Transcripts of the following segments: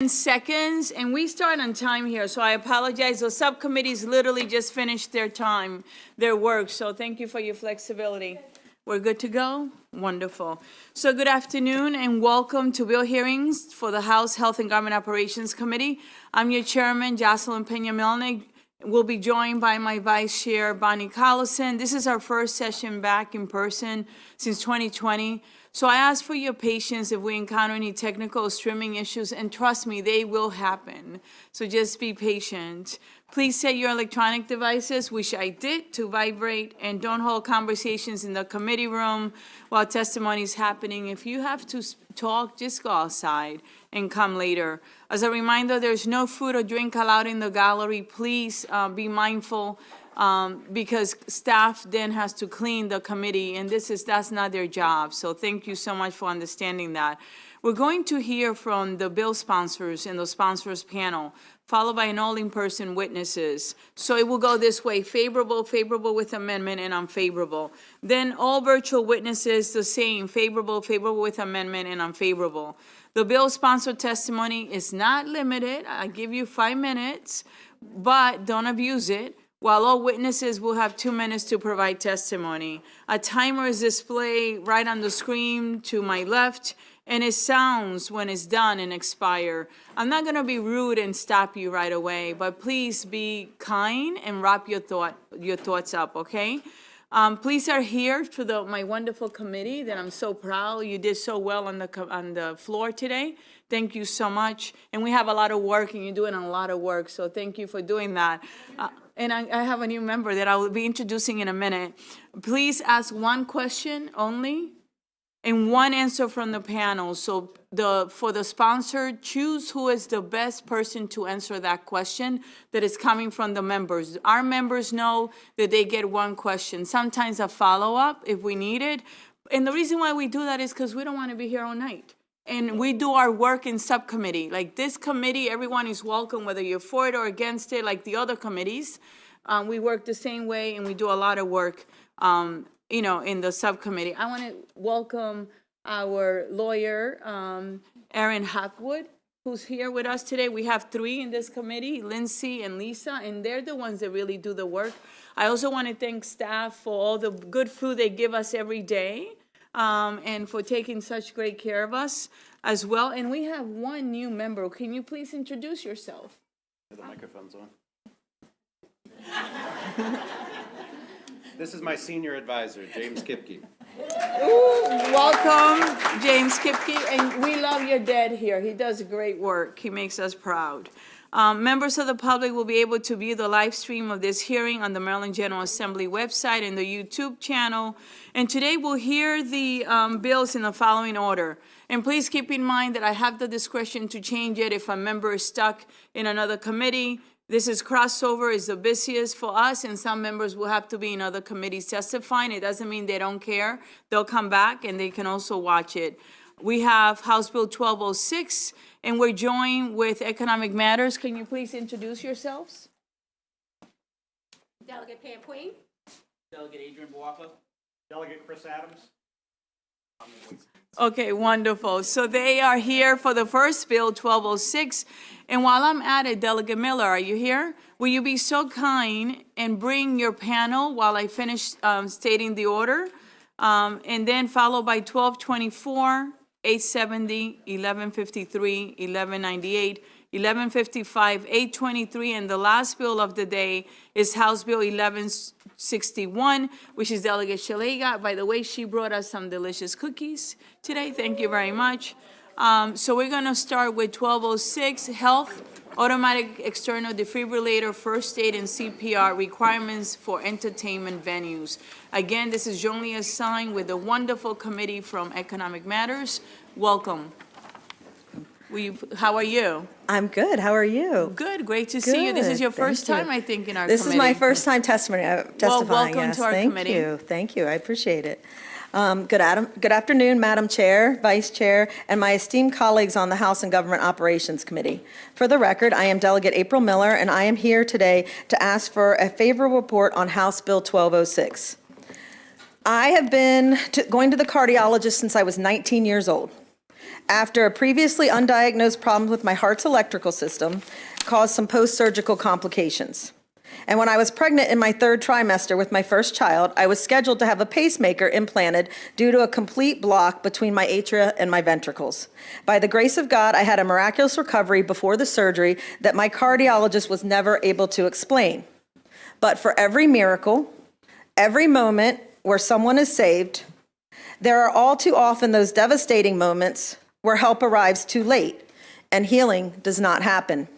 Seconds, and we start on time here, so I apologize. The subcommittees literally just finished their work, so thank you for your flexibility. We're good to go? Wonderful. So good afternoon and welcome to bill hearings for the House Health and Government Operations Committee. I'm your chairman, Jocelyn Peña-Melnick. We'll be joined by my vice chair, Bonnie Collison. This is our first session back in person since 2020. So I ask for your patience if we encounter any technical or streaming issues, and trust me, they will happen. So just be patient. Please set your electronic devices, which I did, to vibrate, and don't hold conversations in the committee room while testimony is happening. If you have to talk, just go outside and come later. As a reminder, there's no food or drink allowed in the gallery. Please be mindful because staff then has to clean the committee, and that's not their job. So thank you so much for understanding that. We're going to hear from the bill sponsors and the sponsors panel, followed by an all in-person witnesses. So it will go this way: favorable, favorable with amendment, and unfavorable. Then all virtual witnesses, the same: favorable, favorable with amendment, and unfavorable. The bill sponsor testimony is not limited. I give you 5 minutes, but don't abuse it. While all witnesses will have 2 minutes to provide testimony. A timer is displayed right on the screen to my left, and it sounds when it's done and expire. I'm not gonna be rude and stop you right away, but please be kind and wrap your thoughts up, okay? Please adhere to my wonderful committee that I'm so proud. You did so well on the floor today. Thank you so much. And we have a lot of work, and you're doing a lot of work, so thank you for doing that. And I have a new member that I will be introducing in a minute. Please ask one question only and one answer from the panel. So for the sponsor, choose who is the best person to answer that question that is coming from the members. Our members know that they get one question, sometimes a follow-up if we need it. And the reason why we do that is because we don't want to be here all night. And we do our work in subcommittee. Like this committee, everyone is welcome, whether you're for it or against it, like the other committees. We work the same way, and we do a lot of work, in the subcommittee. I want to welcome our lawyer, Erin Hackwood, who's here with us today. We have 3 in this committee, Lindsay and Lisa, and they're the ones that really do the work. I also want to thank staff for all the good food they give us every day. And for taking such great care of us as well. And we have one new member. Can you please introduce yourself? The microphone's on. This is my senior advisor, James Kipke. Ooh, welcome, James Kipke. And we love your dad here. He does great work. He makes us proud. Members of the public will be able to view the live stream of this hearing on the Maryland General Assembly website and the YouTube channel. And today we'll hear the bills in the following order. And please keep in mind that I have the discretion to change it if a member is stuck in another committee. This is crossover, is the busiest for us, and some members will have to be in other committees testifying. It doesn't mean they don't care. They'll come back and they can also watch it. We have House Bill 1206. And we're joined with Economic Matters. Can you please introduce yourselves? Delegate Pam Queen. Delegate Adrian Boafa. Delegate Chris Adams. Okay, wonderful. So they are here for the first bill, 1206. And while I'm at it, Delegate Miller, are you here? Will you be so kind and bring your panel while I finish stating the order? And then followed by 1224. 870, 1153, 1198, 1155, 823, and the last bill of the day is House Bill 1161, which is Delegate Shalega. By the way, she brought us some delicious cookies today. Thank you very much. So we're going to start with 1206, Health, Automatic External Defibrillator, First Aid, and CPR Requirements for Entertainment Venues. Again, this is jointly assigned with the wonderful committee from Economic Matters. Welcome. How are you? I'm good. How are you? Good. Great to see you. This is your first time, I think, in our This committee. is my first time testifying. Well, welcome to our Thank committee. you. Thank you. I appreciate it. Good afternoon, Madam Chair, Vice Chair, and my esteemed colleagues on the House and Government Operations Committee. For the record, I am Delegate April Miller, and I am here today to ask for a favorable report on House Bill 1206. I have been going to the cardiologist since I was 19 years old. after a previously undiagnosed problem with my heart's electrical system caused some post-surgical complications. And when I was pregnant in my 3rd trimester with my first child, I was scheduled to have a pacemaker implanted due to a complete block between my atria and my ventricles. By the grace of God, I had a miraculous recovery before the surgery that my cardiologist was never able to explain. But for every miracle, every moment where someone is saved, there are all too often those devastating moments where help arrives too late and healing does not happen.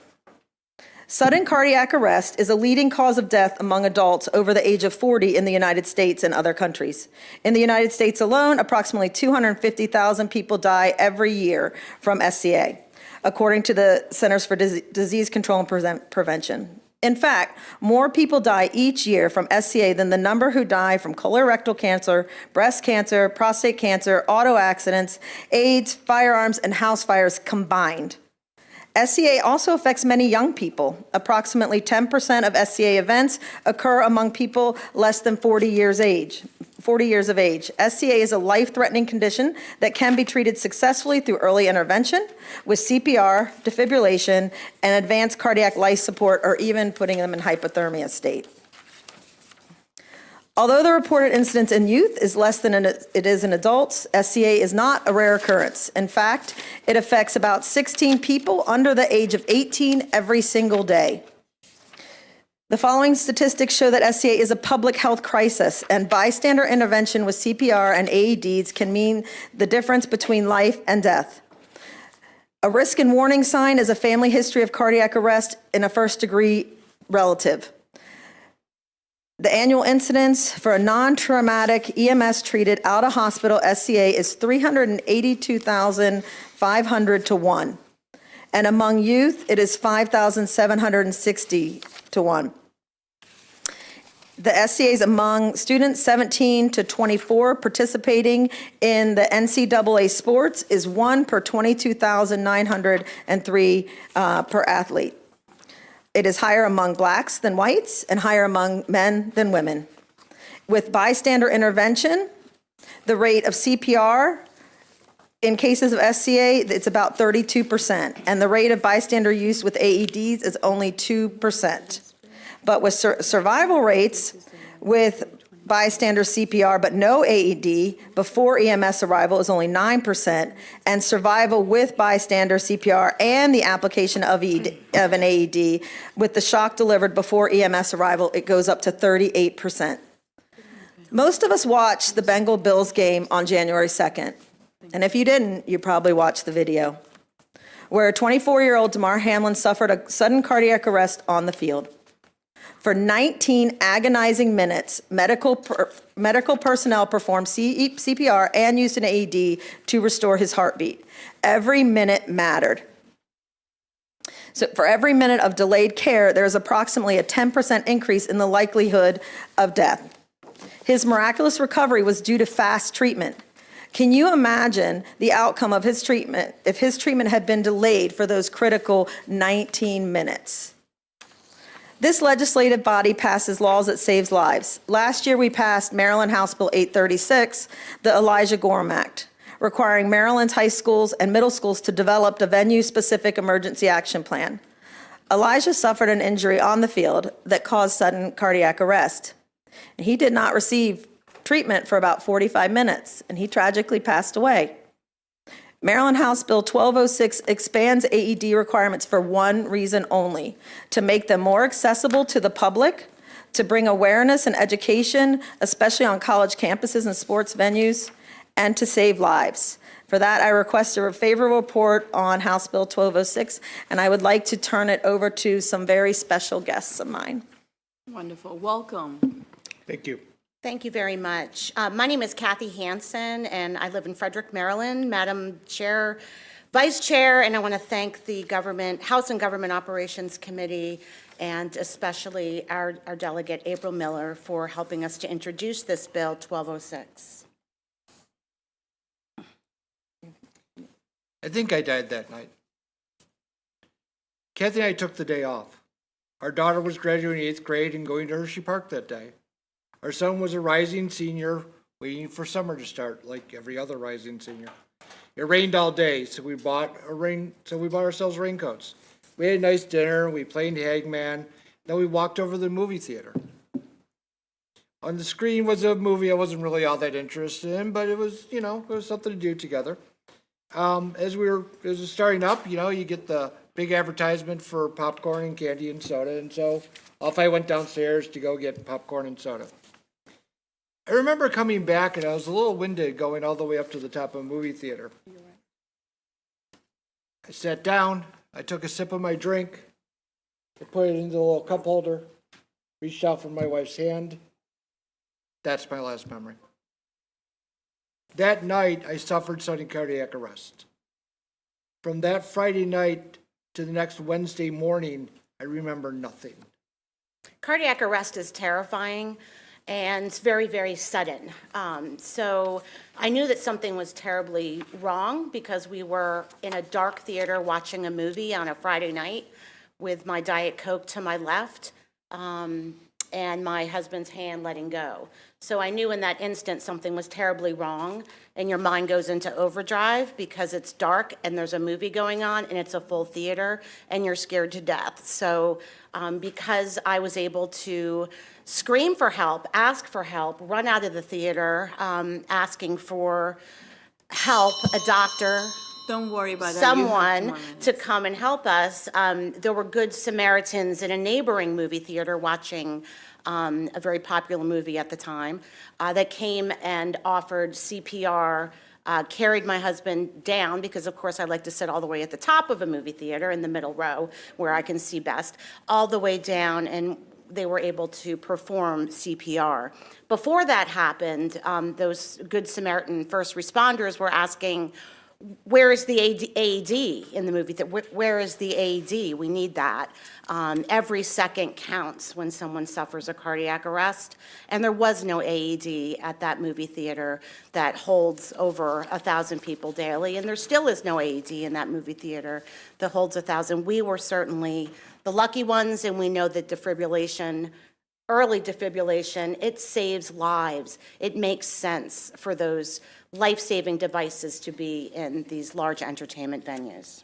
Sudden cardiac arrest is a leading cause of death among adults over the age of 40 in the United States and other countries. In the United States alone, approximately 250,000 people die every year from SCA, according to the Centers for Disease Control and Prevention. In fact, more people die each year from SCA than the number who die from colorectal cancer, breast cancer, prostate cancer, auto accidents, AIDS, firearms, and house fires combined. SCA also affects many young people. Approximately 10% of SCA events occur among people less than 40 years of age. SCA is a life-threatening condition that can be treated successfully through early intervention with CPR, defibrillation, and advanced cardiac life support, or even putting them in hypothermia state. Although the reported incidence in youth is less than it is in adults, SCA is not a rare occurrence. In fact, it affects about 16 people under the age of 18 every single day. The following statistics show that SCA is a public health crisis, and bystander intervention with CPR and AEDs can mean the difference between life and death. A risk and warning sign is a family history of cardiac arrest in a first-degree relative. The annual incidence for a non-traumatic EMS-treated out-of-hospital SCA is 382,500 to 1. And among youth, it is 5,760 to 1. The SCAs among students 17 to 24 participating in the NCAA sports is 1 per 22,903 per athlete. It is higher among blacks than whites and higher among men than women. With bystander intervention, the rate of CPR in cases of SCA, it's about 32%, and the rate of bystander use with AEDs is only 2%. But with survival rates with bystander CPR but no AED before EMS arrival is only 9%, and survival with bystander CPR and the application of an AED with the shock delivered before EMS arrival, it goes up to 38%. Most of us watched the Bengal Bills game on January 2nd, and if you didn't, you probably watched the video, where 24-year-old Damar Hamlin suffered a sudden cardiac arrest on the field. For 19 agonizing minutes, medical personnel performed CPR and used an AED to restore his heartbeat. Every minute mattered. So for every minute of delayed care, there is approximately a 10% increase in the likelihood of death. His miraculous recovery was due to fast treatment. Can you imagine the outcome of his treatment if his treatment had been delayed for those critical 19 minutes? This legislative body passes laws that saves lives. Last year, we passed Maryland House Bill 836, the Elijah Gorham Act, requiring Maryland's high schools and middle schools to develop a venue-specific emergency action plan. Elijah suffered an injury on the field that caused sudden cardiac arrest. He did not receive treatment for about 45 minutes, and he tragically passed away. Maryland House Bill 1206 expands AED requirements for one reason only: to make them more accessible to the public, to bring awareness and education, especially on college campuses and sports venues, and to save lives. For that, I request a favorable report on House Bill 1206, and I would like to turn it over to some very special guests of mine. Wonderful. Welcome. Thank you. Thank you very much. My name is Kathy Hansen, and I live in Frederick, Maryland. Madam Chair, Vice Chair, and I want to thank the House and Government Operations Committee, and especially our delegate, April Miller, for helping us to introduce this bill, 1206. I think I died that night. Kathy and I took the day off. Our daughter was graduating 8th grade and going to Hershey Park that day. Our son was a rising senior waiting for summer to start, like every other rising senior. It rained all day, so we bought ourselves raincoats. We had a nice dinner, we played Hangman, then we walked over to the movie theater. On the screen was a movie I wasn't really all that interested in, but it was something to do together. As it was starting up, you get the big advertisement for popcorn and candy and soda, and so off I went downstairs to go get popcorn and soda. I remember coming back and I was a little winded going all the way up to the top of a movie theater. I sat down, I took a sip of my drink, I put it into the little cup holder, reached out for my wife's hand. That's my last memory. That night, I suffered sudden cardiac arrest. From that Friday night to the next Wednesday morning, I remember nothing. Cardiac arrest is terrifying and it's very, very sudden. So I knew that something was terribly wrong because we were in a dark theater watching a movie on a Friday night with my Diet Coke to my left and my husband's hand letting go. So I knew in that instant something was terribly wrong, and your mind goes into overdrive because it's dark and there's a movie going on and it's a full theater and you're scared to death. So because I was able to scream for help, ask for help, run out of the theater, asking for help, a doctor, Don't worry about that. You have someone 2 minutes. to come and help us. There were good Samaritans in a neighboring movie theater watching a very popular movie at the time that came and offered CPR, carried my husband down because, of course, I like to sit all the way at the top of a movie theater in the middle row where I can see best, all the way down, and they were able to perform CPR. Before that happened, those Good Samaritan first responders were asking, where is the AED in the movie? Where is the AED? We need that. Every second counts when someone suffers a cardiac arrest, and there was no AED at that movie theater that holds over 1,000 people daily, and there still is no AED in that movie theater that holds 1,000. We were certainly the lucky ones, and we know that defibrillation, early defibrillation, it saves lives. It makes sense for those life-saving devices to be in these large entertainment venues.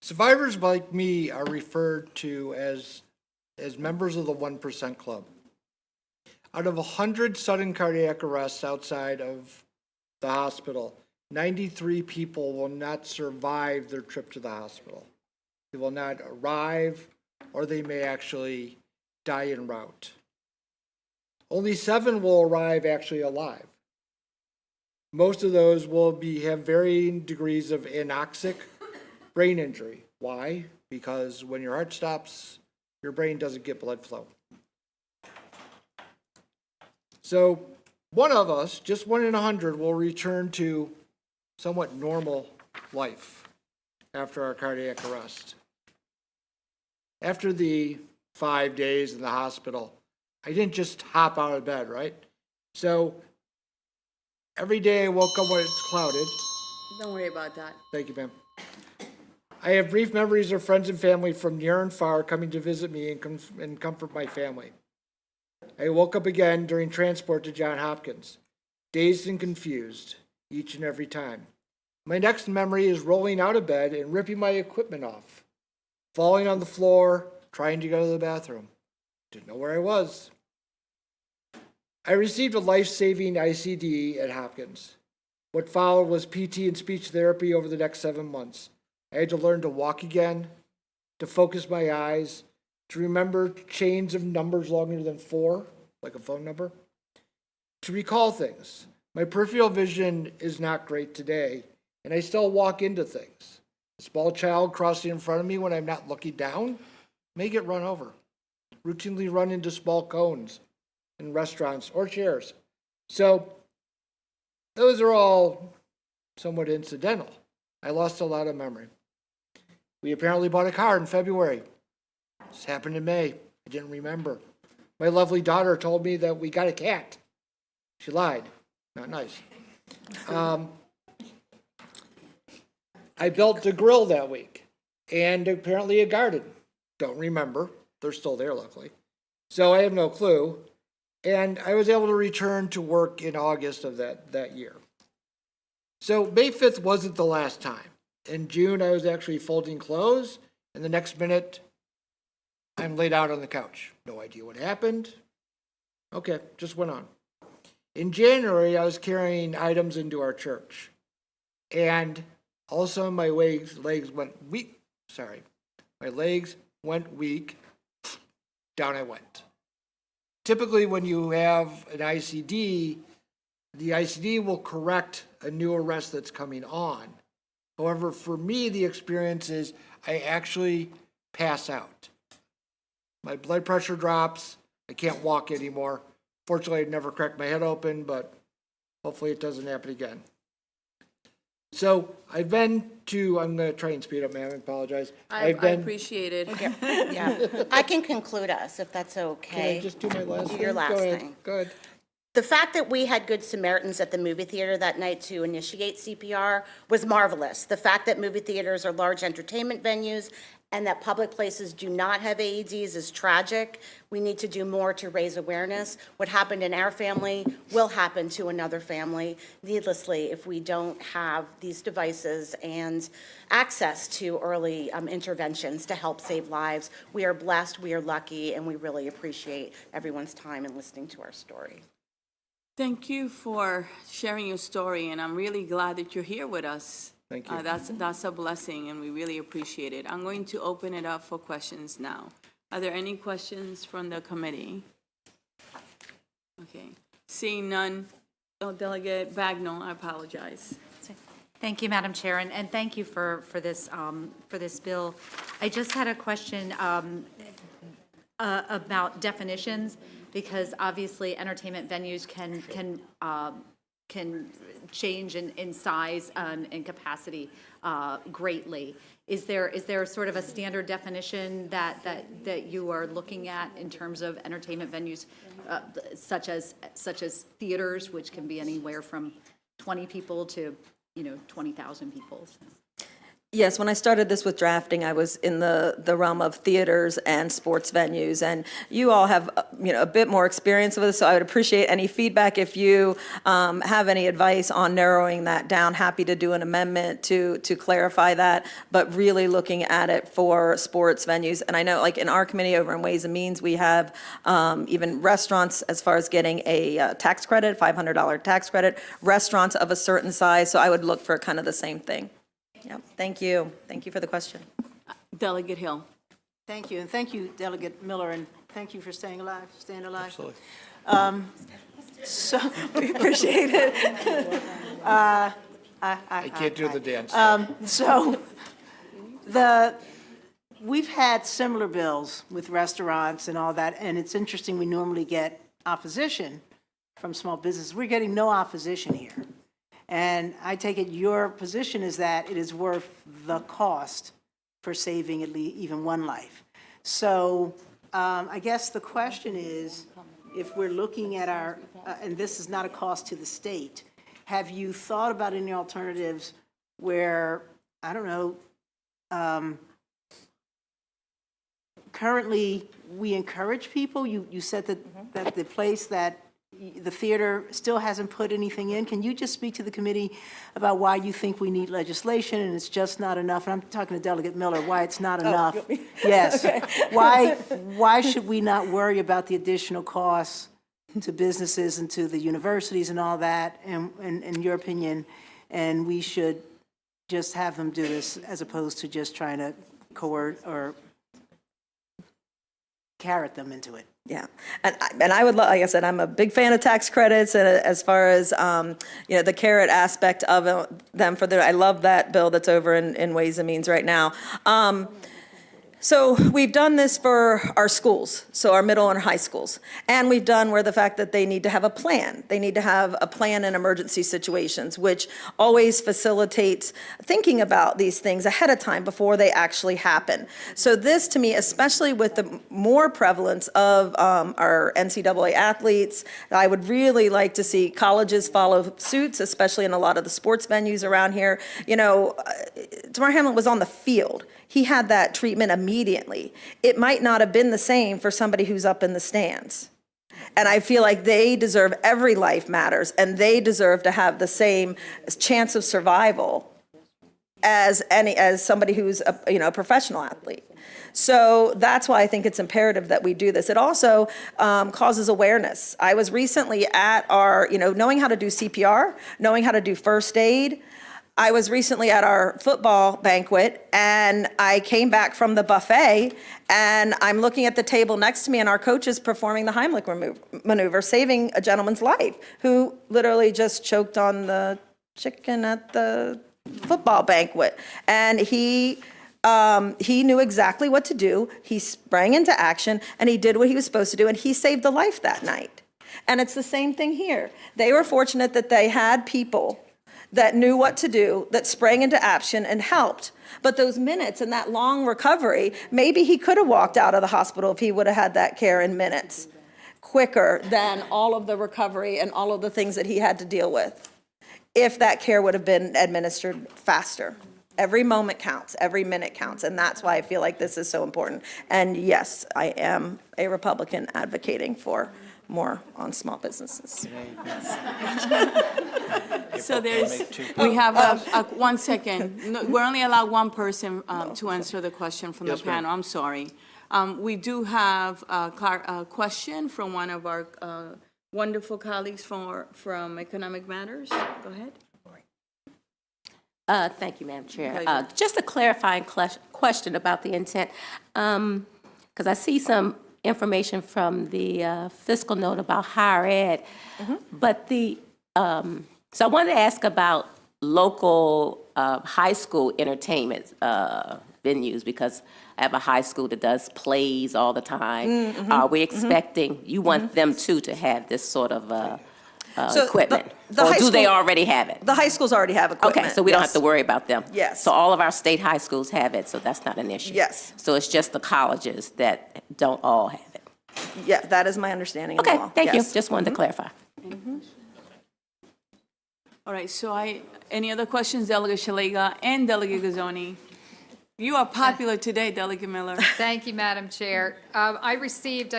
Survivors like me are referred to as members of the 1% Club. Out of 100 sudden cardiac arrests outside of the hospital, 93 people will not survive their trip to the hospital. They will not arrive, or they may actually die en route. Only 7 will arrive actually alive. Most of those will have varying degrees of anoxic brain injury. Why? Because when your heart stops, your brain doesn't get blood flow. So one of us, just 1 in 100, will return to somewhat normal life after our cardiac arrest. After the 5 days in the hospital, I didn't just hop out of bed, right? So every day I woke up when it's clouded. Don't worry about that. Thank you, ma'am. I have brief memories of friends and family from near and far coming to visit me and comfort my family. I woke up again during transport to Johns Hopkins, dazed and confused each and every time. My next memory is rolling out of bed and ripping my equipment off, falling on the floor, trying to go to the bathroom. Didn't know where I was. I received a life-saving ICD at Hopkins. What followed was PT and speech therapy over the next 7 months. I had to learn to walk again, to focus my eyes, to remember chains of numbers longer than 4, like a phone number, to recall things. My peripheral vision is not great today, and I still walk into things. A small child crossing in front of me when I'm not looking down may get run over. Routinely run into small cones in restaurants or chairs. So those are all somewhat incidental. I lost a lot of memory. We apparently bought a car in February. This happened in May. I didn't remember. My lovely daughter told me that we got a cat. She lied. Not nice. I built a grill that week and apparently a garden. Don't remember. They're still there, luckily. So I have no clue. And I was able to return to work in August of that year. So May 5th wasn't the last time. In June, I was actually folding clothes, and the next minute, I'm laid out on the couch. No idea what happened. Okay, just went on. In January, I was carrying items into our church, and all of a sudden my legs went weak. Sorry, my legs went weak. Down I went. Typically, when you have an ICD, the ICD will correct a new arrest that's coming on. However, for me, the experience is I actually pass out. My blood pressure drops. I can't walk anymore. Fortunately, I never cracked my head open, but hopefully it doesn't happen again. So I've been to, I'm going to try and speed up, ma'am, I apologize. I appreciate it. Yeah, I can conclude us if that's Can okay. I just do my last thing? Your last Go ahead. thing. Go ahead. The fact that we had Good Samaritans at the movie theater that night to initiate CPR was marvelous. The fact that movie theaters are large entertainment venues and that public places do not have AEDs is tragic. We need to do more to raise awareness. What happened in our family will happen to another family needlessly if we don't have these devices and access to early interventions to help save lives. We are blessed, we are lucky, and we really appreciate everyone's time in listening to our story. Thank you for sharing your story, and I'm really glad that you're here with us. Thank you. That's a blessing, and we really appreciate it. I'm going to open it up for questions now. Are there any questions from the committee? Okay, seeing none. Oh, Delegate Bagnall, I apologize. Thank you, Madam Chair, and thank you for this bill. I just had a question about definitions, because obviously entertainment venues can change in size and capacity greatly. Is there sort of a standard definition that you are looking at in terms of entertainment venues, such as theaters, which can be anywhere from 20 people to 20,000 people? Yes, when I started this with drafting, I was in the realm of theaters and sports venues, and you all have, a bit more experience with this, so I would appreciate any feedback. If you have any advice on narrowing that down, happy to do an amendment to clarify that, but really looking at it for sports venues. And I know, like, in our committee over in Ways and Means, we have even restaurants as far as getting a tax credit, $500 tax credit, restaurants of a certain size, so I would look for kind of the same thing. Yep, thank you. Thank you for the question. Delegate Hill. Thank you, and thank you, Delegate Miller, and thank you for staying alive. Absolutely. So, We appreciate it. I can't do the dance. so, we've had similar bills with restaurants and all that, and it's interesting, we normally get opposition from small businesses. We're getting no opposition here. And I take it your position is that it is worth the cost for saving at least even one life. So I guess the question is, if we're looking at our, and this is not a cost to the state, have you thought about any alternatives where, I don't know, currently we encourage people? You said that the place that the theater still hasn't put anything in. Can you just speak to the committee about why you think we need legislation and it's just not enough? And I'm talking to Delegate Miller, why it's not enough. Yes. Okay. Why should we not worry about the additional costs to businesses and to the universities and all that, and in your opinion, and we should just have them do this as opposed to just trying to coerce or carrot them into it? Yeah, and I would, like I said, I'm a big fan of tax credits, and as far as, the carrot aspect of them I love that bill that's over in Ways and Means right now. So we've done this for our schools, so our middle and high schools. And we've done where the fact that they need to have a plan. They need to have a plan in emergency situations, which always facilitates thinking about these things ahead of time before they actually happen. So this, to me, especially with the more prevalence of our NCAA athletes, I would really like to see colleges follow suits, especially in a lot of the sports venues around here. Damar Hamlin was on the field. He had that treatment immediately. It might not have been the same for somebody who's up in the stands. And I feel like they deserve, every life matters, and they deserve to have the same chance of survival as somebody who's a professional athlete. So that's why I think it's imperative that we do this. It also causes awareness. I was recently at our, knowing how to do CPR, knowing how to do first aid. I was recently at our football banquet, and I came back from the buffet, and I'm looking at the table next to me, and our coach is performing the Heimlich maneuver, saving a gentleman's life who literally just choked on the chicken at the football banquet. And he knew exactly what to do. He sprang into action, and he did what he was supposed to do, and he saved the life that night. And it's the same thing here. They were fortunate that they had people that knew what to do, that sprang into action and helped. But those minutes and that long recovery, maybe he could have walked out of the hospital if he would have had that care in minutes, quicker than all of the recovery and all of the things that he had to deal with, if that care would have been administered faster. Every moment counts, every minute counts, and that's why I feel like this is so important. And yes, I am a Republican advocating for more on small businesses. So we have 1 second. No, we're only allowed one person to answer the question from the Yes, ma'am. panel. I'm sorry. We do have a question from one of our wonderful colleagues from Economic Matters. Go ahead. Thank you, Madam Chair. Just a clarifying question about the intent, because I see some information from the fiscal note about higher ed, but so I wanted to ask about local high school entertainment venues, because I have a high school that does plays all the time. Are we expecting, you want them too to have this sort of So equipment? the Or high do they school- already have it? The high schools already have equipment. Okay, so we don't have yes. to worry about them? Yes. So all of our state high schools have it, so that's not an issue? Yes. So it's just the colleges that don't all have it? Yeah, that is my understanding as Okay, well. thank you. Yes. Just wanted to clarify. All right, so any other questions, Delegate Shalega and Delegate Gazzoni? You are popular today, Delegate Miller. Thank you, Madam Chair. I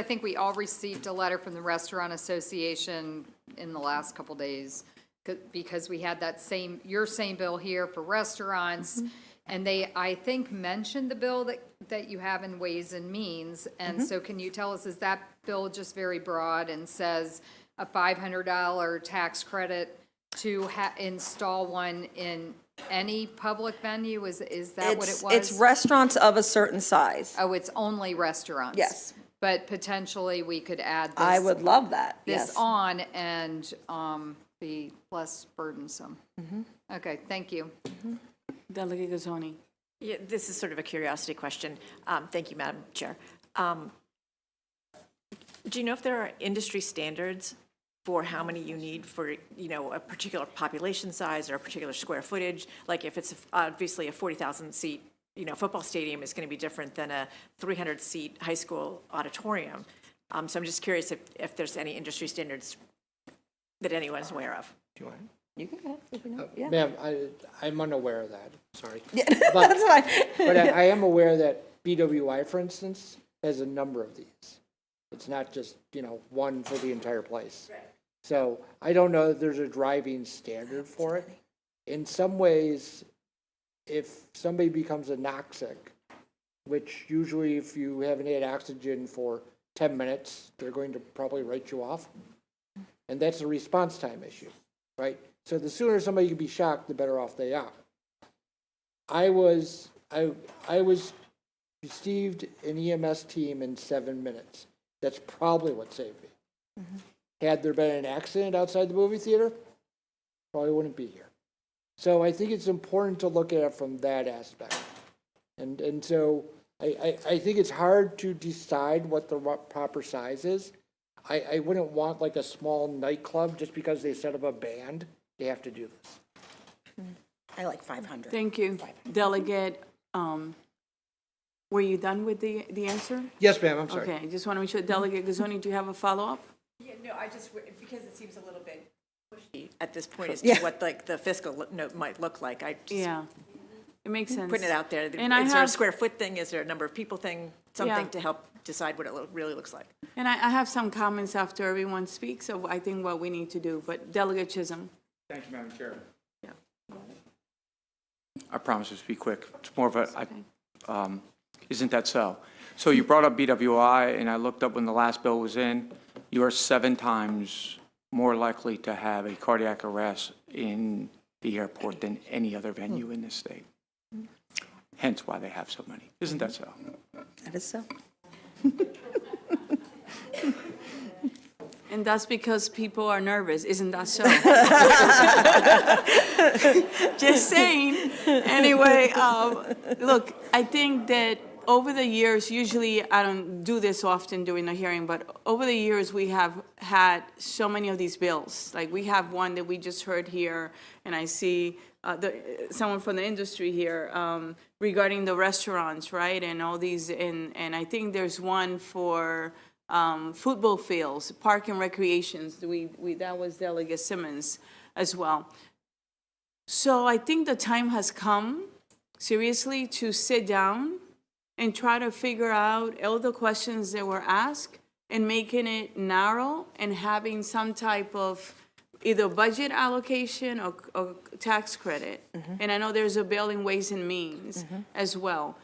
think we all received a letter from the Restaurant Association in the last couple days, because we had your same bill here for restaurants, and they, I think, mentioned the bill that you have in Ways and Means, and so can you tell us, is that bill just very broad and says a $500 tax credit to install one in any public venue? Is that what it was? It's restaurants of a certain size. Oh, it's only restaurants? Yes. But potentially, we could add this. I would love that, This yes. on and be less burdensome. Okay, thank you. Delegate Gazzoni. Yeah, this is sort of a curiosity question. Thank you, Madam Chair. Do you know if there are industry standards for how many you need for, a particular population size or a particular square footage? Like if it's obviously a 40,000 seat, football stadium is going to be different than a 300 seat high school auditorium. So I'm just curious if there's any industry standards that anyone is aware of. Do you want it? You can go ahead, if you know. Yeah. Ma'am, I'm unaware of that, sorry. That's fine. But I am aware that BWI, for instance, has a number of these. It's not just, one for the entire place. So I don't know if there's a driving standard for it. In some ways, if somebody becomes anoxic, which usually if you haven't had oxygen for 10 minutes, they're going to probably write you off. And that's a response time issue, right? So the sooner somebody can be shocked, the better off they are. I was received an EMS team in 7 minutes. That's probably what saved me. Had there been an accident outside the movie theater, probably wouldn't be here. So I think it's important to look at it from that aspect. And so I think it's hard to decide what the proper size is. I wouldn't want like a small nightclub just because they set up a band. They have to do this. I like 500. Thank you. Delegate, were you done with the answer? Yes, ma'am, I'm sorry. Okay, I just want to make sure. Delegate Gazzoni, do you have a follow-up? Yeah, no, because it seems a little bit pushy at this point as to what like the fiscal note might look like. Yeah, it makes sense. Putting it out there. And I Is there a have- square foot thing? Is there a number of people thing? Something Yeah. to help decide what it really looks like. And I have some comments after everyone speaks of, I think, what we need to do, but Delegate Chisholm. Thank you, Madam Chair. Yeah. I promise to be quick. It's more of a, isn't that so? So you brought up BWI, and I looked up when the last bill was in. You are 7 times more likely to have a cardiac arrest in the airport than any other venue in this state. Hence why they have so many. Isn't that so? That is so. And that's because people are nervous, isn't that so? Just saying. Anyway, look, I think that over the years, usually I don't do this often during the hearing, but over the years, we have had so many of these bills. Like, we have one that we just heard here, and I see someone from the industry here regarding the restaurants, right? And all these, and I think there's one for football fields, park and recreations. That was Delegate Simmons as well. So I think the time has come, seriously, to sit down and try to figure out all the questions that were asked and making it narrow and having some type of either budget allocation or tax credit. And I know there's a bill in Ways and Means as well.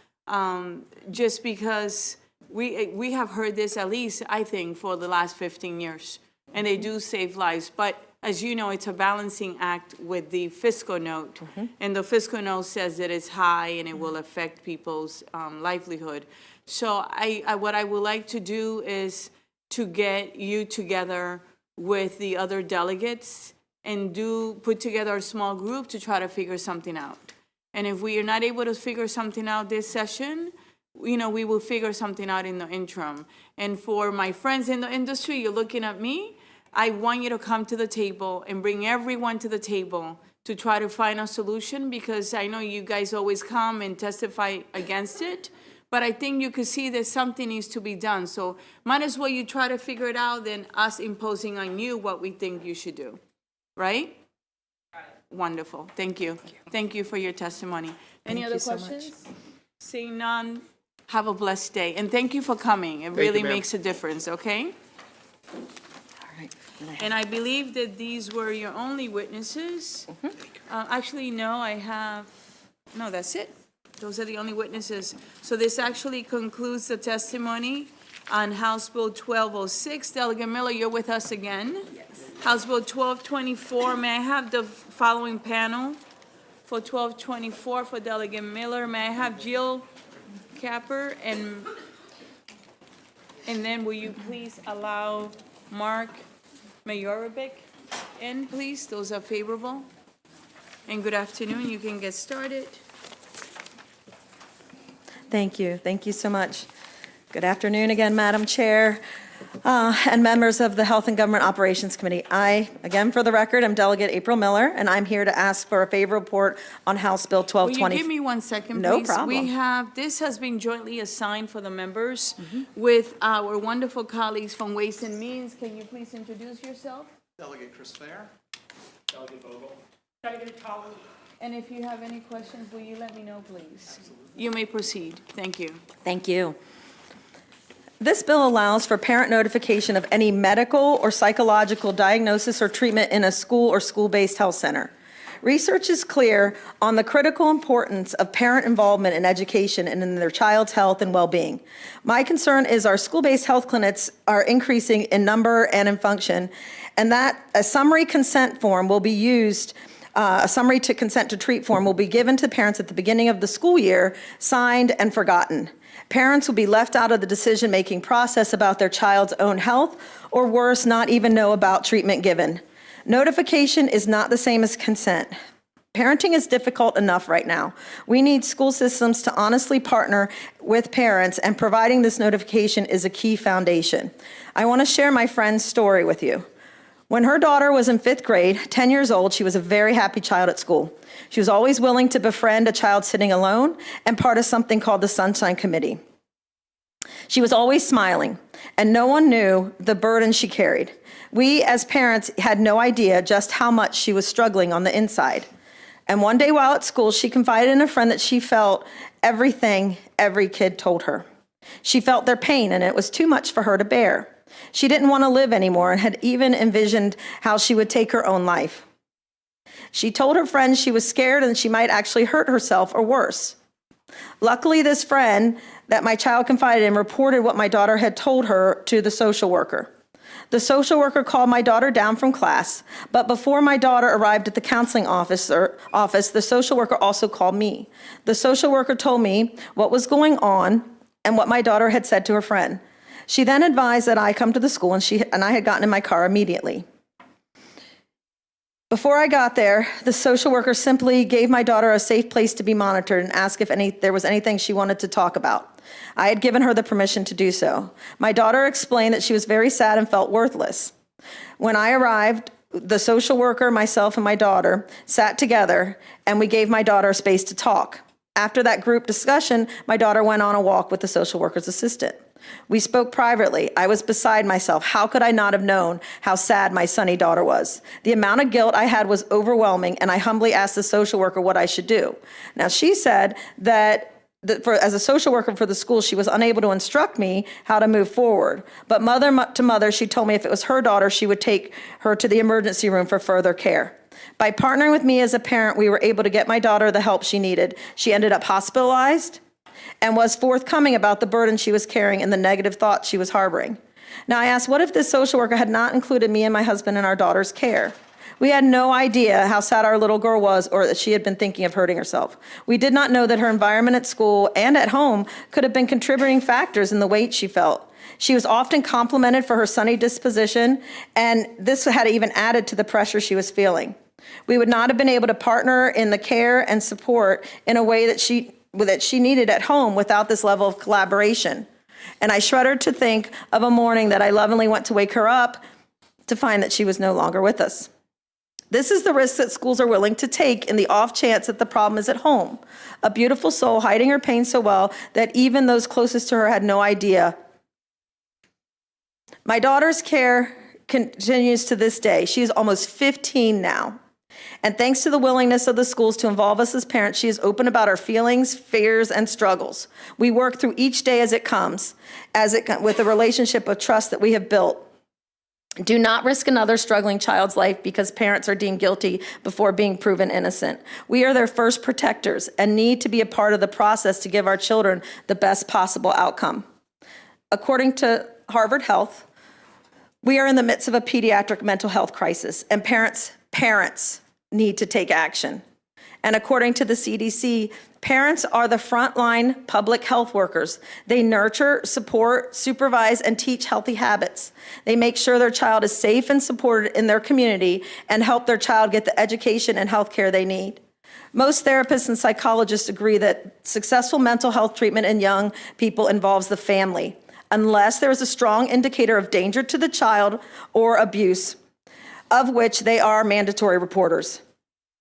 Just because we have heard this at least, I think, for the last 15 years. And they do save lives. But as you know, it's a balancing act with the fiscal note. And the fiscal note says that it's high and it will affect people's livelihood. So what I would like to do is to get you together with the other delegates and put together a small group to try to figure something out. And if we are not able to figure something out this session, we will figure something out in the interim. And for my friends in the industry, you're looking at me, I want you to come to the table and bring everyone to the table to try to find a solution, because I know you guys always come and testify against it, but I think you could see that something needs to be done. So might as well you try to figure it out than us imposing on you what we think you should do, right? Wonderful, thank you. Thank you for your testimony. Any other questions? Seeing none, have a blessed day. And thank you for coming. It really makes a difference, okay? And I believe that these were your only witnesses. Actually, no, that's it. Those are the only witnesses. So this actually concludes the testimony on House Bill 1206. Delegate Miller, you're with us again. Yes. House Bill 1224, may I have the following panel for 1224 for Delegate Miller? May I have Jill Capper, and then will you please allow Mark Majorovic in, please? Those are favorable. And good afternoon. You can get started. Thank you. Thank you so much. Good afternoon again, Madam Chair, and members of the Health and Government Operations Committee. I, again, for the record, am Delegate April Miller, and I'm here to ask for a favorable report on House Bill 1220. Will you give me 1 second, please? No problem. This has been jointly assigned for the members with our wonderful colleagues from Ways and Means. Can you please introduce yourself? Delegate Chris Fair. Delegate Vogel. And if you have any questions, will you let me know, please? You may proceed. Thank you. Thank you. This bill allows for parent notification of any medical or psychological diagnosis or treatment in a school or school-based health center. Research is clear on the critical importance of parent involvement in education and in their child's health and well-being. My concern is our school-based health clinics are increasing in number and in function, and that a summary consent form will be used. A summary to consent to treat form will be given to parents at the beginning of the school year, signed and forgotten. Parents will be left out of the decision-making process about their child's own health, or worse, not even know about treatment given. Notification is not the same as consent. Parenting is difficult enough right now. We need school systems to honestly partner with parents, and providing this notification is a key foundation. I want to share my friend's story with you. When her daughter was in 5th grade, 10 years old, she was a very happy child at school. She was always willing to befriend a child sitting alone and part of something called the Sunshine Committee. She was always smiling, and no one knew the burden she carried. We, as parents, had no idea just how much she was struggling on the inside. And one day while at school, she confided in a friend that she felt everything every kid told her. She felt their pain, and it was too much for her to bear. She didn't want to live anymore and had even envisioned how she would take her own life. She told her friends she was scared and she might actually hurt herself or worse. Luckily, this friend that my child confided in reported what my daughter had told her to the social worker. The social worker called my daughter down from class, but before my daughter arrived at the counseling office, the social worker also called me. The social worker told me what was going on and what my daughter had said to her friend. She then advised that I come to the school, and I had gotten in my car immediately. Before I got there, the social worker simply gave my daughter a safe place to be monitored and asked if there was anything she wanted to talk about. I had given her the permission to do so. My daughter explained that she was very sad and felt worthless. When I arrived, the social worker, myself, and my daughter sat together, and we gave my daughter a space to talk. After that group discussion, my daughter went on a walk with the social worker's assistant. We spoke privately. I was beside myself. How could I not have known how sad my sunny daughter was? The amount of guilt I had was overwhelming, and I humbly asked the social worker what I should do. Now, she said that as a social worker for the school, she was unable to instruct me how to move forward. But mother to mother, she told me if it was her daughter, she would take her to the emergency room for further care. By partnering with me as a parent, we were able to get my daughter the help she needed. She ended up hospitalized and was forthcoming about the burden she was carrying and the negative thoughts she was harboring. Now, I asked, what if this social worker had not included me and my husband in our daughter's care? We had no idea how sad our little girl was or that she had been thinking of hurting herself. We did not know that her environment at school and at home could have been contributing factors in the weight she felt. She was often complimented for her sunny disposition, and this had even added to the pressure she was feeling. We would not have been able to partner in the care and support in a way that she needed at home without this level of collaboration. And I shuddered to think of a morning that I lovingly went to wake her up to find that she was no longer with us. This is the risk that schools are willing to take in the off chance that the problem is at home. A beautiful soul hiding her pain so well that even those closest to her had no idea. My daughter's care continues to this day. She is almost 15 now. And thanks to the willingness of the schools to involve us as parents, she is open about her feelings, fears, and struggles. We work through each day as it comes, with the relationship of trust that we have built. Do not risk another struggling child's life because parents are deemed guilty before being proven innocent. We are their first protectors and need to be a part of the process to give our children the best possible outcome. According to Harvard Health, we are in the midst of a pediatric mental health crisis, and parents need to take action. And according to the CDC, parents are the frontline public health workers. They nurture, support, supervise, and teach healthy habits. They make sure their child is safe and supported in their community and help their child get the education and health care they need. Most therapists and psychologists agree that successful mental health treatment in young people involves the family, unless there is a strong indicator of danger to the child or abuse, of which they are mandatory reporters.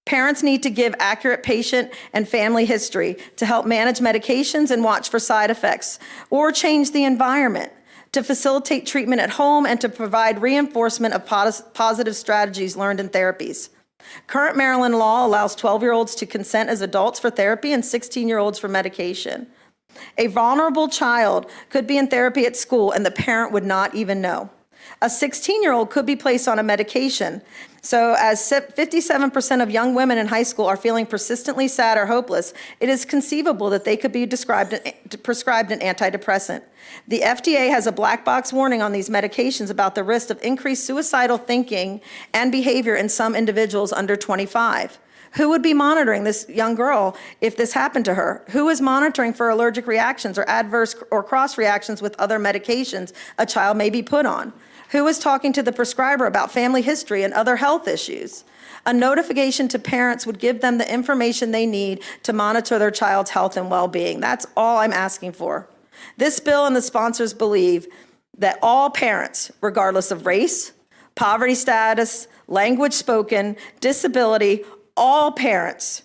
Parents need to give accurate patient and family history to help manage medications and watch for side effects, or change the environment to facilitate treatment at home and to provide reinforcement of positive strategies learned in therapies. Current Maryland law allows 12-year-olds to consent as adults for therapy and 16-year-olds for medication. A vulnerable child could be in therapy at school and the parent would not even know. A 16-year-old could be placed on a medication. So as 57% of young women in high school are feeling persistently sad or hopeless, it is conceivable that they could be prescribed an antidepressant. The FDA has a black box warning on these medications about the risk of increased suicidal thinking and behavior in some individuals under 25. Who would be monitoring this young girl if this happened to her? Who is monitoring for allergic reactions or adverse or cross reactions with other medications a child may be put on? Who is talking to the prescriber about family history and other health issues? A notification to parents would give them the information they need to monitor their child's health and well-being. That's all I'm asking for. This bill and the sponsors believe that all parents, regardless of race, poverty status, language spoken, disability, all parents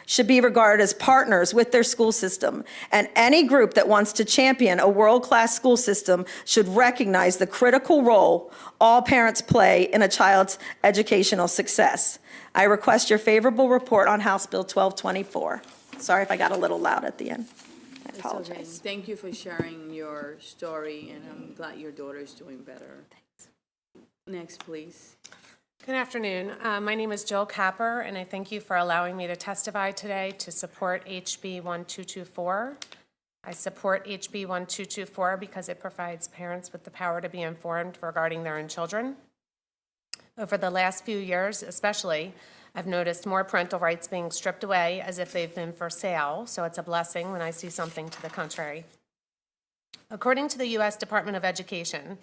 should be regarded as partners with their school system, and any group that wants to champion a world-class school system should recognize the critical role all parents play in a child's educational success. I request your favorable report on House Bill 1224. Sorry if I got a little loud at the end. It's okay. apologize. Thank you for sharing your story, and I'm glad your daughter's doing better. Thanks. Next, please. Good afternoon. My name is Jill Capper, and I thank you for allowing me to testify today to support HB 1224. I support HB 1224 because it provides parents with the power to be informed regarding their own children. Over the last few years, especially, I've noticed more parental rights being stripped away as if they've been for sale, so it's a blessing when I see something to the contrary. According to the U.S. Department of Education,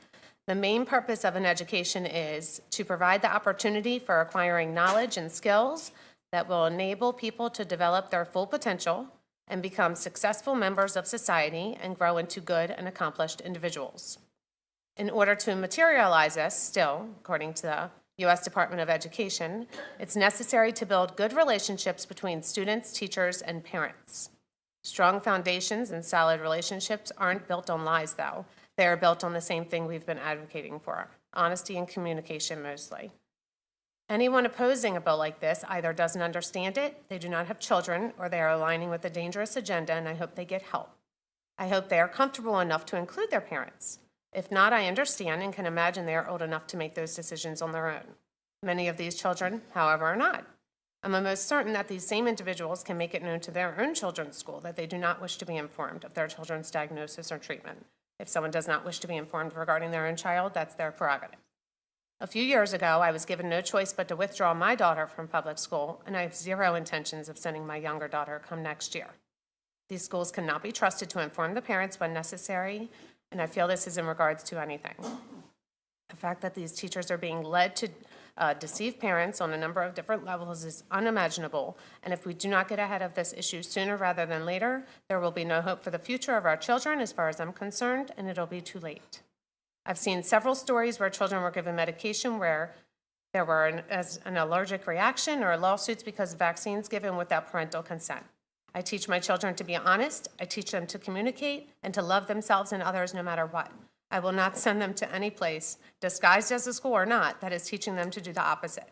the main purpose of an education is to provide the opportunity for acquiring knowledge and skills that will enable people to develop their full potential and become successful members of society and grow into good and accomplished individuals. In order to materialize this, still, according to the U.S. Department of Education, it's necessary to build good relationships between students, teachers, and parents. Strong foundations and solid relationships aren't built on lies, though. They are built on the same thing we've been advocating for, honesty and communication mostly. Anyone opposing a bill like this either doesn't understand it, they do not have children, or they are aligning with a dangerous agenda, and I hope they get help. I hope they are comfortable enough to include their parents. If not, I understand and can imagine they are old enough to make those decisions on their own. Many of these children, however, are not. I'm almost certain that these same individuals can make it known to their own children's school that they do not wish to be informed of their children's diagnosis or treatment. If someone does not wish to be informed regarding their own child, that's their prerogative. A few years ago, I was given no choice but to withdraw my daughter from public school, and I have zero intentions of sending my younger daughter come next year. These schools cannot be trusted to inform the parents when necessary, and I feel this is in regards to anything. The fact that these teachers are being led to deceive parents on a number of different levels is unimaginable, and if we do not get ahead of this issue sooner rather than later, there will be no hope for the future of our children as far as I'm concerned, and it'll be too late. I've seen several stories where children were given medication where there were an allergic reaction or lawsuits because of vaccines given without parental consent. I teach my children to be honest, I teach them to communicate, and to love themselves and others no matter what. I will not send them to any place, disguised as a school or not, that is teaching them to do the opposite.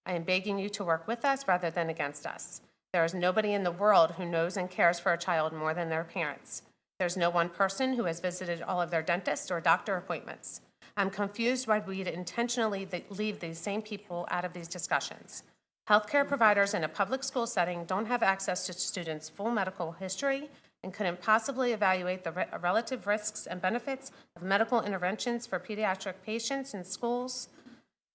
I am begging you to work with us rather than against us. There is nobody in the world who knows and cares for a child more than their parents. There's no one person who has visited all of their dentist or doctor appointments. I'm confused why we'd intentionally leave these same people out of these discussions. Healthcare providers in a public school setting don't have access to students' full medical history and couldn't possibly evaluate the relative risks and benefits of medical interventions for pediatric patients in schools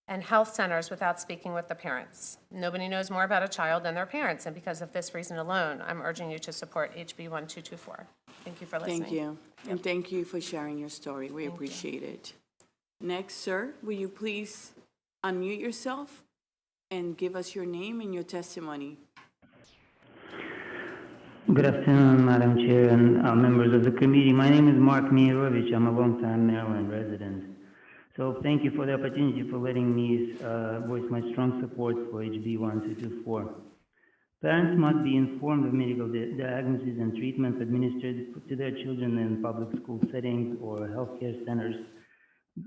and health centers without speaking with the parents. Nobody knows more about a child than their parents, and because of this reason alone, I'm urging you to support HB 1224. Thank you for listening. Thank you. And thank you for sharing your story. We appreciate it. Next, sir, will you please unmute yourself and give us your name and your testimony? Good afternoon, Madam Chair and members of the committee. My name is Mark Mirovich. I'm a longtime Maryland resident. So thank you for the opportunity for letting me voice my strong support for HB 1224. Parents must be informed of medical diagnoses and treatments administered to their children in public school settings or healthcare centers,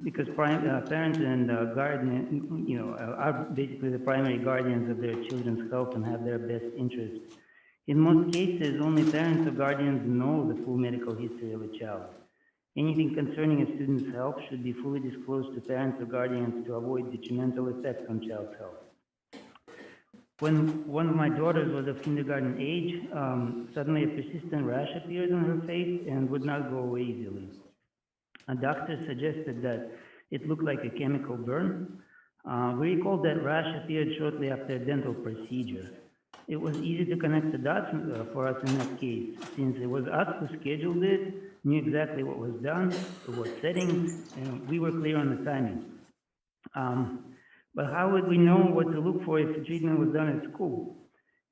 because parents and guardians, are basically the primary guardians of their children's health and have their best interests. In most cases, only parents or guardians know the full medical history of a child. Anything concerning a student's health should be fully disclosed to parents or guardians to avoid detrimental effects on child's health. When one of my daughters was of kindergarten age, suddenly a persistent rash appeared on her face and would not go away easily. A doctor suggested that it looked like a chemical burn. We recall that rash appeared shortly after a dental procedure. It was easy to connect the dots for us in that case, since it was us who scheduled it, knew exactly what was done, what settings, and we were clear on the timing. But how would we know what to look for if the treatment was done at school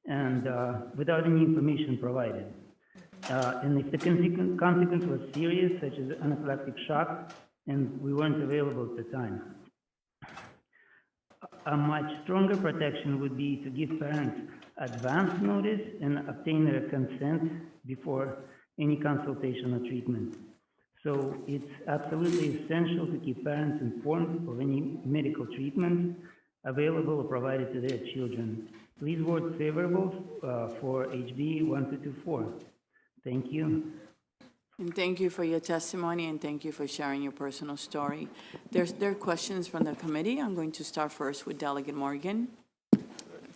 and without any information provided? And if the consequence was serious, such as anaphylactic shock, and we weren't available at the time. A much stronger protection would be to give parents advance notice and obtain their consent before any consultation or treatment. So it's absolutely essential to keep parents informed of any medical treatment available or provided to their children. Please vote favorable for HB 1224. Thank you. And thank you for your testimony, and thank you for sharing your personal story. There are questions from the committee. I'm going to start first with Delegate Morgan.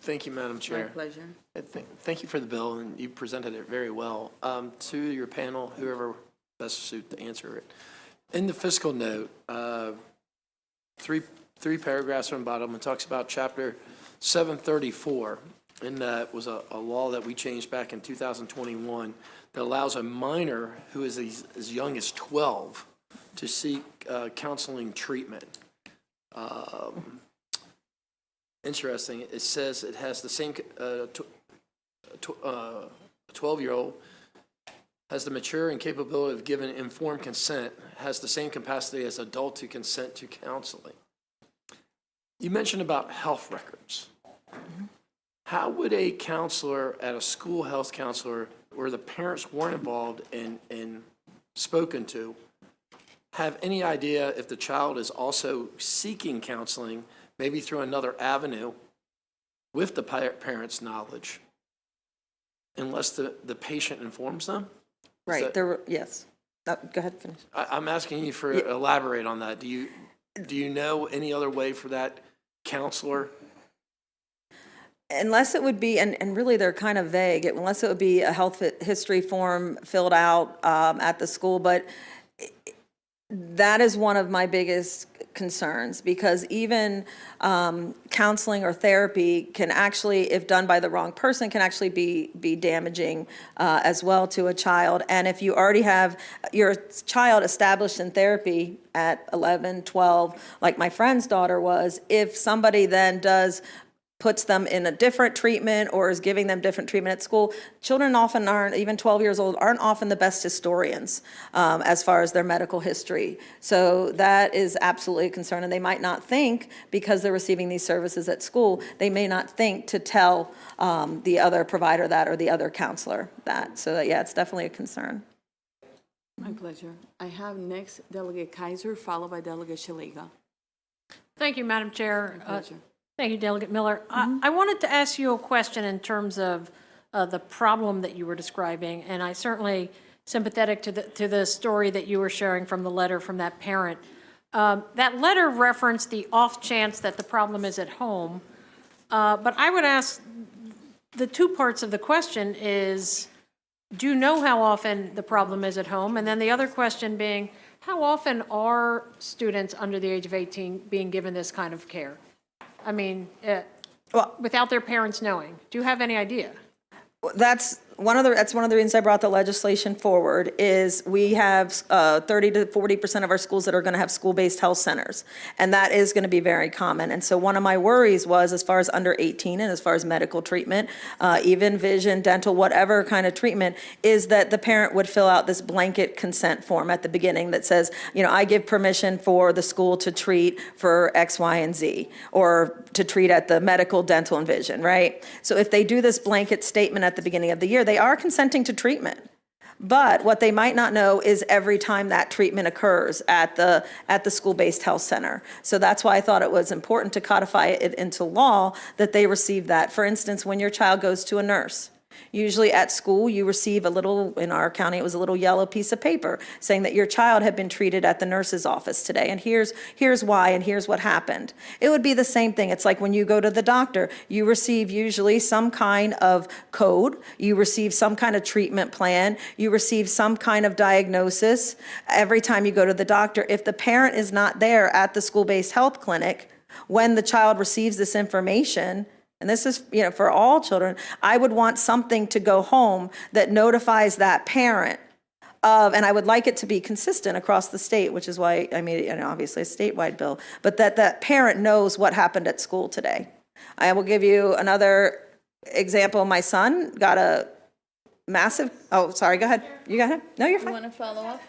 Thank you, Madam My Chair. pleasure. Thank you for the bill, and you presented it very well. To your panel, whoever best suited to answer it. In the fiscal note, three paragraphs from the bottom, it talks about Chapter 734, and that was a law that we changed back in 2021 that allows a minor who is as young as 12 to seek counseling treatment. Interesting, it says it has the same, 12-year-old has the mature and capability of giving informed consent, has the same capacity as adult to consent to counseling. You mentioned about health records. How would a counselor at a school health counselor where the parents weren't involved and spoken to have any idea if the child is also seeking counseling, maybe through another avenue with the parent's knowledge, unless the patient informs them? Right, yes. Go ahead, finish. I'm asking you for elaborate on that. Do you know any other way for that counselor? Unless it would be, and really they're kind of vague, unless it would be a health history form filled out at the school, but that is one of my biggest concerns, because even counseling or therapy can actually, if done by the wrong person, can actually be damaging as well to a child. And if you already have your child established in therapy at 11, 12, like my friend's daughter was, if somebody then puts them in a different treatment or is giving them different treatment at school, children often aren't, even 12 years old, aren't often the best historians as far as their medical history. So that is absolutely a concern. And they might not think, because they're receiving these services at school, they may not think to tell the other provider that or the other counselor that. So yeah, it's definitely a concern. My pleasure. I have next Delegate Kaiser, followed by Delegate Shaliga. Thank you, Madam Chair. My pleasure. Thank you, Delegate Miller. I wanted to ask you a question in terms of the problem that you were describing, and I certainly sympathetic to the story that you were sharing from the letter from that parent. That letter referenced the off chance that the problem is at home, but I would ask, the two parts of the question is, do you know how often the problem is at home? And then the other question being, how often are students under the age of 18 being given this kind of care? I mean, without their parents knowing. Do you have any idea? That's one of the reasons I brought the legislation forward, is we have 30 to 40% of our schools that are going to have school-based health centers, and that is going to be very common. And so one of my worries was, as far as under 18 and as far as medical treatment, even vision, dental, whatever kind of treatment, is that the parent would fill out this blanket consent form at the beginning that says, I give permission for the school to treat for X, Y, and Z, or to treat at the medical, dental, and vision, right? So if they do this blanket statement at the beginning of the year, they are consenting to treatment. But what they might not know is every time that treatment occurs at the school-based health center. So that's why I thought it was important to codify it into law that they receive that. For instance, when your child goes to a nurse, usually at school, you receive a little, in our county, it was a little yellow piece of paper saying that your child had been treated at the nurse's office today, and here's why, and here's what happened. It would be the same thing. It's like when you go to the doctor, you receive usually some kind of code, you receive some kind of treatment plan, you receive some kind of diagnosis every time you go to the doctor. If the parent is not there at the school-based health clinic when the child receives this information, and this is, for all children, I would want something to go home that notifies that parent of, and I would like it to be consistent across the state, which is why I made it, obviously a statewide bill, but that parent knows what happened at school today. I will give you another example. My son got a massive, oh, sorry, go ahead. You go ahead. No, you're fine. You want to follow up?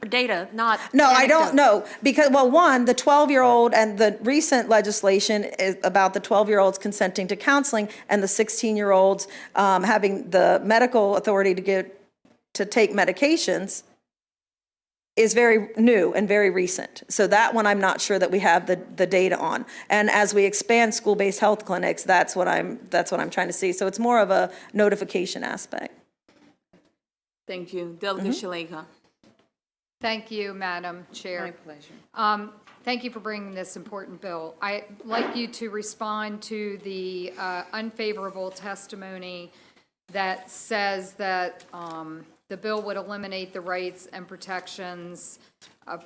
Data, not No, I anecdote. don't know, because, well, one, the 12-year-old and the recent legislation is about the 12-year-olds consenting to counseling and the 16-year-olds having the medical authority to take medications is very new and very recent. So that one, I'm not sure that we have the data on. And as we expand school-based health clinics, that's what I'm trying to see. So it's more of a notification aspect. Thank you. Delegate Shaleka. Thank you, Madam Chair. My pleasure. Thank you for bringing this important bill. I'd like you to respond to the unfavorable testimony that says that the bill would eliminate the rights and protections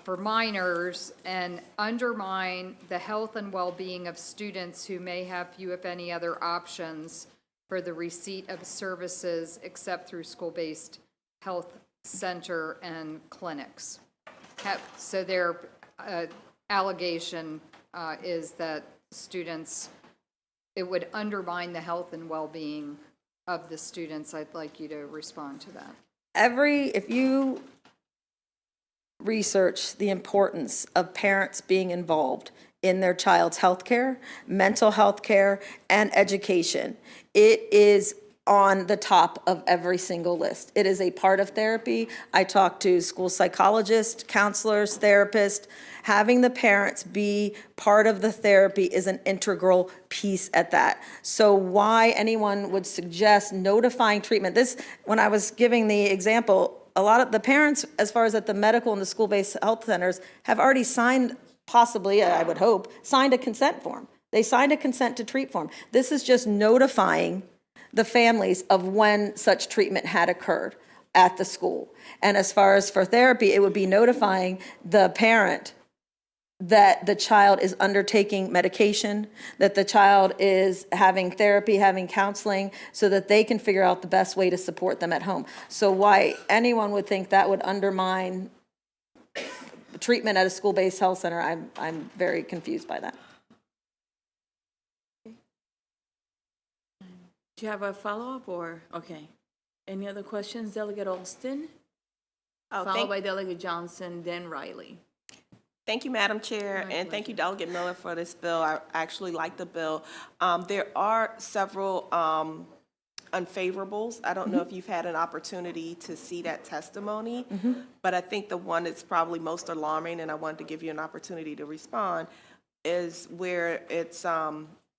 for minors and undermine the health and well-being of students who may have few, if any, other options for the receipt of services except through school-based health center and clinics. So their allegation is that students, it would undermine the health and well-being of the students. I'd like you to respond to that. If you research the importance of parents being involved in their child's health care, mental health care, and education, it is on the top of every single list. It is a part of therapy. I talk to school psychologists, counselors, therapists. Having the parents be part of the therapy is an integral piece at that. So why anyone would suggest notifying treatment, when I was giving the example, a lot of the parents, as far as at the medical and the school-based health centers, have already signed, possibly, I would hope, signed a consent form. They signed a consent to treat form. This is just notifying the families of when such treatment had occurred at the school. And as far as for therapy, it would be notifying the parent that the child is undertaking medication, that the child is having therapy, having counseling, so that they can figure out the best way to support them at home. So why anyone would think that would undermine treatment at a school-based health center, I'm very confused by that. Do you have a follow-up or, okay. Any other questions? Delegate Alston? Followed by Delegate Johnson, then Riley. Thank you, Madam Chair, and thank you, Delegate Miller, for this bill. I actually like the bill. There are several unfavorables. I don't know if you've had an opportunity to see that testimony, but I think the one that's probably most alarming, and I wanted to give you an opportunity to respond, is where it's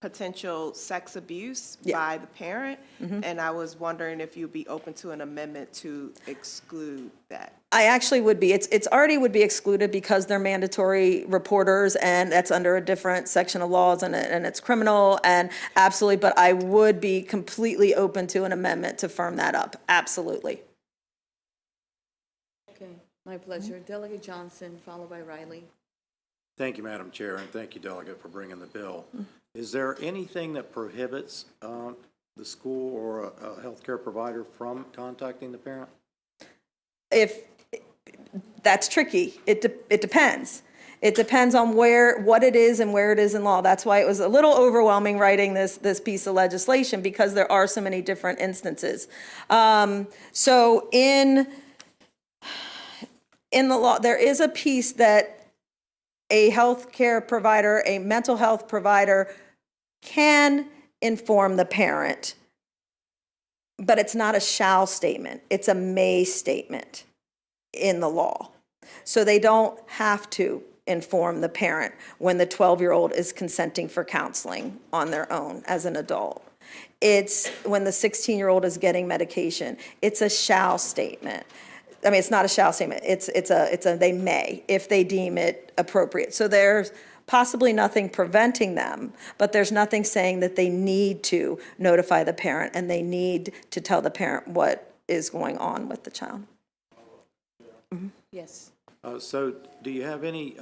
potential sex abuse by the parent, and I was wondering if you'd be open to an amendment to exclude that. I actually would be. It's already would be excluded because they're mandatory reporters, and that's under a different section of laws, and it's criminal, and absolutely, but I would be completely open to an amendment to firm that up, absolutely. Okay, my pleasure. Delegate Johnson, followed by Riley. Thank you, Madam Chair, and thank you, Delegate, for bringing the bill. Is there anything that prohibits the school or a healthcare provider from contacting the parent? That's tricky. It depends. It depends on what it is and where it is in law. That's why it was a little overwhelming writing this piece of legislation, because there are so many different instances. So in the law, there is a piece that a healthcare provider, a mental health provider, can inform the parent, but it's not a shall statement. It's a may statement in the law. So they don't have to inform the parent when the 12-year-old is consenting for counseling on their own as an adult. It's when the 16-year-old is getting medication. It's a shall statement. I mean, it's not a shall statement. It's a they may, if they deem it appropriate. So there's possibly nothing preventing them, but there's nothing saying that they need to notify the parent and they need to tell the parent what is going on with the child. Yes. So do you have any,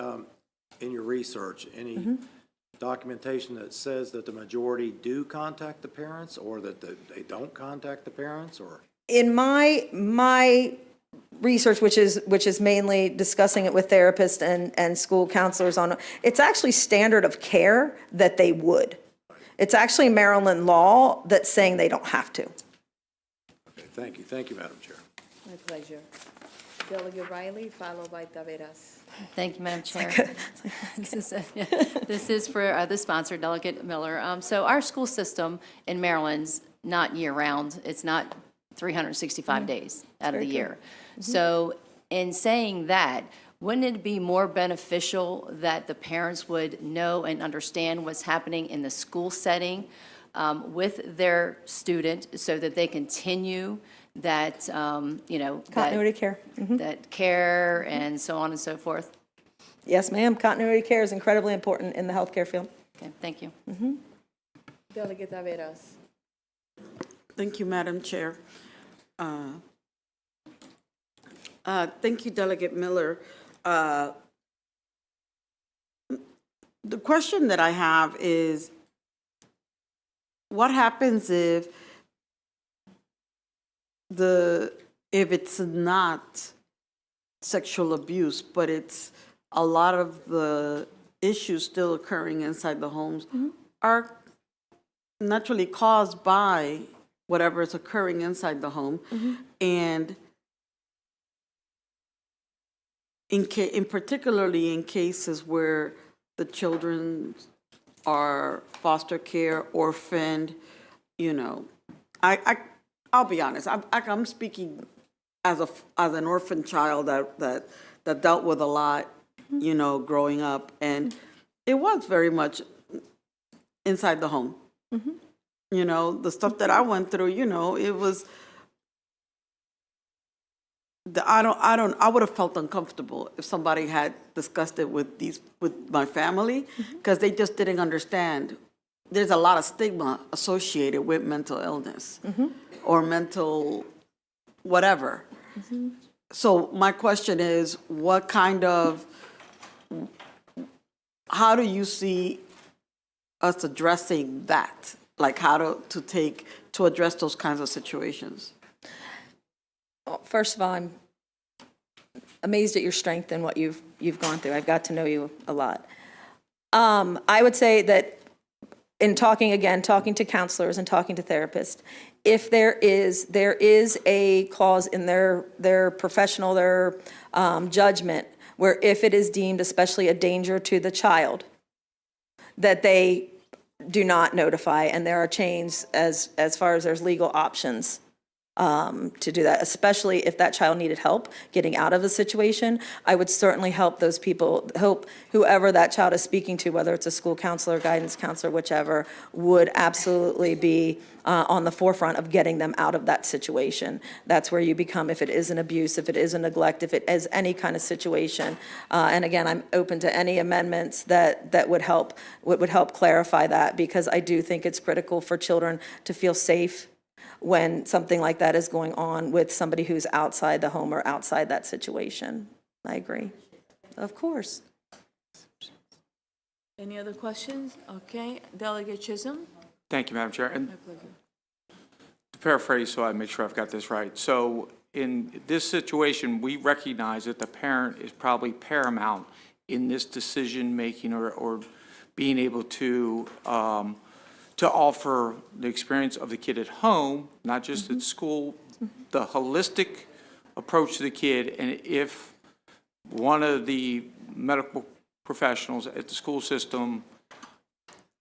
in your research, any documentation that says that the majority do contact the parents, or that they don't contact the parents, or? In my research, which is mainly discussing it with therapists and school counselors it's actually standard of care that they would. It's actually Maryland law that's saying they don't have to. Okay, thank you. Thank you, Madam Chair. My pleasure. Delegate Riley, followed by Taveras. Thank you, Madam Chair. This is for the sponsor, Delegate Miller. So our school system in Maryland's not year-round. It's not 365 days out of the year. So in saying that, wouldn't it be more beneficial that the parents would know and understand what's happening in the school setting with their student, so that they continue that, you know. that- Continuity of care. That care and so on and so forth. Yes, ma'am. Continuity of care is incredibly important in the healthcare field. Okay, thank you. Delegate Taveras. Thank you, Madam Chair. Thank you, Delegate Miller. The question that I have is, what happens if it's not sexual abuse, but it's a lot of the issues still occurring inside the homes are naturally caused by whatever is occurring inside the home, and in particularly in cases where the children are foster care, orphaned, you know, I'll be honest. I'm speaking as an orphan child that dealt with a lot, you know, growing up, and it was very much inside the home. You know, the stuff that I went through, you know, it was. I would have felt uncomfortable if somebody had discussed it with my family, because they just didn't understand. There's a lot of stigma associated with mental illness or mental whatever. So my question is, how do you see us addressing that? Like how to address those kinds of situations? Well, first of all, I'm amazed at your strength and what you've gone through. I've got to know you a lot. I would say that in talking to counselors and talking to therapists, if there is a clause in their professional, their judgment, where if it is deemed especially a danger to the child, that they do not notify, and there are chains as far as there's legal options to do that, especially if that child needed help getting out of a situation. I would certainly help those people, help whoever that child is speaking to, whether it's a school counselor, guidance counselor, whichever, would absolutely be on the forefront of getting them out of that situation. That's where you become, if it is an abuse, if it is a neglect, if it is any kind of situation. And again, I'm open to any amendments that would help clarify that, because I do think it's critical for children to feel safe when something like that is going on with somebody who's outside the home or outside that situation. I agree. Of course. Any other questions? Okay, Delegate Chisholm? Thank you, Madam Chair. And My pleasure. to paraphrase, so I make sure I've got this right. So in this situation, we recognize that the parent is probably paramount in this decision-making or being able to offer the experience of the kid at home, not just at school, the holistic approach to the kid. And if one of the medical professionals at the school system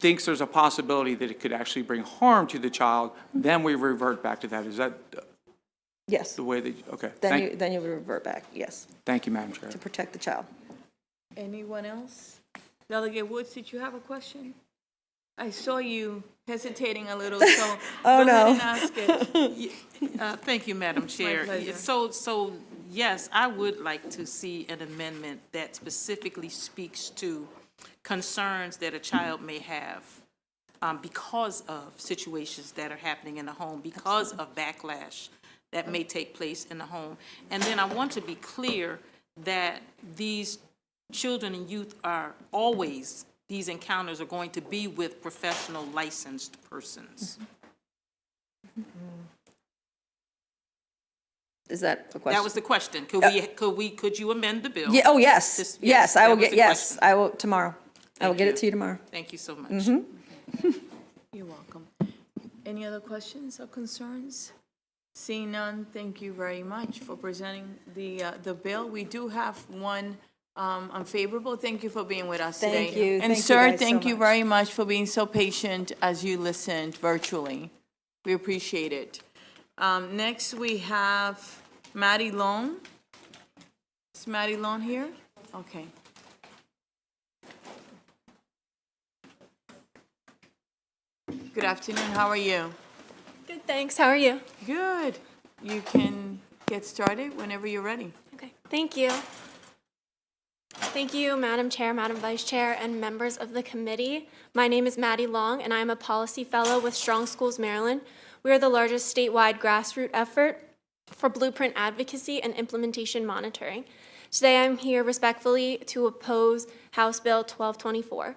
thinks there's a possibility that it could actually bring harm to the child, then we revert back to that. Is that Yes. the way that, okay. Then you would revert back, yes, Thank you, Madam Chair. to protect the child. Anyone else? Delegate Woods, did you have a question? I saw you hesitating a little, so Oh, go no. ahead and ask it. Thank you, Madam Chair. pleasure. So, yes, I would like to see an amendment that specifically speaks to concerns that a child may have because of situations that are happening in the home, because of backlash that may take place in the home. And then I want to be clear that these children and youth are always, these encounters are going to be with professional licensed persons. Is that a question? That was the question. Could you amend the bill? Yeah, oh, yes, Just- yes, I will that was get, the yes, question. I will tomorrow. I will Thank get you. it to you tomorrow. Thank you so much. You're welcome. Any other questions or concerns? Seeing none, thank you very much for presenting the bill. We do have one unfavorable. Thank you for being with us today. Thank you. And Thank you sir, guys so thank you much. very much for being so patient as you listened virtually. We appreciate it. Next, we have Maddie Long. Is Maddie Long here? Okay. Good afternoon, how are you? Good, thanks. How are you? Good. you can get started whenever you're ready. Okay, thank you. Thank you, Madam Chair, Madam Vice Chair, and members of the committee. My name is Maddie Long, and I am a policy fellow with Strong Schools Maryland. We are the largest statewide grassroots effort for blueprint advocacy and implementation monitoring. Today, I'm here respectfully to oppose House Bill 1224.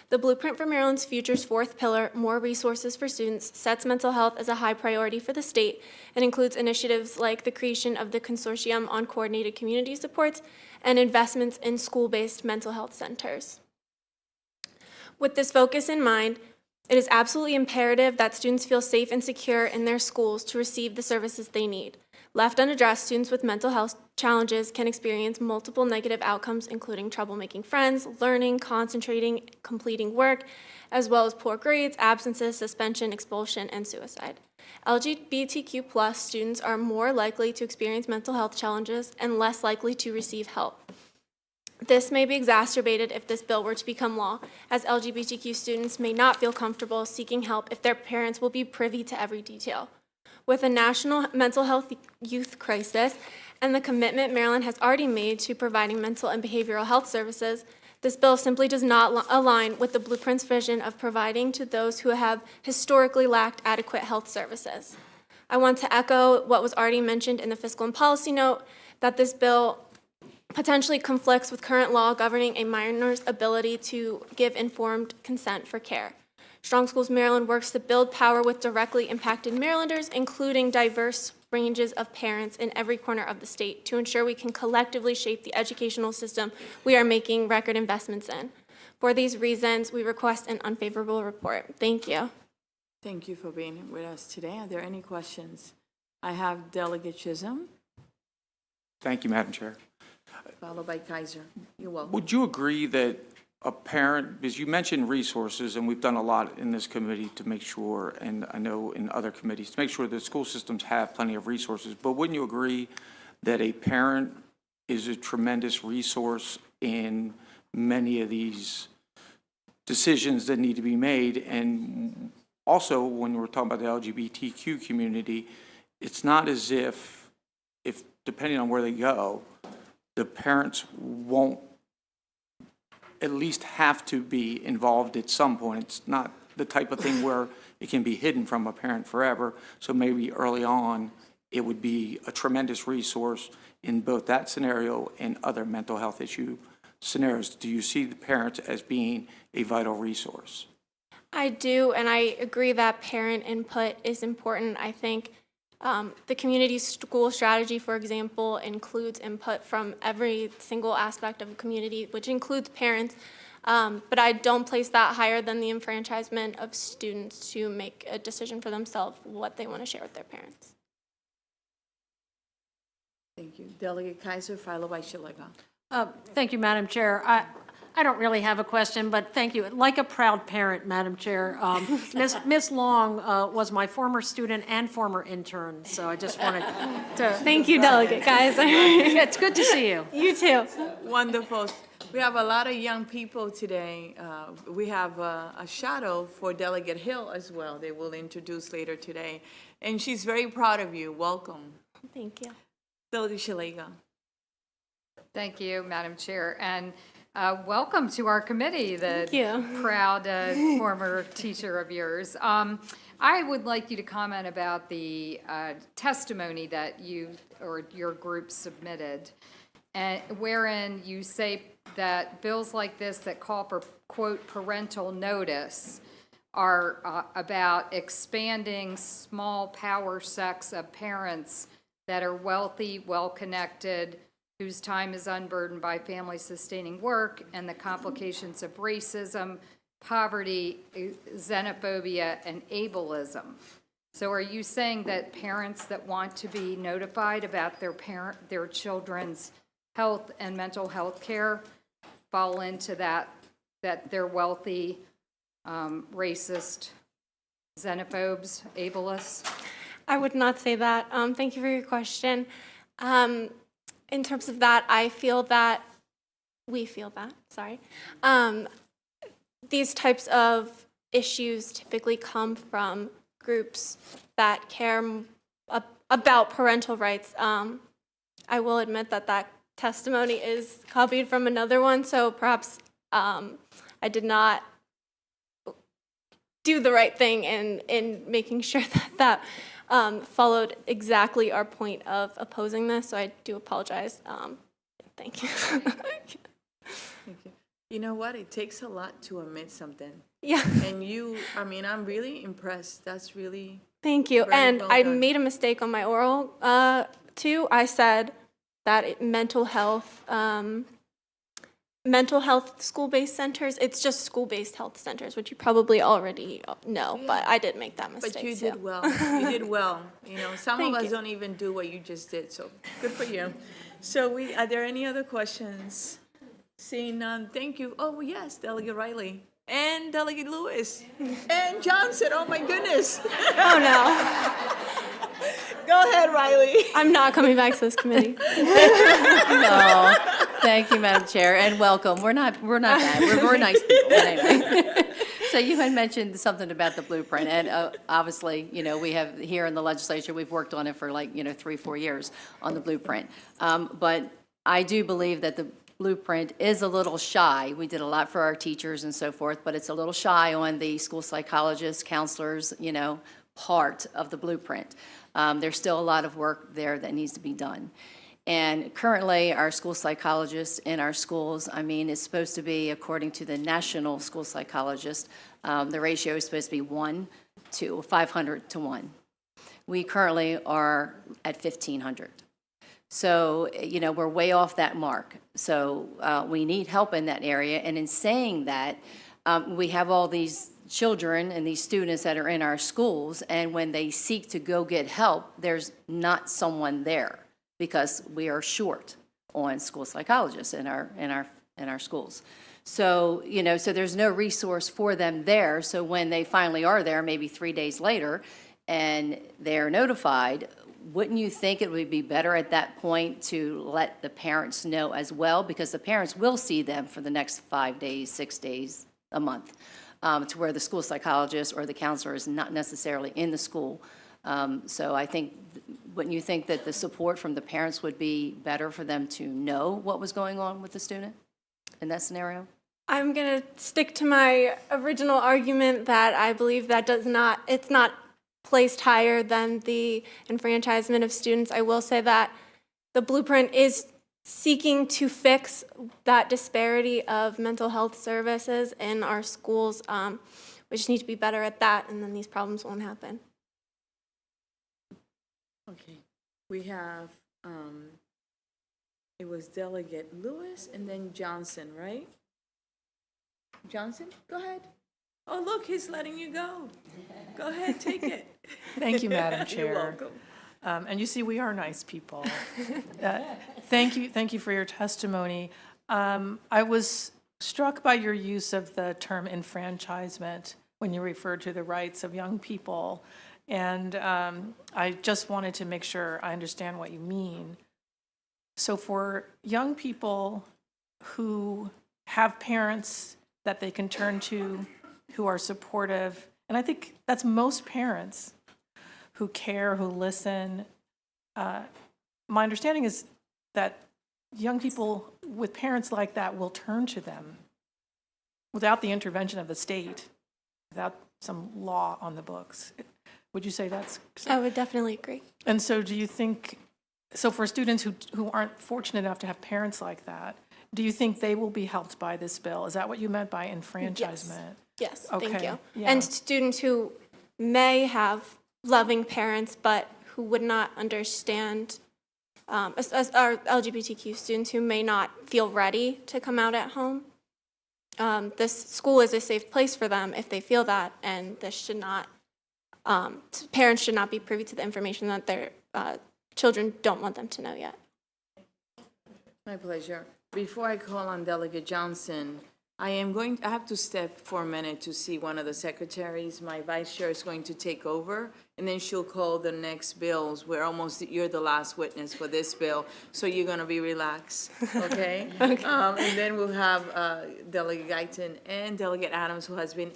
The Blueprint for Maryland's Future's fourth pillar, More Resources for Students, sets mental health as a high priority for the state and includes initiatives like the creation of the Consortium on Coordinated Community Supports and investments in school-based mental health centers. With this focus in mind, it is absolutely imperative that students feel safe and secure in their schools to receive the services they need. Left unaddressed, students with mental health challenges can experience multiple negative outcomes, including trouble making friends, learning, concentrating, completing work, as well as poor grades, absences, suspension, expulsion, and suicide. LGBTQ+ students are more likely to experience mental health challenges and less likely to receive help. This may be exacerbated if this bill were to become law, as LGBTQ students may not feel comfortable seeking help if their parents will be privy to every detail. With a national mental health youth crisis and the commitment Maryland has already made to providing mental and behavioral health services, this bill simply does not align with the Blueprint's vision of providing to those who have historically lacked adequate health services. I want to echo what was already mentioned in the fiscal and policy note, that this bill potentially conflicts with current law governing a minor's ability to give informed consent for care. Strong Schools Maryland works to build power with directly impacted Marylanders, including diverse ranges of parents in every corner of the state, to ensure we can collectively shape the educational system we are making record investments in. For these reasons, we request an unfavorable report. Thank you. Thank you for being with us today. Are there any questions? I have Delegate Chisholm, Thank you, Madam Chair. followed by Kaiser. You're welcome. Would you agree that a parent, because you mentioned resources, and we've done a lot in this committee to make sure, and I know in other committees, to make sure that school systems have plenty of resources, but wouldn't you agree that a parent is a tremendous resource in many of these decisions that need to be made? And also, when we're talking about the LGBTQ community, it's not as if depending on where they go, the parents won't at least have to be involved at some point. It's not the type of thing where it can be hidden from a parent forever. So maybe early on, it would be a tremendous resource in both that scenario and other mental health issue scenarios. Do you see the parents as being a vital resource? I do, and I agree that parent input is important. I think the community school strategy, for example, includes input from every single aspect of the community, which includes parents, but I don't place that higher than the enfranchisement of students to make a decision for themselves what they want to share with their parents. Thank you. Delegate Kaiser, followed by Shilaga. Thank you, Madam Chair. I don't really have a question, but thank you. Like a proud parent, Madam Chair, Ms. Long was my former student and former intern, so I just wanted to. Thank you, Delegate Kaiser. It's good to see you. You too. Wonderful. We have a lot of young people today. We have a shadow for Delegate Hill as well. They will introduce later today. And she's very proud of you. Welcome. Thank you. Delegate Shilaga. Thank you, Madam Chair, and welcome to our committee, the Thank you. proud former teacher of yours. I would like you to comment about the testimony that you or your group submitted, wherein you say that bills like this that call for, quote, parental notice are about expanding small power sects of parents that are wealthy, well-connected, whose time is unburdened by family-sustaining work and the complications of racism, poverty, xenophobia, and ableism. So are you saying that parents that want to be notified about their children's health and mental health care fall into that they're wealthy, racist, xenophobes, ableists? I would not say that. Thank you for your question. In terms of that, we feel that, these types of issues typically come from groups that care about parental rights. I will admit that that testimony is copied from another one, so perhaps I did not do the right thing in making sure that that followed exactly our point of opposing this, so I do apologize. Thank you. Thank you. You know what? It takes a lot to admit something. Yeah. And you, I mean, I'm really impressed. That's really. Thank you. very And well I done. made a mistake on my oral too. I said that mental health school-based centers, it's just school-based health centers, which you probably already know, but I did make that mistake. But you so. did well. You did well. You know, some Thank of us you. don't even do what you just did, so good for you. So are there any other questions? Seeing none, thank you. Oh, yes, Delegate Riley. And Delegate Lewis. And Johnson, oh my goodness. Oh, no. Go ahead, Riley. I'm not coming back to this committee. No, thank you, Madam Chair, and welcome. We're not bad. We're nice people, but anyway. So you had mentioned something about the blueprint, and obviously, you know, we have here in the legislature, we've worked on it for like, 3-4 years on the blueprint. But I do believe that the blueprint is a little shy. We did a lot for our teachers and so forth, but it's a little shy on the school psychologists, counselors, part of the blueprint. There's still a lot of work there that needs to be done. And currently, our school psychologists in our schools, it's supposed to be, according to the national school psychologist, the ratio is supposed to be 1 to 500 to 1. We currently are at 1,500. So, we're way off that mark. So we need help in that area. And in saying that, we have all these children and these students that are in our schools, and when they seek to go get help, there's not someone there because we are short on school psychologists in our schools. So, so there's no resource for them there. So when they finally are there, maybe 3 days later, and they're notified, wouldn't you think it would be better at that point to let the parents know as well? Because the parents will see them for the next 5 days, 6 days, a month, to where the school psychologist or the counselor is not necessarily in the school. So I think, wouldn't you think that the support from the parents would be better for them to know what was going on with the student in that scenario? I'm going to stick to my original argument that I believe that it's not placed higher than the enfranchisement of students. I will say that the blueprint is seeking to fix that disparity of mental health services in our schools. We just need to be better at that, and then these problems won't happen. Okay, we have, it was Delegate Lewis and then Johnson, right? Johnson, go ahead. Oh, look, he's letting you go. Go ahead, take it. Thank you, Madam Chair. You're welcome. And you see, we are nice people. Thank you for your testimony. I was struck by your use of the term enfranchisement when you referred to the rights of young people. And I just wanted to make sure I understand what you mean. So for young people who have parents that they can turn to, who are supportive, and I think that's most parents who care, who listen. My understanding is that young people with parents like that will turn to them without the intervention of the state, without some law on the books. Would you say that's? I would definitely agree. And so do you think, so for students who aren't fortunate enough to have parents like that, do you think they will be helped by this bill? Is that what you meant by enfranchisement? Yes, Okay, thank you. yeah. And students who may have loving parents, but who would not understand, as our LGBTQ students who may not feel ready to come out at home. This school is a safe place for them if they feel that, and this should not, parents should not be privy to the information that their children don't want them to know yet. My pleasure. Before I call on Delegate Johnson, I have to step for a minute to see one of the secretaries. My vice chair is going to take over, and then she'll call the next bills. You're the last witness for this bill, so you're gonna be relaxed, okay? Okay. And then we'll have Delegate Guyton and Delegate Adams, who has been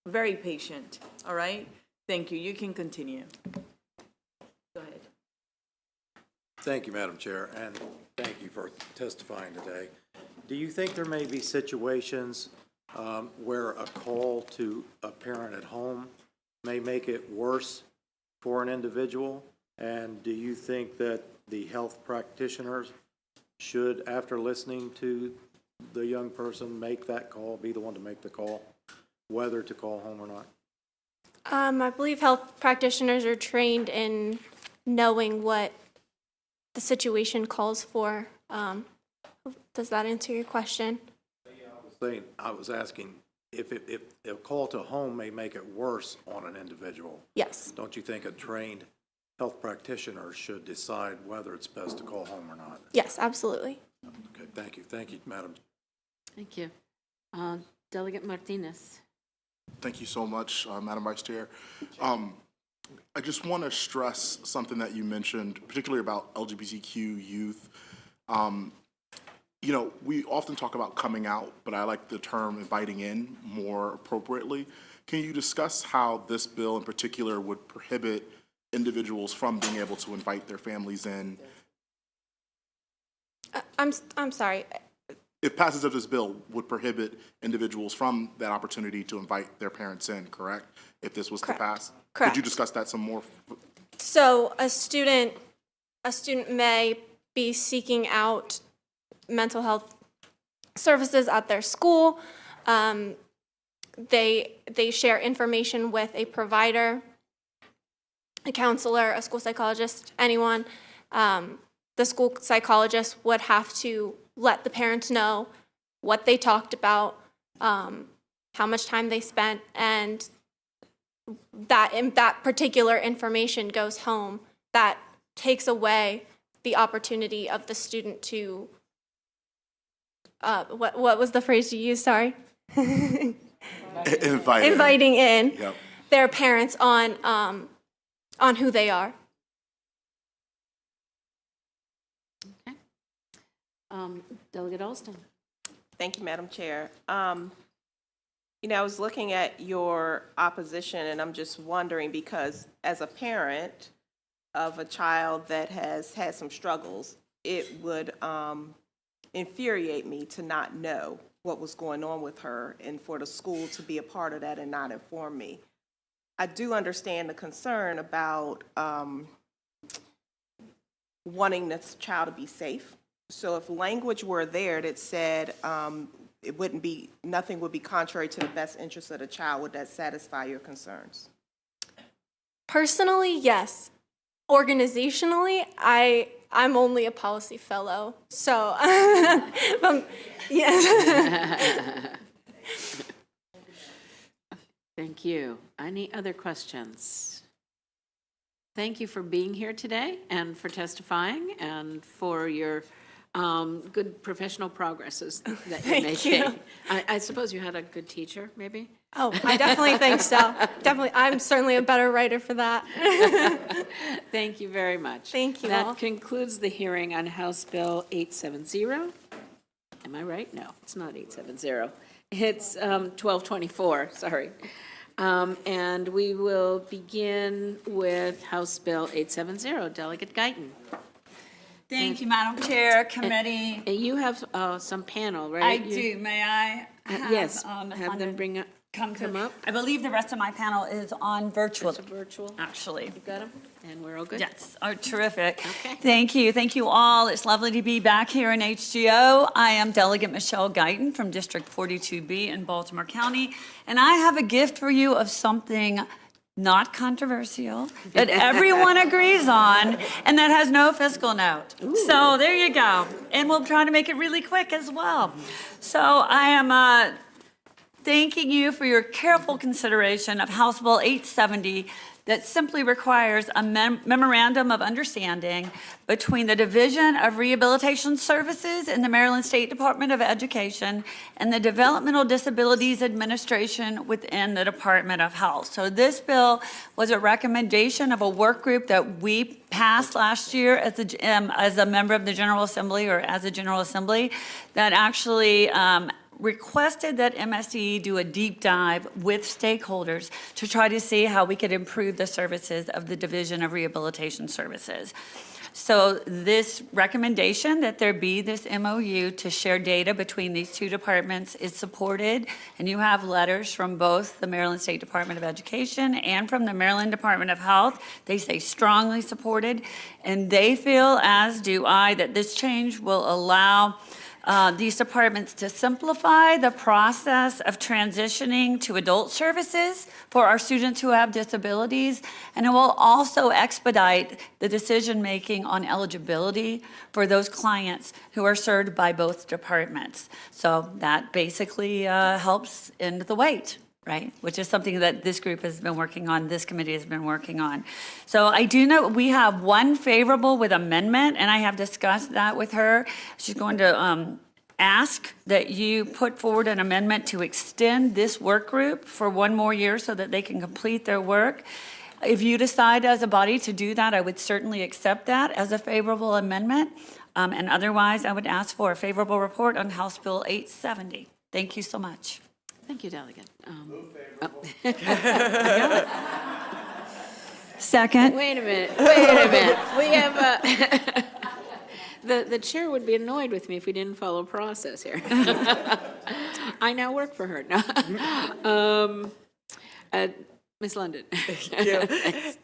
very patient, all right? Thank you. You can continue. Go ahead. Thank you, Madam Chair, and thank you for testifying today. Do you think there may be situations where a call to a parent at home may make it worse for an individual? And do you think that the health practitioners should, after listening to the young person, make that call, be the one to make the call, whether to call home or not? I believe health practitioners are trained in knowing what the situation calls for. Does that answer your question? I was asking if a call to home may make it worse on an individual. Yes. Don't you think a trained health practitioner should decide whether it's best to call home or not? Yes, absolutely. Okay, thank you. Thank you, Madam. Thank you. Delegate Martinez. Thank you so much, Madam Vice Chair. I just want to stress something that you mentioned, particularly about LGBTQ youth. You know, we often talk about coming out, but I like the term inviting in more appropriately. Can you discuss how this bill in particular would prohibit individuals from being able to invite their families in? I'm sorry. If passage of this bill would prohibit individuals from that opportunity to invite their parents in, correct? If this was to pass? Correct. Could you discuss that some more? So a student may be seeking out mental health services at their school. They share information with a provider, a counselor, a school psychologist, anyone. The school psychologist would have to let the parents know what they talked about, how much time they spent, and that particular information goes home. That takes away the opportunity of the student to, what was the phrase you used, sorry? Inviting in their parents on who they are. Okay. Delegate Alston. Thank you, Madam Chair. You know, I was looking at your opposition, and I'm just wondering, because as a parent of a child that has had some struggles, it would infuriate me to not know what was going on with her and for the school to be a part of that and not inform me. I do understand the concern about wanting this child to be safe. So if language were there that said it wouldn't be, nothing would be contrary to the best interest of the child, would that satisfy your concerns? Personally, yes. Organizationally, I'm only a policy fellow, so yes. Thank you. Any other questions? Thank you for being here today and for testifying and for your good professional progresses that you're making. I suppose you had a good teacher, maybe? Oh, I definitely think so. Definitely, I'm certainly a better writer for that. Thank you very much. Thank you That all. concludes the hearing on House Bill 870. Am I right? No, it's not 870. It's 1224, sorry. And we will begin with House Bill 870. Delegate Guyton. Thank you, Madam Chair, committee. And you have some panel, right? I do. May I have? Yes, the have fun them to bring up, come up. I believe the rest of my panel is on virtual. It's virtual. Actually. You got them? And we're all good? Yes, oh, terrific. Okay. Thank you all. It's lovely to be back here in HGO. I am Delegate Michelle Guyton from District 42B in Baltimore County, and I have a gift for you of something not controversial, that everyone agrees on, and that has no fiscal note. Ooh. So there you go. And we'll try to make it really quick as well. So I am thanking you for your careful consideration of House Bill 870 that simply requires a memorandum of understanding between the Division of Rehabilitation Services in the Maryland State Department of Education and the Developmental Disabilities Administration within the Department of Health. So this bill was a recommendation of a work group that we passed last year as a member of the General Assembly, or as a General Assembly, that actually requested that MSD do a deep dive with stakeholders to try to see how we could improve the services of the Division of Rehabilitation Services. So this recommendation that there be this MOU to share data between these two departments is supported, and you have letters from both the Maryland State Department of Education and from the Maryland Department of Health. They say strongly supported, and they feel, as do I, that this change will allow these departments to simplify the process of transitioning to adult services for our students who have disabilities, and it will also expedite the decision-making on eligibility for those clients who are served by both departments. So that basically helps end the wait, right? Which is something that this group has been working on, this committee has been working on. So I do know we have one favorable with amendment, and I have discussed that with her. She's going to ask that you put forward an amendment to extend this work group for one more year so that they can complete their work. If you decide as a body to do that, I would certainly accept that as a favorable amendment. And otherwise, I would ask for a favorable report on House Bill 870. Thank you so much. Thank you, Delegate. Second. Wait a minute. We have, the chair would be annoyed with me if we didn't follow process here. I now work for her. No. Ms. London. Thank you.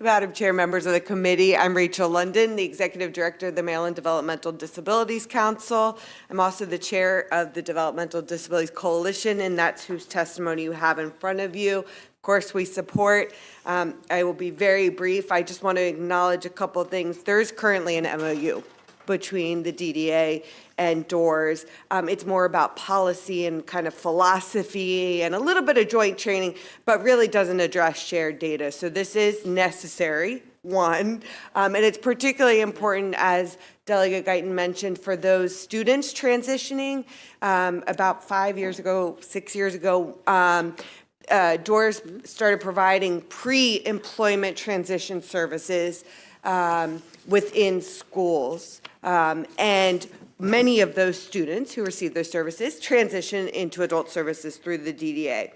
Madam Chair, members of the committee, I'm Rachel London, the Executive Director of the Maryland Developmental Disabilities Council. I'm also the Chair of the Developmental Disabilities Coalition, and that's whose testimony you have in front of you. Of course, we support. I will be very brief. I just want to acknowledge a couple of things. There's currently an MOU between the DDA and DOORS. It's more about policy and kind of philosophy and a little bit of joint training, but really doesn't address shared data. So this is necessary, one, and it's particularly important, as Delegate Guyton mentioned, for those students transitioning. About 5 years ago, 6 years ago, DOORS started providing pre-employment transition services within schools. And many of those students who receive those services transition into adult services through the DDA.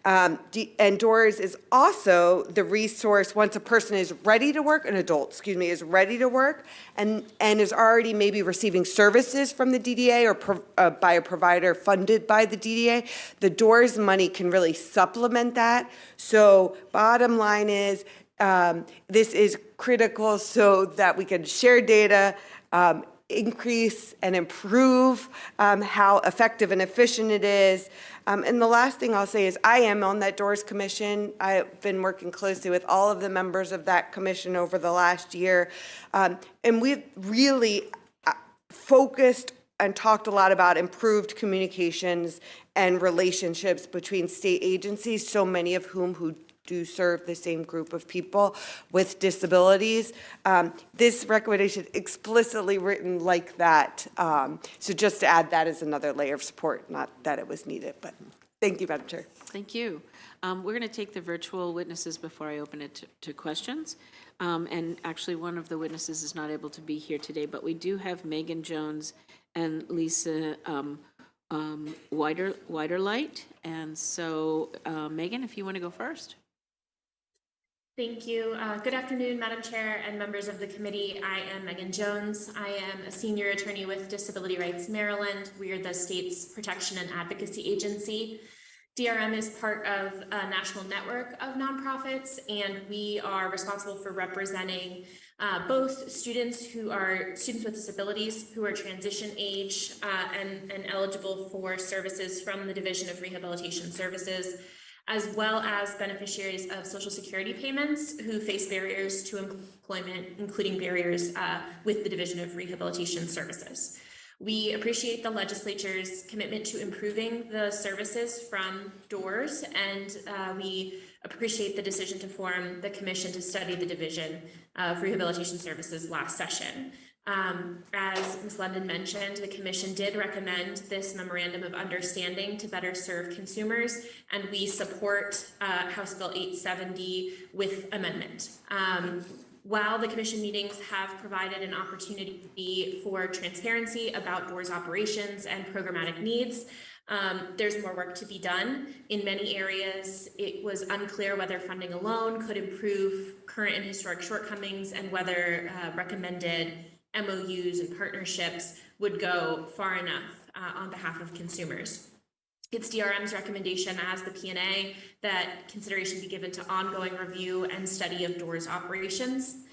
And DOORS is also the resource once a person is ready to work, an adult, is ready to work and is already maybe receiving services from the DDA or by a provider funded by the DDA. The DOORS money can really supplement that. So bottom line is, this is critical so that we can share data, increase and improve how effective and efficient it is. And the last thing I'll say is I am on that DOORS commission. I've been working closely with all of the members of that commission over the last year. And we've really focused and talked a lot about improved communications and relationships between state agencies, so many of whom do serve the same group of people with disabilities. This recommendation explicitly written like that. So just to add that as another layer of support, not that it was needed, but thank you, Madam Chair. Thank you. We're going to take the virtual witnesses before I open it to questions. And actually, one of the witnesses is not able to be here today, but we do have Megan Jones and Lisa Widerlight. And so, Megan, if you want to go first. Thank you. Good afternoon, Madam Chair and members of the committee. I am Megan Jones. I am a senior attorney with Disability Rights Maryland. We are the state's protection and advocacy agency. DRM is part of a national network of nonprofits, and we are responsible for representing both students with disabilities who are transition age and eligible for services from the Division of Rehabilitation Services, as well as beneficiaries of Social Security payments who face barriers to employment, including barriers with the Division of Rehabilitation Services. We appreciate the legislature's commitment to improving the services from DOORS, and we appreciate the decision to form the commission to study the Division of Rehabilitation Services last session. As Ms. London mentioned, the commission did recommend this memorandum of understanding to better serve consumers, and we support House Bill 870 with amendment. While the commission meetings have provided an opportunity for transparency about DOORS operations and programmatic needs, there's more work to be done. In many areas, it was unclear whether funding alone could improve current and historic shortcomings and whether recommended MOUs and partnerships would go far enough on behalf of consumers. It's DRM's recommendation as the P&A that consideration be given to ongoing review and study of DOORS operations.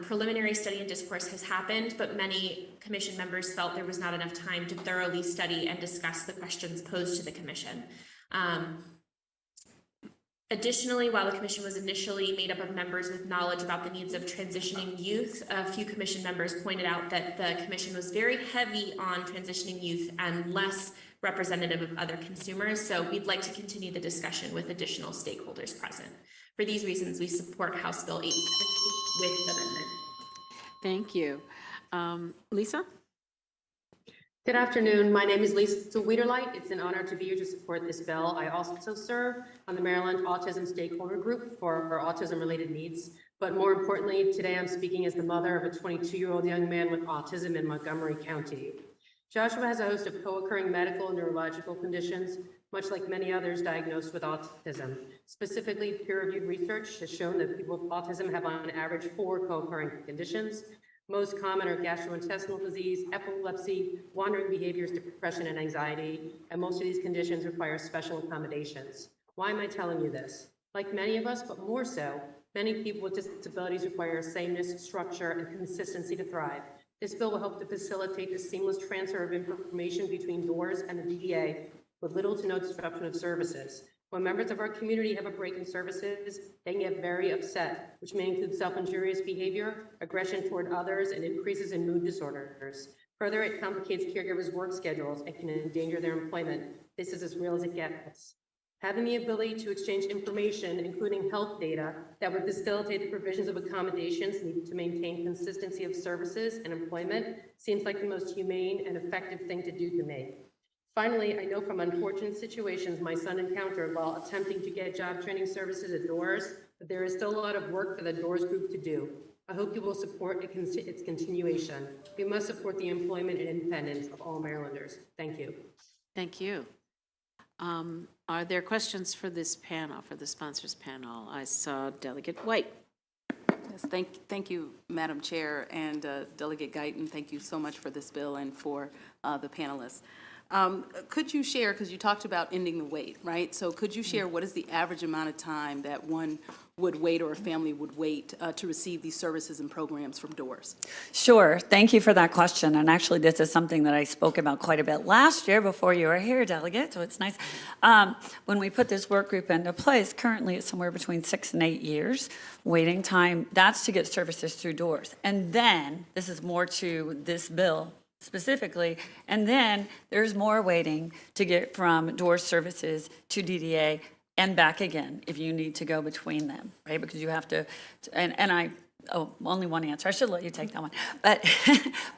Preliminary study and discourse has happened, but many commission members felt there was not enough time to thoroughly study and discuss the questions posed to the commission. Additionally, while the commission was initially made up of members with knowledge about the needs of transitioning youth, a few commission members pointed out that the commission was very heavy on transitioning youth and less representative of other consumers. So we'd like to continue the discussion with additional stakeholders present. For these reasons, we support House Bill 860 with amendment. Thank you. Lisa? Good afternoon. My name is Lisa Wiederlight. It's an honor to be here to support this bill. I also serve on the Maryland Autism Stakeholder Group for autism-related needs. But more importantly, today I'm speaking as the mother of a 22-year-old young man with autism in Montgomery County. Joshua has a host of co-occurring medical and neurological conditions, much like many others diagnosed with autism. Specifically, peer-reviewed research has shown that people with autism have on average 4 co-occurring conditions. Most common are gastrointestinal disease, epilepsy, wandering behaviors, depression, and anxiety, and most of these conditions require special accommodations. Why am I telling you this? Like many of us, but more so, many people with disabilities require sameness, structure, and consistency to thrive. This bill will help to facilitate the seamless transfer of information between DOORS and the DDA with little to no disruption of services. When members of our community have a break in services, they can get very upset, which may include self-injurious behavior, aggression toward others, and increases in mood disorders. Further, it complicates caregivers' work schedules and can endanger their employment. This is as real as it gets. Having the ability to exchange information, including health data, that would facilitate the provisions of accommodations needed to maintain consistency of services and employment seems like the most humane and effective thing to do to me. Finally, I know from unfortunate situations my son encountered while attempting to get job training services at DOORS that there is still a lot of work for the DOORS group to do. I hope you will support its continuation. We must support the employment and independence of all Marylanders. Thank you. Thank you. Are there questions for this panel, for the sponsors panel? I saw Delegate White. Yes, thank you, Madam Chair, and Delegate Guyton, thank you so much for this bill and for the panelists. Could you share, because you talked about ending the wait, right? So could you share what is the average amount of time that one would wait or a family would wait to receive these services and programs from DOORS? Sure. Thank you for that question. And actually, this is something that I spoke about quite a bit last year before you were here, Delegate, so it's nice. When we put this work group into place, currently it's somewhere between 6 and 8 years waiting time. That's to get services through DOORS. And then, this is more to this bill specifically, and then there's more waiting to get from DOORS services to DDA and back again if you need to go between them, right? Because you have to, only one answer. I should let you take that one. But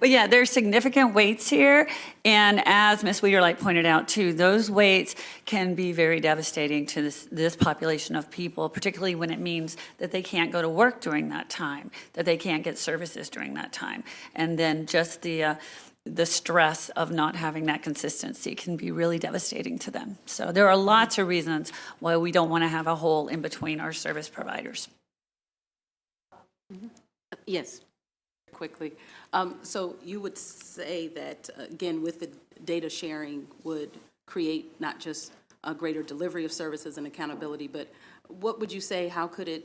yeah, there's significant waits here. And as Ms. Wiederlight pointed out too, those waits can be very devastating to this population of people, particularly when it means that they can't go to work during that time, that they can't get services during that time. And then just the stress of not having that consistency can be really devastating to them. So there are lots of reasons why we don't want to have a hole in between our service providers. Yes. Quickly. So you would say that, again, with the data sharing would create not just a greater delivery of services and accountability, but what would you say, how could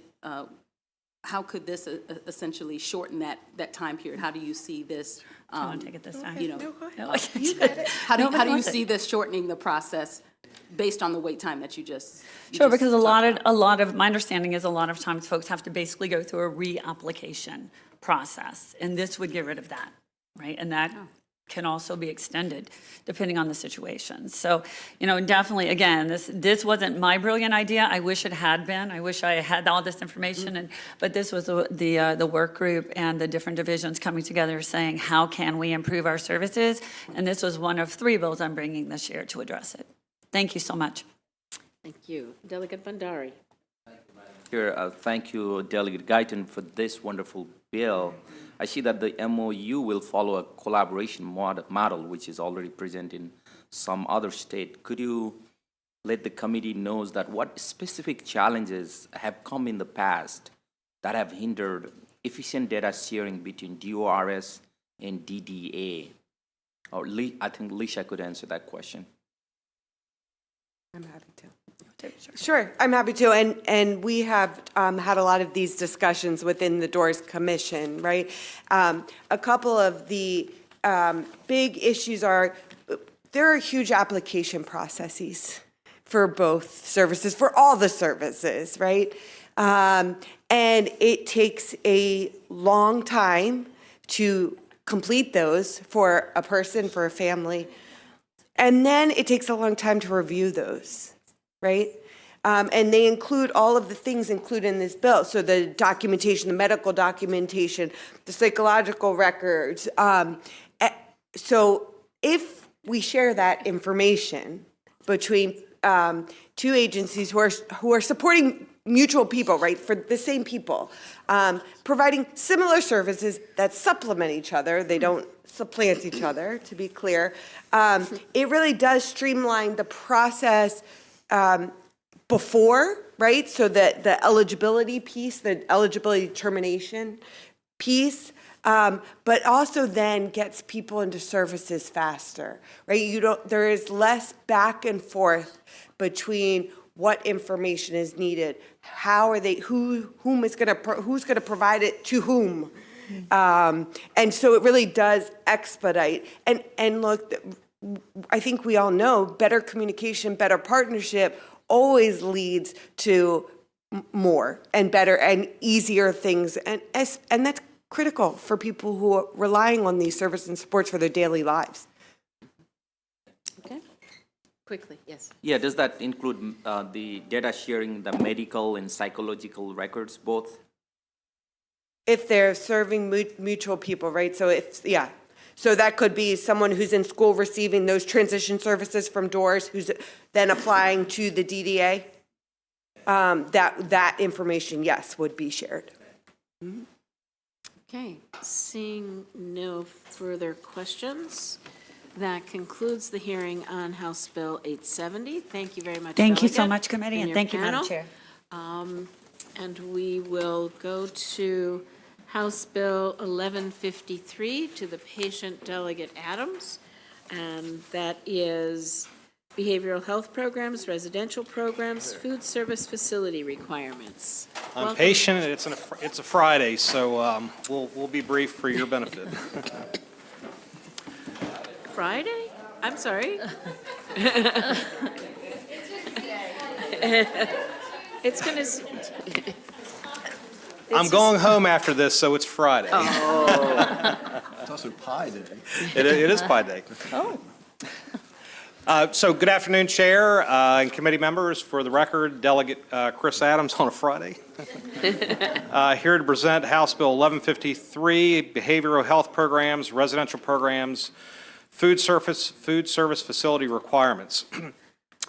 this essentially shorten that time period? How do you see this? Do you want to take it this time? You know, You got it. how do you see this shortening the process based on the wait time that you just? Sure, because a lot of my understanding is a lot of times folks have to basically go through a reapplication process, and this would get rid of that, right? And that can also be extended depending on the situation. So, definitely, again, this wasn't my brilliant idea. I wish it had been. I wish I had all this information, but this was the work group and the different divisions coming together saying, how can we improve our services? And this was one of 3 bills I'm bringing this year to address it. Thank you so much. Thank you. Delegate Bandari. Thank you, Delegate Guyton, for this wonderful bill. I see that the MOU will follow a collaboration model, which is already present in some other state. Could you let the committee know that what specific challenges have come in the past that have hindered efficient data sharing between DORS in DDA? Or I think Leisha could answer that question. I'm happy to. Sure, I'm happy to. And we have had a lot of these discussions within the Doors Commission, right? A couple of the big issues are, there are huge application processes for both services, for all the services, right? And it takes a long time to complete those for a person, for a family. And then it takes a long time to review those, right? And they include all of the things included in this bill. So the documentation, the medical documentation, the psychological records. So if we share that information between two agencies who are supporting mutual people, right, for the same people, providing similar services that supplement each other, they don't supplant each other, to be clear, it really does streamline the process before, right? So that the eligibility piece, the eligibility determination piece, but also then gets people into services faster, right? There is less back and forth between what information is needed, how are they, who's going to provide it to whom, and so it really does expedite. And look, I think we all know better communication, better partnership always leads to more and better and easier things, and that's critical for people who are relying on these services and supports for their daily lives. Okay. Quickly, yes. Yeah, does that include the data sharing, the medical and psychological records both? If they're serving mutual people, right? So so that could be someone who's in school receiving those transition services from DOORS, who's then applying to the DDA. That information, yes, would be shared. Mm-hmm. Okay, seeing no further questions, that concludes the hearing on House Bill 870. Thank you very much, Thank you so Delegate, much, committee, and your thank you, Madam panel. Chair. And we will go to House Bill 1153 to the patient Delegate Adams, and that is behavioral health programs, residential programs, food service facility requirements. I'm Welcome. patient, it's a Friday, so we'll be brief for your benefit. Friday? I'm sorry. It's going to... I'm going home after this, so it's Friday. Oh. It's also Pie Day. It is Pie Day. Oh. So good afternoon, Chair and committee members. For the record, Delegate Chris Adams on a Friday. Here to present House Bill 1153, behavioral health programs, residential programs, food service facility requirements.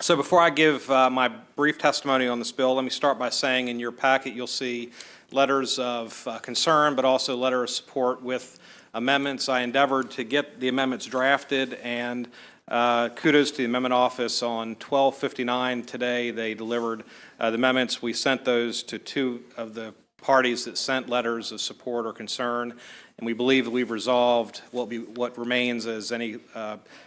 So before I give my brief testimony on this bill, let me start by saying in your packet you'll see letters of concern, but also letter of support with amendments. I endeavored to get the amendments drafted, and kudos to the amendment office. On 12/59 today, they delivered the amendments. We sent those to two of the parties that sent letters of support or concern, and we believe that we've resolved what remains as any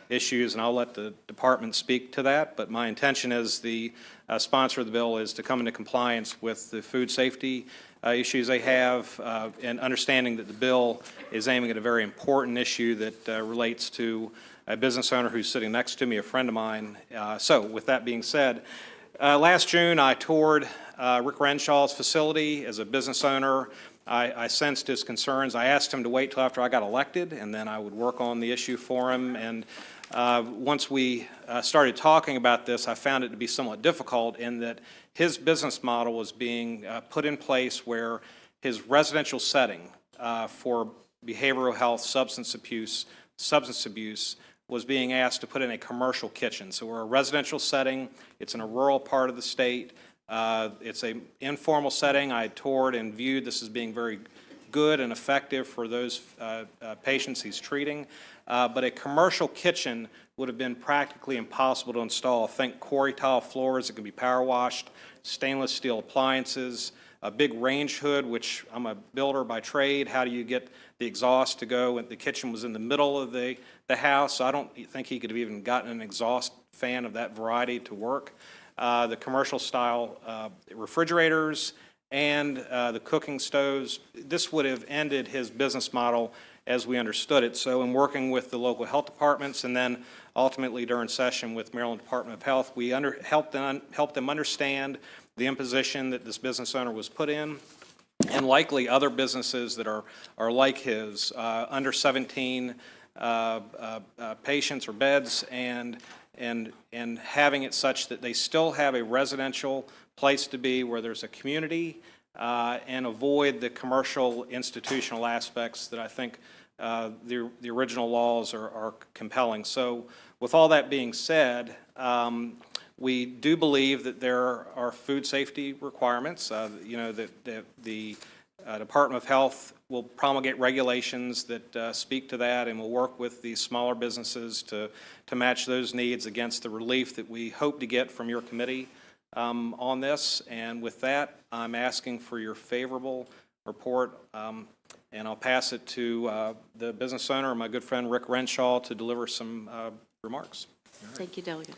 issues, and I'll let the department speak to that. But my intention as the sponsor of the bill is to come into compliance with the food safety issues they have, and understanding that the bill is aiming at a very important issue that relates to a business owner who's sitting next to me, a friend of mine. So with that being said, last June I toured Rick Renshaw's facility as a business owner. I sensed his concerns. I asked him to wait till after I got elected, and then I would work on the issue for him. And once we started talking about this, I found it to be somewhat difficult in that his business model was being put in place where his residential setting for behavioral health, substance abuse was being asked to put in a commercial kitchen. So we're a residential setting. It's in a rural part of the state. It's an informal setting. I toured and viewed this as being very good and effective for those patients he's treating. But a commercial kitchen would have been practically impossible to install. Think quarry tile floors that can be power washed, stainless steel appliances, a big range hood, which I'm a builder by trade. How do you get the exhaust to go? And the kitchen was in the middle of the house, so I don't think he could have even gotten an exhaust fan of that variety to work. The commercial style refrigerators and the cooking stoves, this would have ended his business model as we understood it. So in working with the local health departments and then ultimately during session with Maryland Department of Health, we helped them understand the imposition that this business owner was put in, and likely other businesses that are like his, under 17 patients or beds, and having it such that they still have a residential place to be where there's a community, and avoid the commercial institutional aspects that I think the original laws are compelling. So with all that being said, we do believe that there are food safety requirements. You know, that the Department of Health will promulgate regulations that speak to that, and will work with the smaller businesses to match those needs against the relief that we hope to get from your committee on this. And with that, I'm asking for your favorable report, and I'll pass it to the business owner, my good friend Rick Renshaw, to deliver some remarks. Thank you, Delegate.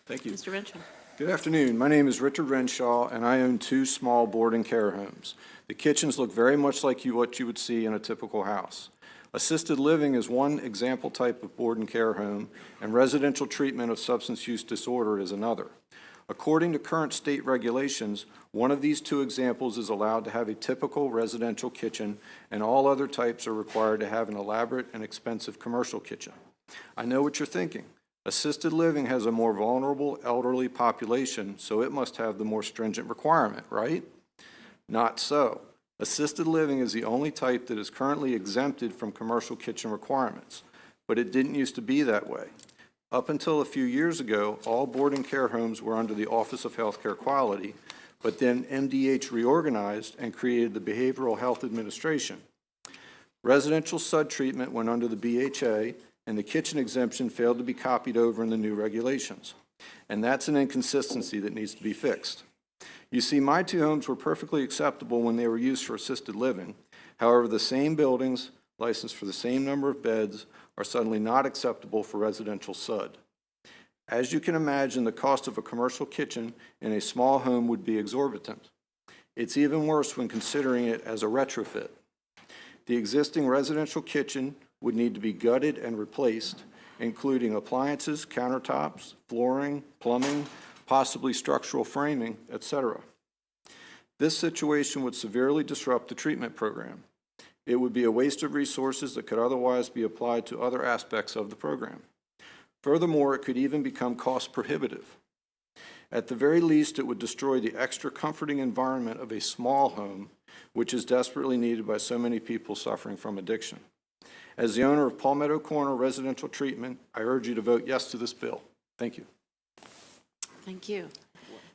Thank you. Mr. Renshaw. Good afternoon. My name is Richard Renshaw, and I own 2 small boarding care homes. The kitchens look very much like what you would see in a typical house. Assisted living is one example type of boarding care home, and residential treatment of substance use disorder is another. According to current state regulations, one of these 2 examples is allowed to have a typical residential kitchen, and all other types are required to have an elaborate and expensive commercial kitchen. I know what you're thinking. Assisted living has a more vulnerable elderly population, so it must have the more stringent requirement, right? Not so. Assisted living is the only type that is currently exempted from commercial kitchen requirements, but it didn't used to be that way. Up until a few years ago, all boarding care homes were under the Office of Healthcare Quality, but then MDH reorganized and created the Behavioral Health Administration. Residential SUD treatment went under the BHA, and the kitchen exemption failed to be copied over in the new regulations. And that's an inconsistency that needs to be fixed. You see, my 2 homes were perfectly acceptable when they were used for assisted living. However, the same buildings, licensed for the same number of beds, are suddenly not acceptable for residential SUD. As you can imagine, the cost of a commercial kitchen in a small home would be exorbitant. It's even worse when considering it as a retrofit. The existing residential kitchen would need to be gutted and replaced, including appliances, countertops, flooring, plumbing, possibly structural framing, etc. This situation would severely disrupt the treatment program. It would be a waste of resources that could otherwise be applied to other aspects of the program. Furthermore, it could even become cost prohibitive. At the very least, it would destroy the extra comforting environment of a small home, which is desperately needed by so many people suffering from addiction. As the owner of Palmetto Corner Residential Treatment, I urge you to vote yes to this bill. Thank you. Thank you.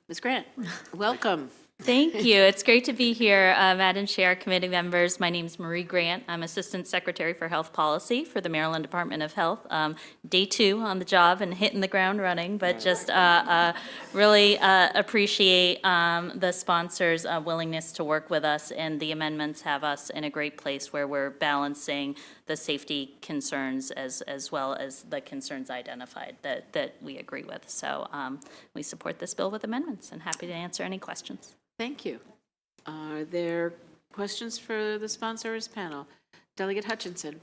Ms. Grant, welcome. Thank you. It's great to be here, Madam Chair, committee members. My name is Marie Grant. I'm Assistant Secretary for Health Policy for the Maryland Department of Health. Day 2 on the job and hitting the ground running, but just really appreciate the sponsors' willingness to work with us, and the amendments have us in a great place where we're balancing the safety concerns as well as the concerns identified that we agree with. So we support this bill with amendments, and happy to answer any questions. Thank you. Are there questions for the sponsors panel? Delegate Hutchinson.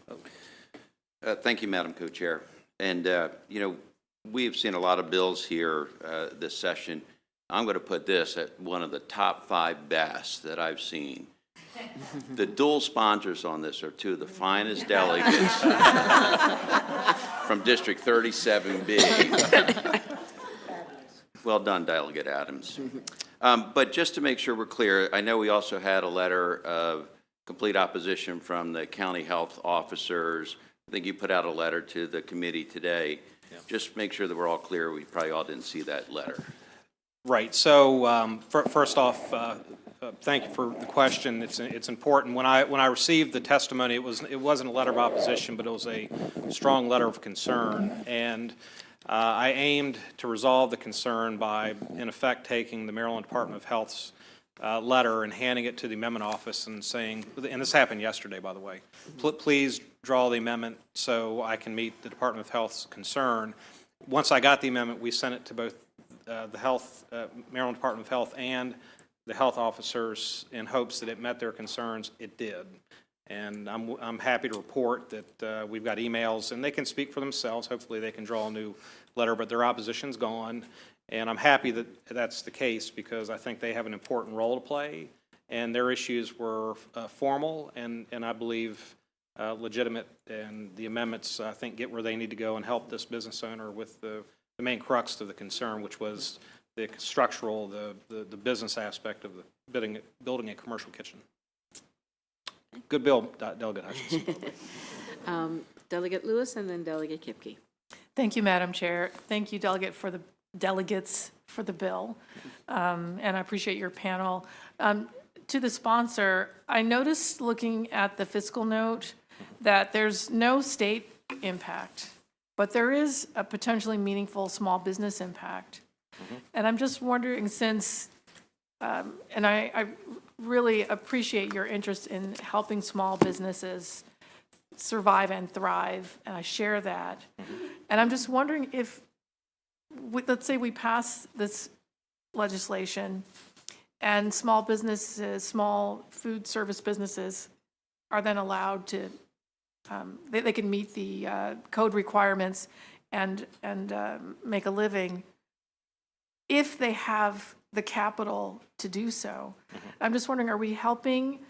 Thank you, Madam Co-Chair. And, you know, we've seen a lot of bills here this session. I'm going to put this at one of the top 5 best that I've seen. The dual sponsors on this are 2 of the finest delegates from District 37B. Well done, Delegate Adams. But just to make sure we're clear, I know we also had a letter of complete opposition from the county health officers. I think you put out a letter to the committee today. Yeah. Just make sure that we're all clear. We probably all didn't see that letter. Right. So first off, thank you for the question. It's important. When I received the testimony, it wasn't a letter of opposition, but it was a strong letter of concern. And I aimed to resolve the concern by, in effect, taking the Maryland Department of Health's letter and handing it to the amendment office and saying, and this happened yesterday, by the way, please draw the amendment so I can meet the Department of Health's concern. Once I got the amendment, we sent it to both the Maryland Department of Health and the health officers in hopes that it met their concerns. It did. And I'm happy to report that we've got emails, and they can speak for themselves. Hopefully they can draw a new letter, but their opposition's gone. And I'm happy that that's the case because I think they have an important role to play, and their issues were formal and I believe legitimate, and the amendments, I think, get where they need to go and help this business owner with the main crux of the concern, which was the structural, the business aspect of the building a commercial kitchen. Good bill, Delegate Hutchinson. Delegate Lewis and then Delegate Kipke. Thank you, Madam Chair. Thank you, delegates for the bill, and I appreciate your panel. To the sponsor, I noticed looking at the fiscal note that there's no state impact, but there is a potentially meaningful small business impact. And I'm just wondering, since, and I really appreciate your interest in helping small businesses survive and thrive, and I share that. And I'm just wondering if, let's say we pass this legislation and small businesses, small food service businesses are then allowed to, they can meet the code requirements and make a living if they have the capital to do so. I'm just wondering, are we helping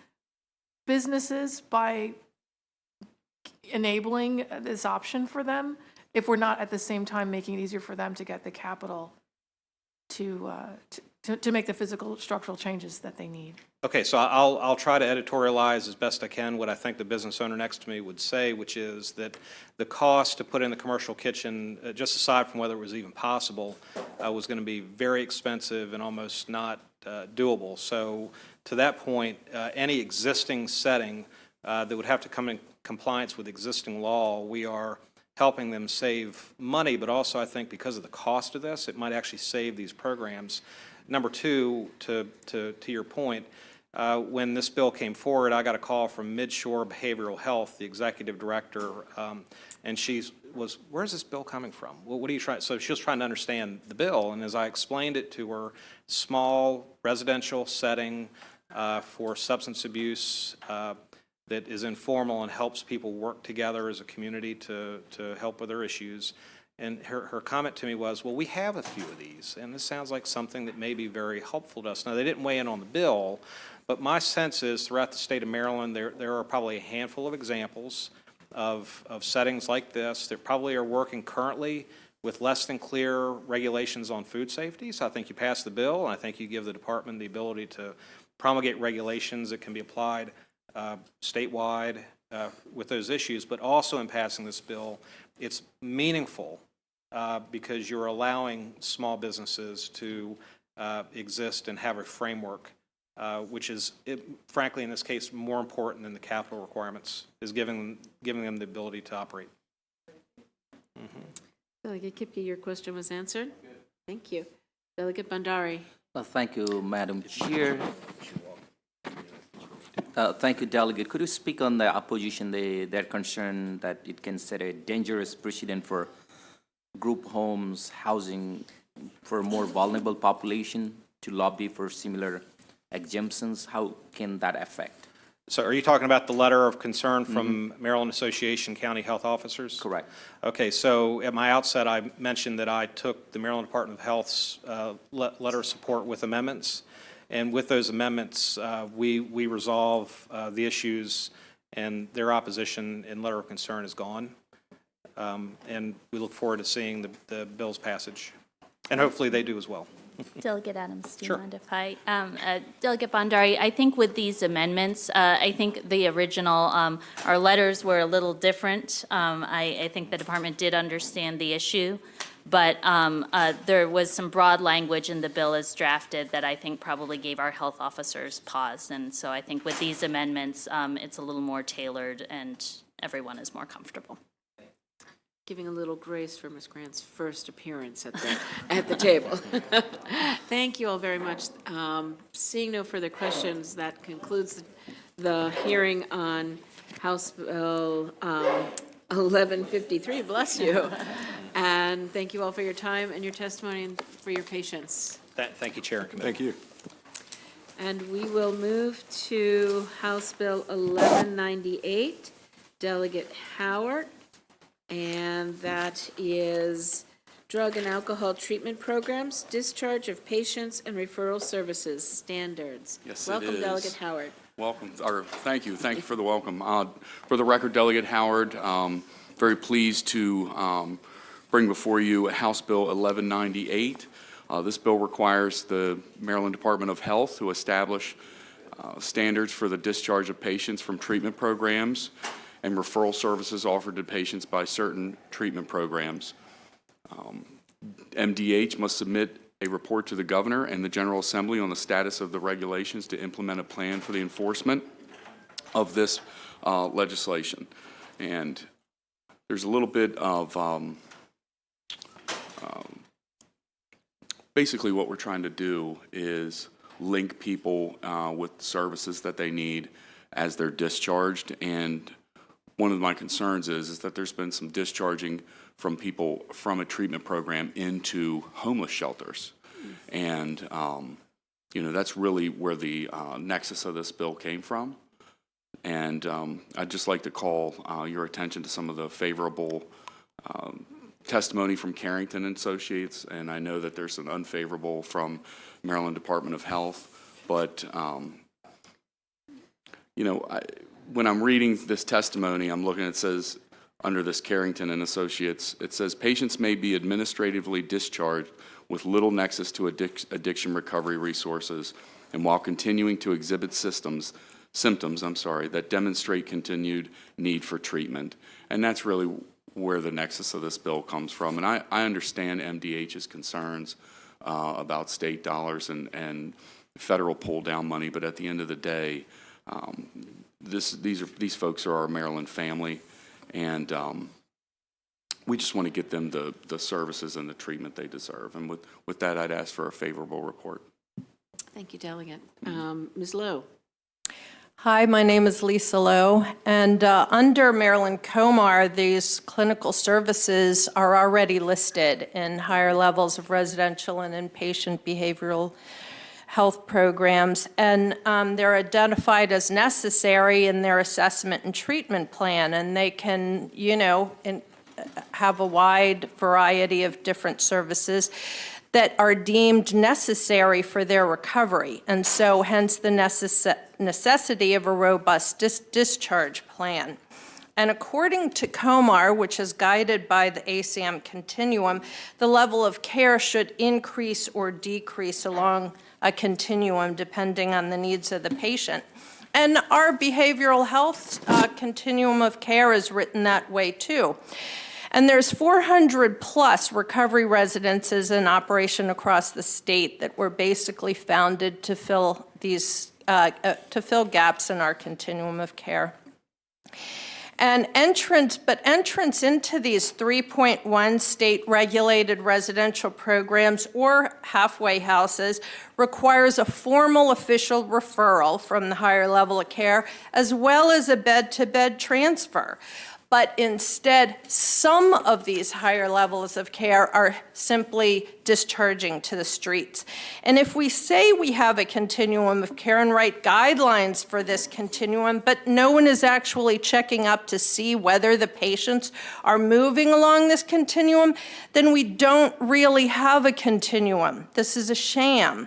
businesses by enabling this option for them if we're not at the same time making it easier for them to get the capital to make the physical structural changes that they need? Okay, so I'll try to editorialize as best I can what I think the business owner next to me would say, which is that the cost to put in the commercial kitchen, just aside from whether it was even possible, was going to be very expensive and almost not doable. So to that point, any existing setting that would have to come in compliance with existing law, we are helping them save money, but also I think because of the cost of this, it might actually save these programs. Number two, to your point, when this bill came forward, I got a call from Midshore Behavioral Health, the executive director, and she was, where's this bill coming from? Well, what are you trying? So she was trying to understand the bill, and as I explained it to her, small residential setting for substance abuse that is informal and helps people work together as a community to help with their issues. And her comment to me was, well, we have a few of these, and this sounds like something that may be very helpful to us. Now, they didn't weigh in on the bill, but my sense is throughout the state of Maryland, there are probably a handful of examples of settings like this that probably are working currently with less than clear regulations on food safety. So I think you pass the bill, and I think you give the department the ability to promulgate regulations that can be applied statewide with those issues, but also in passing this bill, it's meaningful because you're allowing small businesses to exist and have a framework, which is, frankly, in this case, more important than the capital requirements, is giving them the ability to operate. Delegate Kipke, your question was answered. Thank you. Delegate Bandari. Well, thank you, Madam Chair. Thank you, Delegate. Could you speak on the opposition, their concern that it can set a dangerous precedent for group homes, housing for a more vulnerable population to lobby for similar exemptions? How can that affect? So are you talking about the letter of concern from Maryland Association County Health Officers? Correct. Okay, so at my outset, I mentioned that I took the Maryland Department of Health's letter of support with amendments. And with those amendments, we resolve the issues, and their opposition and letter of concern is gone. And we look forward to seeing the bill's passage. And hopefully they do as well. Delegate Adams, do you Sure. mind if I, Delegate Bandari, I think with these amendments, I think the original, our letters were a little different. I think the department did understand the issue, but there was some broad language in the bill as drafted that I think probably gave our health officers pause. And so I think with these amendments, it's a little more tailored and everyone is more comfortable. Giving a little grace for Ms. Grant's first appearance at the table. Thank you all very much. Seeing no further questions, that concludes the hearing on House Bill 1153. Bless you. And thank you all for your time and your testimony and for your patience. Thank you, Chair and Committee. Thank you. And we will move to House Bill 1198, Delegate Howard. And that is drug and alcohol treatment programs, discharge of patients, and referral services standards. Yes, Welcome, it is. Delegate Howard. Welcome, or thank you for the welcome. For the record, Delegate Howard, very pleased to bring before you House Bill 1198. This bill requires the Maryland Department of Health to establish standards for the discharge of patients from treatment programs and referral services offered to patients by certain treatment programs. MDH must submit a report to the Governor and the General Assembly on the status of the regulations to implement a plan for the enforcement of this legislation. And there's a little bit of basically what we're trying to do is link people with services that they need as they're discharged. And one of my concerns is that there's been some discharging from people from a treatment program into homeless shelters. And, you know, that's really where the nexus of this bill came from. And I'd just like to call your attention to some of the favorable testimony from Carrington and Associates, and I know that there's an unfavorable from Maryland Department of Health, but, you know, when I'm reading this testimony, I'm looking, it says, under this Carrington and Associates, it says, patients may be administratively discharged with little nexus to addiction recovery resources, and while continuing to exhibit symptoms that demonstrate continued need for treatment. And that's really where the nexus of this bill comes from. And I understand MDH's concerns about state dollars and federal pull-down money, but at the end of the day, these folks are our Maryland family, and we just want to get them the services and the treatment they deserve. And with that, I'd ask for a favorable report. Thank you, Delegate. Ms. Lowe. Hi, my name is Lisa Lowe, and under Maryland COMAR, these clinical services are already listed in higher levels of residential and inpatient behavioral health programs, and they're identified as necessary in their assessment and treatment plan, and they can, you know, have a wide variety of different services that are deemed necessary for their recovery, and so hence the necessity of a robust discharge plan. And according to COMAR, which is guided by the ACAM continuum, the level of care should increase or decrease along a continuum depending on the needs of the patient. And our behavioral health continuum of care is written that way too. And there's 400 plus recovery residences in operation across the state that were basically founded to fill these gaps in our continuum of care. And entrance into these 3.1 state-regulated residential programs or halfway houses requires a formal official referral from the higher level of care, as well as a bed-to-bed transfer. But instead, some of these higher levels of care are simply discharging to the streets. And if we say we have a continuum of care and write guidelines for this continuum, but no one is actually checking up to see whether the patients are moving along this continuum, then we don't really have a continuum. This is a sham.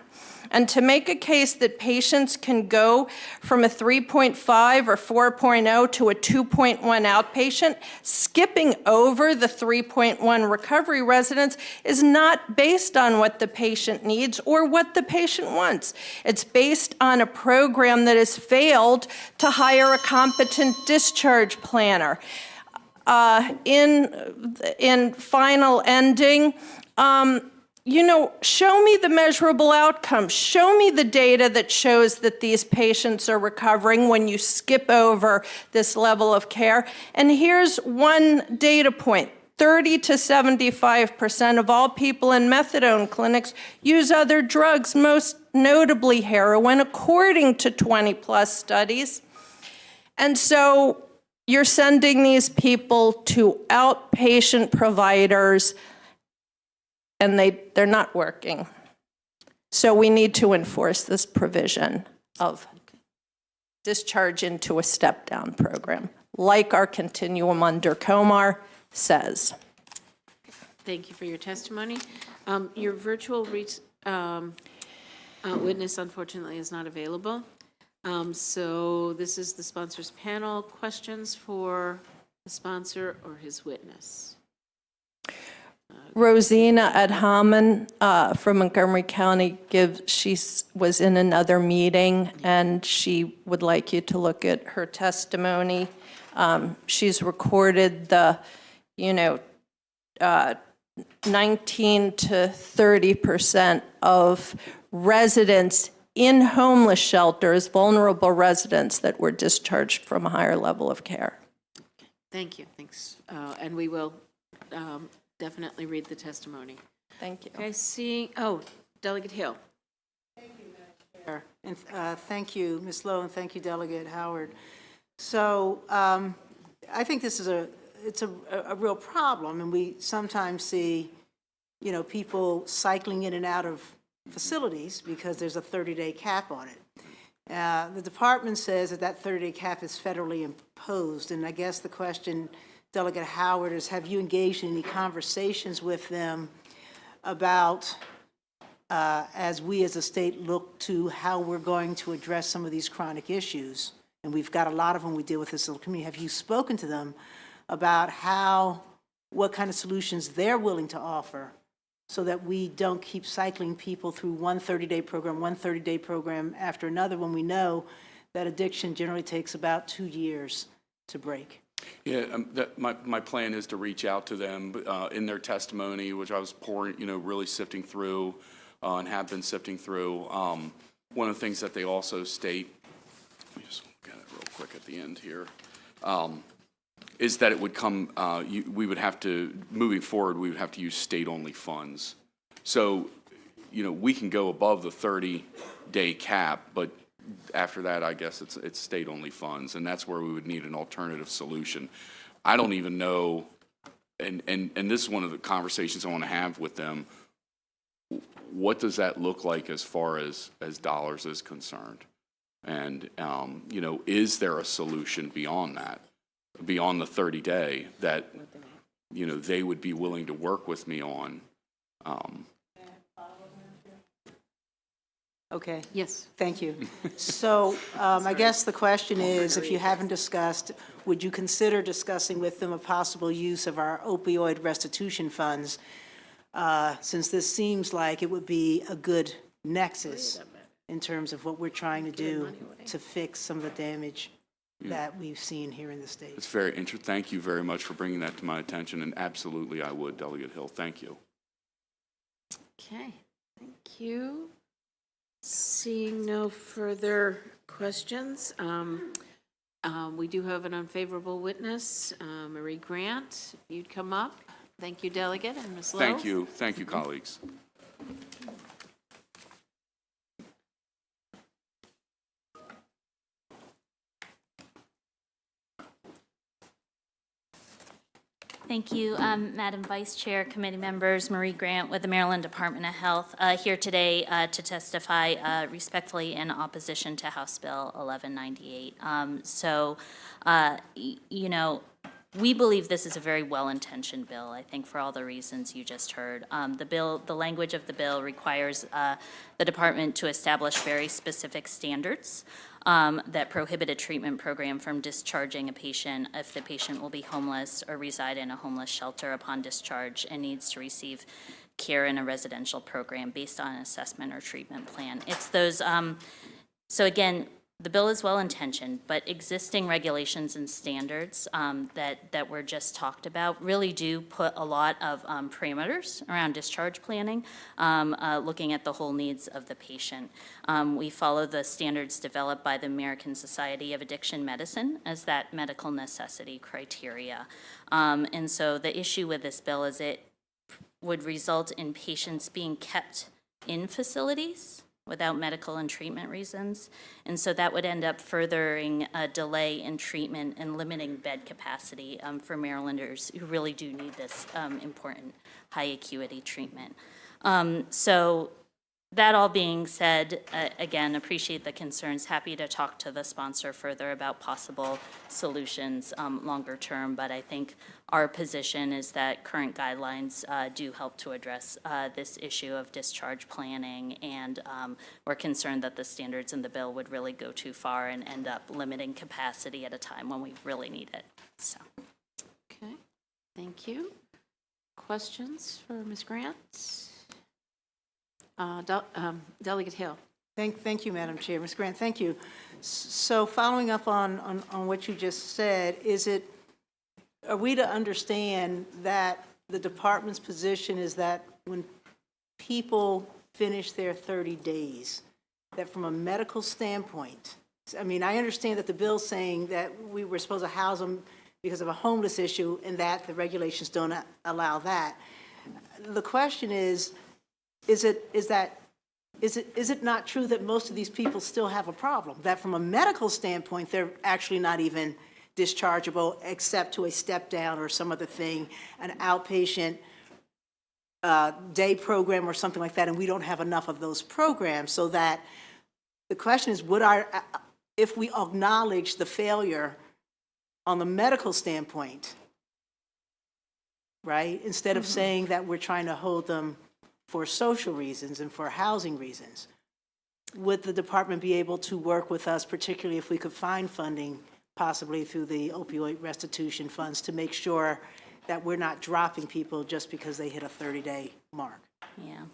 And to make a case that patients can go from a 3.5 or 4.0 to a 2.1 outpatient, skipping over the 3.1 recovery residents is not based on what the patient needs or what the patient wants. It's based on a program that has failed to hire a competent discharge planner. In final ending, you know, show me the measurable outcomes. Show me the data that shows that these patients are recovering when you skip over this level of care. And here's one data point. 30 to 75% of all people in methadone clinics use other drugs, most notably heroin, according to 20-plus studies. And so you're sending these people to outpatient providers, and they're not working. So we need to enforce this provision of discharge into a step-down program, like our continuum under COMAR says. Thank you for your testimony. Your virtual witness, unfortunately, is not available. So this is the sponsors panel. Questions for the sponsor or his witness? Rosina Adhaman from Montgomery County she was in another meeting, and she would like you to look at her testimony. She's recorded the, 19 to 30% of residents in homeless shelters, vulnerable residents that were discharged from a higher level of care. Thank you. Thanks. And we will definitely read the testimony. Thank you. Okay, Delegate Hill. Thank you, Madam Chair. And thank you, Ms. Lowe, and thank you, Delegate Howard. So I think this is it's a real problem, and we sometimes see, people cycling in and out of facilities because there's a 30-day cap on it. The department says that 30-day cap is federally imposed, and I guess the question, Delegate Howard, is have you engaged in any conversations with them about, as we as a state look to how we're going to address some of these chronic issues, and we've got a lot of them we deal with this little community, have you spoken to them about what kind of solutions they're willing to offer so that we don't keep cycling people through one 30-day program after another when we know that addiction generally takes about 2 years to break? Yeah, my plan is to reach out to them in their testimony, which I was really sifting through and have been sifting through. One of the things that they also state, let me just look at it real quick at the end here, is that it would come, we would have to, moving forward, we would have to use state-only funds. So, we can go above the 30-day cap, but after that, I guess it's state-only funds, and that's where we would need an alternative solution. I don't even know, and this is one of the conversations I want to have with them, what does that look like as far as dollars is concerned? And, is there a solution beyond that? Beyond the 30-day that, they would be willing to work with me on. Okay. Yes. Thank you. So I guess the question is, if you haven't discussed, would you consider discussing with them a possible use of our opioid restitution funds, since this seems like it would be a good nexus in terms of what we're trying to do to fix some of the damage that we've seen here in the state. It's very interesting. Thank you very much for bringing that to my attention, and absolutely I would, Delegate Hill. Thank you. Okay, thank you. Seeing no further questions, we do have an unfavorable witness, Marie Grant. If you'd come up. Thank you, Delegate, and Ms. Lowe. Thank you. Thank you, colleagues. Thank you, Madam Vice Chair, committee members, Marie Grant with the Maryland Department of Health, here today to testify respectfully in opposition to House Bill 1198. We believe this is a very well-intentioned bill, I think, for all the reasons you just heard. The language of the bill requires the department to establish very specific standards that prohibit a treatment program from discharging a patient if the patient will be homeless or reside in a homeless shelter upon discharge and needs to receive care in a residential program based on an assessment or treatment plan. It's those, so again, The bill is well-intentioned, but existing regulations and standards that were just talked about really do put a lot of parameters around discharge planning, looking at the whole needs of the patient. We follow the standards developed by the American Society of Addiction Medicine as that medical necessity criteria. And so the issue with this bill is it would result in patients being kept in facilities without medical and treatment reasons. And so that would end up furthering a delay in treatment and limiting bed capacity for Marylanders who really do need this important high acuity treatment. So that all being said, again, appreciate the concerns. Happy to talk to the sponsor further about possible solutions longer term, but I think our position is that current guidelines do help to address this issue of discharge planning, and we're concerned that the standards in the bill would really go too far and end up limiting capacity at a time when we really need it. So. Okay, thank you. Questions for Ms. Grant? Delegate Hill. Thank you, Madam Chair. Ms. Grant, thank you. So following up on what you just said, are we to understand that the department's position is that when people finish their 30 days, that from a medical standpoint, I mean, I understand that the bill's saying that we were supposed to house them because of a homeless issue and that the regulations don't allow that. The question is it not true that most of these people still have a problem? That from a medical standpoint, they're actually not even dischargeable except to a step down or some other thing, an outpatient day program or something like that, and we don't have enough of those programs, so that the question is, if we acknowledge the failure on the medical standpoint, right, instead of saying that we're trying to hold them for social reasons and for housing reasons, would the department be able to work with us, particularly if we could find funding, possibly through the opioid restitution funds, to make sure that we're not dropping people just because they hit a 30-day mark? Yeah,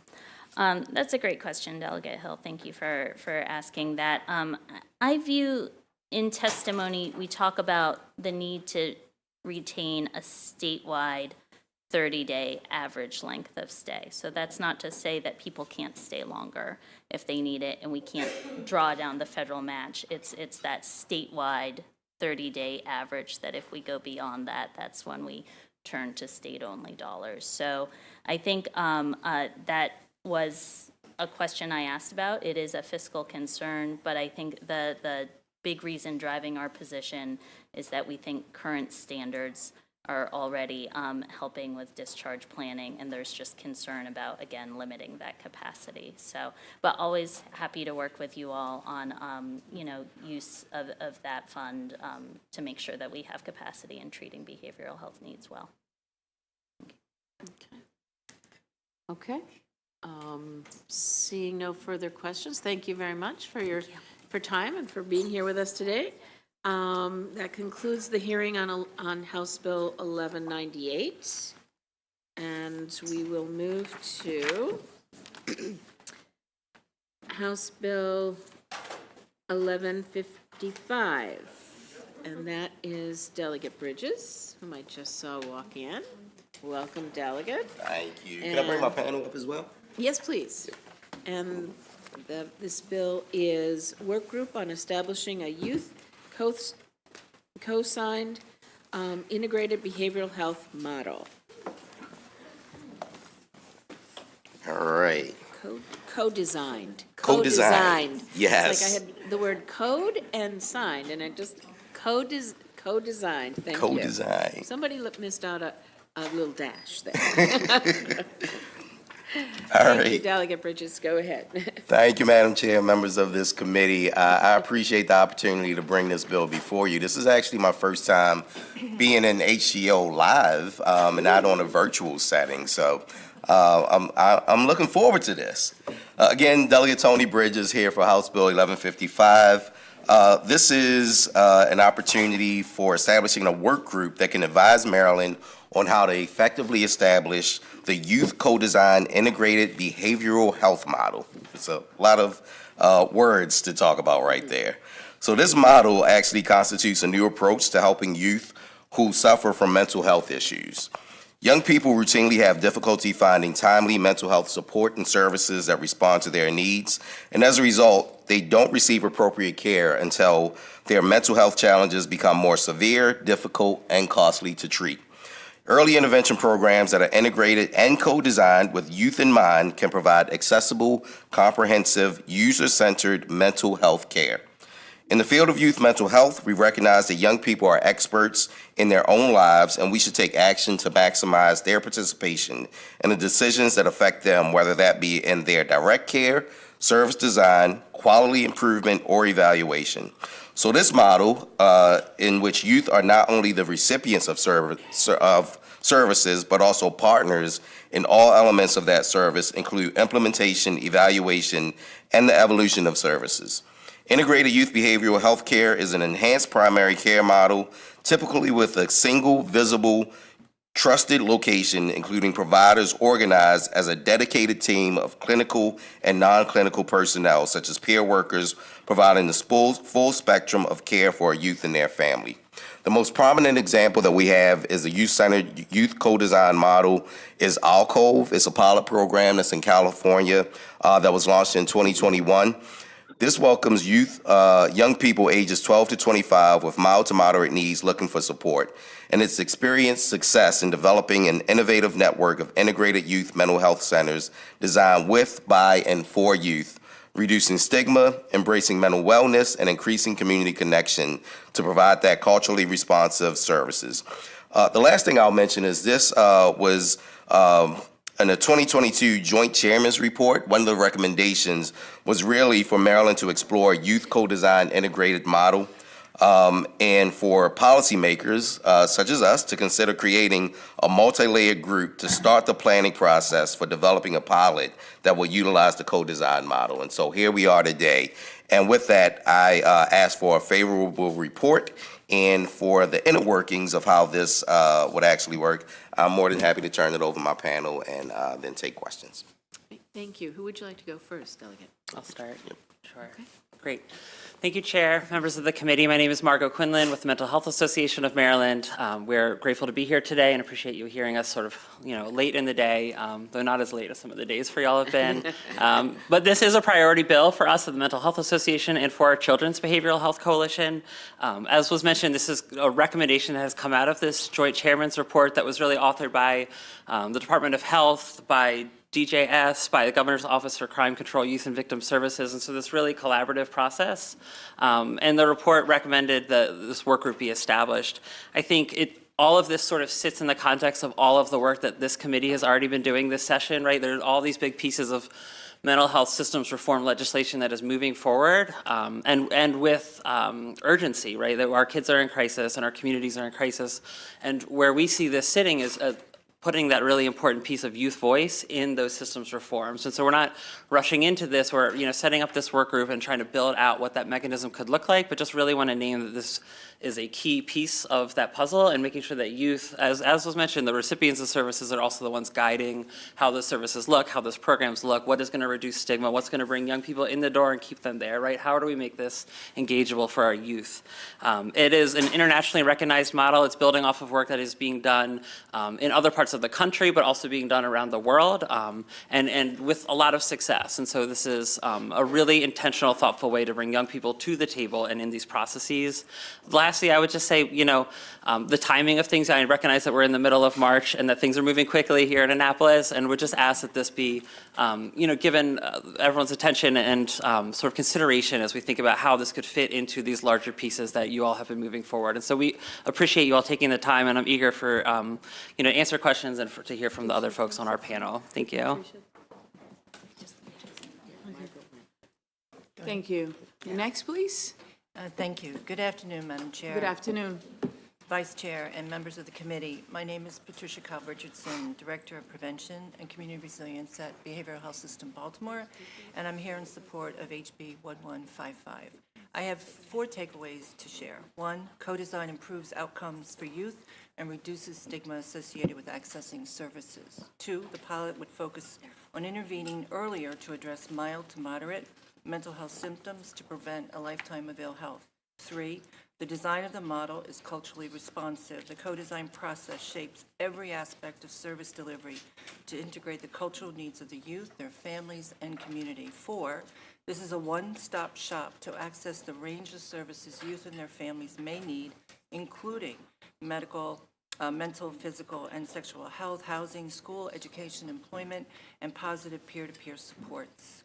that's a great question, Delegate Hill. Thank you for asking that. I view in testimony, we talk about the need to retain a statewide 30-day average length of stay. So that's not to say that people can't stay longer if they need it and we can't draw down the federal match. It's that statewide 30-day average that if we go beyond that, that's when we turn to state-only dollars. So I think that was a question I asked about. It is a fiscal concern, but I think the big reason driving our position is that we think current standards are already helping with discharge planning, and there's just concern about, again, limiting that capacity. So, but always happy to work with you all on, use of that fund to make sure that we have capacity in treating behavioral health needs well. Okay. Seeing no further questions, thank you very much for your time and for being here with us today. That concludes the hearing on House Bill 1198. And we will move to House Bill 1155. And that is Delegate Bridges, whom I just saw walk in. Welcome, Delegate. Thank you. Can I bring my panel up as well? Yes, please. And this bill is Work Group on Establishing a Youth Co-signed Integrated Behavioral Health Model. All right. Co-designed. Co-designed. Yes. It's like I had the word code and signed, and I just co-designed. Thank you. Co-designed. Somebody missed out a little dash there. Thank you, Delegate Bridges. Go ahead. Thank you, Madam Chair, members of this committee. I appreciate the opportunity to bring this bill before you. This is actually my first time being in HGO live and not on a virtual setting. So I'm looking forward to this. Again, Delegate Tony Bridges here for House Bill 1155. This is an opportunity for establishing a work group that can advise Maryland on how to effectively establish the Youth Co-Design Integrated Behavioral Health Model. It's a lot of words to talk about right there. So this model actually constitutes a new approach to helping youth who suffer from mental health issues. Young people routinely have difficulty finding timely mental health support and services that respond to their needs, and as a result, they don't receive appropriate care until their mental health challenges become more severe, difficult, and costly to treat. Early intervention programs that are integrated and co-designed with youth in mind can provide accessible, comprehensive, user-centered mental health care. In the field of youth mental health, we recognize that young people are experts in their own lives, and we should take action to maximize their participation in the decisions that affect them, whether that be in their direct care, service design, quality improvement, or evaluation. So this model, in which youth are not only the recipients of services, but also partners in all elements of that service, include implementation, evaluation, and the evolution of services. Integrated youth behavioral health care is an enhanced primary care model, typically with a single, visible, trusted location, including providers organized as a dedicated team of clinical and non-clinical personnel, such as peer workers, providing the full spectrum of care for a youth and their family. The most prominent example that we have is the youth-centered youth co-design model is Alcove. It's a pilot program that's in California that was launched in 2021. This welcomes youth, young people ages 12 to 25 with mild to moderate needs looking for support, and it's experienced success in developing an innovative network of integrated youth mental health centers designed with, by, and for youth, reducing stigma, embracing mental wellness, and increasing community connection to provide that culturally responsive services. The last thing I'll mention is this was in the 2022 Joint Chairman's Report. One of the recommendations was really for Maryland to explore a youth co-design integrated model, and for policymakers such as us to consider creating a multi-layered group to start the planning process for developing a pilot that will utilize the co-design model. And so here we are today. And with that, I ask for a favorable report and for the inner workings of how this would actually work. I'm more than happy to turn it over to my panel and then take questions. Thank you. Who would you like to go first, Delegate? I'll start. Sure. Okay. Great. Thank you, Chair, members of the committee. My name is Margot Quinlan with the Mental Health Association of Maryland. We're grateful to be here today and appreciate you hearing us sort of, late in the day, though not as late as some of the days for y'all have been. But this is a priority bill for us at the Mental Health Association and for our Children's Behavioral Health Coalition. As was mentioned, this is a recommendation that has come out of this Joint Chairman's Report that was really authored by the Department of Health, by DJS, by the Governor's Office for Crime Control, Youth and Victim Services, and so this really collaborative process. And the report recommended that this work group be established. I think all of this sort of sits in the context of all of the work that this committee has already been doing this session, right? There's all these big pieces of mental health systems reform legislation that is moving forward, and with urgency, right? That our kids are in crisis and our communities are in crisis, and where we see this sitting is putting that really important piece of youth voice in those systems reforms. And so we're not rushing into this, we're setting up this work group and trying to build out what that mechanism could look like, but just really want to name that this is a key piece of that puzzle and making sure that youth, as was mentioned, the recipients of services are also the ones guiding how those services look, how those programs look, what is going to reduce stigma, what's going to bring young people in the door and keep them there, right? How do we make this engageable for our youth? It is an internationally recognized model. It's building off of work that is being done in other parts of the country, but also being done around the world, and with a lot of success. And so this is a really intentional, thoughtful way to bring young people to the table and in these processes. Lastly, I would just say, the timing of things, I recognize that we're in the middle of March and that things are moving quickly here in Annapolis, and would just ask that this be, given everyone's attention and sort of consideration as we think about how this could fit into these larger pieces that you all have been moving forward. And so we appreciate you all taking the time, and I'm eager for, answer questions and to hear from the other folks on our panel. Thank you. Thank you. Next, please. Thank you. Good afternoon, Madam Chair. Good afternoon. Vice Chair and members of the committee. My name is Patricia Cobb Richardson, Director of Prevention and Community Resilience at Behavioral Health System Baltimore, and I'm here in support of HB 1155. I have 4 takeaways to share. 1, co-design improves outcomes for youth and reduces stigma associated with accessing services. 2, the pilot would focus on intervening earlier to address mild to moderate mental health symptoms to prevent a lifetime of ill health. 3, the design of the model is culturally responsive. The co-design process shapes every aspect of service delivery to integrate the cultural needs of the youth, their families, and community. 4, this is a one-stop shop to access the range of services youth and their families may need, including medical, mental, physical, and sexual health, housing, school, education, employment, and positive peer-to-peer supports.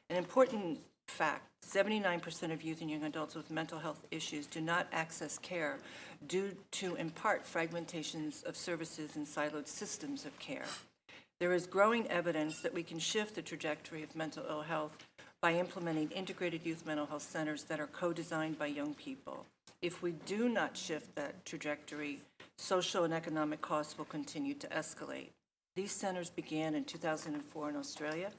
An important fact, 79% of youth and young adults with mental health issues do not access care due to, in part, fragmentations of services and siloed systems of care. There is growing evidence that we can shift the trajectory of mental ill health by implementing integrated youth mental health centers that are co-designed by young people. If we do not shift that trajectory, social and economic costs will continue to escalate. These centers began in 2004 in Australia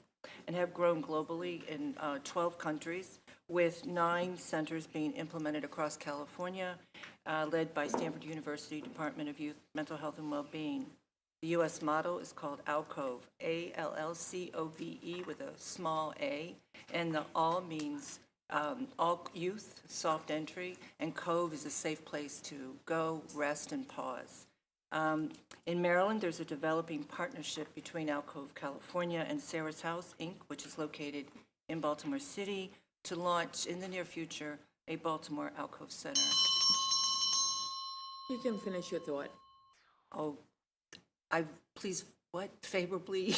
and have grown globally in 12 countries, with 9 centers being implemented across California, led by Stanford University Department of Youth Mental Health and Wellbeing. The U.S. model is called ALCOVE, A-L-L-C-O-V-E with a small a, and the all means all youth, soft entry, and COVE is a safe place to go, rest, and pause. In Maryland, there's a developing partnership between Alcove California and Sarah's House, Inc., which is located in Baltimore City, to launch in the near future a Baltimore Alcove Center. You can finish your thought. Oh, please, what, favorably?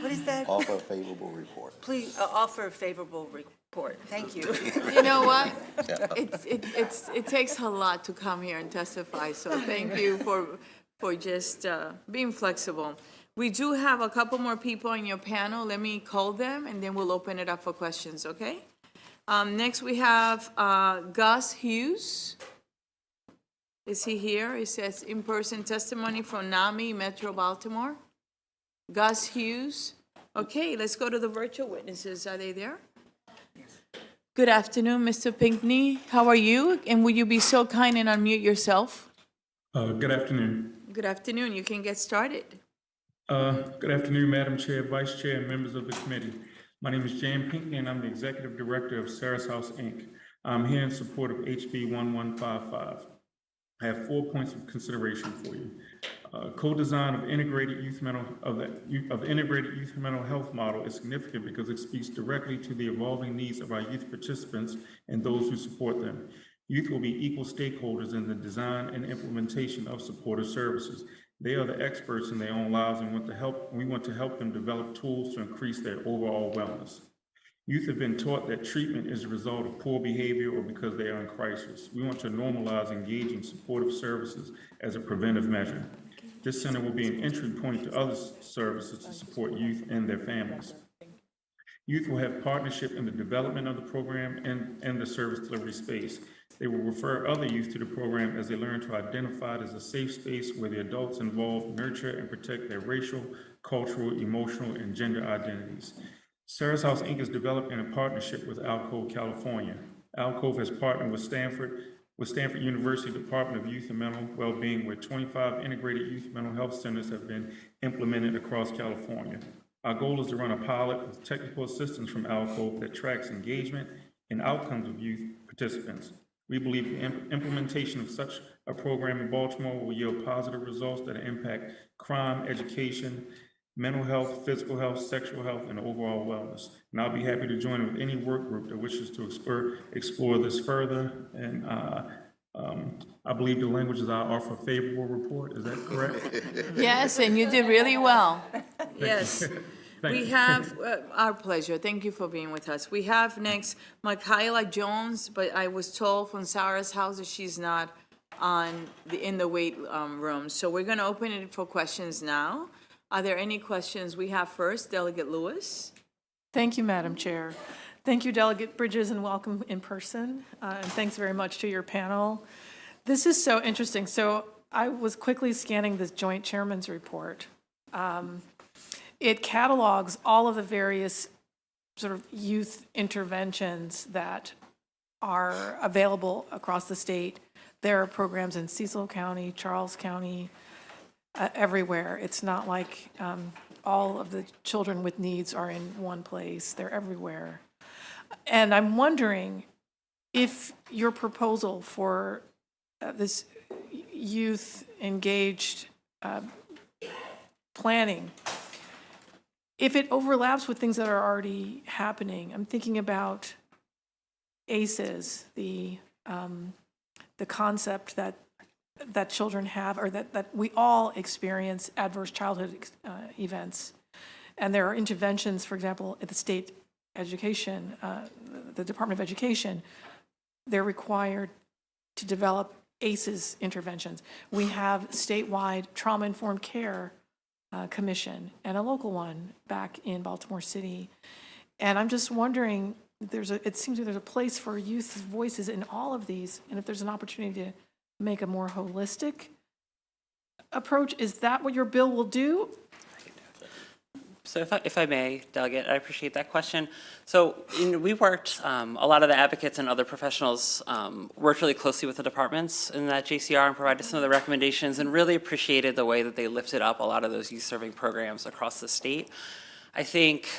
What is that? Offer a favorable report. Please, offer a favorable report. Thank you. You know what? It takes a lot to come here and testify, so thank you for just being flexible. We do have a couple more people on your panel. Let me call them, and then we'll open it up for questions, okay? Next, we have Gus Hughes. Is he here? It says in-person testimony from NAMI, Metro Baltimore. Gus Hughes. Okay, let's go to the virtual witnesses. Are they there? Good afternoon, Mr. Pinkney. How are you? And will you be so kind and unmute yourself? Good afternoon. Good afternoon. You can get started. Good afternoon, Madam Chair, Vice Chair, and members of the committee. My name is Jan Pinkney, and I'm the Executive Director of Sarah's House, Inc. I'm here in support of HB 1155. I have 4 points of consideration for you. Co-design of integrated youth mental health model is significant because it speaks directly to the evolving needs of our youth participants and those who support them. Youth will be equal stakeholders in the design and implementation of supportive services. They are the experts in their own lives and we want to help them develop tools to increase their overall wellness. Youth have been taught that treatment is a result of poor behavior or because they are in crisis. We want to normalize engaging supportive services as a preventive measure. This center will be an entry point to other services to support youth and their families. Youth will have partnership in the development of the program and the service delivery space. They will refer other youth to the program as they learn to identify it as a safe space where the adults involved nurture and protect their racial, cultural, emotional, and gender identities. Sarah's House, Inc. is developed in a partnership with Alcove, California. Alcove has partnered with Stanford University Department of Youth and Mental Wellbeing, where 25 integrated youth mental health centers have been implemented across California. Our goal is to run a pilot with technical assistance from Alcove that tracks engagement and outcomes of youth participants. We believe the implementation of such a program in Baltimore will yield positive results that impact crime, education, mental health, physical health, sexual health, and overall wellness. And I'll be happy to join with any work group that wishes to explore this further. And I believe the language is I offer a favorable report. Is that correct? Yes, and you did really well. Yes. Thank We you. have, our pleasure. Thank you for being with us. We have next Michaela Jones, but I was told from Sarah's House that she's not in the wait room. So we're going to open it for questions now. Are there any questions? We have first Delegate Lewis. Thank you, Madam Chair. Thank you, Delegate Bridges, and welcome in person. And thanks very much to your panel. This is so interesting. So I was quickly scanning this joint chairman's report. It catalogs all of the various sort of youth interventions that are available across the state. There are programs in Cecil County, Charles County, everywhere. It's not like all of the children with needs are in one place. They're everywhere. And I'm wondering if your proposal for this youth engaged planning, if it overlaps with things that are already happening. I'm thinking about ACEs, the concept that children have, or that we all experience adverse childhood events. And there are interventions, for example, at the state education, the Department of Education, they're required to develop ACEs interventions. We have statewide trauma-informed care commission and a local one back in Baltimore City. And I'm just wondering, it seems like there's a place for youth voices in all of these, and if there's an opportunity to make a more holistic approach, is that what your bill will do? So if I may, Delegate, I appreciate that question. So we worked, a lot of the advocates and other professionals worked really closely with the departments in that JCR and provided some of the recommendations, and really appreciated the way that they lifted up a lot of those youth serving programs across the state. I think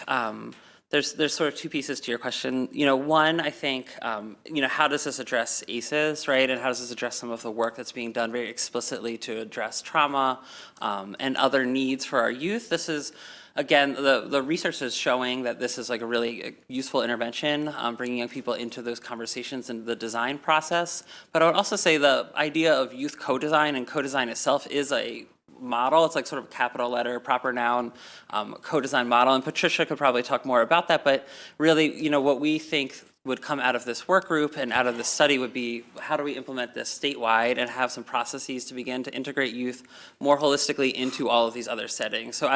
there's sort of two pieces to your question. One, I think, how does this address ACEs, right? And how does this address some of the work that's being done very explicitly to address trauma and other needs for our youth? This is, again, the research is showing that this is like a really useful intervention, bringing young people into those conversations and the design process. But I would also say the idea of youth co-design and co-design itself is a model. It's like sort of capital letter, proper noun, co-design model. And Patricia could probably talk more about that. But really, what we think would come out of this work group and out of this study would be, how do we implement this statewide and have some processes to begin to integrate youth more holistically into all of these other settings? So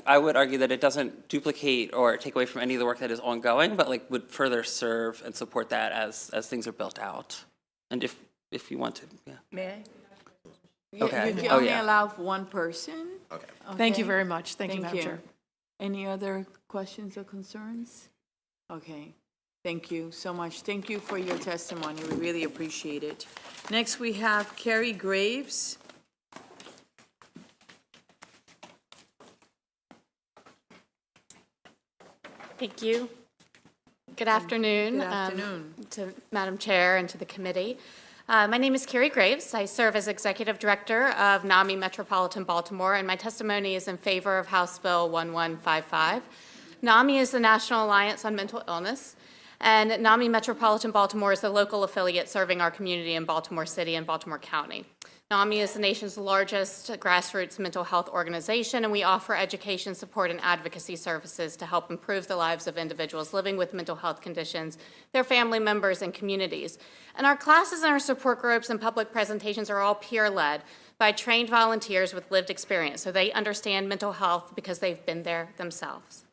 I would argue that it doesn't duplicate or take away from any of the work that is ongoing, but like would further serve and support that as things are built out. And if you want to, yeah. May I? Okay. You can Oh, only yeah. allow one person. Okay. Thank you very much. Thank you, Madam Chair. Any other questions or concerns? Okay. Thank you so much. Thank you for your testimony. We really appreciate it. Next, we have Carrie Graves. Thank you. Good afternoon. Good afternoon. To Madam Chair and to the committee. My name is Carrie Graves. I serve as Executive Director of NAMI Metropolitan Baltimore, and my testimony is in favor of House Bill 1155. NAMI is the National Alliance on Mental Illness, and NAMI Metropolitan Baltimore is the local affiliate serving our community in Baltimore City and Baltimore County. NAMI is the nation's largest grassroots mental health organization, and we offer education, support, and advocacy services to help improve the lives of individuals living with mental health conditions, their family members, and communities. And our classes and our support groups and public presentations are all peer-led by trained volunteers with lived experience, so they understand mental health because they've been there themselves.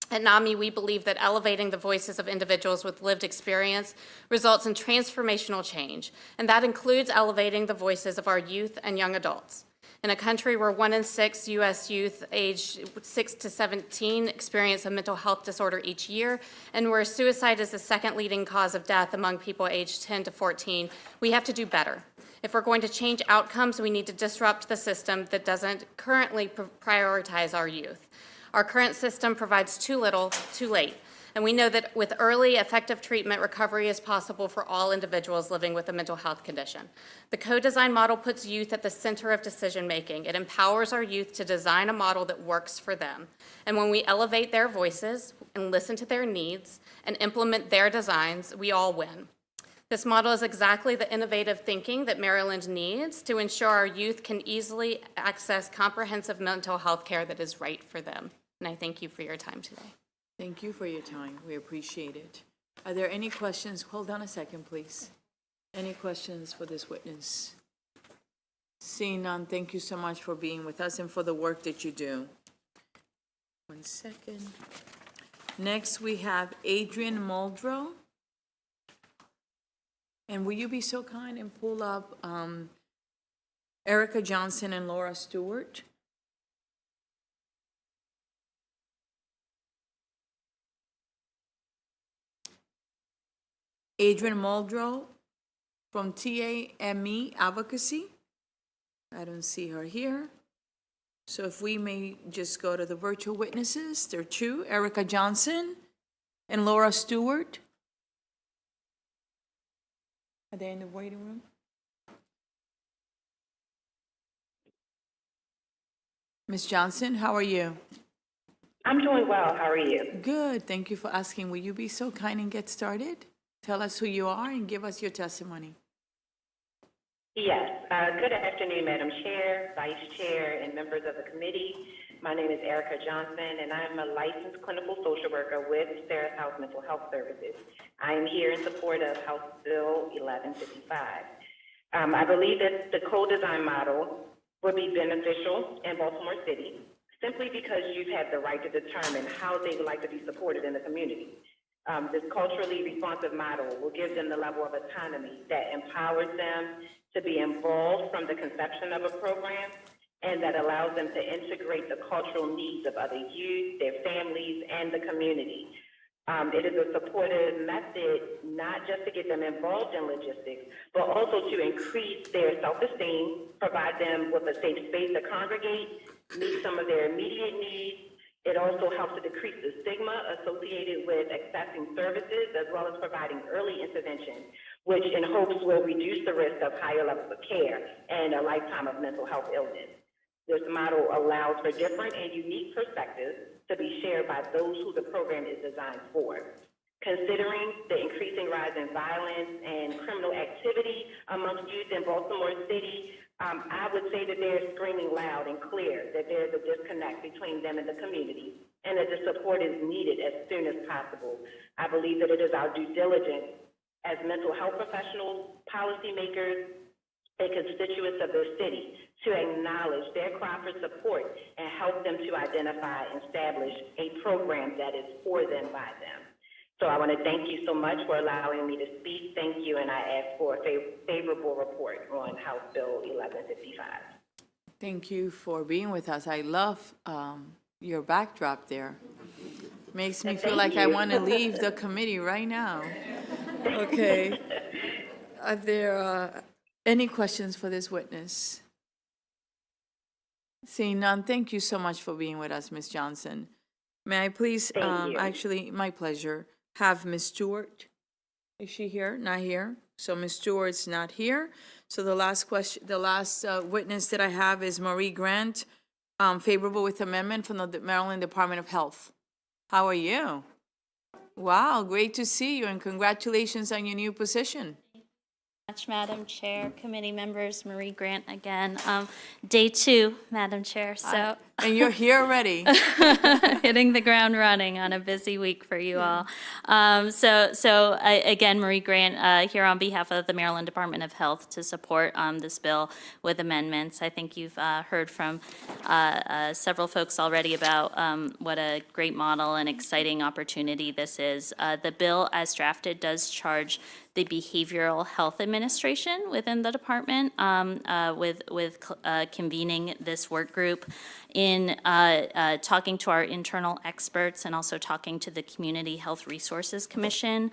At NAMI, we believe that elevating the voices of individuals with lived experience results in transformational change, and that includes elevating the voices of our youth and young adults. In a country where 1 in 6 U.S. youth aged 6 to 17 experience a mental health disorder each year, and where suicide is the second leading cause of death among people aged 10 to 14, we have to do better. If we're going to change outcomes, we need to disrupt the system that doesn't currently prioritize our youth. Our current system provides too little, too late. And we know that with early, effective treatment, recovery is possible for all individuals living with a mental health condition. The co-design model puts youth at the center of decision-making. It empowers our youth to design a model that works for them. And when we elevate their voices and listen to their needs and implement their designs, we all win. This model is exactly the innovative thinking that Maryland needs to ensure our youth can easily access comprehensive mental health care that is right for them. And I thank you for your time today. Thank you for your time. We appreciate it. Are there any questions? Hold on a second, please. Any questions for this witness? Seeing none, thank you so much for being with us and for the work that you do. 1 second. Next, we have Adrian Muldrow. And will you be so kind and pull up Erica Johnson and Laura Stewart? Adrian Muldrow from TAME Advocacy. I don't see her here. So if we may just go to the virtual witnesses, there are two. Erica Johnson and Laura Stewart? Are they in the waiting room? Ms. Johnson, how are you? I'm doing well. How are you? Good, thank you for asking. Will you be so kind and get started? Tell us who you are and give us your testimony. Yes. Good afternoon, Madam Chair, Vice Chair, and members of the committee. My name is Erica Johnson, and I'm a licensed clinical social worker with Sarah's House Mental Health Services. I am here in support of House Bill 1155. I believe that the co-design model would be beneficial in Baltimore City, simply because you've had the right to determine how they would like to be supported in the community. This culturally responsive model will give them the level of autonomy that empowers them to be involved from the conception of a program, and that allows them to integrate the cultural needs of other youth, their families, and the community. It is a supportive method, not just to get them involved in logistics, but also to increase their self-esteem, provide them with a safe space to congregate, meet some of their immediate needs. It also helps to decrease the stigma associated with accessing services, as well as providing early intervention, which in hopes will reduce the risk of higher levels of care and a lifetime of mental health illness. This model allows for different and unique perspectives to be shared by those who the program is designed for. Considering the increasing rise in violence and criminal activity amongst youth in Baltimore City, I would say that they're screaming loud and clear that there's a disconnect between them and the community, and that the support is needed as soon as possible. I believe that it is our due diligence as mental health professionals, policymakers, and constituents of the city to acknowledge their cry for support and help them to identify and establish a program that is for them, by them. So I want to thank you so much for allowing me to speak. Thank you, and I ask for a favorable report on House Bill 1155. Thank you for being with us. I love your backdrop there. Makes me feel like I want to leave the committee right now. Okay. Are there any questions for this witness? Seeing none, thank you so much for being with us, Ms. Johnson. May I please, actually, my pleasure, have Ms. Stewart? Is she here? Not here. So Ms. Stewart's not here. So the last question, the last witness that I have is Marie Grant, favorable with amendment from the Maryland Department of Health. How are you? Wow, great to see you, and congratulations on your new position. Much, Madam Chair, committee members, Marie Grant again. Day 2, Madam Chair, so. And you're here already. Hitting the ground running on a busy week for you all. Again, Marie Grant here on behalf of the Maryland Department of Health to support this bill with amendments. I think you've heard from several folks already about what a great model and exciting opportunity this is. The bill as drafted does charge the Behavioral Health Administration within the department with convening this work group. In talking to our internal experts and also talking to the Community Health Resources Commission,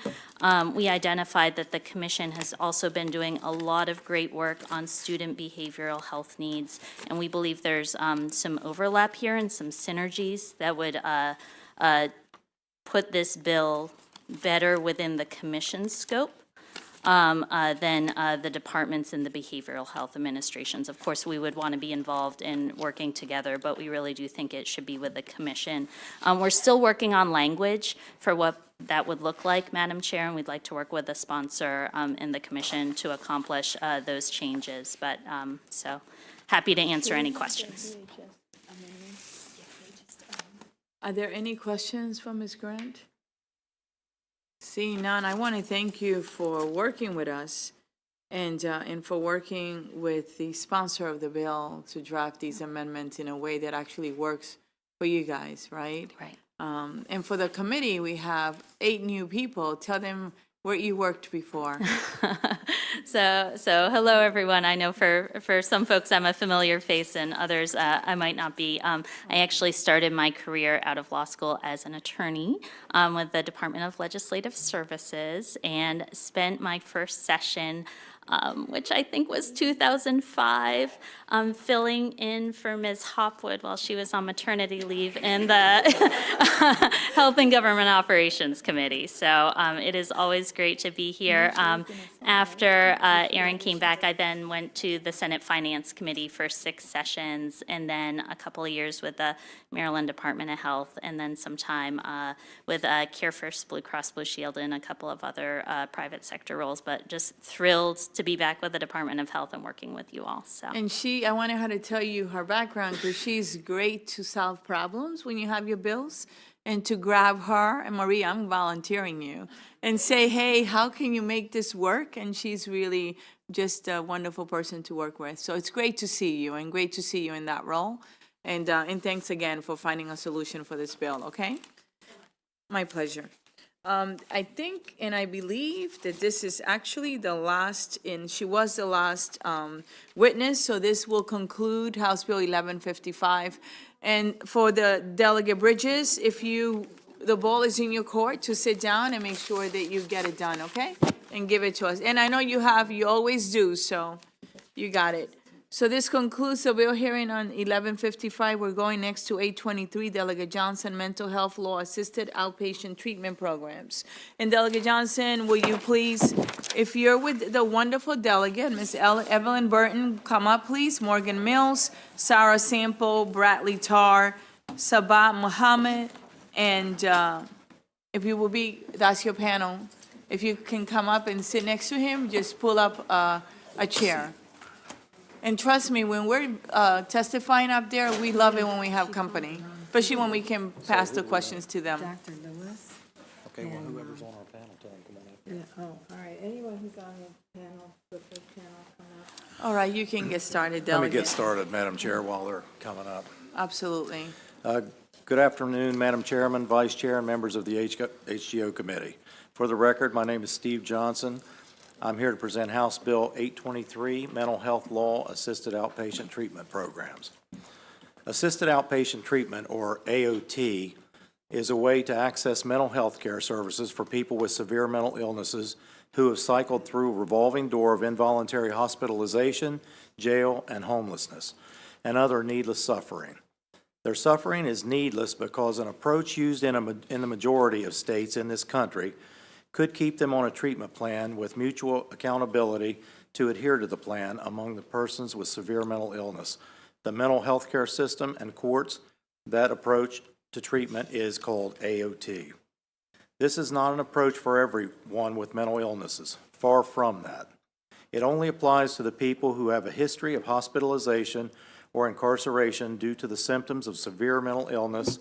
we identified that the commission has also been doing a lot of great work on student behavioral health needs, and we believe there's some overlap here and some synergies that would put this bill better within the commission's scope than the departments in the behavioral health administrations. Of course, we would want to be involved in working together, but we really do think it should be with the commission. We're still working on language for what that would look like, Madam Chair, and we'd like to work with the sponsor in the commission to accomplish those changes. But so happy to answer any questions. Are there any questions for Ms. Grant? Seeing none, I want to thank you for working with us and for working with the sponsor of the bill to draft these amendments in a way that actually works for you guys, right? Right. And for the committee, we have 8 new people. Tell them where you worked before. So hello, everyone. I know for some folks I'm a familiar face and others I might not be. I actually started my career out of law school as an attorney with the Department of Legislative Services and spent my first session which I think was 2005, filling in for Ms. Hopwood while she was on maternity leave in the Health and Government Operations Committee. So it is always great to be here. After Erin came back, I then went to the Senate Finance Committee for 6 sessions, and then a couple of years with the Maryland Department of Health, and then some time with Care First Blue Cross Blue Shield and a couple of other private sector roles, but just thrilled to be back with the Department of Health and working with you all, so. And I wanted her to tell you her background, because she's great to solve problems when you have your bills, and to grab her, and Maria, I'm volunteering you, and say, hey, how can you make this work? And she's really just a wonderful person to work with. So it's great to see you, and great to see you in that role. And thanks again for finding a solution for this bill, okay? My pleasure. I think and I believe that this is actually the last, and she was the last witness, so this will conclude House Bill 1155. And for the Delegate Bridges, the ball is in your court to sit down and make sure that you get it done, okay? And give it to us. And I know you always do, so you got it. So this concludes the bill hearing on 1155. We're going next to 823, Delegate Johnson, Mental Health Law Assisted Outpatient Treatment Programs. And Delegate Johnson, will you please, if you're with the wonderful delegate, Ms. Evelyn Burton, come up, please. Morgan Mills, Sarah Sample, Bradley Tarr, Sabat Mohammed, and if you will be, that's your panel. If you can come up and sit next to him, just pull up a chair. And trust me, when we're testifying up there, we love it when we have company, especially when we can pass the questions to them. Dr. Lewis. Okay, well, whoever's on our panel, tell them come on up. Yeah, oh, all right, anyone who's on the panel, the first panel, come up. All right, you can get started, Let me Delegate. get started, Madam Chair, while they're coming up. Absolutely. Good afternoon, Madam Chairman, Vice Chair, and members of the HGO Committee. For the record, my name is Steve Johnson. I'm here to present House Bill 823, Mental Health Law Assisted Outpatient Treatment Programs. Assisted Outpatient Treatment, or AOT, is a way to access mental health care services for people with severe mental illnesses who have cycled through a revolving door of involuntary hospitalization, jail, and homelessness, and other needless suffering. Their suffering is needless because an approach used in the majority of states in this country could keep them on a treatment plan with mutual accountability to adhere to the plan among the persons with severe mental illness. The mental health care system and courts, that approach to treatment is called AOT. This is not an approach for everyone with mental illnesses. Far from that. It only applies to the people who have a history of hospitalization or incarceration due to the symptoms of severe mental illness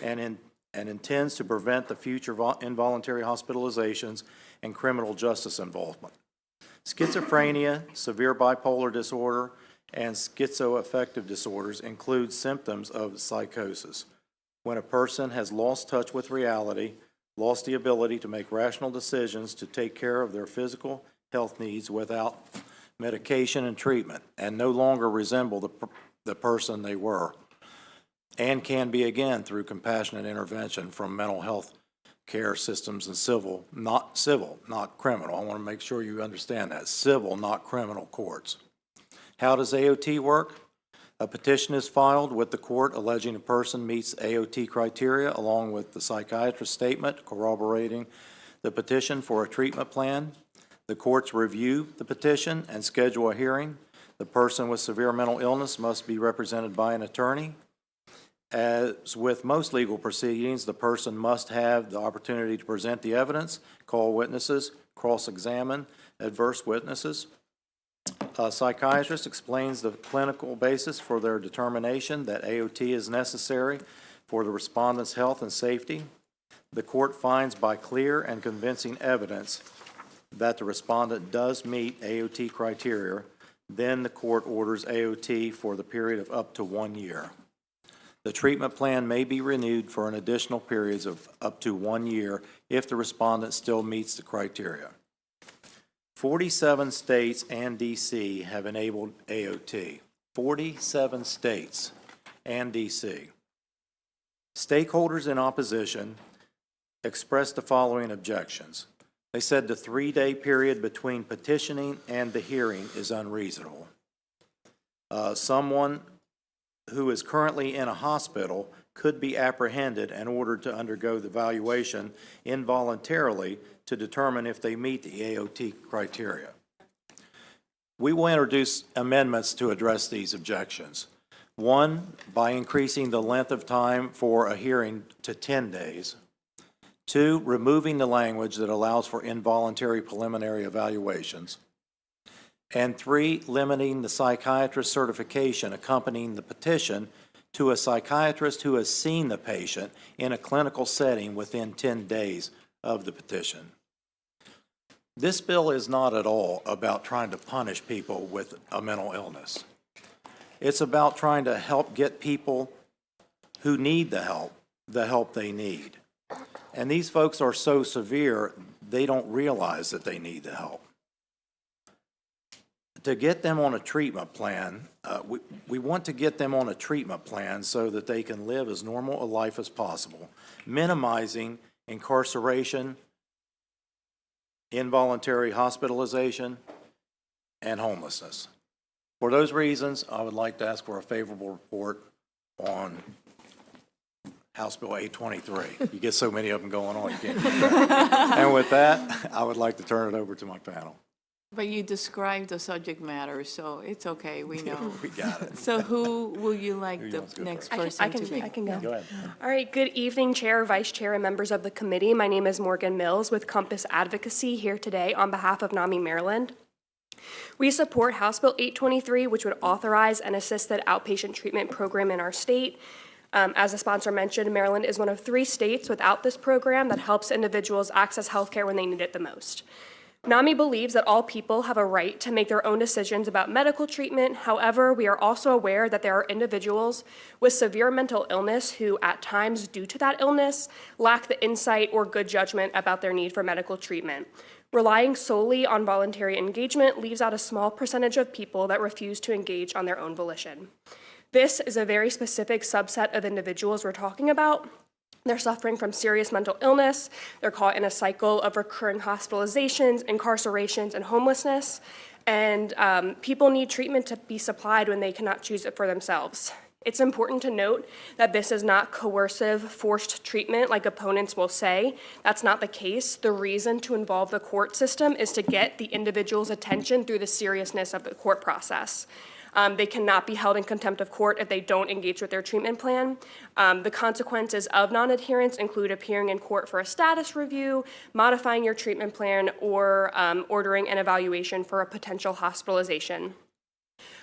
and intends to prevent the future involuntary hospitalizations and criminal justice involvement. Schizophrenia, severe bipolar disorder, and schizoaffective disorders include symptoms of psychosis. When a person has lost touch with reality, lost the ability to make rational decisions to take care of their physical health needs without medication and treatment, and no longer resemble the person they were, and can be again through compassionate intervention from mental health care systems and civil, not criminal. I want to make sure you understand that. Civil, not criminal courts. How does AOT work? A petition is filed with the court alleging a person meets AOT criteria along with the psychiatrist's statement corroborating the petition for a treatment plan. The courts review the petition and schedule a hearing. The person with severe mental illness must be represented by an attorney. As with most legal proceedings, the person must have the opportunity to present the evidence, call witnesses, cross-examine adverse witnesses. A psychiatrist explains the clinical basis for their determination that AOT is necessary for the respondent's health and safety. The court finds by clear and convincing evidence that the respondent does meet AOT criteria. Then the court orders AOT for the period of up to 1 year. The treatment plan may be renewed for an additional periods of up to 1 year if the respondent still meets the criteria. 47 states and D.C. have enabled AOT. 47 states and D.C. Stakeholders in opposition expressed the following objections. They said the 3-day period between petitioning and the hearing is unreasonable. Someone who is currently in a hospital could be apprehended and ordered to undergo the evaluation involuntarily to determine if they meet the AOT criteria. We will introduce amendments to address these objections. One, by increasing the length of time for a hearing to 10 days. Two, removing the language that allows for involuntary preliminary evaluations. And three, limiting the psychiatrist certification accompanying the petition to a psychiatrist who has seen the patient in a clinical setting within 10 days of the petition. This bill is not at all about trying to punish people with a mental illness. It's about trying to help get people who need the help they need. And these folks are so severe, they don't realize that they need the help. To get them on a treatment plan, we want to get them on a treatment plan so that they can live as normal a life as possible, minimizing incarceration, involuntary hospitalization, and homelessness. For those reasons, I would like to ask for a favorable report on House Bill 823. You get so many of them going on, you can't keep track. And with that, I would like to turn it over to my panel. But you described the subject matter, so it's okay, we know. We got it. So who will you like the next person to be? I can go. Go ahead. All right, good evening, Chair, Vice Chair, and members of the committee. My name is Morgan Mills with Compass Advocacy here today on behalf of NAMI Maryland. We support House Bill 823, which would authorize an assisted outpatient treatment program in our state. As the sponsor mentioned, Maryland is one of 3 states without this program that helps individuals access health care when they need it the most. NAMI believes that all people have a right to make their own decisions about medical treatment. However, we are also aware that there are individuals with severe mental illness who, at times due to that illness, lack the insight or good judgment about their need for medical treatment. Relying solely on voluntary engagement leaves out a small percentage of people that refuse to engage on their own volition. This is a very specific subset of individuals we're talking about. They're suffering from serious mental illness. They're caught in a cycle of recurring hospitalizations, incarcerations, and homelessness. And people need treatment to be supplied when they cannot choose it for themselves. It's important to note that this is not coercive, forced treatment like opponents will say. That's not the case. The reason to involve the court system is to get the individual's attention through the seriousness of the court process. They cannot be held in contempt of court if they don't engage with their treatment plan. The consequences of non-adherence include appearing in court for a status review, modifying your treatment plan, or ordering an evaluation for a potential hospitalization.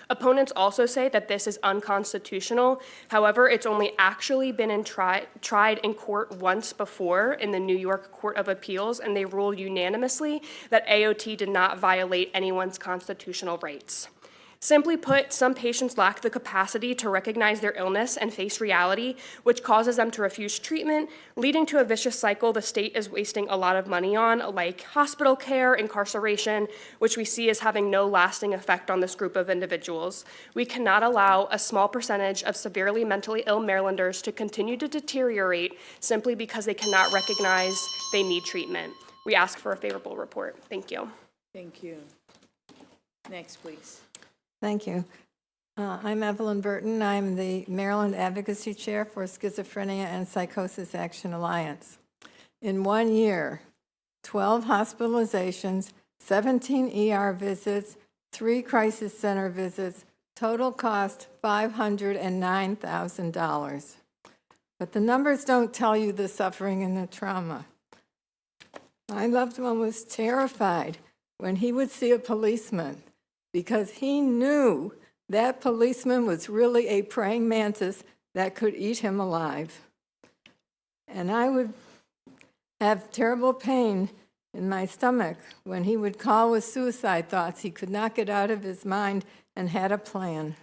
Opponents also say that this is unconstitutional. However, it's only actually been tried in court once before in the New York Court of Appeals, and they ruled unanimously that AOT did not violate anyone's constitutional rights. Simply put, some patients lack the capacity to recognize their illness and face reality, which causes them to refuse treatment, leading to a vicious cycle the state is wasting a lot of money on, like hospital care, incarceration, which we see as having no lasting effect on this group of individuals. We cannot allow a small percentage of severely mentally ill Marylanders to continue to deteriorate simply because they cannot recognize they need treatment. We ask for a favorable report. Thank you. Thank you. Next, please. Thank you. I'm Evelyn Burton. I'm the Maryland Advocacy Chair for Schizophrenia and Psychosis Action Alliance. In 1 year, 12 hospitalizations, 17 ER visits, 3 crisis center visits, total cost $509,000. But the numbers don't tell you the suffering and the trauma. My loved one was terrified when he would see a policeman, because he knew that policeman was really a praying mantis that could eat him alive. And I would have terrible pain in my stomach when he would call with suicide thoughts he could not get out of his mind and had a plan.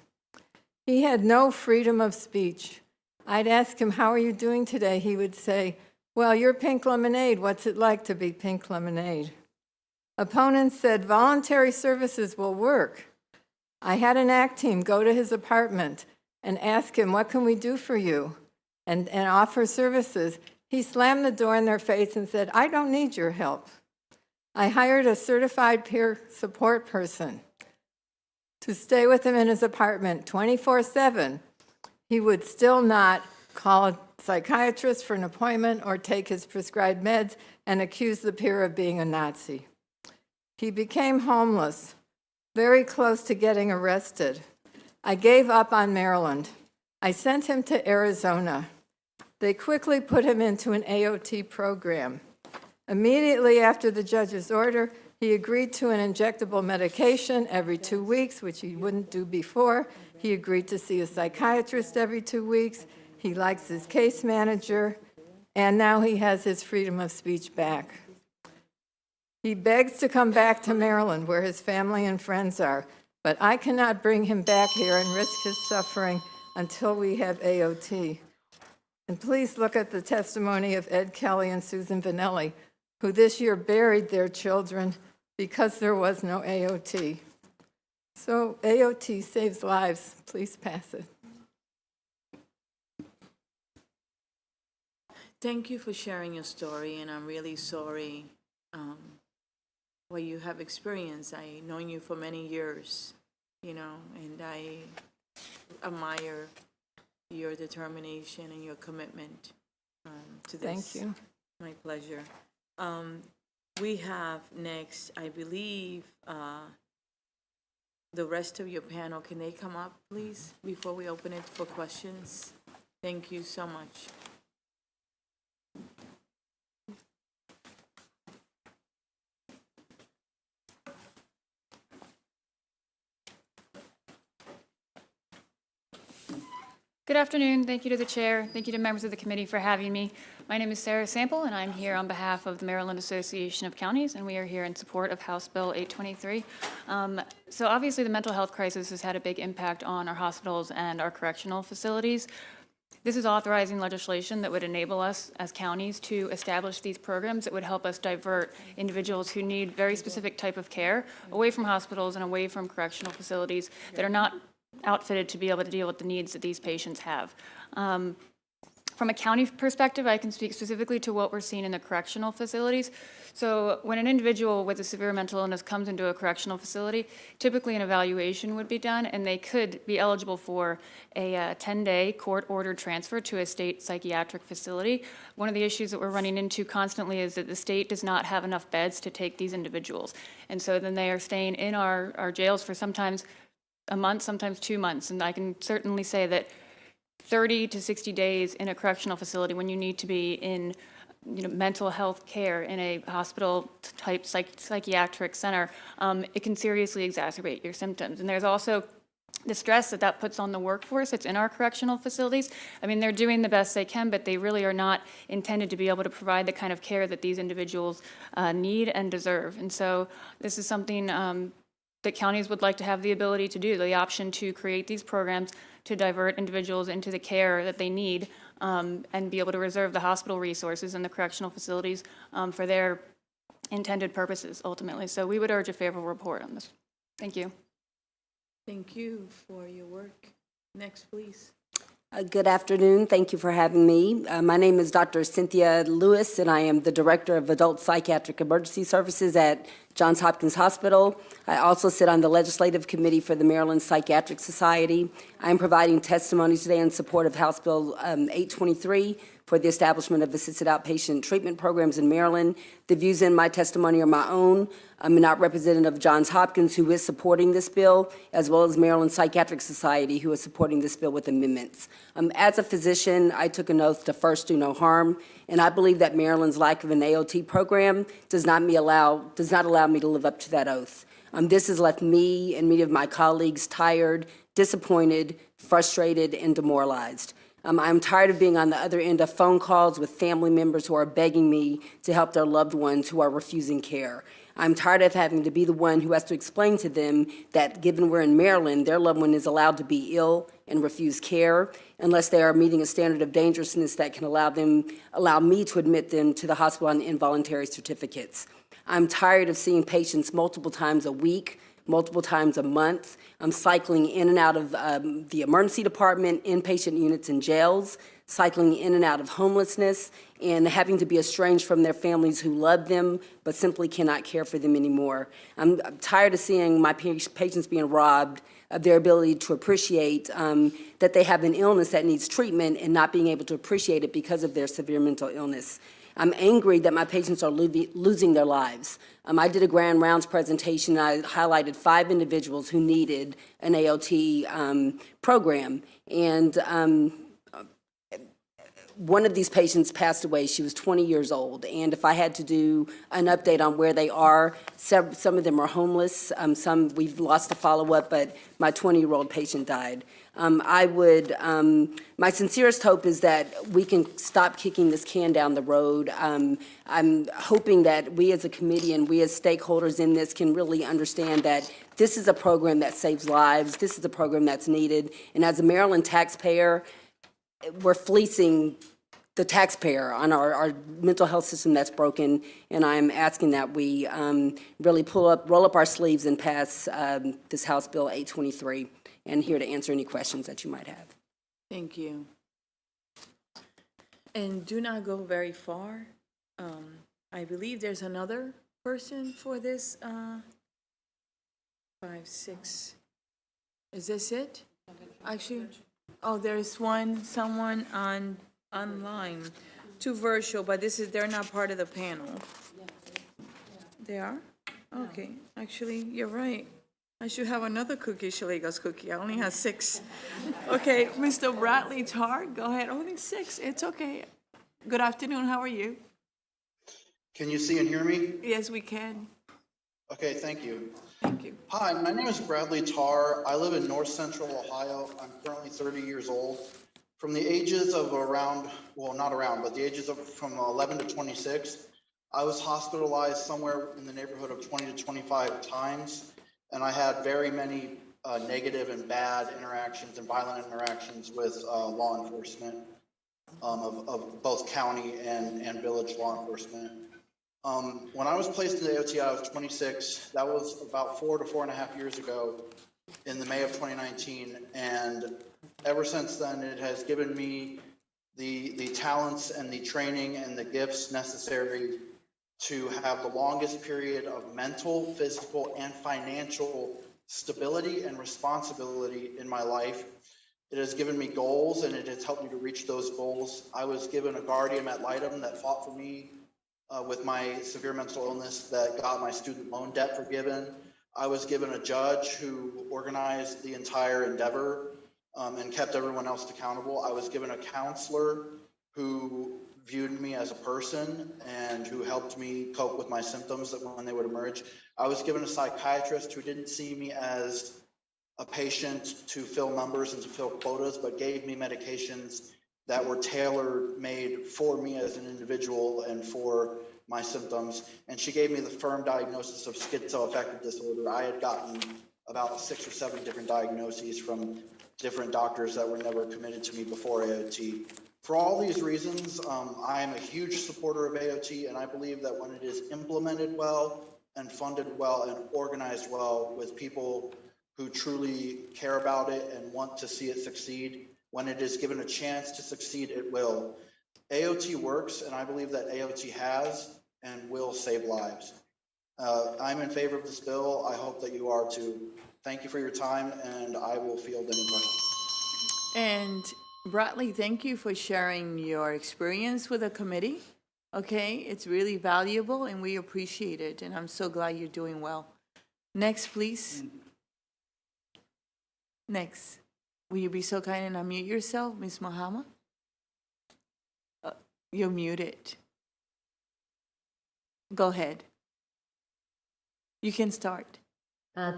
He had no freedom of speech. I'd ask him, "How are you doing today?" He would say, "Well, you're pink lemonade. What's it like to be pink lemonade?" Opponents said voluntary services will work. I had an ACT team go to his apartment and ask him, "What can we do for you?" and offer services. He slammed the door in their face and said, "I don't need your help." I hired a certified peer support person to stay with him in his apartment 24/7. He would still not call a psychiatrist for an appointment or take his prescribed meds and accuse the peer of being a Nazi. He became homeless, very close to getting arrested. I gave up on Maryland. I sent him to Arizona. They quickly put him into an AOT program. Immediately after the judge's order, he agreed to an injectable medication every 2 weeks, which he wouldn't do before. He agreed to see a psychiatrist every 2 weeks. He likes his case manager, and now he has his freedom of speech back. He begs to come back to Maryland, where his family and friends are, but I cannot bring him back here and risk his suffering until we have AOT. And please look at the testimony of Ed Kelly and Susan Vanelli, who this year buried their children because there was no AOT. So AOT saves lives. Please pass it. Thank you for sharing your story, and I'm really sorry what you have experienced. I've known you for many years, and I admire your determination and your commitment to this. Thank you. My pleasure. We have next, I believe, the rest of your panel. Can they come up, please, before we open it for questions? Thank you so much. Good afternoon. Thank you to the chair. Thank you to members of the committee for having me. My name is Sarah Sample, and I'm here on behalf of the Maryland Association of Counties, and we are here in support of House Bill 823. So obviously the mental health crisis has had a big impact on our hospitals and our correctional facilities. This is authorizing legislation that would enable us as counties to establish these programs that would help us divert individuals who need very specific type of care away from hospitals and away from correctional facilities that are not outfitted to be able to deal with the needs that these patients have. From a county perspective, I can speak specifically to what we're seeing in the correctional facilities. So when an individual with a severe mental illness comes into a correctional facility, typically an evaluation would be done, and they could be eligible for a 10-day court-ordered transfer to a state psychiatric facility. One of the issues that we're running into constantly is that the state does not have enough beds to take these individuals. And so then they are staying in our jails for sometimes a month, sometimes 2 months. And I can certainly say that 30 to 60 days in a correctional facility when you need to be in mental health care in a hospital-type psychiatric center, it can seriously exacerbate your symptoms. And there's also the stress that puts on the workforce that's in our correctional facilities. I mean, they're doing the best they can, but they really are not intended to be able to provide the kind of care that these individuals need and deserve. And so this is something that counties would like to have the ability to do, the option to create these programs to divert individuals into the care that they need and be able to reserve the hospital resources and the correctional facilities for their intended purposes, ultimately. So we would urge a favorable report on this. Thank you. Thank you for your work. Next, please. Good afternoon. Thank you for having me. My name is Dr. Cynthia Lewis, and I am the Director of Adult Psychiatric Emergency Services at Johns Hopkins Hospital. I also sit on the Legislative Committee for the Maryland Psychiatric Society. I am providing testimony today in support of House Bill 823 for the establishment of assisted outpatient treatment programs in Maryland. The views in my testimony are my own. I'm not representative of Johns Hopkins, who is supporting this bill, as well as Maryland Psychiatric Society, who is supporting this bill with amendments. As a physician, I took an oath to first do no harm, and I believe that Maryland's lack of an AOT program does not allow me to live up to that oath. This has left me and many of my colleagues tired, disappointed, frustrated, and demoralized. I'm tired of being on the other end of phone calls with family members who are begging me to help their loved ones who are refusing care. I'm tired of having to be the one who has to explain to them that given we're in Maryland, their loved one is allowed to be ill and refuse care unless they are meeting a standard of dangerousness that can allow me to admit them to the hospital on involuntary certificates. I'm tired of seeing patients multiple times a week, multiple times a month. I'm cycling in and out of the emergency department, inpatient units, and jails, cycling in and out of homelessness, and having to be estranged from their families who love them but simply cannot care for them anymore. I'm tired of seeing my patients being robbed of their ability to appreciate that they have an illness that needs treatment and not being able to appreciate it because of their severe mental illness. I'm angry that my patients are losing their lives. I did a grand rounds presentation. I highlighted 5 individuals who needed an AOT program, and one of these patients passed away. She was 20 years old, and if I had to do an update on where they are, some of them are homeless, some we've lost to follow-up, but my 20-year-old patient died. My sincerest hope is that we can stop kicking this can down the road. I'm hoping that we as a committee and we as stakeholders in this can really understand that this is a program that saves lives, this is a program that's needed, and as a Maryland taxpayer, we're fleecing the taxpayer on our mental health system that's broken, and I'm asking that we really roll up our sleeves and pass this House Bill 823, and here to answer any questions that you might have. Thank you. And do not go very far. I believe there's another person for this 5, 6. Is this it? Actually, oh, there's someone online, 2 virtual, but they're not part of the panel. They are? Okay, actually, you're right. I should have another cookie, Shaliga's cookie. I only have 6. Okay, Mr. Bradley Tarr, go ahead. Only 6, it's okay. Good afternoon, how are you? Can you see and hear me? Yes, we can. Okay, thank you. Thank you. Hi, my name is Bradley Tarr. I live in North Central Ohio. I'm currently 30 years old. From the ages of the ages of from 11 to 26, I was hospitalized somewhere in the neighborhood of 20 to 25 times, and I had very many negative and bad interactions and violent interactions with law enforcement of both county and village law enforcement. When I was placed in the AOT, I was 26. That was about 4 to 4.5 years ago in the May of 2019. And ever since then, it has given me the talents and the training and the gifts necessary to have the longest period of mental, physical, and financial stability and responsibility in my life. It has given me goals, and it has helped me to reach those goals. I was given a guardian ad litem that fought for me with my severe mental illness, that got my student loan debt forgiven. I was given a judge who organized the entire endeavor and kept everyone else accountable. I was given a counselor who viewed me as a person and who helped me cope with my symptoms that when they would emerge. I was given a psychiatrist who didn't see me as a patient to fill numbers and to fill quotas, but gave me medications that were tailor-made for me as an individual and for my symptoms. And she gave me the firm diagnosis of schizoaffective disorder. I had gotten about 6 or 7 different diagnoses from different doctors that were never committed to me before AOT. For all these reasons, I am a huge supporter of AOT, and I believe that when it is implemented well and funded well and organized well with people who truly care about it and want to see it succeed, when it is given a chance to succeed, it will. AOT works, and I believe that AOT has and will save lives. I'm in favor of this bill. I hope that you are too. Thank you for your time, and I will field any questions. And Bradley, thank you for sharing your experience with the committee. Okay, it's really valuable, and we appreciate it, and I'm so glad you're doing well. Next, please. Next. Will you be so kind and unmute yourself, Ms. Muhammad? You're muted. Go ahead. You can start.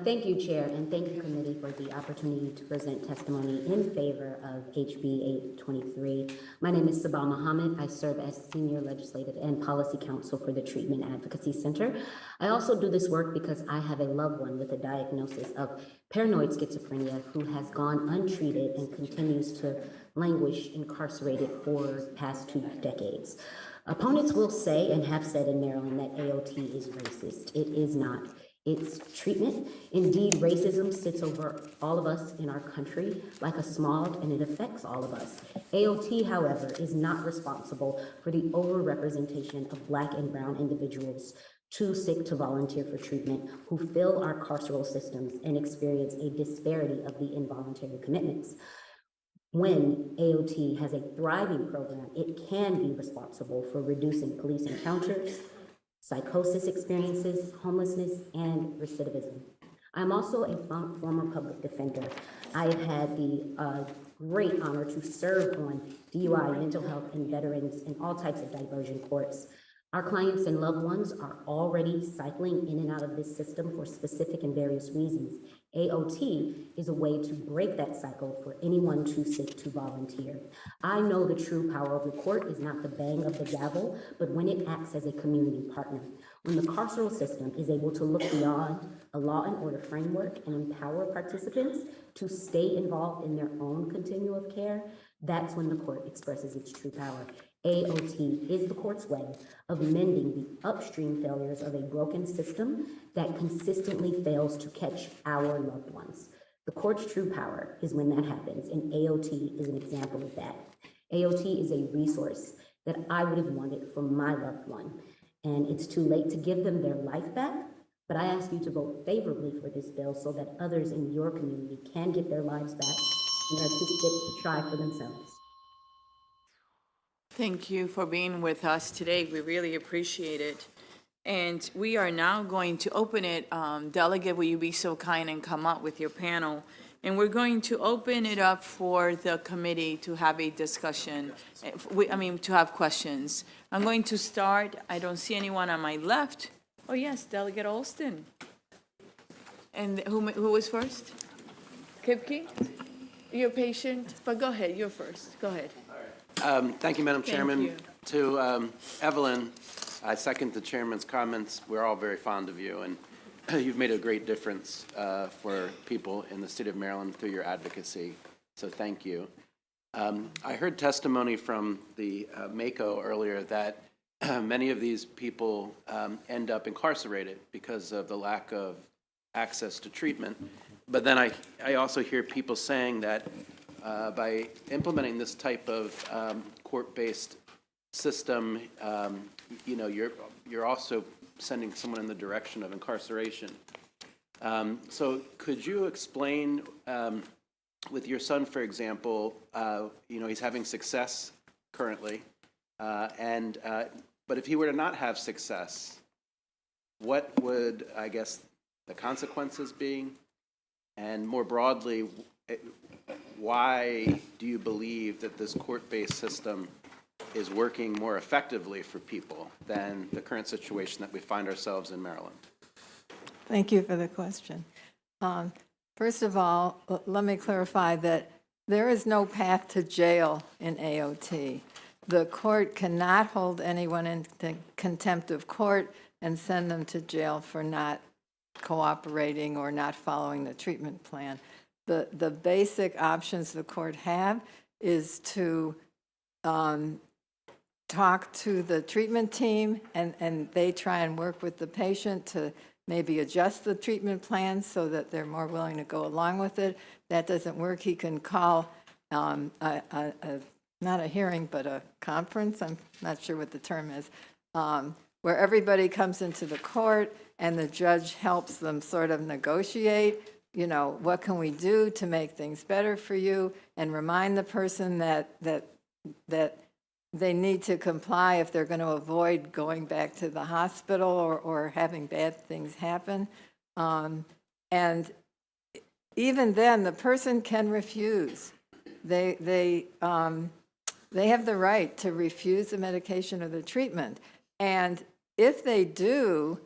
Thank you, Chair, and thank you, Committee, for the opportunity to present testimony in favor of HB 823. My name is Sabah Muhammad. I serve as Senior Legislative and Policy Counsel for the Treatment Advocacy Center. I also do this work because I have a loved one with a diagnosis of paranoid schizophrenia who has gone untreated and continues to languish incarcerated for the past 2 decades. Opponents will say and have said in Maryland that AOT is racist. It is not. It's treatment. Indeed, racism sits over all of us in our country like a smog, and it affects all of us. AOT, however, is not responsible for the overrepresentation of Black and brown individuals too sick to volunteer for treatment who fill our carceral systems and experience a disparity of the involuntary commitments. When AOT has a thriving program, it can be responsible for reducing police encounters, psychosis experiences, homelessness, and recidivism. I'm also a former public defender. I have had the great honor to serve on DUI, mental health, and veterans in all types of diversion courts. Our clients and loved ones are already cycling in and out of this system for specific and various reasons. AOT is a way to break that cycle for anyone too sick to volunteer. I know the true power of the court is not the bang of the gavel, but when it acts as a community partner. When the carceral system is able to look beyond a law and order framework and empower participants to stay involved in their own continuum of care, that's when the court expresses its true power. AOT is the court's way of mending the upstream failures of a broken system that consistently fails to catch our loved ones. The court's true power is when that happens, and AOT is an example of that. AOT is a resource that I would have wanted for my loved one, and it's too late to give them their life back, but I ask you to vote favorably for this bill so that others in your community can get their lives back and are too sick to try for themselves. Thank you for being with us today. We really appreciate it. And we are now going to open it. Delegate, will you be so kind and come up with your panel? And we're going to open it up for the committee to have a discussion, to have questions. I'm going to start. I don't see anyone on my left. Oh, yes, Delegate Alston. And who was first? Kipke? You're patient, but go ahead, you're first. Go ahead. Thank you, Madam Thank Chairman. you. To Evelyn, I second the chairman's comments. We're all very fond of you, and you've made a great difference for people in the state of Maryland through your advocacy, so thank you. I heard testimony from the MACO earlier that many of these people end up incarcerated because of the lack of access to treatment. But then I also hear people saying that by implementing this type of court-based system, you're also sending someone in the direction of incarceration. So could you explain, with your son, for example, he's having success currently, but if he were to not have success, what would, I guess, the consequences be? And more broadly, why do you believe that this court-based system is working more effectively for people than the current situation that we find ourselves in Maryland? Thank you for the question. First of all, let me clarify that there is no path to jail in AOT. The court cannot hold anyone in contempt of court and send them to jail for not cooperating or not following the treatment plan. The basic options the court have is to talk to the treatment team, and they try and work with the patient to maybe adjust the treatment plan so that they're more willing to go along with it. That doesn't work, he can call not a hearing, but a conference, I'm not sure what the term is, where everybody comes into the court and the judge helps them sort of negotiate, what can we do to make things better for you, and remind the person that they need to comply if they're going to avoid going back to the hospital or having bad things happen. And even then, the person can refuse. They have the right to refuse the medication or the treatment. And if they do,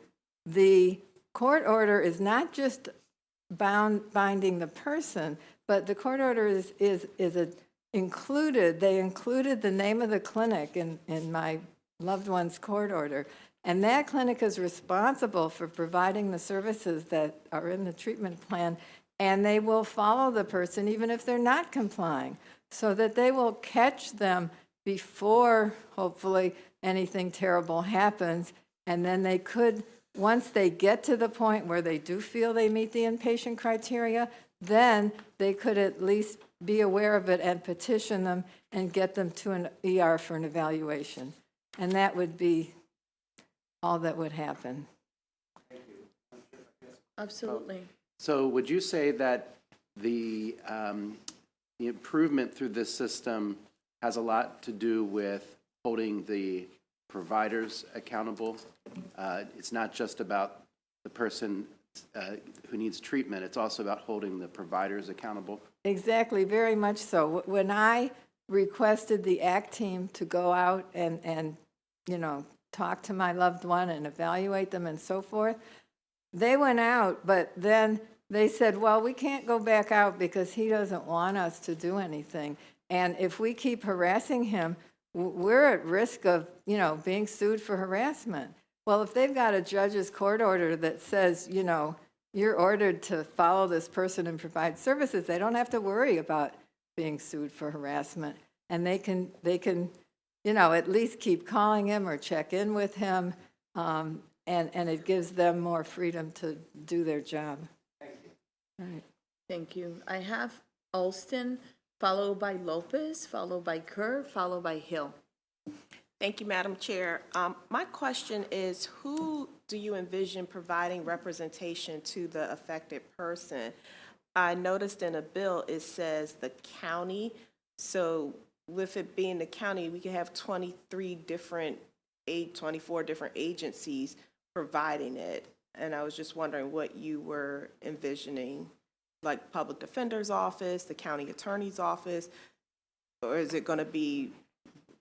the court order is not just binding the person, but the court order is included. They included the name of the clinic in my loved one's court order. And that clinic is responsible for providing the services that are in the treatment plan, and they will follow the person even if they're not complying, so that they will catch them before, hopefully, anything terrible happens, and then they could once they get to the point where they do feel they meet the inpatient criteria, then they could at least be aware of it and petition them and get them to an ER for an evaluation. And that would be all that would happen. Absolutely. So would you say that the improvement through this system has a lot to do with holding the providers accountable? It's not just about the person who needs treatment, it's also about holding the providers accountable? Exactly, very much so. When I requested the ACT team to go out and talk to my loved one and evaluate them and so forth, they went out, but then they said, well, we can't go back out because he doesn't want us to do anything. And if we keep harassing him, we're at risk of, being sued for harassment. Well, if they've got a judge's court order that says, you're ordered to follow this person and provide services, they don't have to worry about being sued for harassment. And they can, at least keep calling him or check in with him. And it gives them more freedom to do their job. Thank you. All right. Thank you. I have Alston, followed by Lopez, followed by Kerr, followed by Hill. Thank you, Madam Chair. My question is, who do you envision providing representation to the affected person? I noticed in a bill it says the county. So with it being the county, we could have 24 different agencies providing it. And I was just wondering what you were envisioning, like public defender's office, the county attorney's office, or is it going to be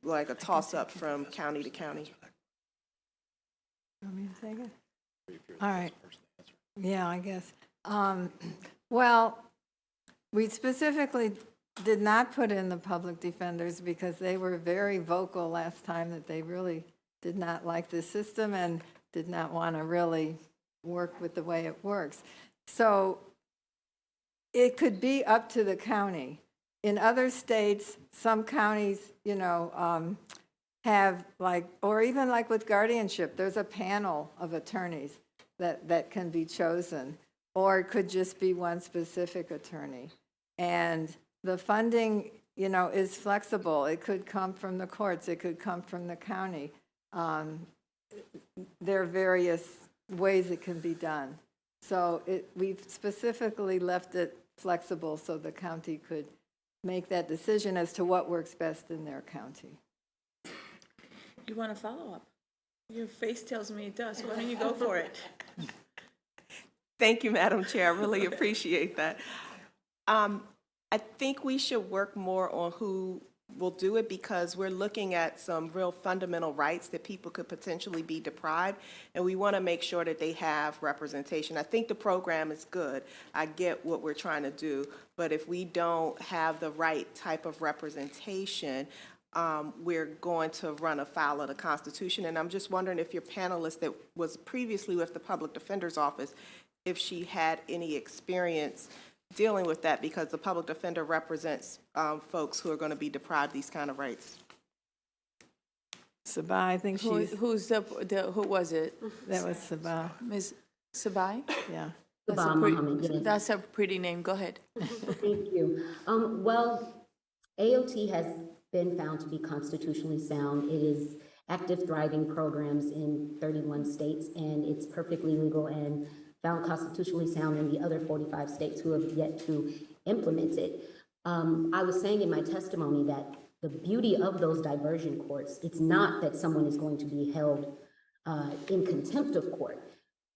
like a toss-up from county to county? Want me to take it? All right. Yeah, I guess. Well, we specifically did not put in the public defenders because they were very vocal last time that they really did not like the system and did not want to really work with the way it works. So it could be up to the county. In other states, some counties, have or even like with guardianship, there's a panel of attorneys that can be chosen, or it could just be one specific attorney. And the funding, is flexible. It could come from the courts. It could come from the county. There are various ways it can be done. So we've specifically left it flexible so the county could make that decision as to what works best in their county. You want to follow up? Your face tells me it does. Why don't you go for it? Thank you, Madam Chair. I really appreciate that. I think we should work more on who will do it because we're looking at some real fundamental rights that people could potentially be deprived, and we want to make sure that they have representation. I think the program is good. I get what we're trying to do, but if we don't have the right type of representation, we're going to run afoul of the Constitution. And I'm just wondering if your panelist that was previously with the Public Defender's Office, if she had any experience dealing with that, because the public defender represents folks who are going to be deprived these kind of rights. Sabah, I think she's... Who was it? That was Sabah. Ms. Sabai? Yeah. Sabah Mohammed, yes. That's a pretty name. Go ahead. Thank you. Well, AOT has been found to be constitutionally sound. It is active, thriving programs in 31 states, and it's perfectly legal and found constitutionally sound in the other 45 states who have yet to implement it. I was saying in my testimony that the beauty of those diversion courts, it's not that someone is going to be held in contempt of court.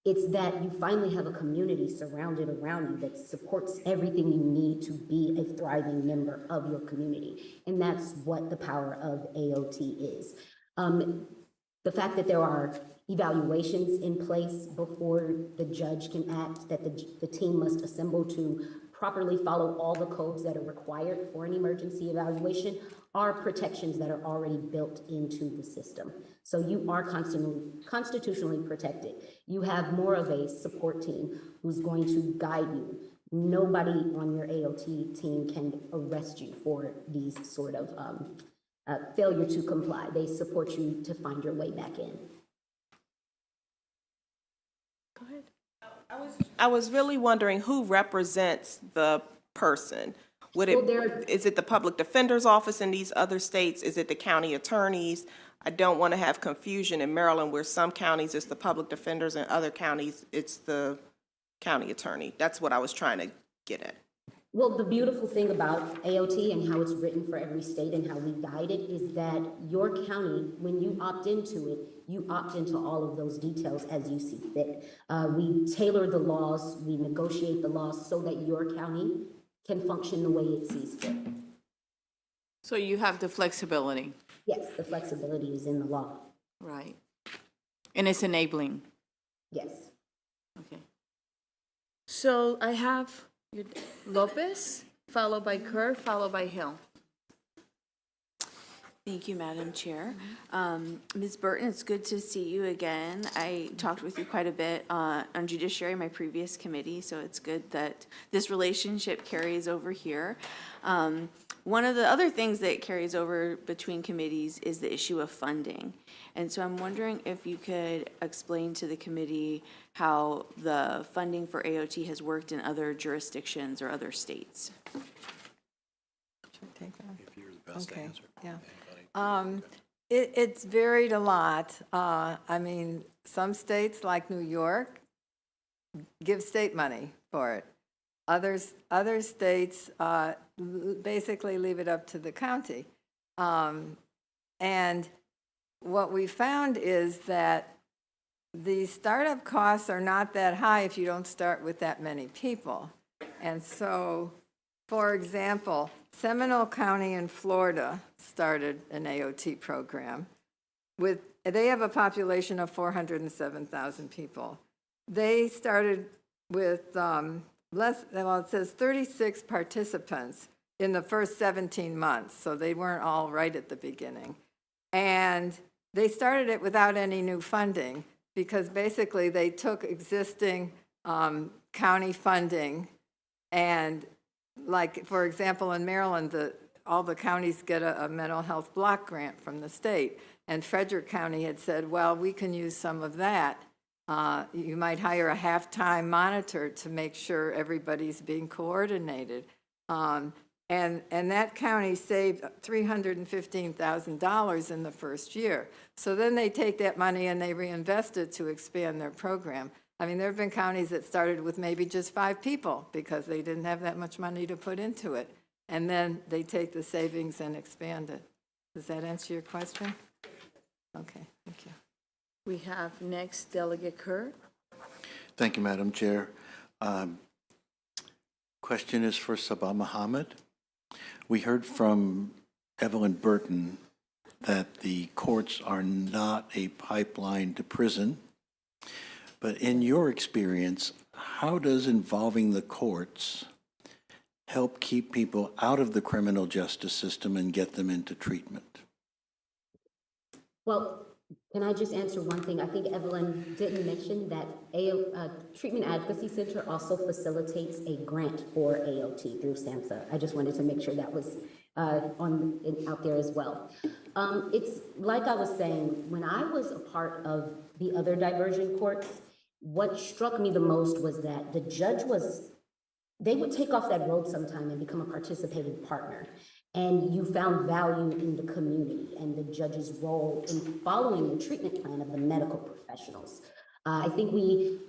It's that you finally have a community surrounded around you that supports everything you need to be a thriving member of your community. And that's what the power of AOT is. The fact that there are evaluations in place before the judge can act, that the team must assemble to properly follow all the codes that are required for an emergency evaluation are protections that are already built into the system. So you are constitutionally protected. You have more of a support team who's going to guide you. Nobody on your AOT team can arrest you for these sort of failure to comply. They support you to find your way back in. I was really wondering who represents the person? Would Well, is it the public defender's office in these other states? Is it the county attorneys? I don't want to have confusion in Maryland where some counties it's the public defenders and other counties it's the county attorney. That's what I was trying to get at. Well, the beautiful thing about AOT and how it's written for every state and how we guide it is that your county, when you opt into it, you opt into all of those details as you see fit. We tailor the laws, we negotiate the laws so that your county can function the way it sees fit. So you have the flexibility. Yes, the flexibility is in the law. Right. And it's enabling. Yes. Okay. So I have Lopez, followed by Kerr, followed by Hill. Thank you, Madam Chair. Ms. Burton, it's good to see you again. I talked with you quite a bit on judiciary, my previous committee, so it's good that this relationship carries over here. One of the other things that carries over between committees is the issue of funding. And so I'm wondering if you could explain to the committee how the funding for AOT has worked in other jurisdictions or other states. Take that. If you're the best to Okay, answer. yeah. It's varied a lot. I mean, some states like New York give state money for it. Other states basically leave it up to the county. And what we found is that the startup costs are not that high if you don't start with that many people. And so, for example, Seminole County in Florida started an AOT program. They have a population of 407,000 people. They started with it says 36 participants in the first 17 months, so they weren't all right at the beginning. And they started it without any new funding because basically they took existing county funding and, like, for example, in Maryland, all the counties get a mental health block grant from the state. And Frederick County had said, well, we can use some of that. You might hire a half-time monitor to make sure everybody's being coordinated. And that county saved $315,000 in the first year. So then they take that money and they reinvest it to expand their program. I mean, there have been counties that started with maybe just 5 people because they didn't have that much money to put into it. And then they take the savings and expand it. Does that answer your question? Okay, thank you. We have next Delegate Kerr. Thank you, Madam Chair. Question is for Sabah Mohammed. We heard from Evelyn Burton that the courts are not a pipeline to prison. But in your experience, how does involving the courts help keep people out of the criminal justice system and get them into treatment? Well, can I just answer one thing? I think Evelyn didn't mention that Treatment Advocacy Center also facilitates a grant for AOT through SAMHSA. I just wanted to make sure that was out there as well. It's like I was saying, when I was a part of the other diversion courts, what struck me the most was that the judge they would take off that road sometime and become a participating partner. And you found value in the community and the judge's role in following the treatment plan of the medical professionals. I think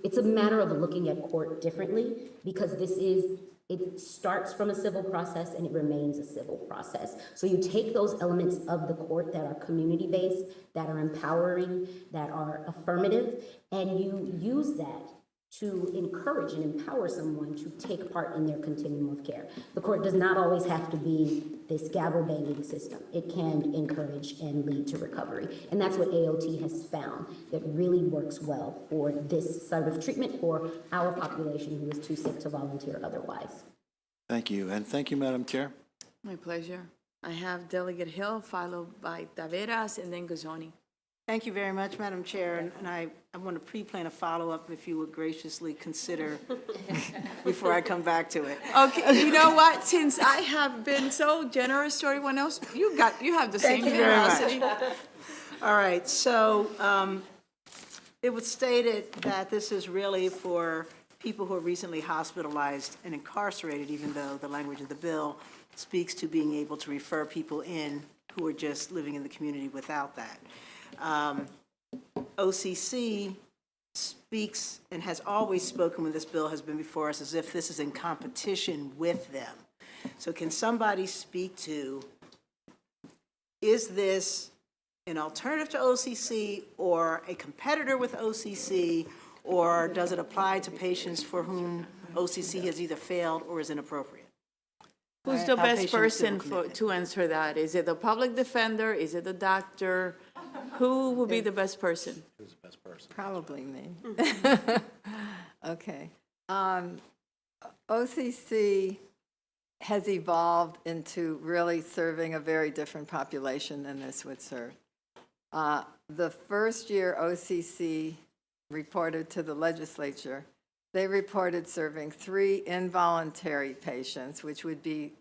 it's a matter of looking at court differently because it starts from a civil process and it remains a civil process. So you take those elements of the court that are community-based, that are empowering, that are affirmative, and you use that to encourage and empower someone to take part in their continuum of care. The court does not always have to be this gavel-banging system. It can encourage and lead to recovery. And that's what AOT has found that really works well for this sort of treatment for our population who is too sick to volunteer otherwise. Thank you, and thank you, Madam Chair. My pleasure. I have Delegate Hill, followed by Taveras, and then Gazzoni. Thank you very much, Madam Chair, and I want to pre-plan a follow-up if you would graciously consider before I come back to it. Okay, you know what? Since I have been so generous to everyone else, you have the same Thank you very generosity. much. All right, so it was stated that this is really for people who are recently hospitalized and incarcerated, even though the language of the bill speaks to being able to refer people in who are just living in the community without that. OCC speaks and has always spoken when this bill has been before us as if this is in competition with them. So can somebody speak to, is this an alternative to OCC or a competitor with OCC, or does it apply to patients for whom OCC has either failed or is inappropriate? Who's the best Outpatient person civil commitment. to answer that? Is it the public defender? Is it the doctor? Who would be the best person? Who's the best person? Probably me. Okay. OCC has evolved into really serving a very different population than this would serve. The first year OCC reported to the legislature, they reported serving 3 involuntary patients, which would be,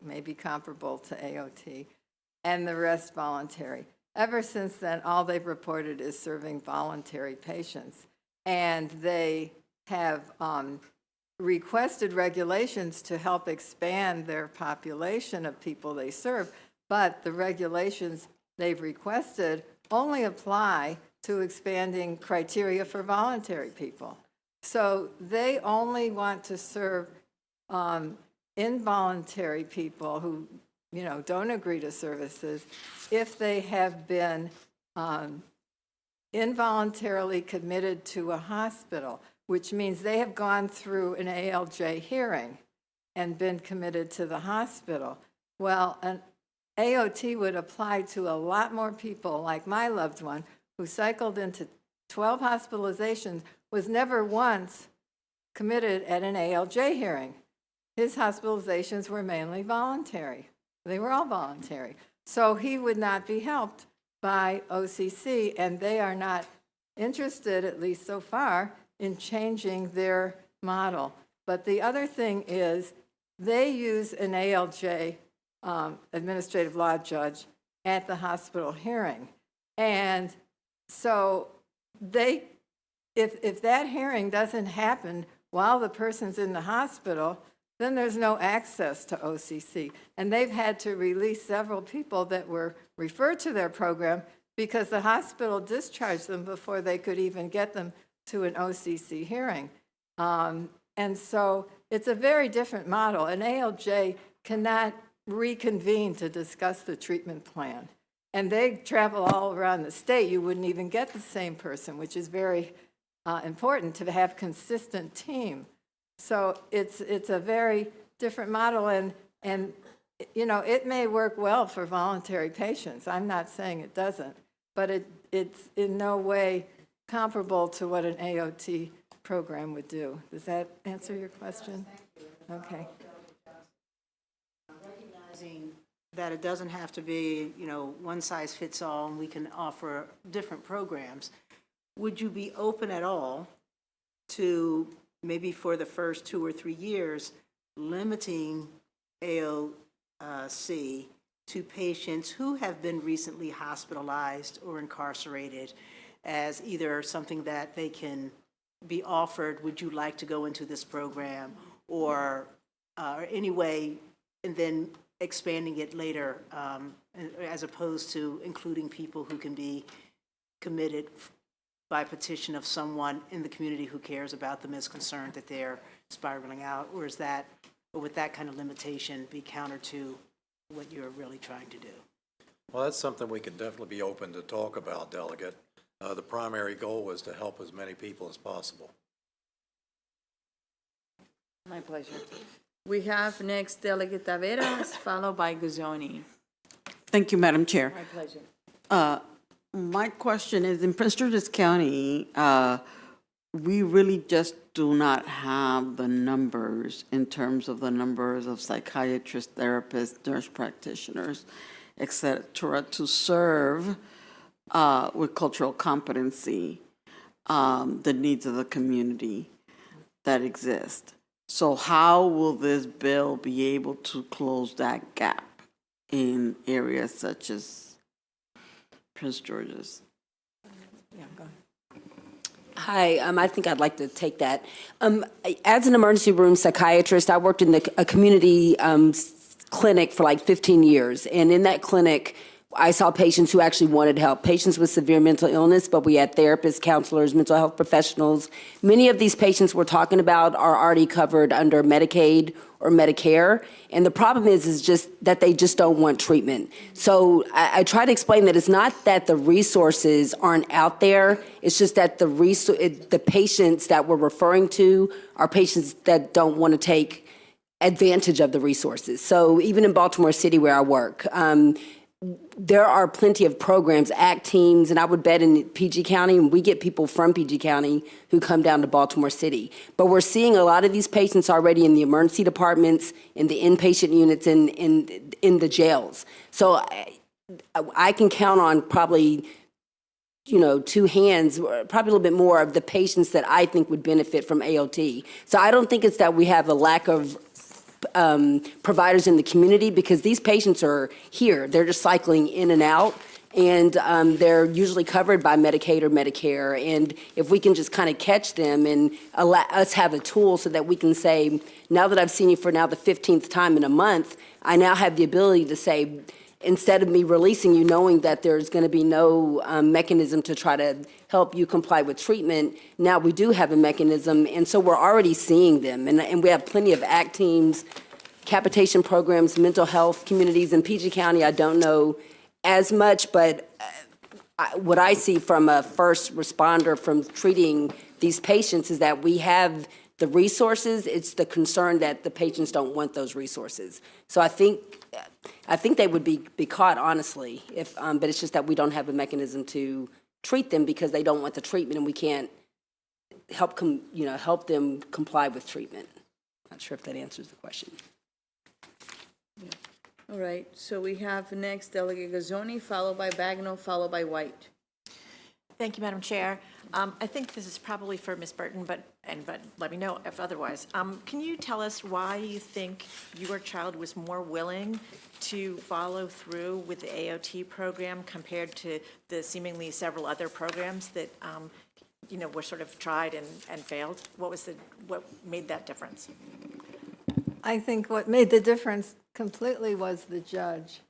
maybe comparable to AOT, and the rest voluntary. Ever since then, all they've reported is serving voluntary patients. And they have requested regulations to help expand their population of people they serve, but the regulations they've requested only apply to expanding criteria for voluntary people. So they only want to serve involuntary people who, don't agree to services if they have been involuntarily committed to a hospital, which means they have gone through an ALJ hearing and been committed to the hospital. Well, an AOT would apply to a lot more people, like my loved one, who cycled into 12 hospitalizations, was never once committed at an ALJ hearing. His hospitalizations were mainly voluntary. They were all voluntary. So he would not be helped by OCC, and they are not interested, at least so far, in changing their model. But the other thing is they use an ALJ, administrative law judge, at the hospital hearing. And so if that hearing doesn't happen while the person's in the hospital, then there's no access to OCC. And they've had to release several people that were referred to their program because the hospital discharged them before they could even get them to an OCC hearing. And so it's a very different model. An ALJ cannot reconvene to discuss the treatment plan. And they travel all around the state. You wouldn't even get the same person, which is very important to have consistent team. So it's a very different model, and it may work well for voluntary patients. I'm not saying it doesn't, but it's in no way comparable to what an AOT program would do. Does that answer your question? Okay. Recognizing that it doesn't have to be, one size fits all, and we can offer different programs. Would you be open at all to maybe for the first 2 or 3 years limiting AOC to patients who have been recently hospitalized or incarcerated as either something that they can be offered, would you like to go into this program, or any way, and then expanding it later, as opposed to including people who can be committed by petition of someone in the community who cares about them, is concerned that they're spiraling out, or would that kind of limitation be counter to what you're really trying to do? Well, that's something we could definitely be open to talk about, Delegate. The primary goal was to help as many people as possible. My pleasure. We have next Delegate Taveras, followed by Guzzoni. Thank you, Madam Chair. My pleasure. My question is, in Prince George's County, we really just do not have the numbers in terms of the numbers of psychiatrists, therapists, nurse practitioners, et cetera, to serve with cultural competency the needs of the community that exist. So how will this bill be able to close that gap in areas such as Prince George's? Yeah, go Hi, I think I'd like to take that. As an emergency room psychiatrist, I worked in a community clinic for like 15 years. And in that clinic, I saw patients who actually wanted help, patients with severe mental illness, but we had therapists, counselors, mental health professionals. Many of these patients we're talking about are already covered under Medicaid or Medicare. And the problem is just that they just don't want treatment. So I try to explain that it's not that the resources aren't out there, it's just that the patients that we're referring to are patients that don't want to take advantage of the resources. So even in Baltimore City where I work, there are plenty of programs, ACT teams, and I would bet in PG County, and we get people from PG County who come down to Baltimore City. But we're seeing a lot of these patients already in the emergency departments, in the inpatient units, in the jails. So I can count on probably, two hands, probably a little bit more of the patients that I think would benefit from AOT. So I don't think it's that we have a lack of providers in the community, because these patients are here. They're just cycling in and out, and they're usually covered by Medicaid or Medicare. And if we can just kind of catch them and allow us have a tool so that we can say, now that I've seen you for now the 15th time in a month, I now have the ability to say, instead of me releasing you knowing that there's going to be no mechanism to try to help you comply with treatment, now we do have a mechanism, and so we're already seeing them. And we have plenty of ACT teams, capitation programs, mental health communities. In PG County, I don't know as much, but what I see from a first responder from treating these patients is that we have the resources. It's the concern that the patients don't want those resources. So I think they would be caught, honestly, but it's just that we don't have a mechanism to treat them because they don't want the treatment, and we can't help them comply with treatment. Not sure if that answers the question. All right, so we have next Delegate Gazzoni, followed by Bagnall, followed by White. Thank you, Madam Chair. I think this is probably for Ms. Burton, but let me know if otherwise. Can you tell us why you think your child was more willing to follow through with the AOT program compared to the seemingly several other programs that were sort of tried and failed? What made that difference? I think what made the difference completely was the judge.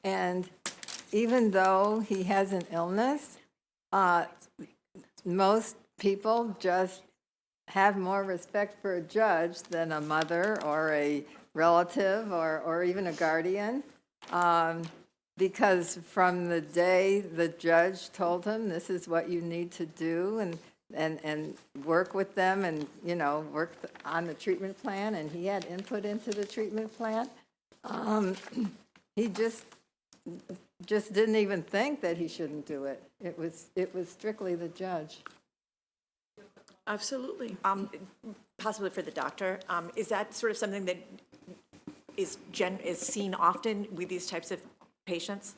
And even though he has an illness, most people just have more respect for a judge than a mother or a relative or even a guardian, because from the day the judge told him this is what you need to do and work with them and work on the treatment plan, and he had input into the treatment plan, he just didn't even think that he shouldn't do it. It was strictly the judge. Absolutely. Possibly for the doctor. Is that sort of something that is seen often with these types of patients?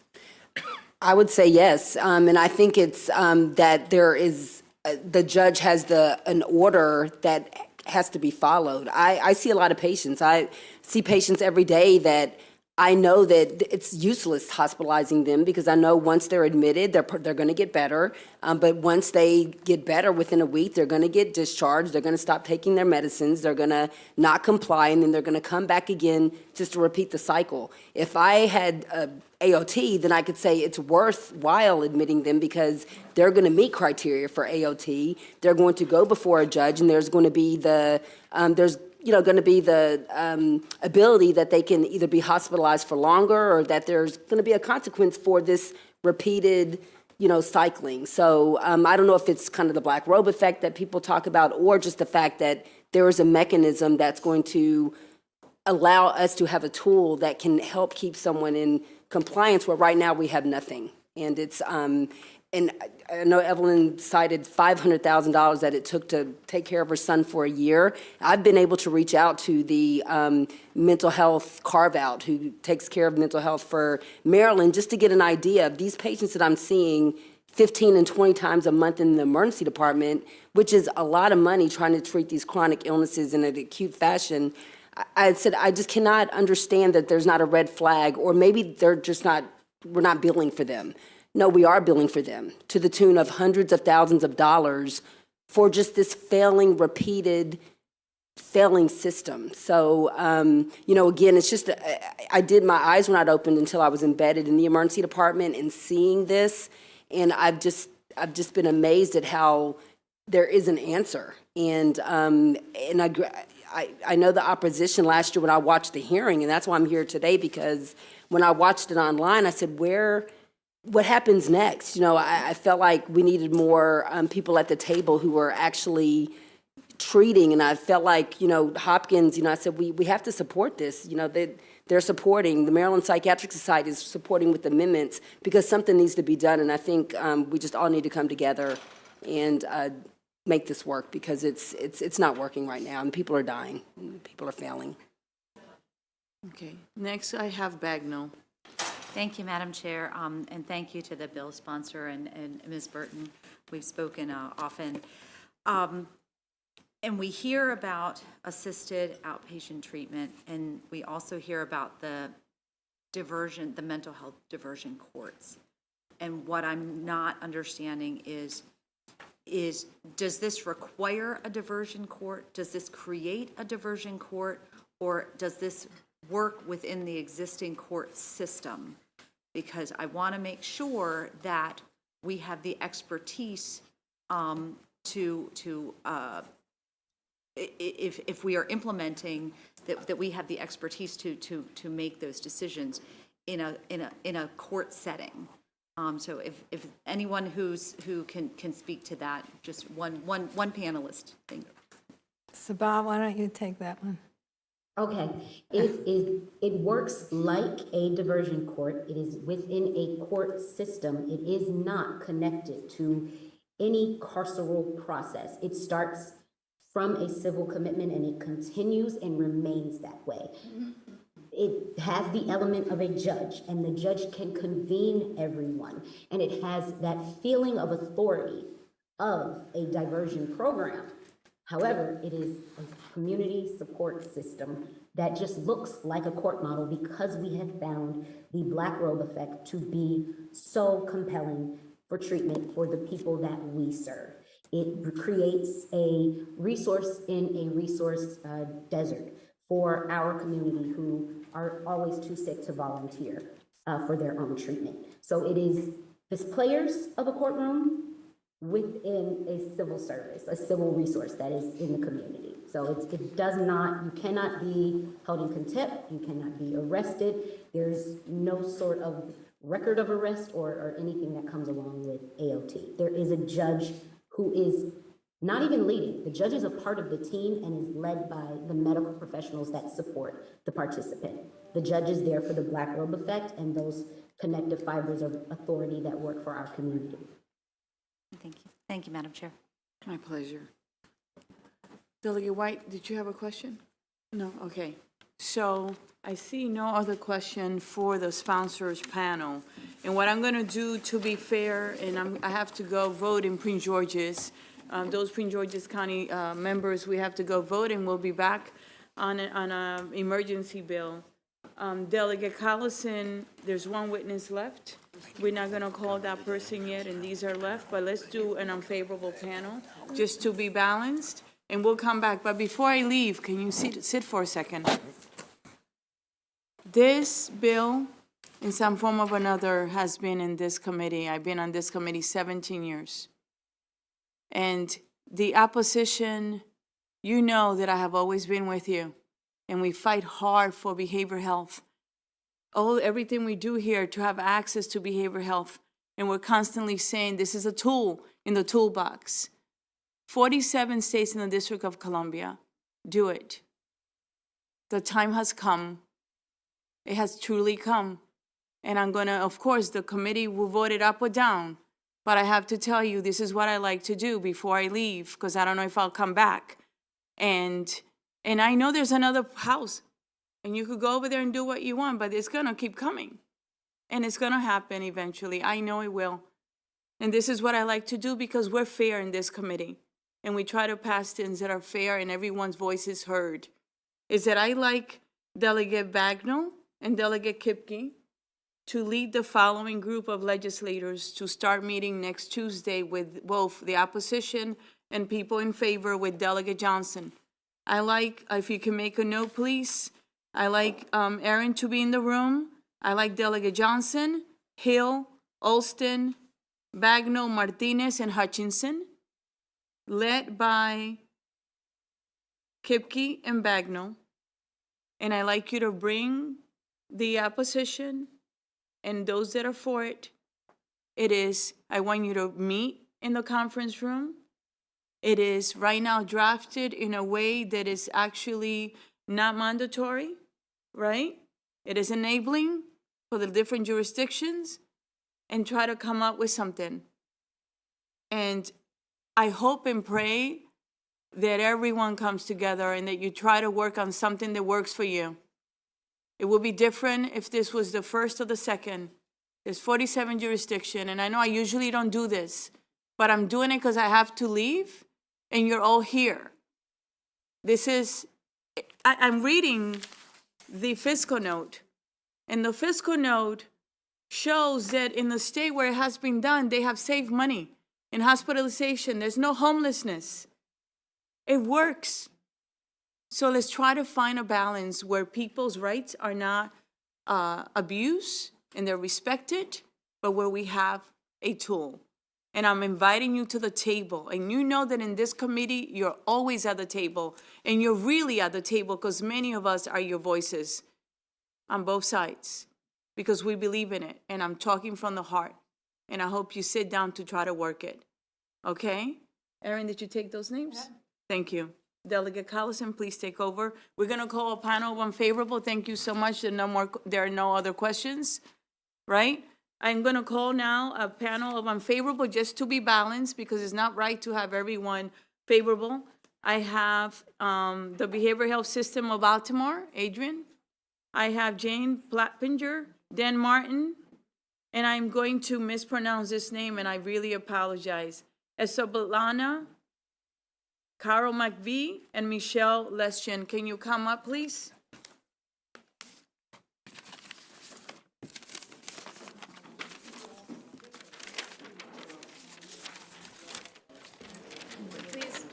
I would say yes, and I think it's that there is the judge has an order that has to be followed. I see a lot of patients. I see patients every day that I know that it's useless hospitalizing them, because I know once they're admitted, they're going to get better. But once they get better within a week, they're going to get discharged. They're going to stop taking their medicines. They're going to not comply, and then they're going to come back again just to repeat the cycle. If I had AOT, then I could say it's worthwhile admitting them because they're going to meet criteria for AOT. They're going to go before a judge, and there's going to be the ability that they can either be hospitalized for longer, or that there's going to be a consequence for this repeated, cycling. So I don't know if it's kind of the black robe effect that people talk about, or just the fact that there is a mechanism that's going to allow us to have a tool that can help keep someone in compliance, where right now we have nothing. And it's and I know Evelyn cited $500,000 that it took to take care of her son for a year. I've been able to reach out to the mental health carve-out who takes care of mental health for Maryland, just to get an idea of these patients that I'm seeing 15 and 20 times a month in the emergency department, which is a lot of money trying to treat these chronic illnesses in an acute fashion. I said, I just cannot understand that there's not a red flag, or maybe we're not billing for them. No, we are billing for them to the tune of hundreds of thousands of dollars for just this repeated failing system. So, again, it's just, my eyes were not opened until I was embedded in the emergency department and seeing this. And I've just been amazed at how there is an answer. And I know the opposition last year when I watched the hearing, and that's why I'm here today, because when I watched it online, I said, what happens next? I felt like we needed more people at the table who were actually treating, and I felt like, Hopkins, I said, we have to support this. They're supporting, the Maryland Psychiatric Society is supporting with amendments because something needs to be done, and I think we just all need to come together and make this work, because it's not working right now, and people are dying, and people are failing. Okay, next I have Bagnell. Thank you, Madam Chair, and thank you to the bill sponsor and Ms. Burton. We've spoken often. And we hear about assisted outpatient treatment, and we also hear about the mental health diversion courts. And what I'm not understanding is does this require a diversion court? Does this create a diversion court? Or does this work within the existing court system? Because I want to make sure that we have the expertise if we are implementing, that we have the expertise to make those decisions in a court setting. So if anyone who can speak to that, just one panelist. Thank you. Sabah, why don't you take that one? Okay, it works like a diversion court. It is within a court system. It is not connected to any carceral process. It starts from a civil commitment and it continues and remains that way. It has the element of a judge, and the judge can convene everyone, and it has that feeling of authority of a diversion program. However, it is a community support system that just looks like a court model because we have found the black robe effect to be so compelling for treatment for the people that we serve. It creates a resource in a resource desert for our community who are always too sick to volunteer for their own treatment. So it is this players of a courtroom within a civil service, a civil resource that is in the community. So it does not, you cannot be held in contempt, you cannot be arrested. There's no sort of record of arrest or anything that comes along with AOT. There is a judge who is not even leading. The judge is a part of the team and is led by the medical professionals that support the participant. The judge is there for the black robe effect and those connective fibers of authority that work for our community. Thank you. Thank you, Madam Chair. My pleasure. Delegate White, did you have a question? No, okay. So I see no other question for the sponsors panel. And what I'm gonna do, to be fair, and I have to go vote in Prince George's, those Prince George's County members, we have to go vote, and we'll be back on a emergency bill. Delegate Collison, there's one witness left. We're not gonna call that person yet, and these are left, but let's do an unfavorable panel, just to be balanced, and we'll come back. But before I leave, can you sit for a second? This bill, in some form or another, has been in this committee. I've been on this committee 17 years. And the opposition, you know that I have always been with you, and we fight hard for behavioral health. Everything we do here to have access to behavioral health, and we're constantly saying this is a tool in the toolbox. 47 states in the District of Columbia do it. The time has come. It has truly come. And I'm gonna, of course, the committee will vote it up or down, but I have to tell you, this is what I like to do before I leave, because I don't know if I'll come back. And I know there's another house, and you could go over there and do what you want, but it's gonna keep coming. And it's gonna happen eventually. I know it will. And this is what I like to do, because we're fair in this committee. And we try to pass things that are fair and everyone's voice is heard. Is that I like Delegate Bagnell and Delegate Kipke to lead the following group of legislators to start meeting next Tuesday with both the opposition and people in favor with Delegate Johnson. I like, if you can make a note, please. I like Aaron to be in the room. I like Delegate Johnson, Hill, Alston, Bagnall, Martinez, and Hutchinson, led by Kipke and Bagnall. And I like you to bring the opposition and those that are for it. It is, I want you to meet in the conference room. It is right now drafted in a way that is actually not mandatory, right? It is enabling for the different jurisdictions, and try to come up with something. And I hope and pray that everyone comes together and that you try to work on something that works for you. It would be different if this was the first or the second. There's 47 jurisdictions, and I know I usually don't do this, but I'm doing it because I have to leave, and you're all here. This is, I'm reading the fiscal note, and the fiscal note shows that in the state where it has been done, they have saved money in hospitalization. There's no homelessness. It works. So let's try to find a balance where people's rights are not abused and they're respected, but where we have a tool. And I'm inviting you to the table. And you know that in this committee, you're always at the table. And you're really at the table because many of us are your voices on both sides because we believe in it. And I'm talking from the heart. And I hope you sit down to try to work it. Okay? Erin, did you take those names? Yeah. Thank you. Delegate Collison, please take over. We're going to call a panel of unfavorable. Thank you so much. There are no other questions, right? I'm going to call now a panel of unfavorable just to be balanced because it's not right to have everyone favorable. I have the Behavioral Health System of Baltimore, Adrian. I have Jane Platpinger, Dan Martin, and I'm going to mispronounce this name, and I really apologize. Esobalana, Carol McVie, and Michelle Leschen. Can you come up, please? Please,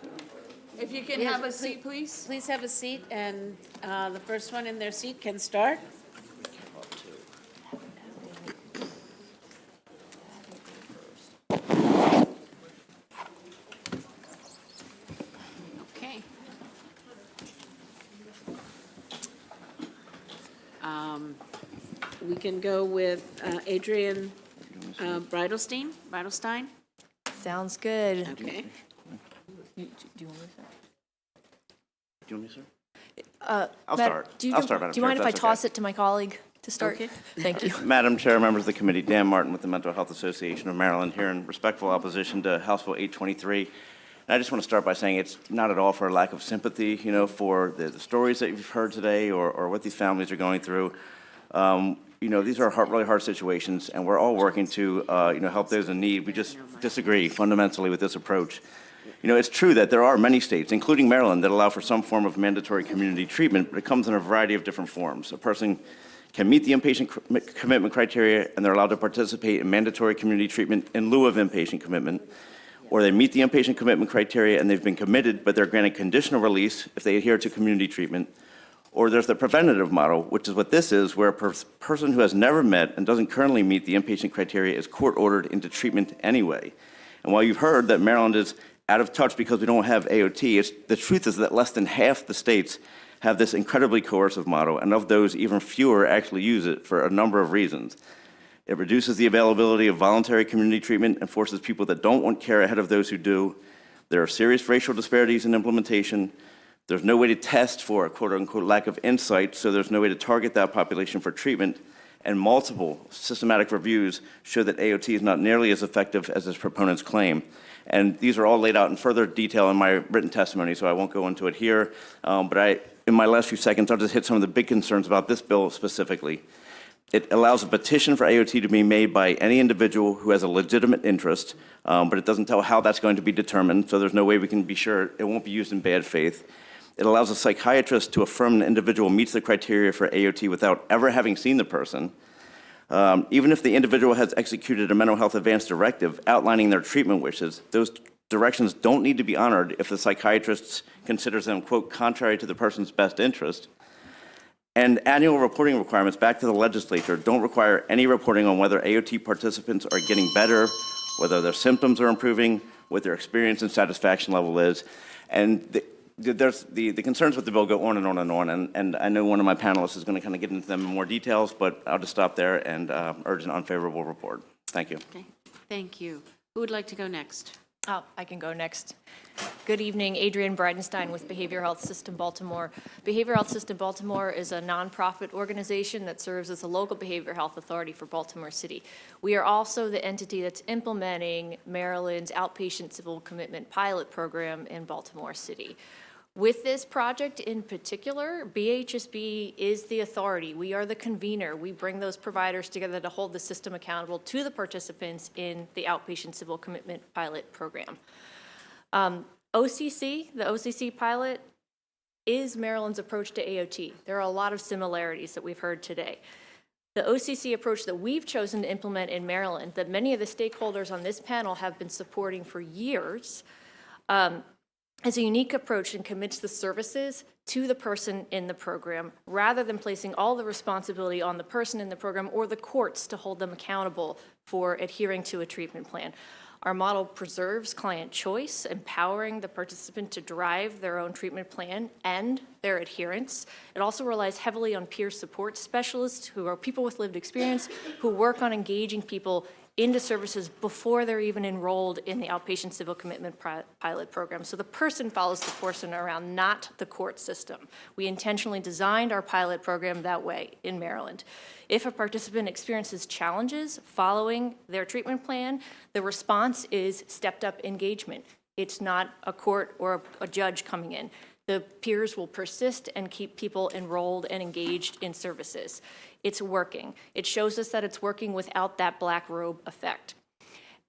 if you can have a seat, please. Please have a seat, and the first one in their seat can start. Okay. We can go with Adrian Bridlestein. Sounds good. Okay. Do you want Do you want me, sir? to? I'll start. I'll start, Madam Do you Chair, mind if if I that's toss okay. it to my colleague to start? Okay. Thank you. Madam Chair, members of the committee, Dan Martin with the Mental Health Association of Maryland, here in respectful opposition to House Bill 823. And I just want to start by saying it's not at all for a lack of sympathy, for the stories that you've heard today or what these families are going through. These are really hard situations, and we're all working to, help those in need. We just disagree fundamentally with this approach. It's true that there are many states, including Maryland, that allow for some form of mandatory community treatment, but it comes in a variety of different forms. A person can meet the inpatient commitment criteria, and they're allowed to participate in mandatory community treatment in lieu of inpatient commitment, or they meet the inpatient commitment criteria and they've been committed, but they're granted conditional release if they adhere to community treatment. Or there's the preventative model, which is what this is, where a person who has never met and doesn't currently meet the inpatient criteria is court-ordered into treatment anyway. And while you've heard that Maryland is out of touch because we don't have AOT, the truth is that less than half the states have this incredibly coercive model, and of those, even fewer actually use it for a number of reasons. It reduces the availability of voluntary community treatment and forces people that don't want care ahead of those who do. There are serious racial disparities in implementation. There's no way to test for a quote-unquote lack of insight, so there's no way to target that population for treatment. And multiple systematic reviews show that AOT is not nearly as effective as its proponents claim. And these are all laid out in further detail in my written testimony, so I won't go into it here. But in my last few seconds, I'll just hit some of the big concerns about this bill specifically. It allows a petition for AOT to be made by any individual who has a legitimate interest, but it doesn't tell how that's going to be determined, so there's no way we can be sure it won't be used in bad faith. It allows a psychiatrist to affirm an individual meets the criteria for AOT without ever having seen the person. Even if the individual has executed a mental health advance directive outlining their treatment wishes, those directions don't need to be honored if the psychiatrist considers them, quote, contrary to the person's best interest. And annual reporting requirements back to the legislature don't require any reporting on whether AOT participants are getting better, whether their symptoms are improving, what their experience and satisfaction level is. And the concerns with the bill go on and on and on, and I know one of my panelists is going to kind of get into them in more details, but I'll just stop there and urge an unfavorable report. Thank you. Okay, thank you. Who would like to go next? Oh, I can go next. Good evening, Adrienne Bridenstine with Behavioral Health System Baltimore. Behavioral Health System Baltimore is a nonprofit organization that serves as a local behavioral health authority for Baltimore City. We are also the entity that's implementing Maryland's outpatient civil commitment pilot program in Baltimore City. With this project in particular, BHSB is the authority. We are the convener. We bring those providers together to hold the system accountable to the participants in the outpatient civil commitment pilot program. The OCC pilot is Maryland's approach to AOT. There are a lot of similarities that we've heard today. The OCC approach that we've chosen to implement in Maryland, that many of the stakeholders on this panel have been supporting for years, is a unique approach and commits the services to the person in the program rather than placing all the responsibility on the person in the program or the courts to hold them accountable for adhering to a treatment plan. Our model preserves client choice, empowering the participant to drive their own treatment plan and their adherence. It also relies heavily on peer support specialists who are people with lived experience who work on engaging people into services before they're even enrolled in the outpatient civil commitment pilot program. So the person follows the person around, not the court system. We intentionally designed our pilot program that way in Maryland. If a participant experiences challenges following their treatment plan, the response is stepped up engagement. It's not a court or a judge coming in. The peers will persist and keep people enrolled and engaged in services. It's working. It shows us that it's working without that black robe effect.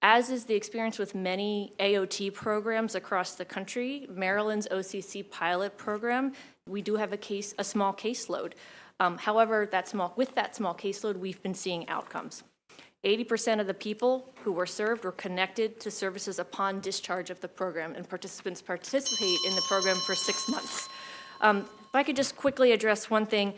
As is the experience with many AOT programs across the country, Maryland's OCC pilot program, we do have a small caseload. However, with that small caseload, we've been seeing outcomes. 80% of the people who were served were connected to services upon discharge of the program, and participants participate in the program for 6 months. If I could just quickly address one thing.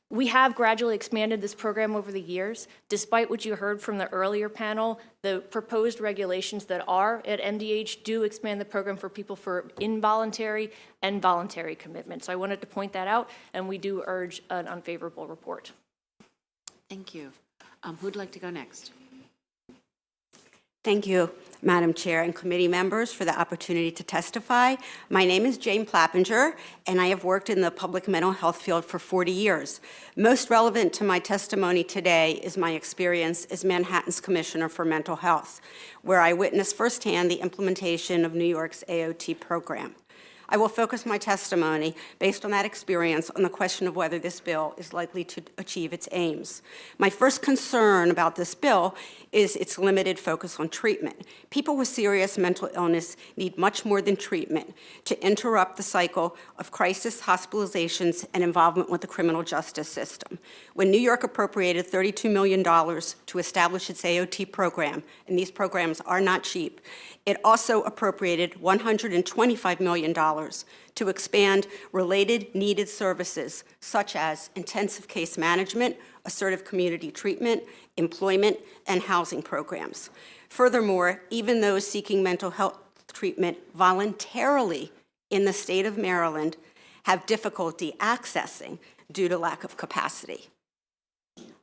We have gradually expanded this program over the years. Despite what you heard from the earlier panel, the proposed regulations that are at MDH do expand the program for people for involuntary and voluntary commitment. So I wanted to point that out, and we do urge an unfavorable report. Thank you. Who'd like to go next? Thank you, Madam Chair and committee members, for the opportunity to testify. My name is Jane Plappinger, and I have worked in the public mental health field for 40 years. Most relevant to my testimony today is my experience as Manhattan's Commissioner for Mental Health, where I witnessed firsthand the implementation of New York's AOT program. I will focus my testimony, based on that experience, on the question of whether this bill is likely to achieve its aims. My first concern about this bill is its limited focus on treatment. People with serious mental illness need much more than treatment to interrupt the cycle of crisis, hospitalizations, and involvement with the criminal justice system. When New York appropriated $32 million to establish its AOT program, and these programs are not cheap, it also appropriated $125 million to expand related needed services such as intensive case management, assertive community treatment, employment, and housing programs. Furthermore, even those seeking mental health treatment voluntarily in the state of Maryland have difficulty accessing due to lack of capacity.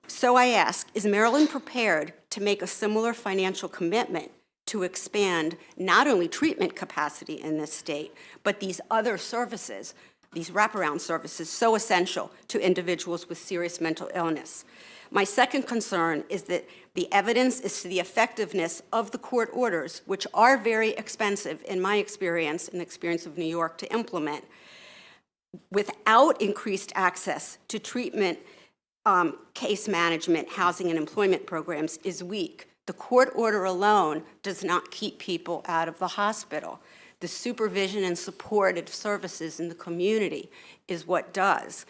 So I ask, is Maryland prepared to make a similar financial commitment to expand not only treatment capacity in this state, but these other services, these wraparound services so essential to individuals with serious mental illness? My second concern is that the evidence is to the effectiveness of the court orders, which are very expensive in my experience, in the experience of New York, to implement. Without increased access to treatment, case management, housing, and employment programs is weak. The court order alone does not keep people out of the hospital. The supervision and supportive services in the community is what does.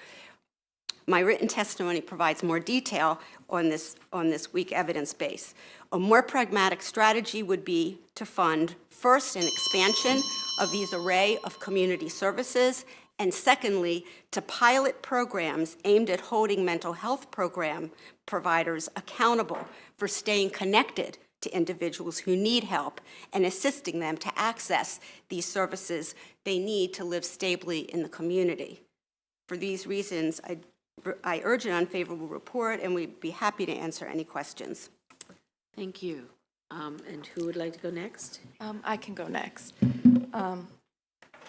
My written testimony provides more detail on this weak evidence base. A more pragmatic strategy would be to fund, first, an expansion of these array of community services, and secondly, to pilot programs aimed at holding mental health program providers accountable for staying connected to individuals who need help and assisting them to access these services they need to live stably in the community. For these reasons, I urge an unfavorable report, and we'd be happy to answer any questions. Thank you. And who would like to go next? I can go next.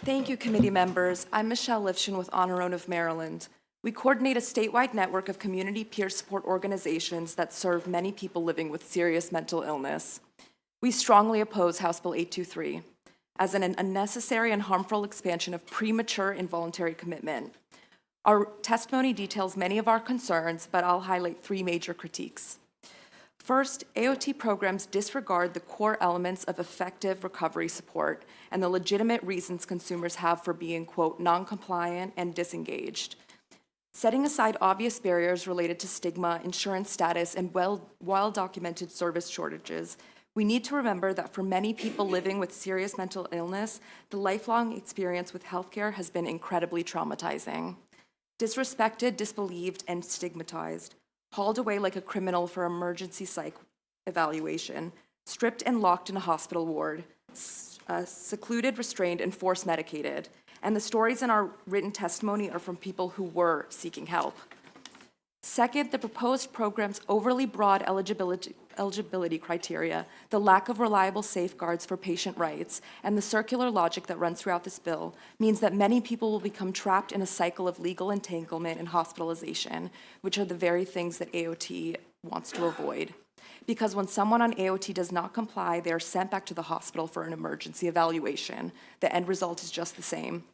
Thank you, committee members. I'm Michelle Lifshin with Honor Roan of Maryland. We coordinate a statewide network of community peer support organizations that serve many people living with serious mental illness. We strongly oppose House Bill 823 as an unnecessary and harmful expansion of premature involuntary commitment. Our testimony details many of our concerns, but I'll highlight 3 major critiques. First, AOT programs disregard the core elements of effective recovery support and the legitimate reasons consumers have for being, quote, non-compliant and disengaged. Setting aside obvious barriers related to stigma, insurance status, and well-documented service shortages, we need to remember that for many people living with serious mental illness, the lifelong experience with healthcare has been incredibly traumatizing. Disrespected, disbelieved, and stigmatized, hauled away like a criminal for emergency psych evaluation, stripped and locked in a hospital ward, secluded, restrained, and force medicated. And the stories in our written testimony are from people who were seeking help. Second, the proposed program's overly broad eligibility criteria, the lack of reliable safeguards for patient rights, and the circular logic that runs throughout this bill means that many people will become trapped in a cycle of legal entanglement and hospitalization, which are the very things that AOT wants to avoid. Because when someone on AOT does not comply, they are sent back to the hospital for an emergency evaluation. The end result is just the same.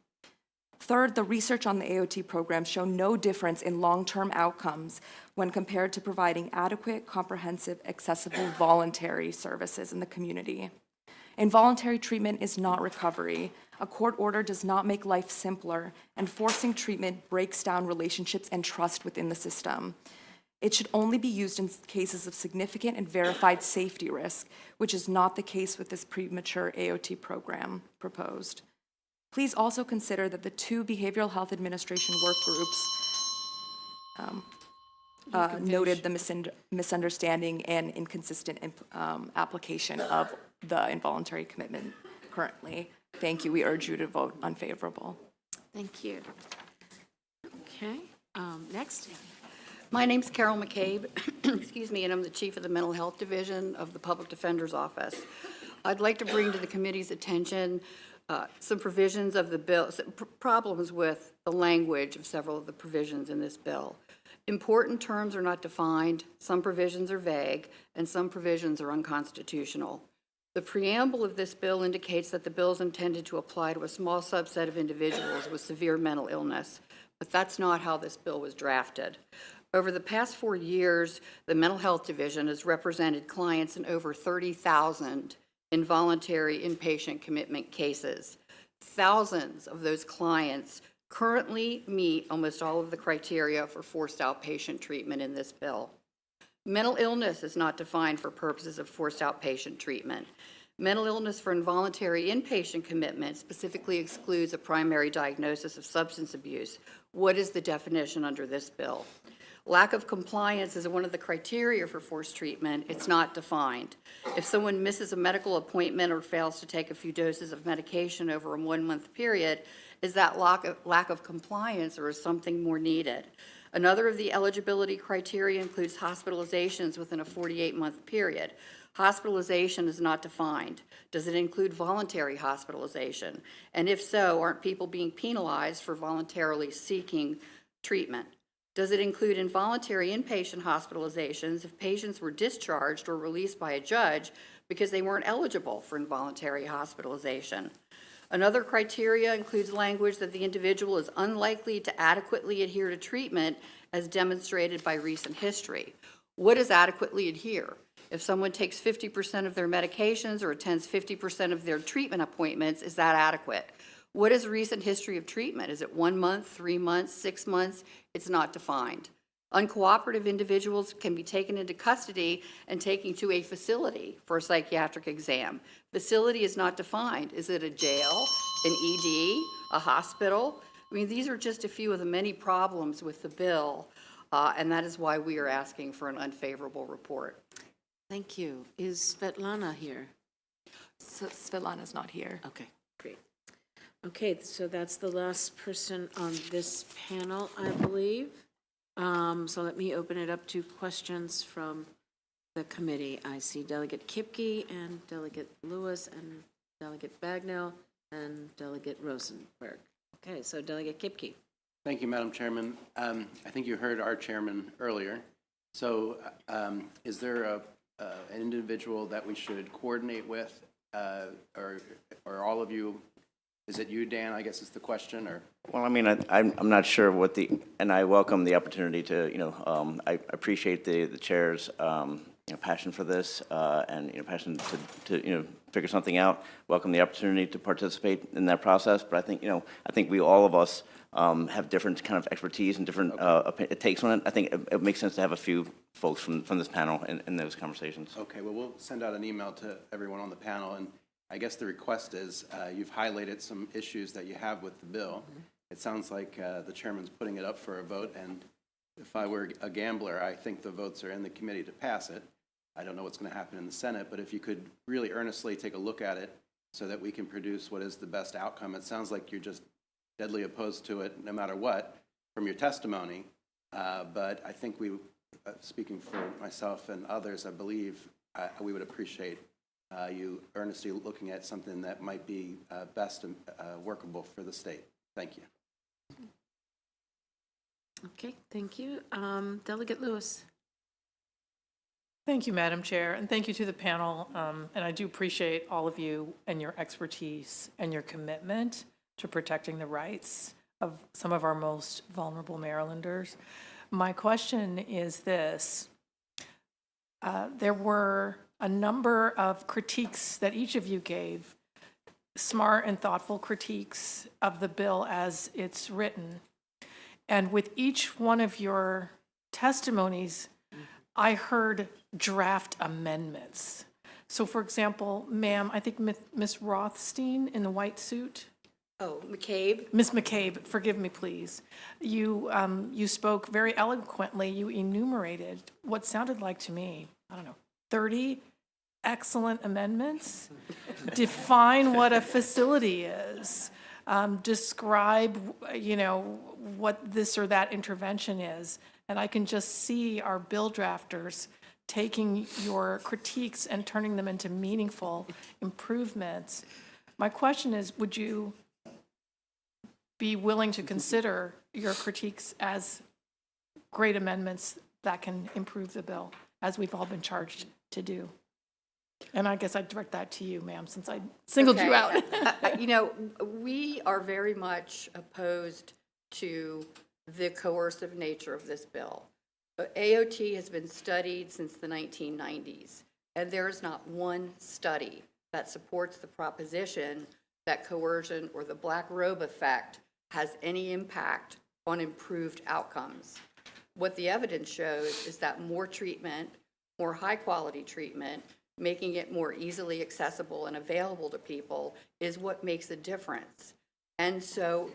Third, the research on the AOT program show no difference in long-term outcomes when compared to providing adequate, comprehensive, accessible, voluntary services in the community. Involuntary treatment is not recovery. A court order does not make life simpler, and forcing treatment breaks down relationships and trust within the system. It should only be used in cases of significant and verified safety risk, which is not the case with this premature AOT program proposed. Please also consider that the 2 Behavioral Health Administration work groups noted the misunderstanding and inconsistent application of the involuntary commitment currently. Thank you. We urge you to vote unfavorable. Thank you. Okay, next. My name's Carol McCabe, excuse me, and I'm the Chief of the Mental Health Division of the Public Defender's Office. I'd like to bring to the committee's attention some provisions of the bill, problems with the language of several of the provisions in this bill. Important terms are not defined, some provisions are vague, and some provisions are unconstitutional. The preamble of this bill indicates that the bill is intended to apply to a small subset of individuals with severe mental illness, but that's not how this bill was drafted. Over the past 4 years, the Mental Health Division has represented clients in over 30,000 involuntary inpatient commitment cases. Thousands of those clients currently meet almost all of the criteria for forced outpatient treatment in this bill. Mental illness is not defined for purposes of forced outpatient treatment. Mental illness for involuntary inpatient commitment specifically excludes a primary diagnosis of substance abuse. What is the definition under this bill? Lack of compliance is one of the criteria for forced treatment. It's not defined. If someone misses a medical appointment or fails to take a few doses of medication over a 1-month period, is that lack of compliance, or is something more needed? Another of the eligibility criteria includes hospitalizations within a 48-month period. Hospitalization is not defined. Does it include voluntary hospitalization? And if so, aren't people being penalized for voluntarily seeking treatment? Does it include involuntary inpatient hospitalizations if patients were discharged or released by a judge because they weren't eligible for involuntary hospitalization? Another criteria includes language that the individual is unlikely to adequately adhere to treatment as demonstrated by recent history. What does adequately adhere? If someone takes 50% of their medications or attends 50% of their treatment appointments, is that adequate? What is recent history of treatment? Is it 1 month, 3 months, 6 months? It's not defined. Uncooperative individuals can be taken into custody and taken to a facility for a psychiatric exam. Facility is not defined. Is it a jail, an ED, a hospital? I mean, these are just a few of the many problems with the bill, and that is why we are asking for an unfavorable report. Thank you. Is Svetlana here? Svetlana's not here. Okay, great. Okay, so that's the last person on this panel, I believe. So let me open it up to questions from the committee. I see Delegate Kipke and Delegate Lewis and Delegate Bagnell and Delegate Rosenberg. Okay, so Delegate Kipke. Thank you, Madam Chairman. I think you heard our chairman earlier. So is there an individual that we should coordinate with, or all of you? Is it you, Dan, I guess is the question, or? Well, I mean, I'm not sure what and I welcome the opportunity to, I appreciate the chair's, passion for this, and, passion to figure something out. Welcome the opportunity to participate in that process, but I think we, all of us, have different kind of expertise and different takes on it. I think it makes sense to have a few folks from this panel in those conversations. Okay, well, we'll send out an email to everyone on the panel, and I guess the request is, you've highlighted some issues that you have with the bill. It sounds like the chairman's putting it up for a vote, and if I were a gambler, I think the votes are in the committee to pass it. I don't know what's going to happen in the Senate, but if you could really earnestly take a look at it so that we can produce what is the best outcome. It sounds like you're just deadly opposed to it no matter what from your testimony, but I think we, speaking for myself and others, I believe we would appreciate you earnestly looking at something that might be best and workable for the state. Thank you. Okay, thank you. Delegate Lewis. Thank you, Madam Chair, and thank you to the panel. And I do appreciate all of you and your expertise and your commitment to protecting the rights of some of our most vulnerable Marylanders. My question is this. There were a number of critiques that each of you gave, smart and thoughtful critiques of the bill as it's written. And with each one of your testimonies, I heard draft amendments. So for example, ma'am, I think Ms. Rothstein in the white suit. Oh, McCabe? Ms. McCabe, forgive me, please. You spoke very eloquently. You enumerated what sounded like to me, 30 excellent amendments. Define what a facility is. Describe, what this or that intervention is. And I can just see our bill drafters taking your critiques and turning them into meaningful improvements. My question is, would you be willing to consider your critiques as great amendments that can improve the bill, as we've all been charged to do? And I guess I'd direct that to you, ma'am, since I singled you out. We are very much opposed to the coercive nature of this bill. AOT has been studied since the 1990s, and there is not one study that supports the proposition that coercion or the black robe effect has any impact on improved outcomes. What the evidence shows is that more treatment, more high-quality treatment, making it more easily accessible and available to people is what makes a difference. And so,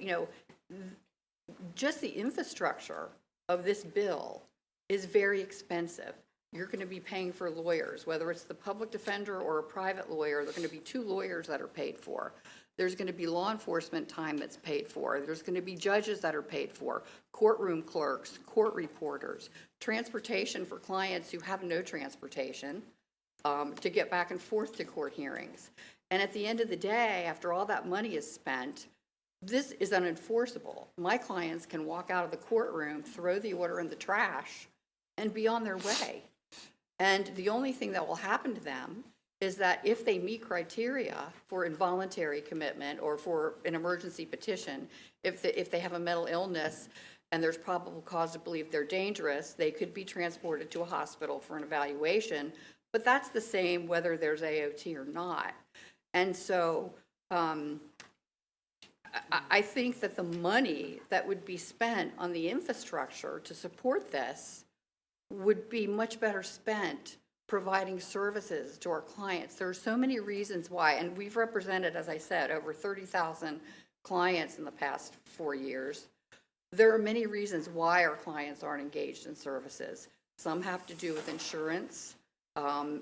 just the infrastructure of this bill is very expensive. You're going to be paying for lawyers, whether it's the public defender or a private lawyer. There are going to be 2 lawyers that are paid for. There's going to be law enforcement time that's paid for. There's going to be judges that are paid for, courtroom clerks, court reporters, transportation for clients who have no transportation to get back and forth to court hearings. And at the end of the day, after all that money is spent, this is unenforceable. My clients can walk out of the courtroom, throw the order in the trash, and be on their way. And the only thing that will happen to them is that if they meet criteria for involuntary commitment or for an emergency petition, if they have a mental illness and there's probable cause to believe they're dangerous, they could be transported to a hospital for an evaluation. But that's the same whether there's AOT or not. And so I think that the money that would be spent on the infrastructure to support this would be much better spent providing services to our clients. There are so many reasons why, and we've represented, as I said, over 30,000 clients in the past 4 years. There are many reasons why our clients aren't engaged in services. Some have to do with insurance.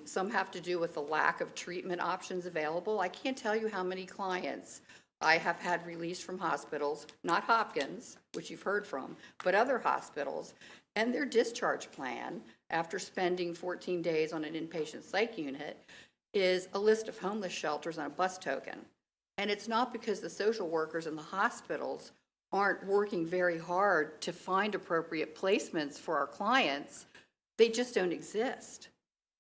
Some have to do with the lack of treatment options available. I can't tell you how many clients I have had released from hospitals, not Hopkins, which you've heard from, but other hospitals, and their discharge plan, after spending 14 days on an inpatient psych unit, is a list of homeless shelters and a bus token. And it's not because the social workers in the hospitals aren't working very hard to find appropriate placements for our clients. They just don't exist.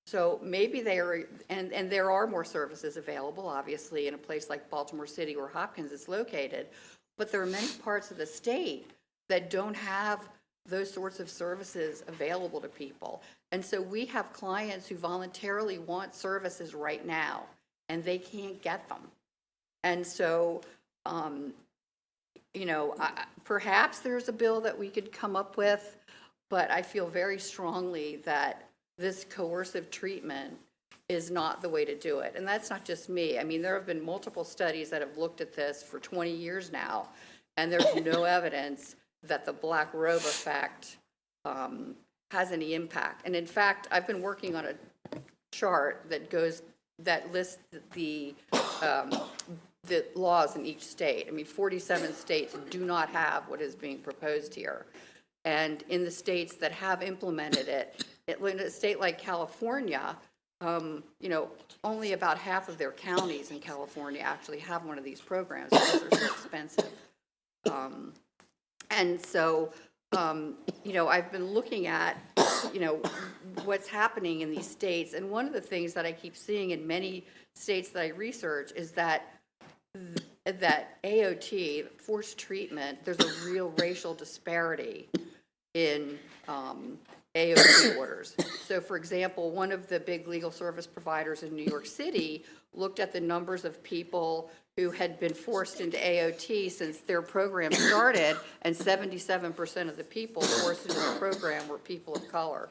So maybe they are, and there are more services available, obviously, in a place like Baltimore City where Hopkins is located, but there are many parts of the state that don't have those sorts of services available to people. And so we have clients who voluntarily want services right now, and they can't get them. And so, perhaps there's a bill that we could come up with, but I feel very strongly that this coercive treatment is not the way to do it. And that's not just me. I mean, there have been multiple studies that have looked at this for 20 years now, and there's no evidence that the black robe effect has any impact. And in fact, I've been working on a chart that lists the laws in each state. I mean, 47 states do not have what is being proposed here. And in the states that have implemented it, in a state like California, only about half of their counties in California actually have one of these programs because they're so expensive. And so, I've been looking at, what's happening in these states. And one of the things that I keep seeing in many states that I research is that AOT, forced treatment, there's a real racial disparity in AOT orders. So for example, one of the big legal service providers in New York City looked at the numbers of people who had been forced into AOT since their program started, and 77% of the people forced into the program were people of color.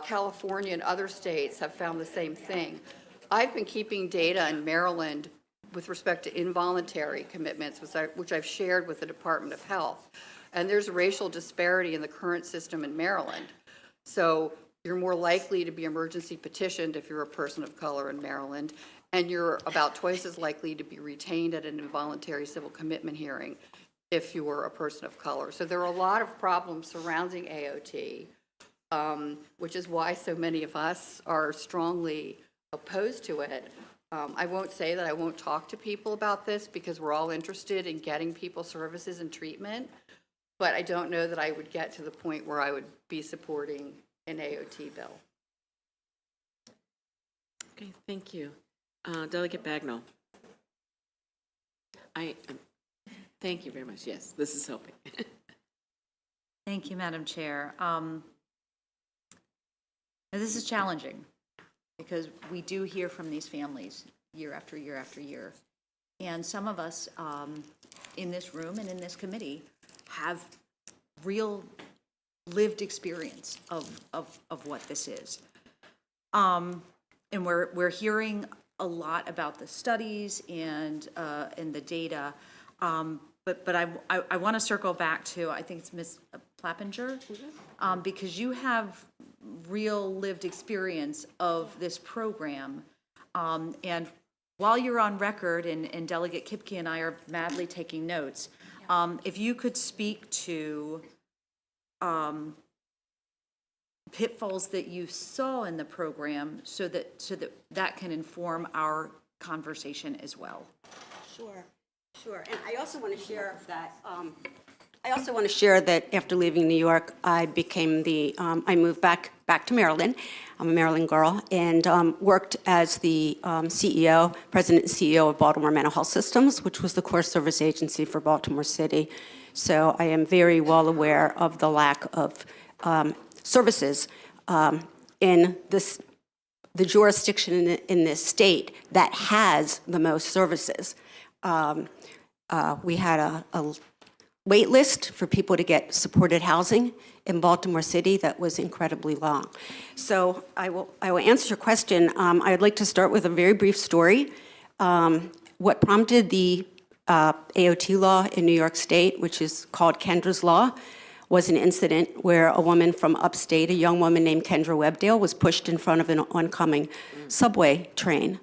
California and other states have found the same thing. I've been keeping data in Maryland with respect to involuntary commitments, which I've shared with the Department of Health. And there's a racial disparity in the current system in Maryland. So you're more likely to be emergency petitioned if you're a person of color in Maryland, and you're about twice as likely to be retained at an involuntary civil commitment hearing if you were a person of color. So there are a lot of problems surrounding AOT, which is why so many of us are strongly opposed to it. I won't say that I won't talk to people about this because we're all interested in getting people services and treatment, but I don't know that I would get to the point where I would be supporting an AOT bill. Okay, thank you. Delegate Bagnall. Thank you very much. Yes, this is helping. Thank you, Madam Chair. This is challenging because we do hear from these families year after year after year. And some of us in this room and in this committee have real lived experience of what this is. And we're hearing a lot about the studies and the data. But I want to circle back to, I think it's Ms. Plappinger, because you have real lived experience of this program. And while you're on record, and Delegate Kipke and I are madly taking notes, if you could speak to pitfalls that you saw in the program so that can inform our conversation as well. Sure. And I also want to share that after leaving New York, I became I moved back to Maryland. I'm a Maryland girl, and worked as the president and CEO of Baltimore Mental Health Systems, which was the core service agency for Baltimore City. So I am very well aware of the lack of services in the jurisdiction in this state that has the most services. We had a wait list for people to get supported housing in Baltimore City that was incredibly long. So I will answer your question. I'd like to start with a very brief story. What prompted the AOT law in New York State, which is called Kendra's Law, was an incident where a woman from upstate, a young woman named Kendra Webdale, was pushed in front of an oncoming subway train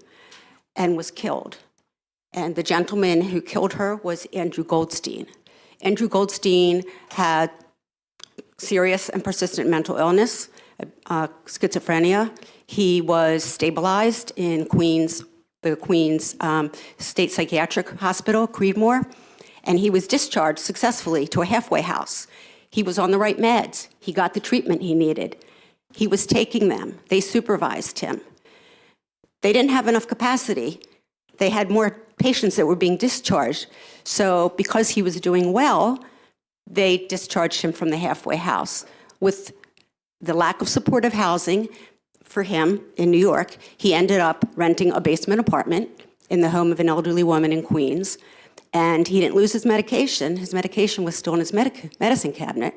and was killed. And the gentleman who killed her was Andrew Goldstein. Andrew Goldstein had serious and persistent mental illness, schizophrenia. He was stabilized in the Queens State Psychiatric Hospital, Creedmoor, and he was discharged successfully to a halfway house. He was on the right meds. He got the treatment he needed. He was taking them. They supervised him. They didn't have enough capacity. They had more patients that were being discharged. So because he was doing well, they discharged him from the halfway house. With the lack of supportive housing for him in New York, he ended up renting a basement apartment in the home of an elderly woman in Queens. And he didn't lose his medication. His medication was still in his medicine cabinet.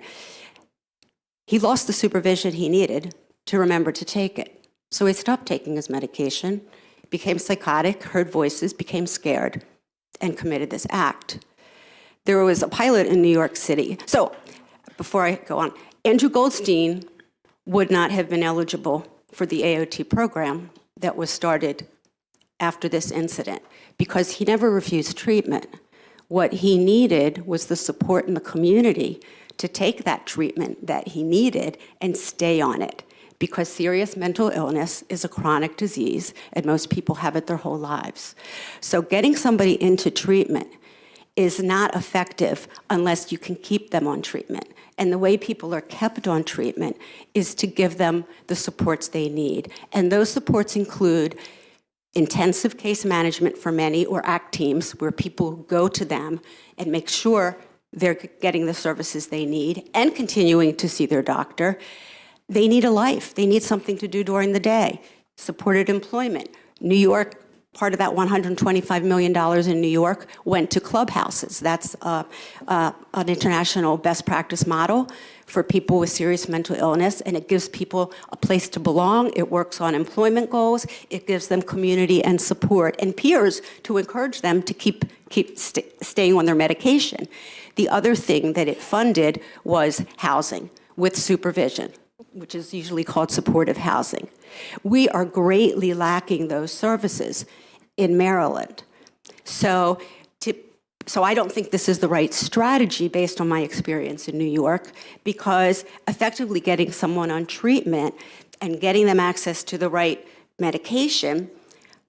He lost the supervision he needed to remember to take it. So he stopped taking his medication, became psychotic, heard voices, became scared, and committed this act. There was a pilot in New York City. So before I go on, Andrew Goldstein would not have been eligible for the AOT program that was started after this incident because he never refused treatment. What he needed was the support in the community to take that treatment that he needed and stay on it, because serious mental illness is a chronic disease and most people have it their whole lives. So getting somebody into treatment is not effective unless you can keep them on treatment. And the way people are kept on treatment is to give them the supports they need. And those supports include intensive case management for many, or ACT teams, where people go to them and make sure they're getting the services they need and continuing to see their doctor. They need a life. They need something to do during the day. Supported employment. New York, part of that $125 million in New York went to clubhouses. That's an international best practice model for people with serious mental illness, and it gives people a place to belong. It works on employment goals. It gives them community and support and peers to encourage them to keep staying on their medication. The other thing that it funded was housing with supervision, which is usually called supportive housing. We are greatly lacking those services in Maryland. So I don't think this is the right strategy based on my experience in New York, because effectively getting someone on treatment and getting them access to the right medication,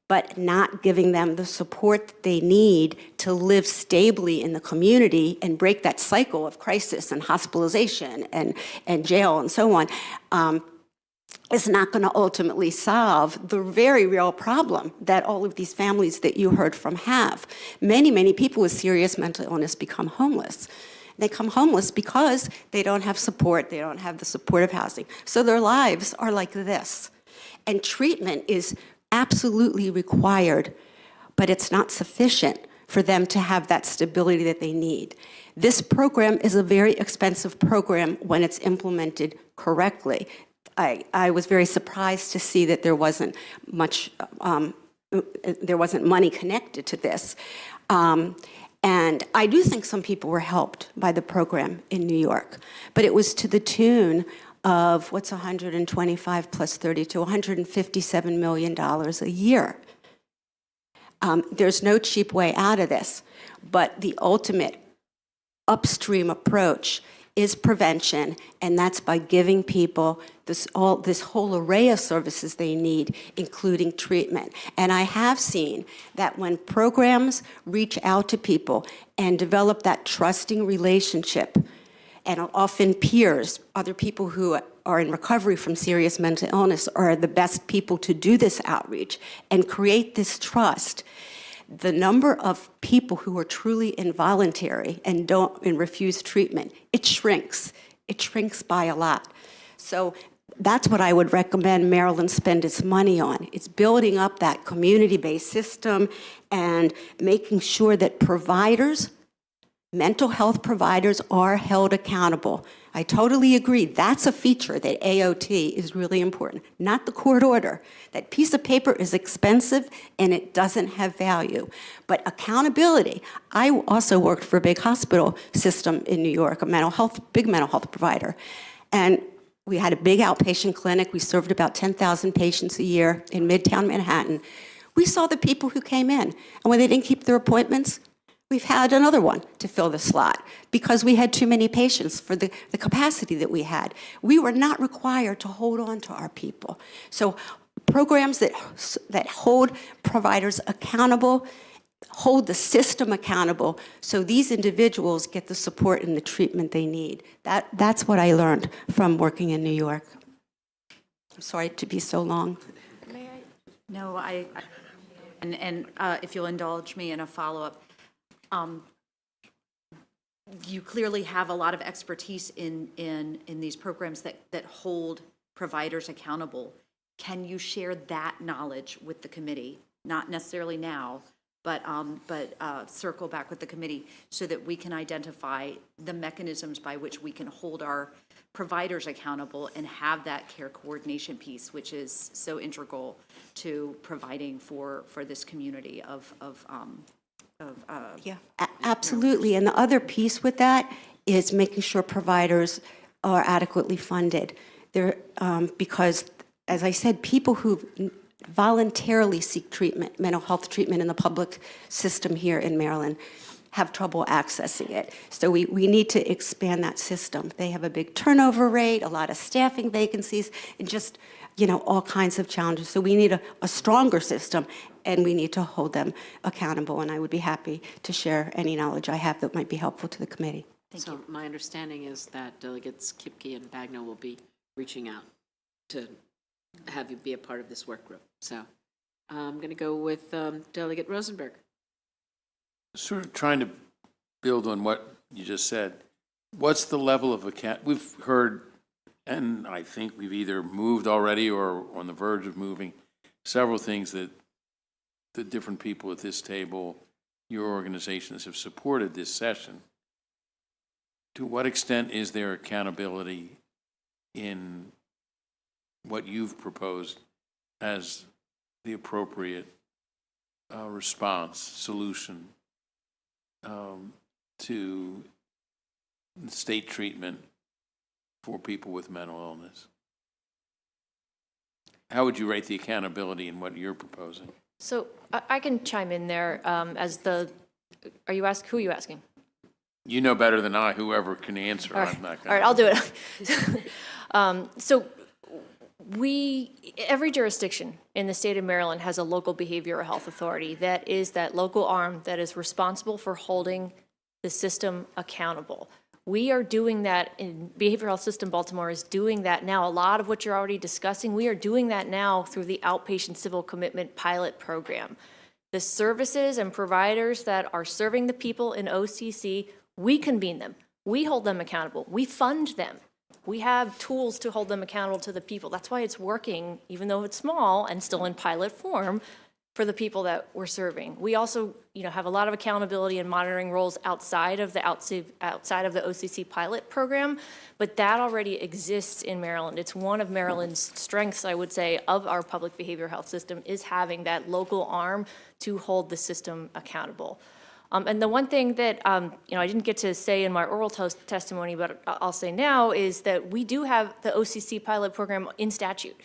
but not giving them the support that they need to live stably in the community and break that cycle of crisis and hospitalization and jail and so on, is not going to ultimately solve the very real problem that all of these families that you heard from have. Many, many people with serious mental illness become homeless. They come homeless because they don't have support, they don't have the supportive housing. So their lives are like this. And treatment is absolutely required, but it's not sufficient for them to have that stability that they need. This program is a very expensive program when it's implemented correctly. I was very surprised to see that there wasn't much, there wasn't money connected to this. And I do think some people were helped by the program in New York, but it was to the tune of, what's 125 plus 32, $157 million a year. There's no cheap way out of this, but the ultimate upstream approach is prevention, and that's by giving people this whole array of services they need, including treatment. And I have seen that when programs reach out to people and develop that trusting relationship, and often peers, other people who are in recovery from serious mental illness, are the best people to do this outreach and create this trust. The number of people who are truly involuntary and refuse treatment, it shrinks. It shrinks by a lot. So that's what I would recommend Maryland spend its money on. It's building up that community-based system and making sure that providers, mental health providers, are held accountable. I totally agree. That's a feature that AOT is really important, not the court order. That piece of paper is expensive and it doesn't have value. But accountability, I also worked for a big hospital system in New York, big mental health provider. And we had a big outpatient clinic. We served about 10,000 patients a year in Midtown Manhattan. We saw the people who came in, and when they didn't keep their appointments, we've had another one to fill the slot because we had too many patients for the capacity that we had. We were not required to hold on to our people. So programs that hold providers accountable, hold the system accountable, so these individuals get the support and the treatment they need. That's what I learned from working in New York. I'm sorry to be so long. No, and if you'll indulge me in a follow-up, you clearly have a lot of expertise in these programs that hold providers accountable. Can you share that knowledge with the committee? Not necessarily now, but circle back with the committee so that we can identify the mechanisms by which we can hold our providers accountable and have that care coordination piece, which is so integral to providing for this community of Yeah, absolutely. And the other piece with that is making sure providers are adequately funded. Because, as I said, people who voluntarily seek treatment, mental health treatment in the public system here in Maryland, have trouble accessing it. So we need to expand that system. They have a big turnover rate, a lot of staffing vacancies, and just, all kinds of challenges. So we need a stronger system, and we need to hold them accountable. And I would be happy to share any knowledge I have that might be helpful to the committee. So my understanding is that Delegates Kipke and Bagnall will be reaching out to have you be a part of this work group. So I'm going to go with Delegate Rosenberg. Sort of trying to build on what you just said. What's the level of we've heard, and I think we've either moved already or on the verge of moving, several things that the different people at this table, your organizations have supported this session. To what extent is there accountability in what you've proposed as the appropriate response, solution to state treatment for people with mental illness? How would you rate the accountability in what you're proposing? So I can chime in there who are you asking? You know better than I, whoever can answer. All right, I'm not all right, I'll do it. So every jurisdiction in the state of Maryland has a local behavioral health authority that is that local arm that is responsible for holding the system accountable. We are doing that in Behavioral Health System Baltimore is doing that now. A lot of what you're already discussing, we are doing that now through the Outpatient Civil Commitment Pilot Program. The services and providers that are serving the people in OCC, we convene them. We hold them accountable. We fund them. We have tools to hold them accountable to the people. That's why it's working, even though it's small and still in pilot form, for the people that we're serving. We also, have a lot of accountability and monitoring roles outside of the OCC pilot program, but that already exists in Maryland. It's one of Maryland's strengths, I would say, of our public behavioral health system is having that local arm to hold the system accountable. And the one thing that I didn't get to say in my oral testimony, but I'll say now, is that we do have the OCC pilot program in statute.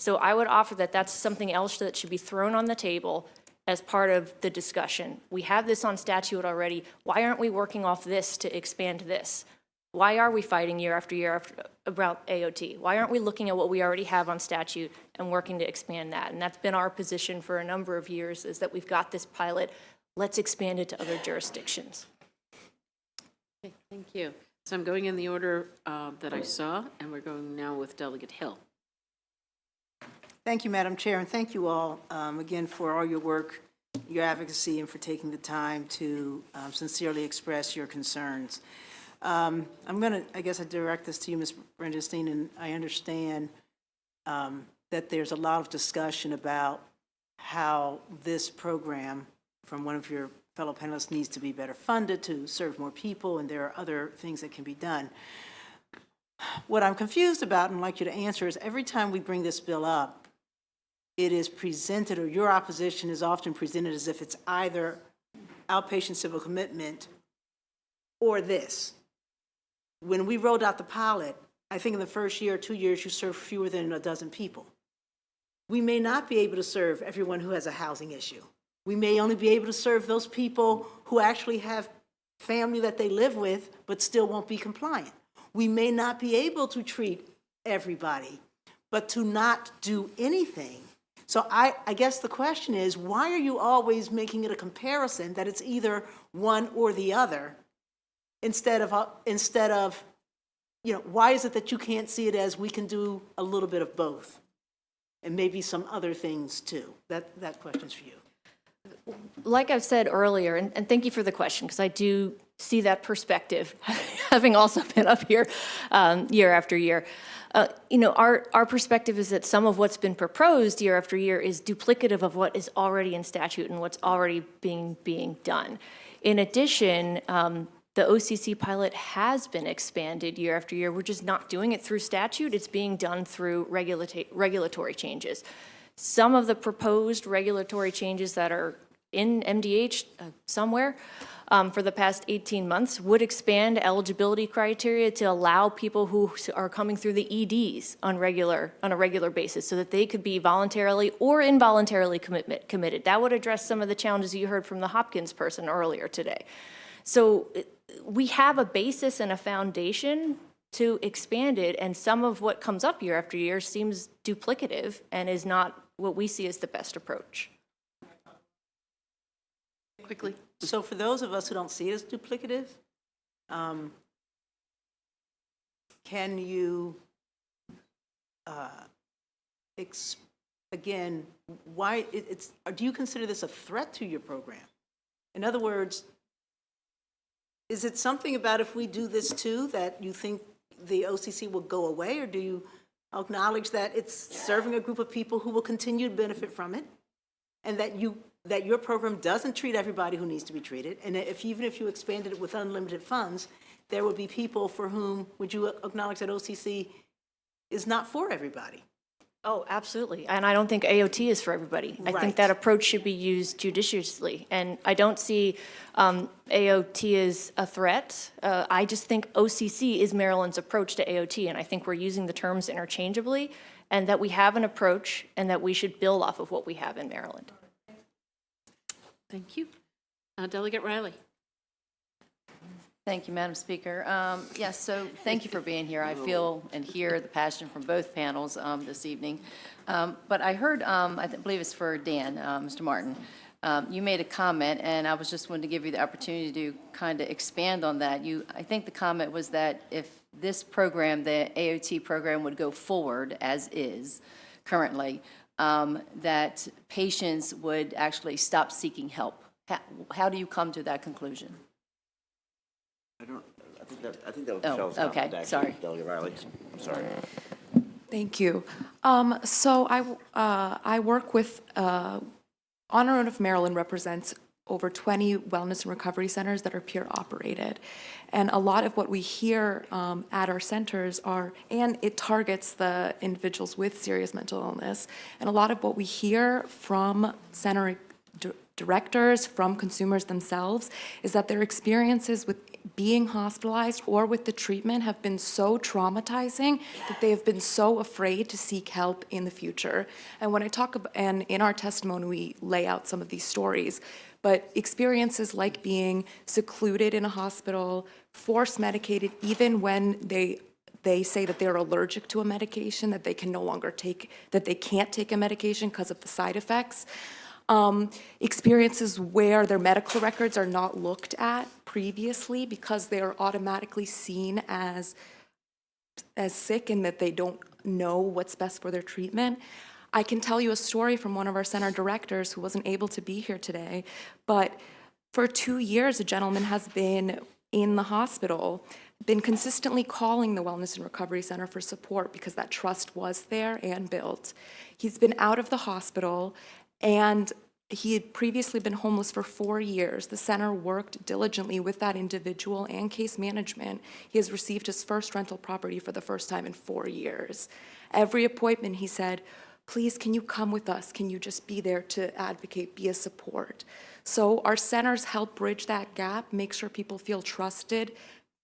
So I would offer that that's something else that should be thrown on the table as part of the discussion. We have this on statute already. Why aren't we working off this to expand this? Why are we fighting year after year about AOT? Why aren't we looking at what we already have on statute and working to expand that? And that's been our position for a number of years, is that we've got this pilot. Let's expand it to other jurisdictions. Okay, thank you. So I'm going in the order that I saw, and we're going now with Delegate Hill. Thank you, Madam Chair, and thank you all again for all your work, your advocacy, and for taking the time to sincerely express your concerns. I'm going to, I guess I direct this to you, Ms. Brendenstein, and I understand that there's a lot of discussion about how this program from one of your fellow panelists needs to be better funded to serve more people, and there are other things that can be done. What I'm confused about and I'd like you to answer is every time we bring this bill up, it is presented, or your opposition is often presented as if it's either outpatient civil commitment or this. When we rolled out the pilot, I think in the first year or 2 years, you served fewer than a dozen people. We may not be able to serve everyone who has a housing issue. We may only be able to serve those people who actually have family that they live with, but still won't be compliant. We may not be able to treat everybody, but to not do anything. So I guess the question is, why are you always making it a comparison that it's either one or the other, instead of, why is it that you can't see it as we can do a little bit of both? And maybe some other things too. That question's for you. Like I've said earlier, and thank you for the question, because I do see that perspective, having also been up here year after year. Our perspective is that some of what's been proposed year after year is duplicative of what is already in statute and what's already being done. In addition, the OCC pilot has been expanded year after year. We're just not doing it through statute. It's being done through regulatory changes. Some of the proposed regulatory changes that are in MDH somewhere for the past 18 months would expand eligibility criteria to allow people who are coming through the EDs on a regular basis so that they could be voluntarily or involuntarily committed. That would address some of the challenges you heard from the Hopkins person earlier today. So we have a basis and a foundation to expand it, and some of what comes up year after year seems duplicative and is not what we see as the best approach. Quickly. So for those of us who don't see it as duplicative, can you, again, why do you consider this a threat to your program? In other words, is it something about if we do this too that you think the OCC will go away, or do you acknowledge that it's serving a group of people who will continue to benefit from it, and that your program doesn't treat everybody who needs to be treated, and even if you expanded it with unlimited funds, there would be people for whom, would you acknowledge that OCC is not for everybody? Oh, absolutely. And I don't think AOT is for everybody. I think that approach should be used judiciously. And I don't see AOT as a threat. I just think OCC is Maryland's approach to AOT. And I think we're using the terms interchangeably, and that we have an approach and that we should build off of what we have in Maryland. Thank you. Delegate Riley. Thank you, Madam Speaker. Yes, so thank you for being here. I feel and hear the passion from both panels this evening. But I heard, I believe it's for Dan, Mr. Martin, you made a comment, and I was just wanting to give you the opportunity to kind of expand on that. I think the comment was that if this program, the AOT program, would go forward as is currently, that patients would actually stop seeking help. How do you come to that conclusion? I think that was Michelle's comment, okay, actually, sorry. Delegate Riley. I'm sorry. Thank you. So I work with, Honor of Maryland represents over 20 wellness and recovery centers that are peer operated. And a lot of what we hear at our centers and it targets the individuals with serious mental illness. And a lot of what we hear from center directors, from consumers themselves, is that their experiences with being hospitalized or with the treatment have been so traumatizing that they have been so afraid to seek help in the future. And when I talk about, and in our testimony, we lay out some of these stories, but experiences like being secluded in a hospital, force medicated, even when they say that they're allergic to a medication, that they can no longer take, that they can't take a medication because of the side effects. Experiences where their medical records are not looked at previously because they are automatically seen as sick and that they don't know what's best for their treatment. I can tell you a story from one of our center directors who wasn't able to be here today, but for 2 years, a gentleman has been in the hospital, been consistently calling the Wellness and Recovery Center for support because that trust was there and built. He's been out of the hospital, and he had previously been homeless for 4 years. The center worked diligently with that individual and case management. He has received his first rental property for the first time in 4 years. Every appointment, he said, please, can you come with us? Can you just be there to advocate, be a support? So our centers help bridge that gap, make sure people feel trusted,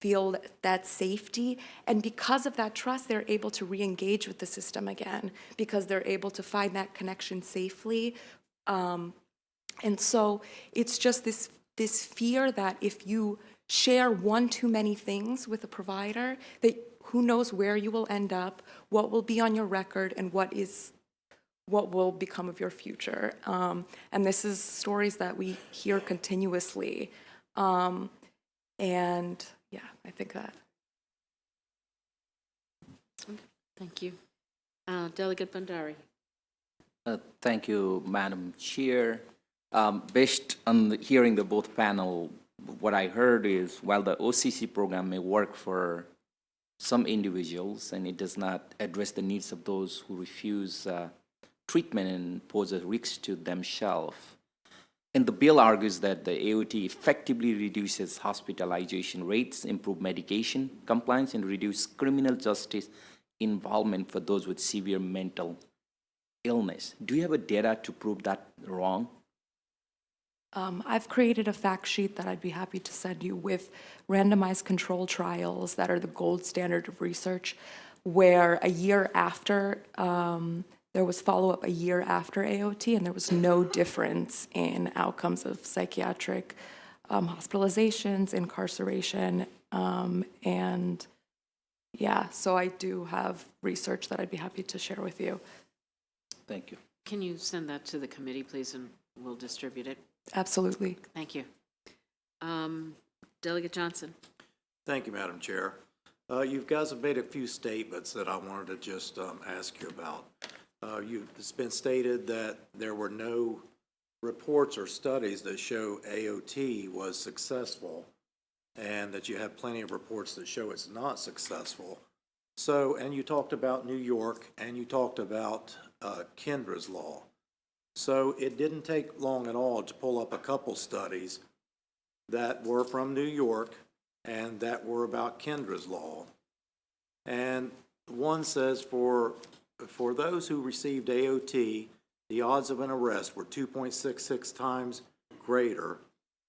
feel that safety, and because of that trust, they're able to re-engage with the system again, because they're able to find that connection safely. And so it's just this fear that if you share one too many things with a provider, that who knows where you will end up, what will be on your record, and what will become of your future. And this is stories that we hear continuously. And yeah, I think that. Thank you. Delegate Bandari. Thank you, Madam Chair. Based on hearing the both panel, what I heard is while the OCC program may work for some individuals and it does not address the needs of those who refuse treatment and pose a risk to themselves. And the bill argues that the AOT effectively reduces hospitalization rates, improve medication compliance, and reduce criminal justice involvement for those with severe mental illness. Do you have a data to prove that wrong? I've created a fact sheet that I'd be happy to send you with randomized control trials that are the gold standard of research, where a year after, there was follow-up a year after AOT, and there was no difference in outcomes of psychiatric hospitalizations, incarceration, and yeah, so I do have research that I'd be happy to share with you. Thank you. Can you send that to the committee, please, and we'll distribute it? Absolutely. Thank you. Delegate Johnson. Thank you, Madam Chair. You guys have made a few statements that I wanted to just ask you about. It's been stated that there were no reports or studies that show AOT was successful, and that you have plenty of reports that show it's not successful. So, and you talked about New York, and you talked about Kendra's law. So it didn't take long at all to pull up a couple studies that were from New York and that were about Kendra's law. And one says for those who received AOT, the odds of an arrest were 2.66 times greater,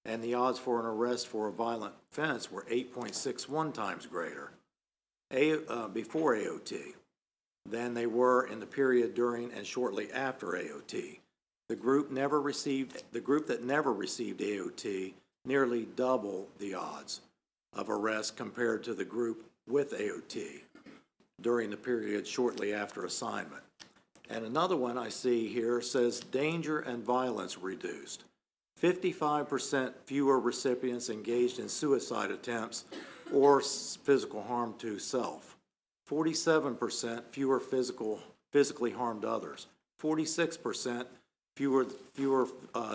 and the odds for an arrest for a violent offense were 8.61 times greater before AOT than they were in the period during and shortly after AOT. The group that never received AOT nearly double the odds of arrest compared to the group with AOT during the period shortly after assignment. And another one I see here says danger and violence reduced. 55% fewer recipients engaged in suicide attempts or physical harm to self. 47% fewer physically harmed others. 46% fewer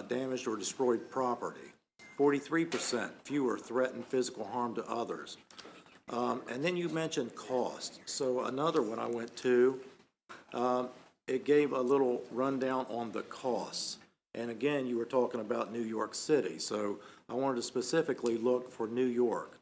damaged or destroyed property. 43% fewer threatened physical harm to others. And then you mentioned cost. So another one I went to, it gave a little rundown on the costs. And again, you were talking about New York City. So I wanted to specifically look for New York.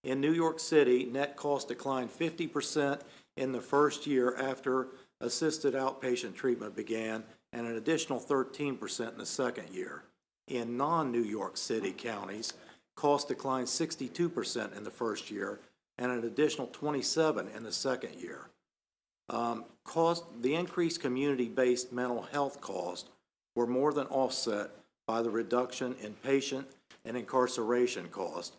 In New York City, net cost declined 50% in the first year after assisted outpatient treatment began, and an additional 13% in the second year. In non-New York City counties, cost declined 62% in the first year, and an additional 27% in the second year. The increased community-based mental health costs were more than offset by the reduction in patient and incarceration costs.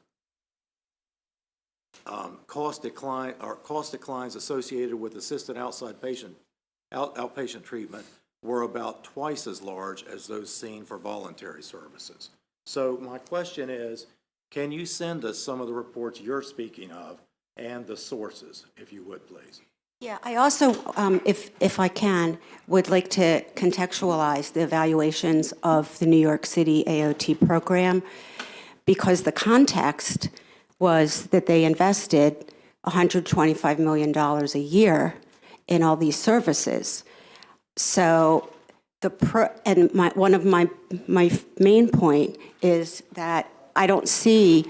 Cost declines associated with assisted outpatient treatment were about twice as large as those seen for voluntary services. So my question is, can you send us some of the reports you're speaking of and the sources, if you would, please? Yeah, I also, if I can, would like to contextualize the evaluations of the New York City AOT program, because the context was that they invested $125 million a year in all these services. So one of my main point is that I don't see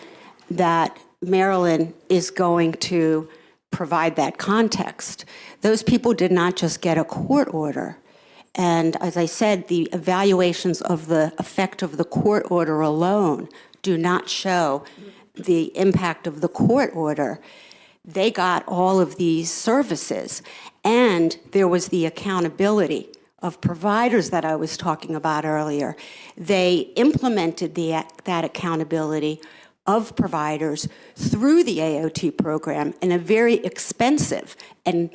that Maryland is going to provide that context. Those people did not just get a court order. And as I said, the evaluations of the effect of the court order alone do not show the impact of the court order. They got all of these services, and there was the accountability of providers that I was talking about earlier. They implemented that accountability of providers through the AOT program in a very expensive and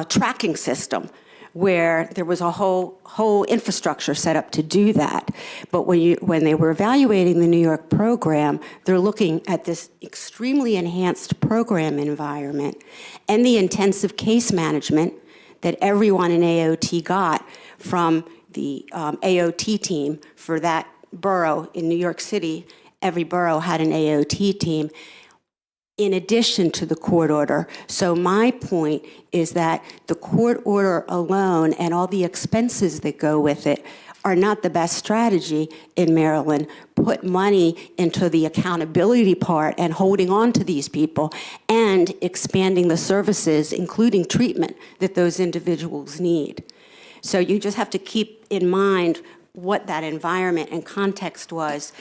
tracking system where there was a whole infrastructure set up to do that. But when they were evaluating the New York program, they're looking at this extremely enhanced program environment and the intensive case management that everyone in AOT got from the AOT team for that borough in New York City. Every borough had an AOT team in addition to the court order. So my point is that the court order alone and all the expenses that go with it are not the best strategy in Maryland. Put money into the accountability part and holding on to these people and expanding the services, including treatment, that those individuals need. So you just have to keep in mind what that environment and context was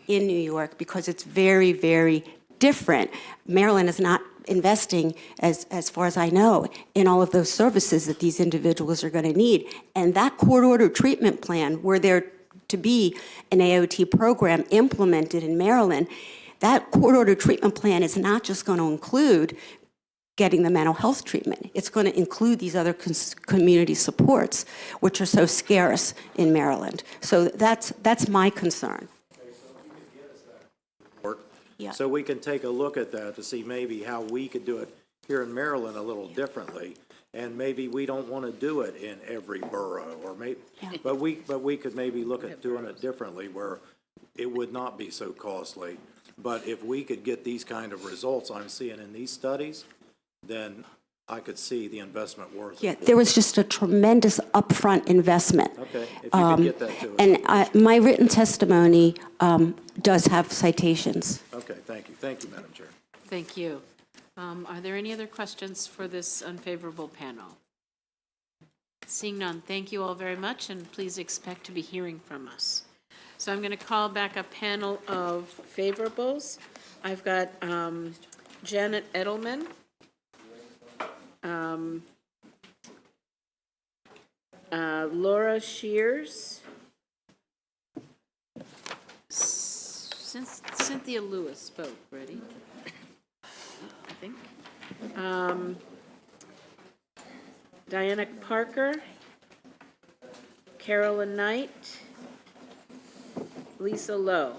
in New York, because it's very, very different. Maryland is not investing, as far as I know, in all of those services that these individuals are going to need. And that court-order treatment plan, were there to be an AOT program implemented in Maryland, that court-order treatment plan is not just going to include getting the mental health treatment. It's going to include these other community supports, which are so scarce in Maryland. So that's my concern. Yeah. So we can take a look at that to see maybe how we could do it here in Maryland a little differently. And maybe we don't want to do it in every borough, or but we could maybe look at doing it differently where it would not be so costly. But if we could get these kind of results I'm seeing in these studies, then I could see the investment worth it. Yeah, there was just a tremendous upfront investment. Okay, if you could get that to us. And my written testimony does have citations. Okay, thank you. Thank you, Madam Chair. Thank you. Are there any other questions for this unfavorable panel? Seeing none, thank you all very much, and please expect to be hearing from us. So I'm going to call back a panel of favorables. I've got Janet Edelman, Laura Shears, Cynthia Lewis spoke, ready? I think. Diana Parker, Carolyn Knight, Lisa Lowe.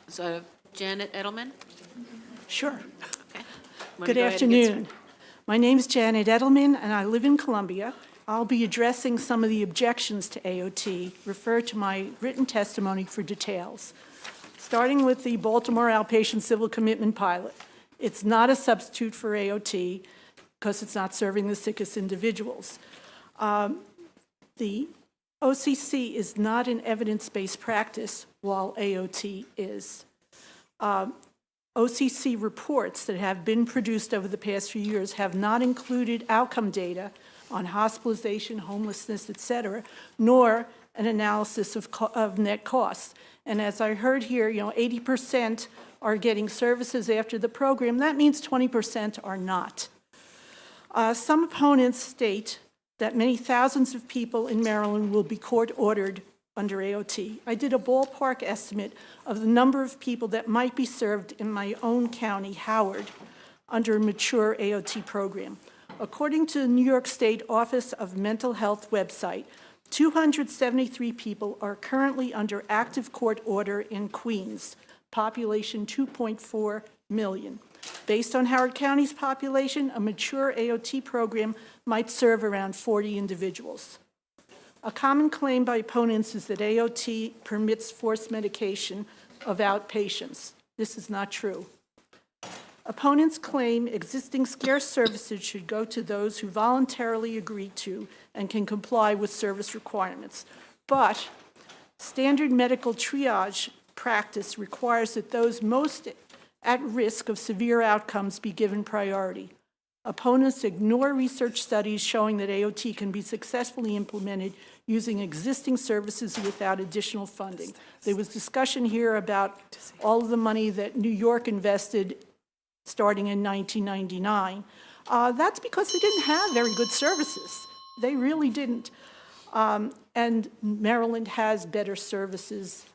So Janet Edelman? Sure. Okay. Good afternoon. My name is Janet Edelman, and I live in Columbia. I'll be addressing some of the objections to AOT. Refer to my written testimony for details. Starting with the Baltimore Outpatient Civil Commitment Pilot. It's not a substitute for AOT because it's not serving the sickest individuals. The OCC is not an evidence-based practice, while AOT is. OCC reports that have been produced over the past few years have not included outcome data on hospitalization, homelessness, et cetera, nor an analysis of net costs. And as I heard here, 80% are getting services after the program. That means 20% are not. Some opponents state that many thousands of people in Maryland will be court-ordered under AOT. I did a ballpark estimate of the number of people that might be served in my own county, Howard, under a mature AOT program. According to the New York State Office of Mental Health website, 273 people are currently under active court order in Queens, population 2.4 million. Based on Howard County's population, a mature AOT program might serve around 40 individuals. A common claim by opponents is that AOT permits forced medication of outpatients. This is not true. Opponents claim existing scarce services should go to those who voluntarily agree to and can comply with service requirements. But standard medical triage practice requires that those most at risk of severe outcomes be given priority. Opponents ignore research studies showing that AOT can be successfully implemented using existing services without additional funding. There was discussion here about all of the money that New York invested starting in 1999. That's because they didn't have very good services. They really didn't. And Maryland has better services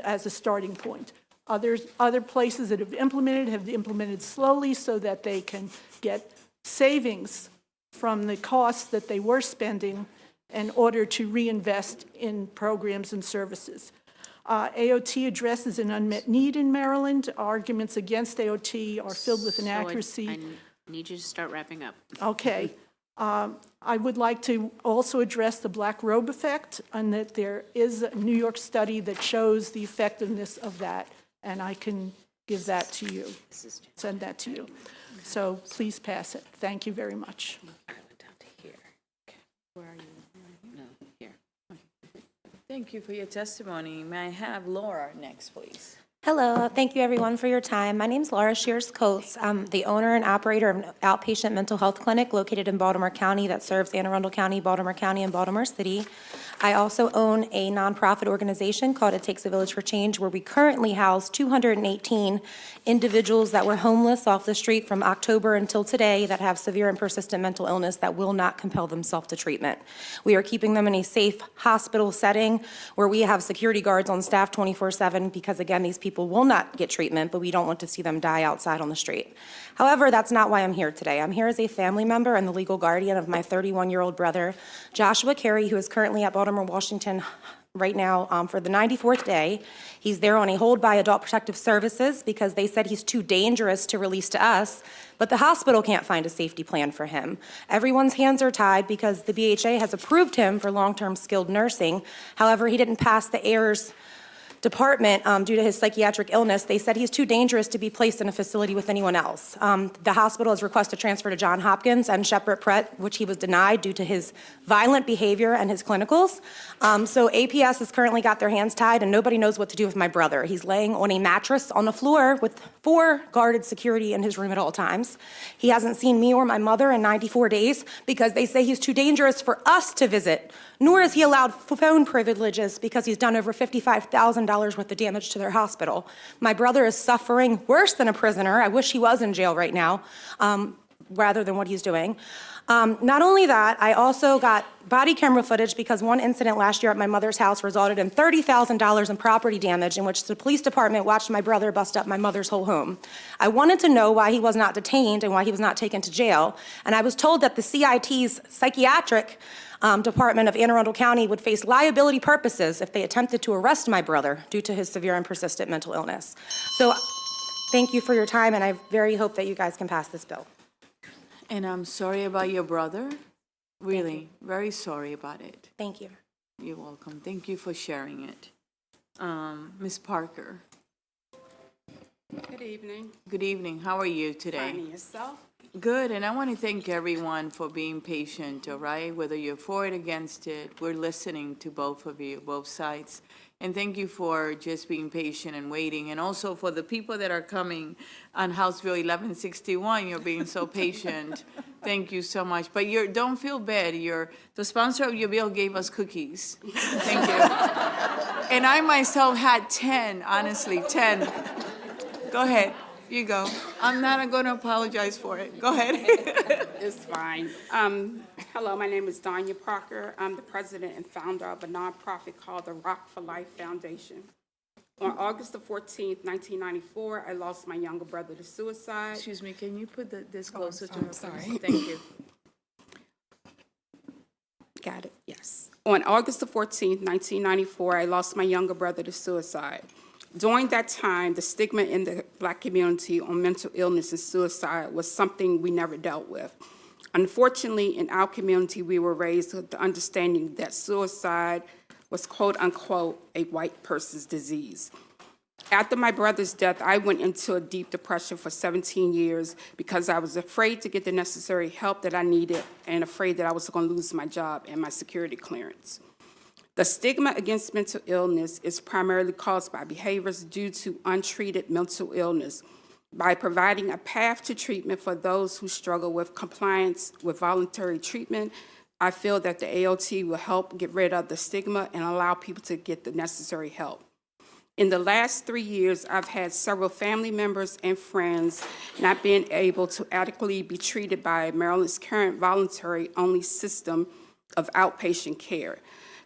as a starting point. Other places that have implemented slowly so that they can get savings from the costs that they were spending in order to reinvest in programs and services. AOT addresses an unmet need in Maryland. Arguments against AOT are filled with inaccuracy. I need you to start wrapping up. Okay. I would like to also address the black robe effect, and that there is a New York study that shows the effectiveness of that, and I can give that to you, send that to you. So please pass it. Thank you very much. Where are you? No, here. Thank you for your testimony. May I have Laura next, please? Hello, thank you everyone for your time. My name is Laura Shears Coates. I'm the owner and operator of an outpatient mental health clinic located in Baltimore County that serves Anne Arundel County, and Baltimore City. I also own a nonprofit organization called It Takes a Village for Change, where we currently house 218 individuals that were homeless off the street from October until today that have severe and persistent mental illness that will not compel themselves to treatment. We are keeping them in a safe hospital setting where we have security guards on staff 24/7 because, again, these people will not get treatment, but we don't want to see them die outside on the street. However, that's not why I'm here today. I'm here as a family member and the legal guardian of my 31-year-old brother, Joshua Carey, who is currently at Baltimore, Washington right now for the 94th day. He's there on a hold by Adult Protective Services because they said he's too dangerous to release to us, but the hospital can't find a safety plan for him. Everyone's hands are tied because the BHA has approved him for long-term skilled nursing. However, he didn't pass the AIRS department due to his psychiatric illness. They said he's too dangerous to be placed in a facility with anyone else. The hospital has requested transfer to Johns Hopkins and Shepherd Pratt, which he was denied due to his violent behavior and his clinicals. So APS has currently got their hands tied and nobody knows what to do with my brother. He's laying on a mattress on the floor with 4 guarded security in his room at all times. He hasn't seen me or my mother in 94 days because they say he's too dangerous for us to visit, nor is he allowed phone privileges because he's done over $55,000 worth of damage to their hospital. My brother is suffering worse than a prisoner. I wish he was in jail right now, rather than what he's doing. Not only that, I also got body camera footage because one incident last year at my mother's house resulted in $30,000 in property damage in which the police department watched my brother bust up my mother's whole home. I wanted to know why he was not detained and why he was not taken to jail, and I was told that the CIT's psychiatric department of Anne Arundel County would face liability purposes if they attempted to arrest my brother due to his severe and persistent mental illness. So thank you for your time, and I very hope that you guys can pass this bill. And I'm sorry about your brother. Really, very sorry about it. Thank you. You're welcome. Thank you for sharing it. Ms. Parker. Good evening. Good evening. How are you today? Finding yourself? Good, and I want to thank everyone for being patient, all right? Whether you're for it or against it, we're listening to both of you, both sides. And thank you for just being patient and waiting. And also for the people that are coming on House Bill 1161, you're being so patient. Thank you so much. But don't feel bad. The sponsor of your bill gave us cookies. Thank you. And I myself had 10, honestly, 10. Go ahead. You go. I'm not going to apologize for it. Go ahead. It's fine. Hello, my name is Danya Parker. I'm the president and founder of a nonprofit called the Rock for Life Foundation. On August the 14th, 1994, I lost my younger brother to suicide. Excuse me, can you put this closer to her? Sorry. Thank you. Got it, yes. On August the 14th, 1994, I lost my younger brother to suicide. During that time, the stigma in the Black community on mental illness and suicide was something we never dealt with. Unfortunately, in our community, we were raised with the understanding that suicide was quote-unquote a white person's disease. After my brother's death, I went into a deep depression for 17 years because I was afraid to get the necessary help that I needed and afraid that I was going to lose my job and my security clearance. The stigma against mental illness is primarily caused by behaviors due to untreated mental illness. By providing a path to treatment for those who struggle with compliance with voluntary treatment, I feel that the AOT will help get rid of the stigma and allow people to get the necessary help. In the last 3 years, I've had several family members and friends not being able to adequately be treated by Maryland's current voluntary-only system of outpatient care.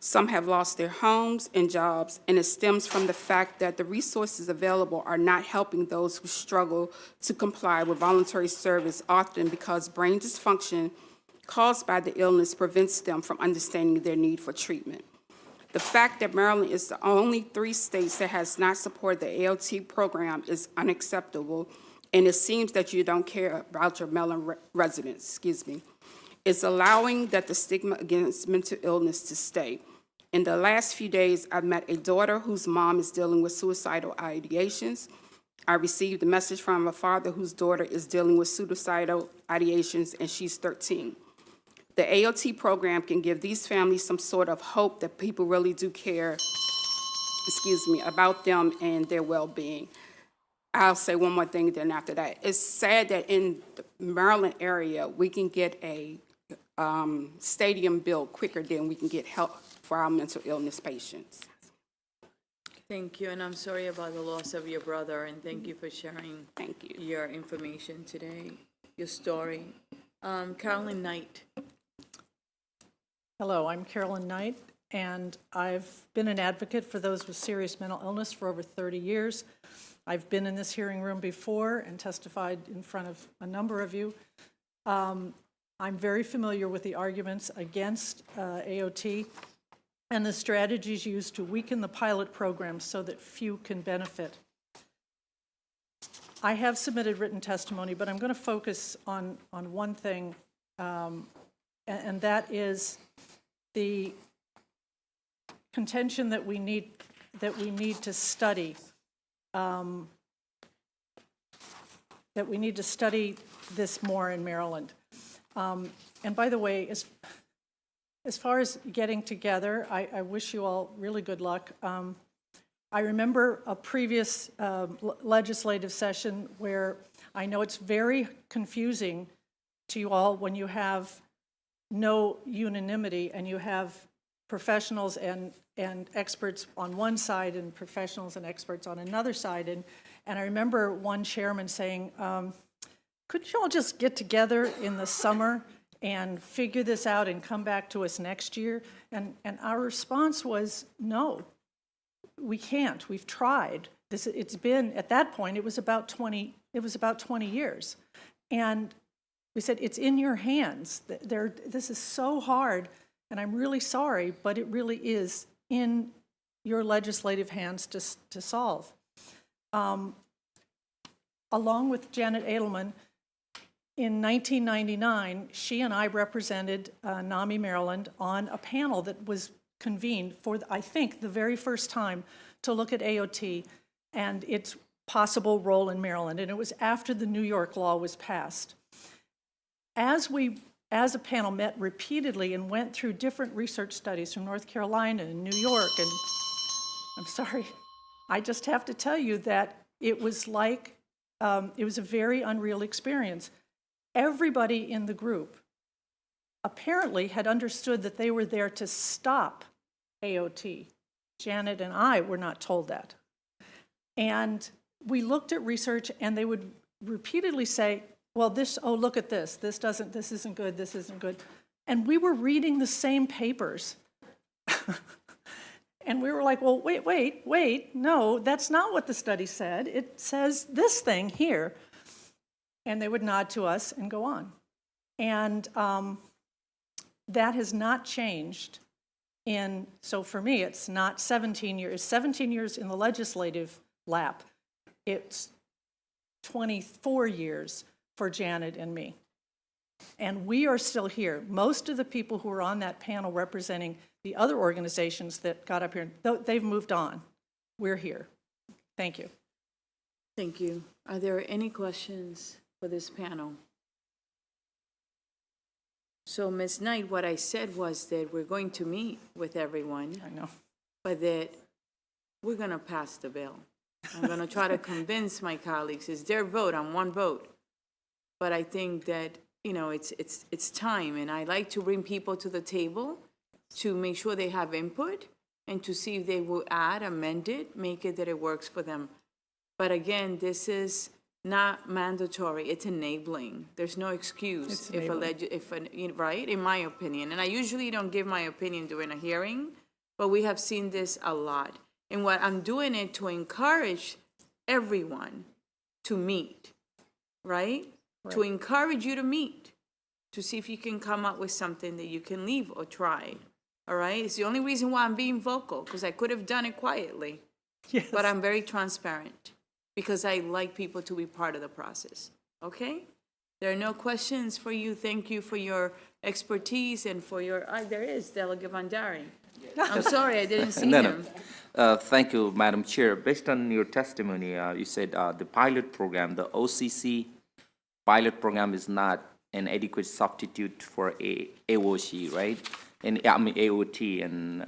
Some have lost their homes and jobs, and it stems from the fact that the resources available are not helping those who struggle to comply with voluntary service, often because brain dysfunction caused by the illness prevents them from understanding their need for treatment. The fact that Maryland is the only 3 states that has not supported the AOT program is unacceptable, and it seems that you don't care about your Maryland residents, It's allowing that the stigma against mental illness to stay. In the last few days, I've met a daughter whose mom is dealing with suicidal ideations. I received a message from a father whose daughter is dealing with suicidal ideations, and she's 13. The AOT program can give these families some sort of hope that people really do care, about them and their well-being. I'll say one more thing then after that. It's sad that in the Maryland area, we can get a stadium built quicker than we can get help for our mental illness patients. Thank you, and I'm sorry about the loss of your brother, and thank you for sharing your information today, your story. Carolyn Knight. Hello, I'm Carolyn Knight, and I've been an advocate for those with serious mental illness for over 30 years. I've been in this hearing room before and testified in front of a number of you. I'm very familiar with the arguments against AOT and the strategies used to weaken the pilot program so that few can benefit. I have submitted written testimony, but I'm going to focus on one thing, and that is the contention that we need to study this more in Maryland. And by the way, as far as getting together, I wish you all really good luck. I remember a previous legislative session where I know it's very confusing to you all when you have no unanimity and you have professionals and experts on one side and professionals and experts on another side. And I remember one chairman saying, could you all just get together in the summer and figure this out and come back to us next year? And our response was, no, we can't. We've tried. It's been, at that point, it was about 20 years. And we said, it's in your hands. This is so hard, and I'm really sorry, but it really is in your legislative hands to solve. Along with Janet Edelman, in 1999, she and I represented NAMI Maryland on a panel that was convened for, I think, the very first time to look at AOT and its possible role in Maryland. And it was after the New York law was passed. As a panel, met repeatedly and went through different research studies from North Carolina and New York, and I'm sorry, I just have to tell you that it was like, it was a very unreal experience. Everybody in the group apparently had understood that they were there to stop AOT. Janet and I were not told that. And we looked at research, and they would repeatedly say, well, look at this. This isn't good, this isn't good. And we were reading the same papers. And we were like, well, wait, no, that's not what the study said. It says this thing here. And they would nod to us and go on. And that has not changed so for me, it's not 17 years. 17 years in the legislative lap. It's 24 years for Janet and me. And we are still here. Most of the people who were on that panel representing the other organizations that got up here, they've moved on. We're here. Thank you. Thank you. Are there any questions for this panel? So, Ms. Knight, what I said was that we're going to meet with everyone. I know. But that we're going to pass the bill. I'm going to try to convince my colleagues. It's their vote. I'm one vote. But I think that, you know, it's time. And I like to bring people to the table to make sure they have input and to see if they will add, amend it, make it that it works for them. But again, this is not mandatory. It's enabling. There's no excuse right? In my opinion. And I usually don't give my opinion during a hearing, but we have seen this a lot. And what I'm doing it to encourage everyone to meet, right? To encourage you to meet, to see if you can come up with something that you can leave or try. All right? It's the only reason why I'm being vocal, because I could have done it quietly. Yes. But I'm very transparent because I like people to be part of the process. Okay? There are no questions for you. Thank you for your expertise and for your, there is Delegate Vandari. I'm sorry, I didn't see him. Thank you, Madam Chair. Based on your testimony, you said the pilot program, the OCC pilot program is not an adequate substitute for AOC, right? And I mean AOT, and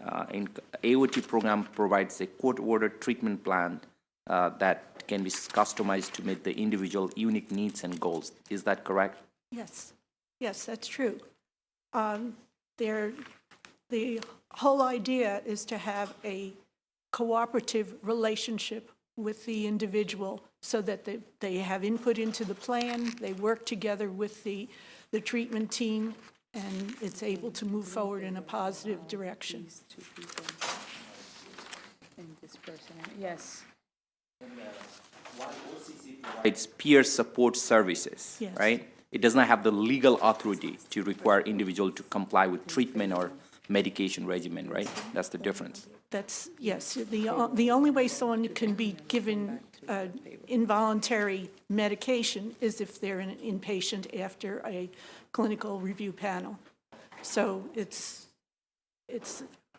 AOT program provides a court-ordered treatment plan that can be customized to meet the individual unique needs and goals. Is that correct? Yes, yes, that's true. The whole idea is to have a cooperative relationship with the individual so that they have input into the plan, they work together with the treatment team, and it's able to move forward in a positive direction. Two people and this person. Yes. It's peer support services, Yes. right? It does not have the legal authority to require individual to comply with treatment or medication regimen, right? That's the difference. That's, yes, the only way someone can be given involuntary medication is if they're an inpatient after a clinical review panel. So it's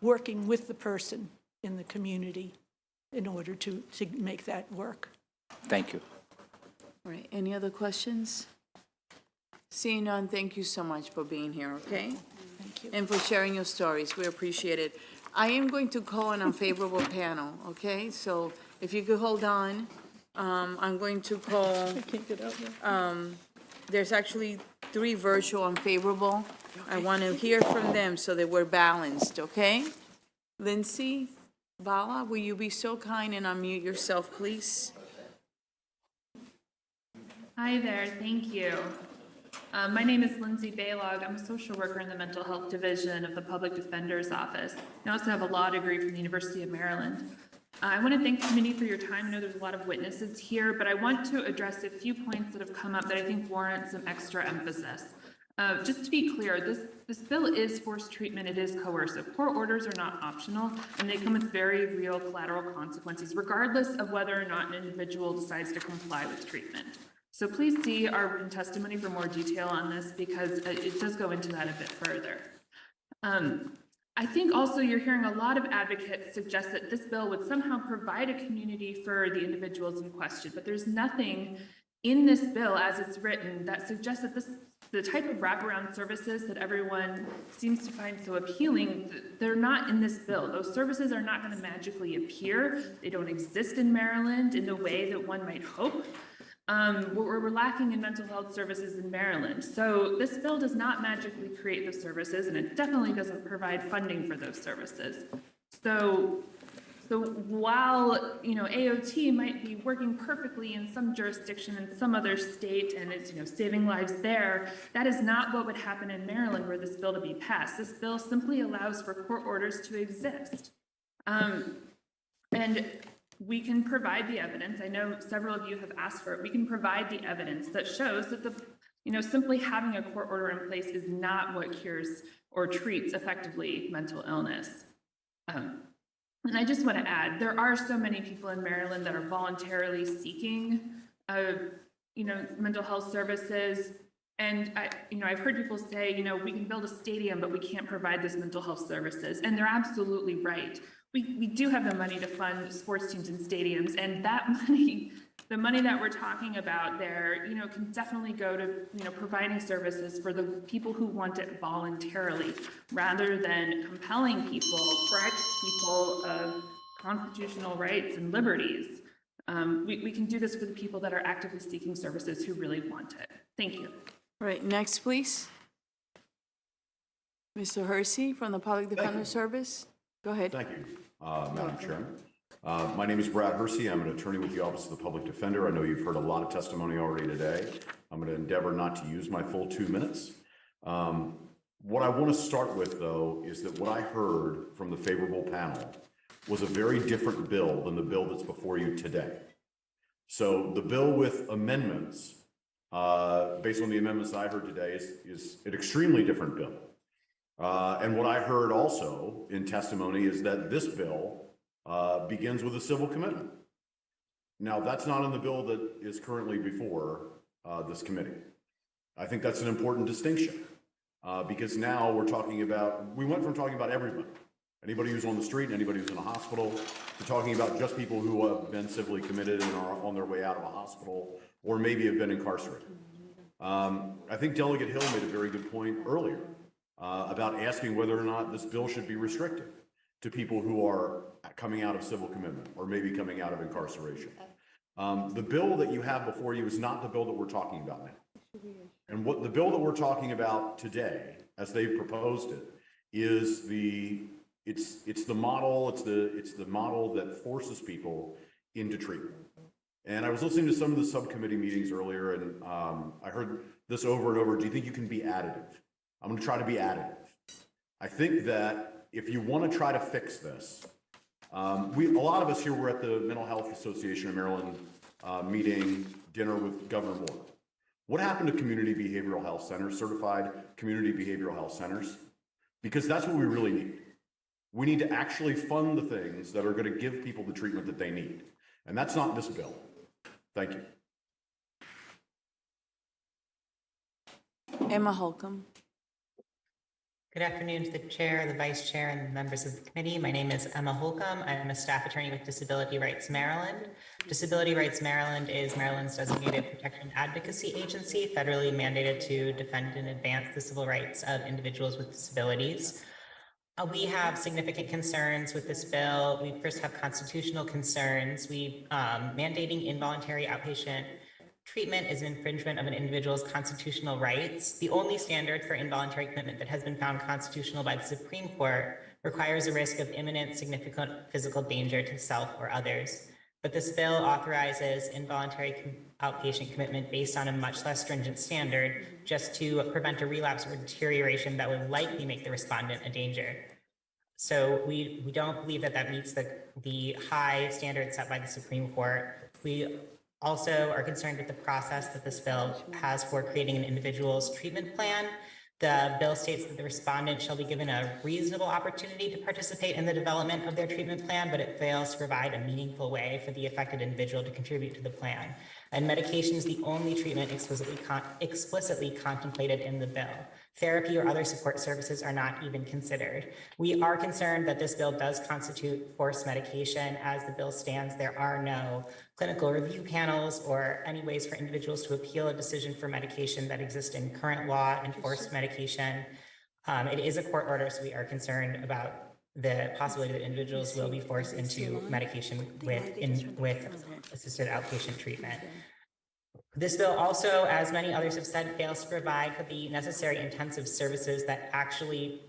working with the person in the community in order to make that work. Thank you. All right, any other questions? Seeing none, thank you so much for being here, okay? Thank you. And for sharing your stories, we appreciate it. I am going to call an unfavorable panel, okay? So if you could hold on, I'm going to call, I can't get out there. there's actually 3 virtual unfavorable. I want to hear from them so that we're balanced, okay? Lindsay, Bala, will you be so kind and unmute yourself, please? Hi there, thank you. My name is Lindsay Baylog. I'm a social worker in the Mental Health Division of the Public Defender's Office. I also have a law degree from the University of Maryland. I want to thank the committee for your time. I know there's a lot of witnesses here, but I want to address a few points that have come up that I think warrant some extra emphasis. Just to be clear, this bill is forced treatment. It is coercive. Court orders are not optional, and they come with very real collateral consequences, regardless of whether or not an individual decides to comply with treatment. So please see our written testimony for more detail on this, because it does go into that a bit further. I think also you're hearing a lot of advocates suggest that this bill would somehow provide a community for the individuals in question, but there's nothing in this bill as it's written that suggests that the type of wraparound services that everyone seems to find so appealing, they're not in this bill. Those services are not going to magically appear. They don't exist in Maryland in the way that one might hope. We're lacking in mental health services in Maryland. So this bill does not magically create those services, and it definitely doesn't provide funding for those services. So while, you know, AOT might be working perfectly in some jurisdiction in some other state and it's, you know, saving lives there, that is not what would happen in Maryland were this bill to be passed. This bill simply allows for court orders to exist. And we can provide the evidence. I know several of you have asked for it. We can provide the evidence that shows that simply having a court order in place is not what cures or treats effectively mental illness. And I just want to add, there are so many people in Maryland that are voluntarily seeking, mental health services. And I've heard people say, we can build a stadium, but we can't provide this mental health services. And they're absolutely right. We do have the money to fund sports teams and stadiums, and that money, the money that we're talking about there, can definitely go to, providing services for the people who want it voluntarily, rather than compelling people, deprive people of constitutional rights and liberties. We can do this for the people that are actively seeking services who really want it. Thank you. All right, next, please. Mr. Hersey from the Public Defender Service. Go ahead. Thank you, Madam Chairman. My name is Brad Hersey. I'm an attorney with the Office of the Public Defender. I know you've heard a lot of testimony already today. I'm going to endeavor not to use my full 2 minutes. What I want to start with, though, is that what I heard from the favorable panel was a very different bill than the bill that's before you today. So the bill with amendments, based on the amendments I heard today, is an extremely different bill. And what I heard also in testimony is that this bill begins with a civil commitment. Now, that's not in the bill that is currently before this committee. I think that's an important distinction because now we went from talking about everybody, anybody who's on the street, anybody who's in a hospital, to talking about just people who have been civilly committed and are on their way out of a hospital or maybe have been incarcerated. I think Delegate Hill made a very good point earlier about asking whether or not this bill should be restricted to people who are coming out of civil commitment or maybe coming out of incarceration. The bill that you have before you is not the bill that we're talking about now. And what the bill that we're talking about today, as they've proposed it, is it's the model that forces people into treatment. And I was listening to some of the subcommittee meetings earlier, and I heard this over and over. Do you think you can be additive? I'm going to try to be additive. I think that if you want to try to fix this, a lot of us here were at the Mental Health Association of Maryland meeting, dinner with Governor Moore. What happened to community behavioral health centers, certified community behavioral health centers? Because that's what we really need. We need to actually fund the things that are going to give people the treatment that they need. And that's not this bill. Thank you. Emma Holcomb. Good afternoon to the chair, the vice chair, and the members of the committee. My name is Emma Holcomb. I'm a staff attorney with Disability Rights Maryland. Disability Rights Maryland is Maryland's designated protection advocacy agency, federally mandated to defend and advance the civil rights of individuals with disabilities. We have significant concerns with this bill. We first have constitutional concerns. Mandating involuntary outpatient treatment is an infringement of an individual's constitutional rights. The only standard for involuntary commitment that has been found constitutional by the Supreme Court requires a risk of imminent significant physical danger to self or others. But this bill authorizes involuntary outpatient commitment based on a much less stringent standard just to prevent a relapse or deterioration that would likely make the respondent a danger. So we don't believe that meets the high standards set by the Supreme Court. We also are concerned with the process that this bill has for creating an individual's treatment plan. The bill states that the respondent shall be given a reasonable opportunity to participate in the development of their treatment plan, but it fails to provide a meaningful way for the affected individual to contribute to the plan. And medication is the only treatment explicitly contemplated in the bill. Therapy or other support services are not even considered. We are concerned that this bill does constitute forced medication. As the bill stands, there are no clinical review panels or any ways for individuals to appeal a decision for medication that exists in current law and forced medication. It is a court order, so we are concerned about the possibility that individuals will be forced into medication with assisted outpatient treatment. This bill also, as many others have said, fails to provide for the necessary intensive services that actually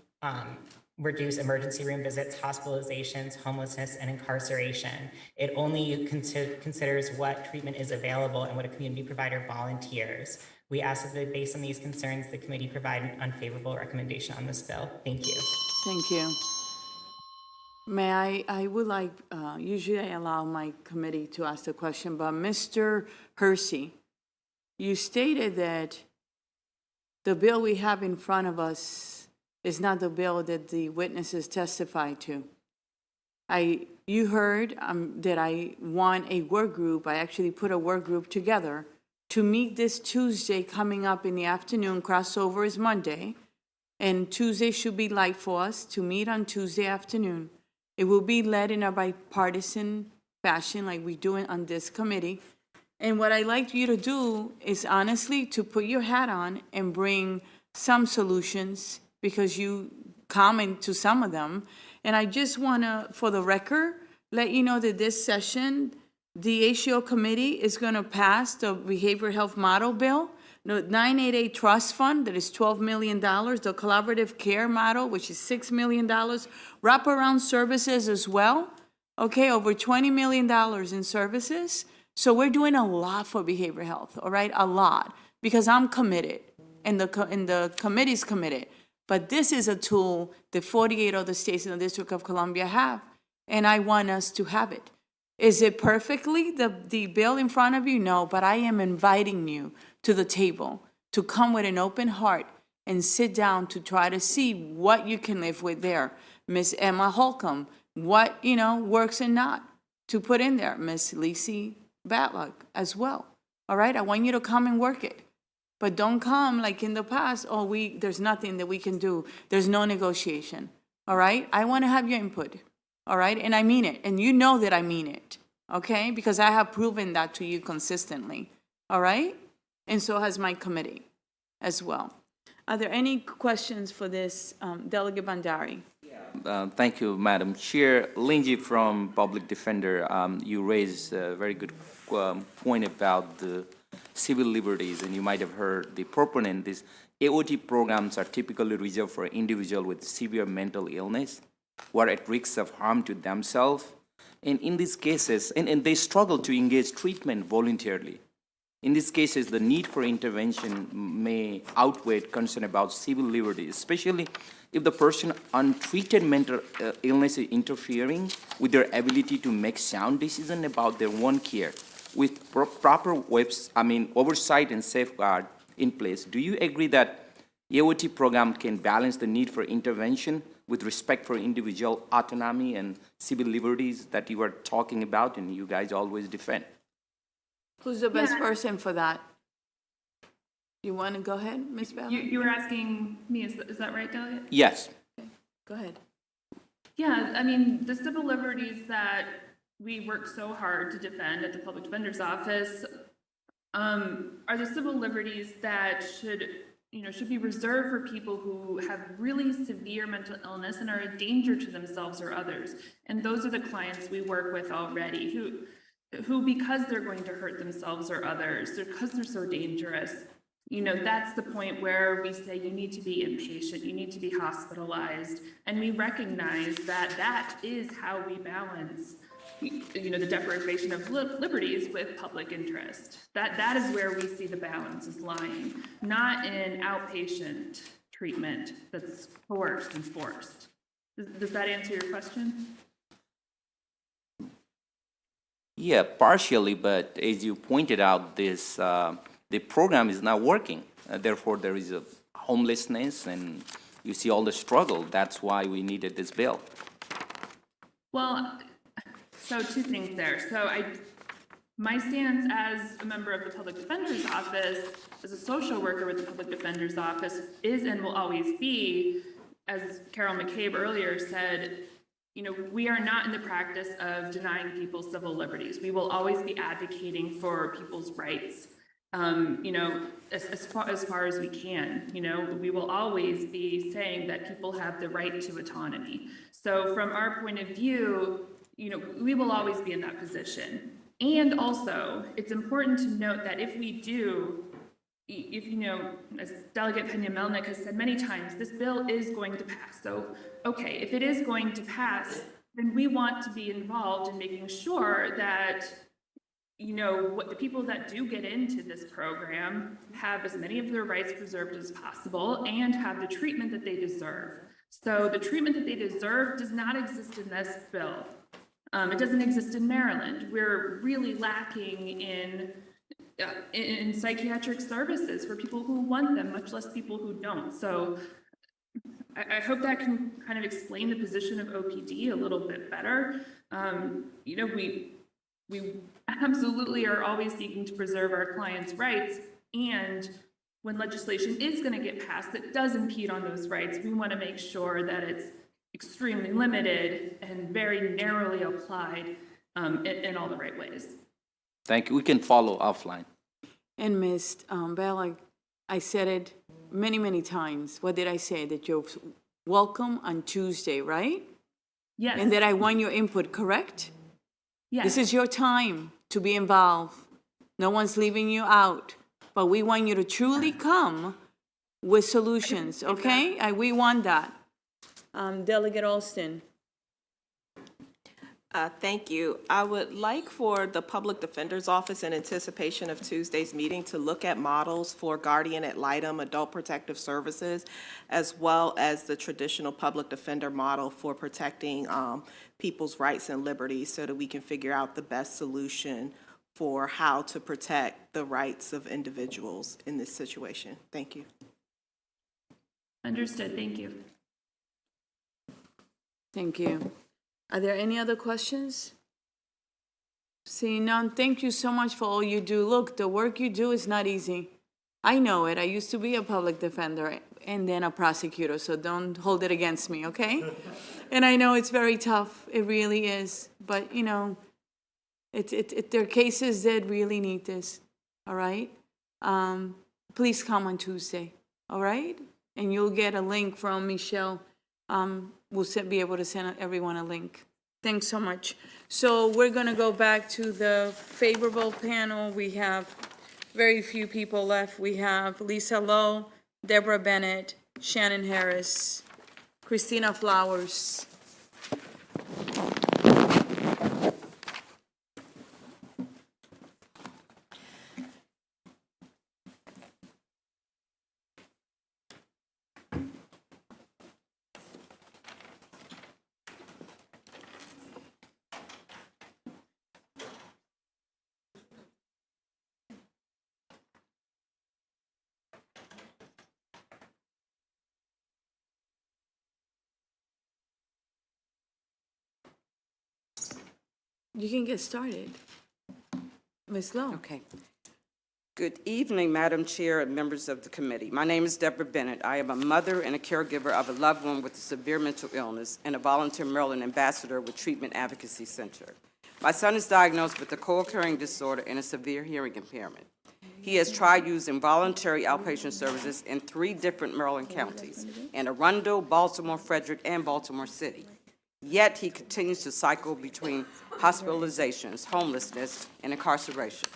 reduce emergency room visits, hospitalizations, homelessness, and incarceration. It only considers what treatment is available and what a community provider volunteers. We ask that based on these concerns, the committee provide an unfavorable recommendation on this bill. Thank you. Thank you. May I would like, usually I allow my committee to ask the question, but Mr. Hersey, you stated that the bill we have in front of us is not the bill that the witnesses testified to. You heard that I want a work group. I actually put a work group together to meet this Tuesday coming up in the afternoon. Crossover is Monday, and Tuesday should be light for us to meet on Tuesday afternoon. It will be led in a bipartisan fashion like we do it on this committee. And what I'd like you to do is honestly to put your hat on and bring some solutions, because you comment to some of them. And I just want to, for the record, let you know that this session, the HGO committee is going to pass the behavioral health model bill, the 988 trust fund, that is $12 million, the collaborative care model, which is $6 million, wraparound services as well, okay, over $20 million in services. So we're doing a lot for behavioral health, all right, a lot, because I'm committed, and the committee's committed. But this is a tool that 48 other states in the District of Columbia have, and I want us to have it. Is it perfectly the bill in front of you? No, but I am inviting you to the table to come with an open heart and sit down to try to see what you can live with there. Miss Emma Holcomb, what, works and not to put in there. Miss Lacey Batlock as well. All right, I want you to come and work it. But don't come like in the past, there's nothing that we can do. There's no negotiation. All right, I want to have your input. All right, and I mean it, and you know that I mean it, okay? Because I have proven that to you consistently, all right? And so has my committee as well. Are there any questions for this Delegate Bandari? Thank you, Madam Chair. Lindsay from Public Defender, you raised a very good point about the civil liberties, and you might have heard the proponent. These AOT programs are typically reserved for individuals with severe mental illness who are at risk of harm to themselves. And in these cases, and they struggle to engage treatment voluntarily. In these cases, the need for intervention may outweigh concern about civil liberties, especially if the person untreated mental illness is interfering with their ability to make sound decisions about their own care. With proper oversight and safeguard in place, do you agree that AOT program can balance the need for intervention with respect for individual autonomy and civil liberties that you are talking about and you guys always defend? Who's the best person for that? You want to go ahead, Ms. Bell? You were asking me, is that right, Delegate? Yes. Okay, go ahead. Yeah, I mean, the civil liberties that we work so hard to defend at the Public Defender's Office are the civil liberties that should be reserved for people who have really severe mental illness and are a danger to themselves or others. And those are the clients we work with already who because they're going to hurt themselves or others, or because they're so dangerous, that's the point where we say you need to be inpatient, you need to be hospitalized, and we recognize that that is how we balance the deprivation of liberties with public interest. That is where we see the balance is lying, not in outpatient treatment that's coerced and forced. Does that answer your question? Yeah, partially, but as you pointed out, the program is not working. Therefore, there is a homelessness, and you see all the struggle. That's why we needed this bill. Well, so two things there. So my stance as a member of the Public Defender's Office, as a social worker with the Public Defender's Office, is and will always be, as Carol McCabe earlier said, we are not in the practice of denying people civil liberties. We will always be advocating for people's rights, as far as we can. We will always be saying that people have the right to autonomy. So from our point of view, we will always be in that position. And also, it's important to note that if we do, as Delegate Peña-Melnick has said many times, this bill is going to pass. So, okay, if it is going to pass, then we want to be involved in making sure that, what the people that do get into this program have as many of their rights preserved as possible and have the treatment that they deserve. So the treatment that they deserve does not exist in this bill. It doesn't exist in Maryland. We're really lacking in psychiatric services for people who want them, much less people who don't. So I hope that can kind of explain the position of OPD a little bit better. we absolutely are always seeking to preserve our clients' rights. And when legislation is going to get passed that does impede on those rights, we want to make sure that it's extremely limited and very narrowly applied in all the right ways. Thank you. We can follow offline. And Ms. Bella, I said it many, many times. What did I say? That you're welcome on Tuesday, right? Yes. And that I want your input, correct? Yes. This is your time to be involved. No one's leaving you out. But we want you to truly come with solutions, okay? We want that. Delegate Alston. Thank you. I would like for the Public Defender's Office, in anticipation of Tuesday's meeting, to look at models for guardian ad litem, adult protective services, as well as the traditional public defender model for protecting people's rights and liberties, so that we can figure out the best solution for how to protect the rights of individuals in this situation. Thank you. Understood. Thank you. Thank you. Are there any other questions? Seeing none, thank you so much for all you do. Look, the work you do is not easy. I know it. I used to be a public defender and then a prosecutor, so don't hold it against me, okay? And I know it's very tough. It really is. But, you know, there are cases that really need this, all right? Please come on Tuesday, all right? And you'll get a link from Michelle. We'll be able to send everyone a link. Thanks so much. So we're going to go back to the favorable panel. We have very few people left. We have Lisa Lowe, Deborah Bennett, Shannon Harris, Christina Flowers. You can get started. Ms. Lowe. Okay. Good evening, Madam Chair and members of the committee. My name is Deborah Bennett. I am a mother and a caregiver of a loved one with a severe mental illness and a volunteer Maryland ambassador with Treatment Advocacy Center. My son is diagnosed with a co-occurring disorder and a severe hearing impairment. He has tried using voluntary outpatient services in 3 different Maryland counties, Anne Arundel, Baltimore, Frederick, and Baltimore City. Yet he continues to cycle between hospitalizations, homelessness, and incarceration.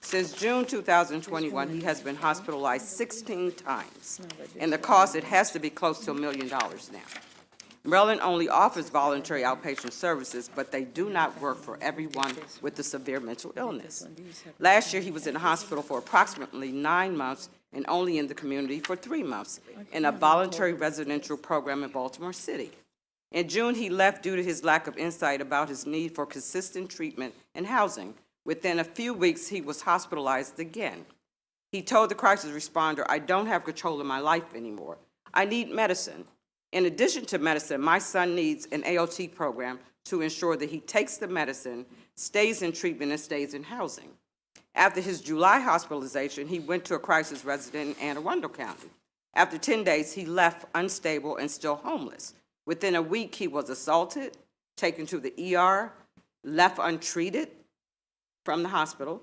Since June 2021, he has been hospitalized 16 times, and the cost, it has to be close to $1 million now. Maryland only offers voluntary outpatient services, but they do not work for everyone with a severe mental illness. Last year, he was in the hospital for approximately 9 months and only in the community for 3 months in a voluntary residential program in Baltimore City. In June, he left due to his lack of insight about his need for consistent treatment and housing. Within a few weeks, he was hospitalized again. He told the crisis responder, "I don't have control of my life anymore. I need medicine." In addition to medicine, my son needs an AOT program to ensure that he takes the medicine, stays in treatment, and stays in housing. After his July hospitalization, he went to a crisis residence in Anne Arundel County. After 10 days, he left unstable and still homeless. Within a week, he was assaulted, taken to the ER, left untreated from the hospital,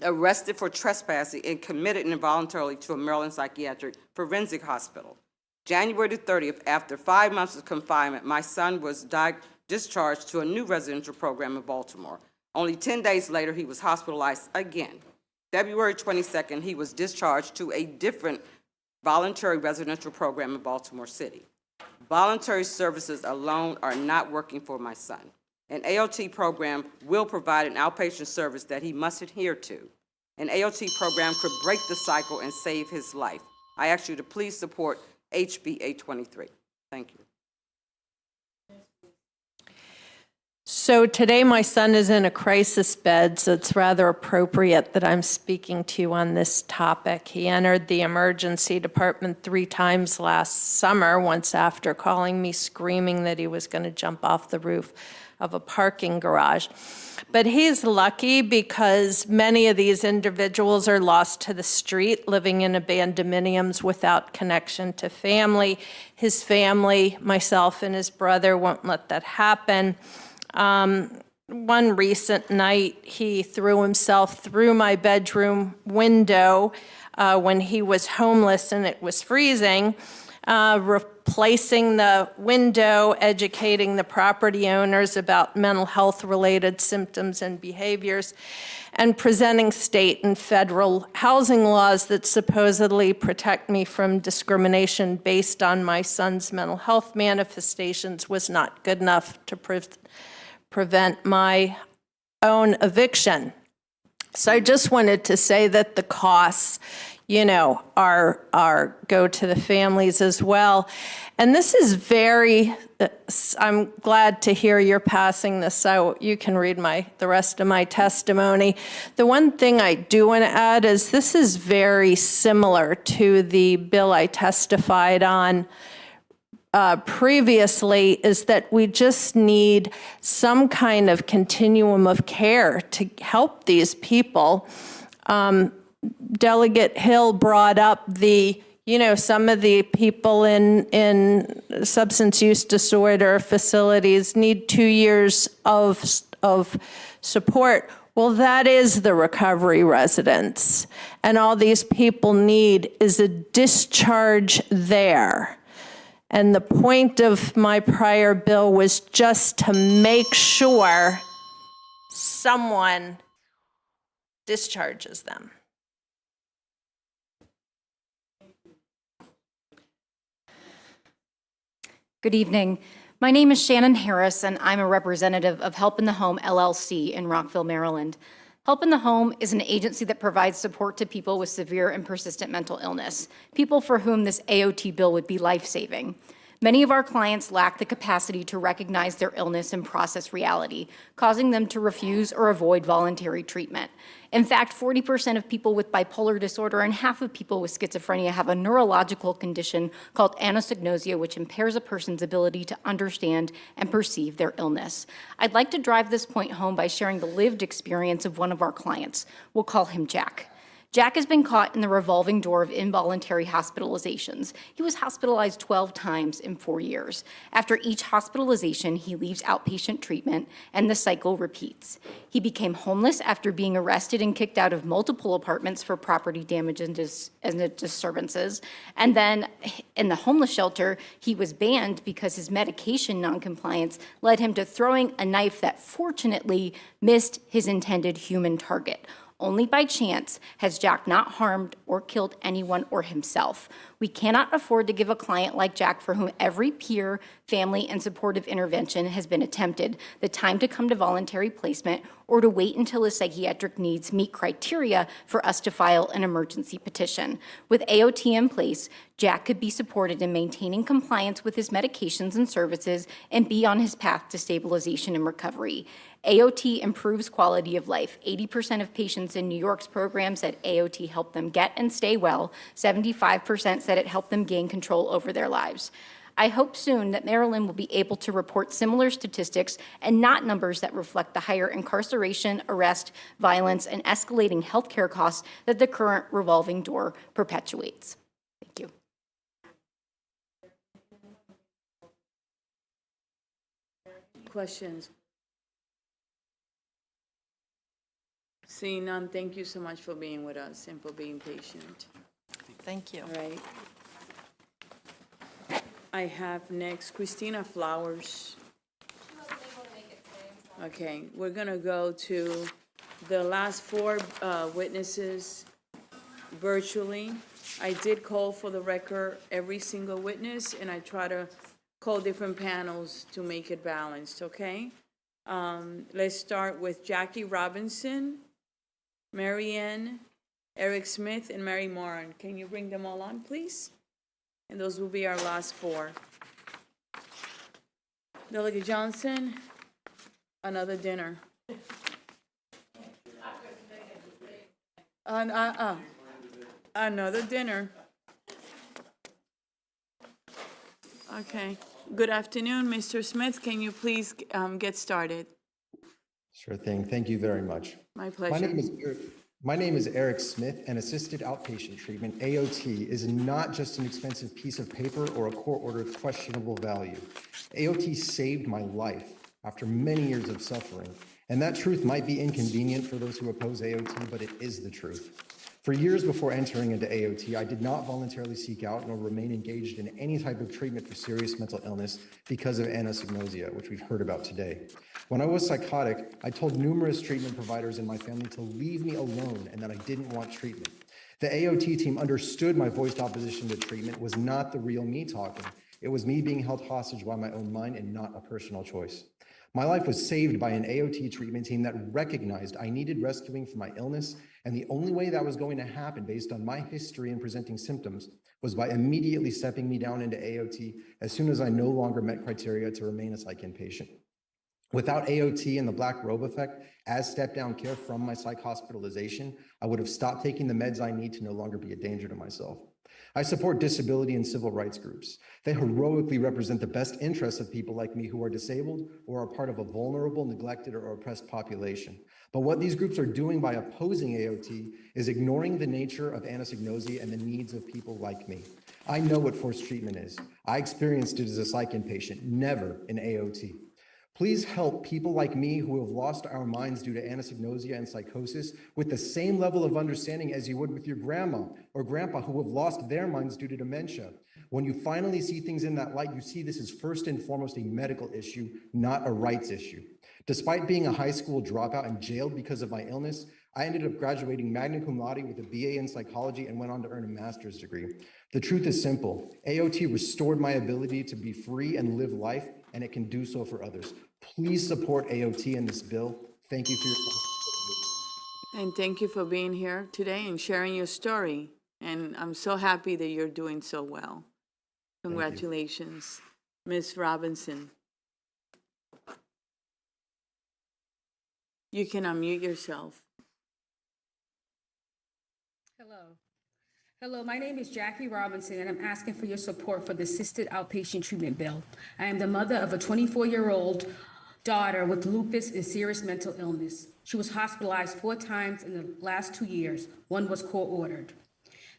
arrested for trespassing, and committed involuntarily to a Maryland Psychiatric Forensic Hospital. January the 30th, after 5 months of confinement, my son was discharged to a new residential program in Baltimore. Only 10 days later, he was hospitalized again. February 22nd, he was discharged to a different voluntary residential program in Baltimore City. Voluntary services alone are not working for my son. An AOT program will provide an outpatient service that he must adhere to. An AOT program could break the cycle and save his life. I ask you to please support HB 823. Thank you. So today my son is in a crisis bed, so it's rather appropriate that I'm speaking to you on this topic. He entered the emergency department 3 times last summer, once after calling me screaming that he was going to jump off the roof of a parking garage. But he's lucky because many of these individuals are lost to the street, living in abandonments without connection to family. His family, myself and his brother, won't let that happen. One recent night, he threw himself through my bedroom window when he was homeless and it was freezing, replacing the window, educating the property owners about mental health-related symptoms and behaviors, and presenting state and federal housing laws that supposedly protect me from discrimination based on my son's mental health manifestations was not good enough to prevent my own eviction. So I just wanted to say that the costs, are go to the families as well. And this is I'm glad to hear you're passing this so you can read the rest of my testimony. The one thing I do want to add is this is very similar to the bill I testified on previously, is that we just need some kind of continuum of care to help these people. Delegate Hill brought up some of the people in substance use disorder facilities need 2 years of support. Well, that is the recovery residence. And all these people need is a discharge there. And the point of my prior bill was just to make sure someone discharges them. Good evening. My name is Shannon Harris, and I'm a representative of Help in the Home, LLC in Rockville, Maryland. Help in the Home is an agency that provides support to people with severe and persistent mental illness, people for whom this AOT bill would be life-saving. Many of our clients lack the capacity to recognize their illness and process reality, causing them to refuse or avoid voluntary treatment. In fact, 40% of people with bipolar disorder and half of people with schizophrenia have a neurological condition called anosognosia, which impairs a person's ability to understand and perceive their illness. I'd like to drive this point home by sharing the lived experience of one of our clients. We'll call him Jack. Jack has been caught in the revolving door of involuntary hospitalizations. He was hospitalized 12 times in 4 years. After each hospitalization, he leaves outpatient treatment, and the cycle repeats. He became homeless after being arrested and kicked out of multiple apartments for property damage and disturbances. And then in the homeless shelter, he was banned because his medication noncompliance led him to throwing a knife that fortunately missed his intended human target. Only by chance has Jack not harmed or killed anyone or himself. We cannot afford to give a client like Jack, for whom every peer, family, and supportive intervention has been attempted, the time to come to voluntary placement or to wait until his psychiatric needs meet criteria for us to file an emergency petition. With AOT in place, Jack could be supported in maintaining compliance with his medications and services and be on his path to stabilization and recovery. AOT improves quality of life. 80% of patients in New York's program said AOT helped them get and stay well. 75% said it helped them gain control over their lives. I hope soon that Maryland will be able to report similar statistics and not numbers that reflect the higher incarceration, arrest, violence, and escalating healthcare costs that the current revolving door perpetuates. Thank you. Questions? Seeing none, thank you so much for being with us and for being patient. Thank you. All right. I have next Christina Flowers. Okay, we're gonna go to the last four witnesses virtually. I did call for the record every single witness, and I try to call different panels to make it balanced, okay? Let's start with Jackie Robinson, Marianne, Eric Smith, and Mary Moran. Can you bring them all on, please? And those will be our last four. Delegate Johnson, another dinner. Another dinner. Okay. Good afternoon, Mr. Smith. Can you please get started? Sure thing. Thank you very much. My My pleasure. name is Eric Smith, and assisted outpatient treatment, AOT, is not just an expensive piece of paper or a court order of questionable value. AOT saved my life after many years of suffering, and that truth might be inconvenient for those who oppose AOT, but it is the truth. For years before entering into AOT, I did not voluntarily seek out nor remain engaged in any type of treatment for serious mental illness because of anosognosia, which we've heard about today. When I was psychotic, I told numerous treatment providers in my family to leave me alone and that I didn't want treatment. The AOT team understood my voiced opposition to treatment was not the real me talking. It was me being held hostage by my own mind and not a personal choice. My life was saved by an AOT treatment team that recognized I needed rescuing from my illness, and the only way that was going to happen based on my history and presenting symptoms was by immediately stepping me down into AOT as soon as I no longer met criteria to remain a psych inpatient. Without AOT and the black robe effect as step-down care from my psych hospitalization, I would have stopped taking the meds I need to no longer be a danger to myself. I support disability and civil rights groups. They heroically represent the best interests of people like me who are disabled or are part of a vulnerable, neglected, or oppressed population. But what these groups are doing by opposing AOT is ignoring the nature of anosognosia and the needs of people like me. I know what forced treatment is. I experienced it as a psych inpatient, never in AOT. Please help people like me who have lost our minds due to anosognosia and psychosis with the same level of understanding as you would with your grandma or grandpa who have lost their minds due to dementia. When you finally see things in that light, you see this is first and foremost a medical issue, not a rights issue. Despite being a high school dropout and jailed because of my illness, I ended up graduating magna cum laude with a BA in psychology and went on to earn a master's degree. The truth is simple. AOT restored my ability to be free and live life, and it can do so for others. Please support AOT in this bill. Thank you for your time. And thank you for being here today and sharing your story. And I'm so happy that you're doing so well. Congratulations. Ms. Robinson. You can unmute yourself. Hello. Hello, my name is Jackie Robinson, and I'm asking for your support for the assisted outpatient treatment bill. I am the mother of a 24-year-old daughter with lupus and serious mental illness. She was hospitalized 4 times in the last 2 years. One was court-ordered.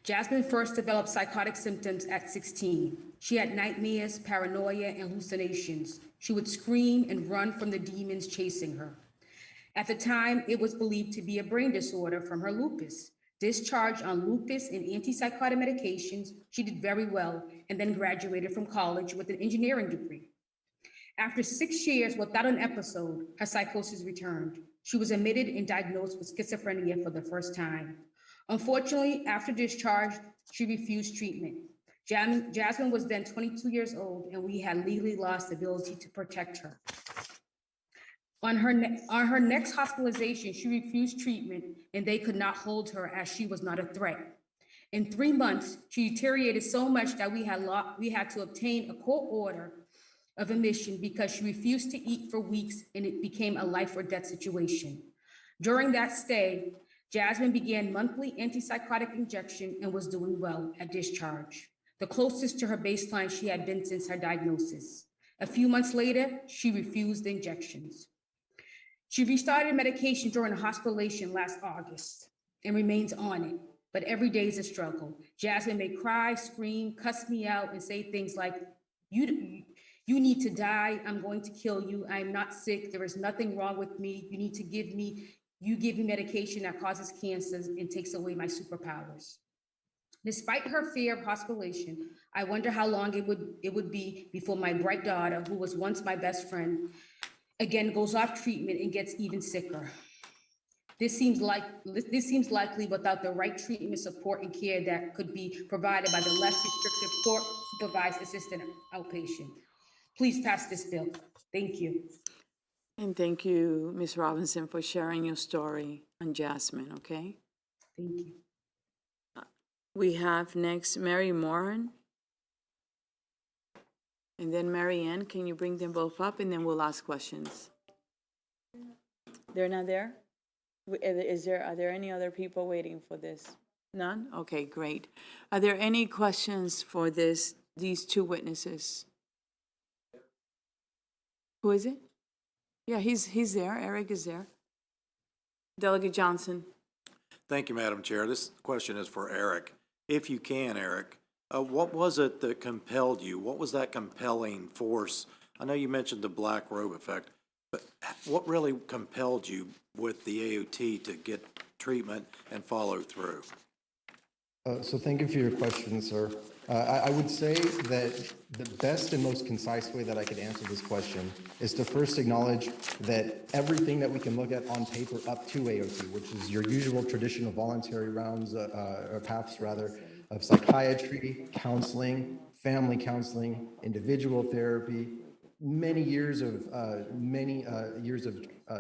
Jasmine first developed psychotic symptoms at 16. She had nightmares, paranoia, and hallucinations. She would scream and run from the demons chasing her. At the time, it was believed to be a brain disorder from her lupus. Discharged on lupus and antipsychotic medications, she did very well and then graduated from college with an engineering degree. After 6 years without an episode, her psychosis returned. She was admitted and diagnosed with schizophrenia for the first time. Unfortunately, after discharge, she refused treatment. Jasmine was then 22 years old, and we had legally lost the ability to protect her. On her next hospitalization, she refused treatment, and they could not hold her as she was not a threat. In 3 months, she deteriorated so much that we had to obtain a court order of admission because she refused to eat for weeks, and it became a life or death situation. During that stay, Jasmine began monthly antipsychotic injection and was doing well at discharge, the closest to her baseline she had been since her diagnosis. A few months later, she refused the injections. She restarted medication during a hospitalization last August and remains on it, but every day is a struggle. Jasmine may cry, scream, cuss me out, and say things like, you need to die, I'm going to kill you, I am not sick, there is nothing wrong with me, you give me medication that causes cancers and takes away my superpowers. Despite her fear of hospitalization, I wonder how long it would be before my bright daughter, who was once my best friend, again goes off treatment and gets even sicker. This seems likely without the right treatment, support, and care that could be provided by the less restrictive court-supervised assisted outpatient. Please pass this bill. Thank you. And thank you, Ms. Robinson, for sharing your story on Jasmine, okay? Thank you. We have next Mary Moran. And then Mary Ann, can you bring them both up and then we'll ask questions? They're not there? Are there any other people waiting for this? None? Okay, great. Are there any questions for these 2 witnesses? Who is it? Yeah, he's there. Eric is there. Delegate Johnson. Thank you, Madam Chair. This question is for Eric. If you can, Eric, what was it that compelled you? What was that compelling force? I know you mentioned the black robe effect, but what really compelled you with the AOT to get treatment and follow through? So thank you for your question, sir. I would say that the best and most concise way that I could answer this question is to first acknowledge that everything that we can look at on paper up to AOT, which is your usual traditional voluntary rounds, or paths rather, of psychiatry, counseling, family counseling, individual therapy, many years of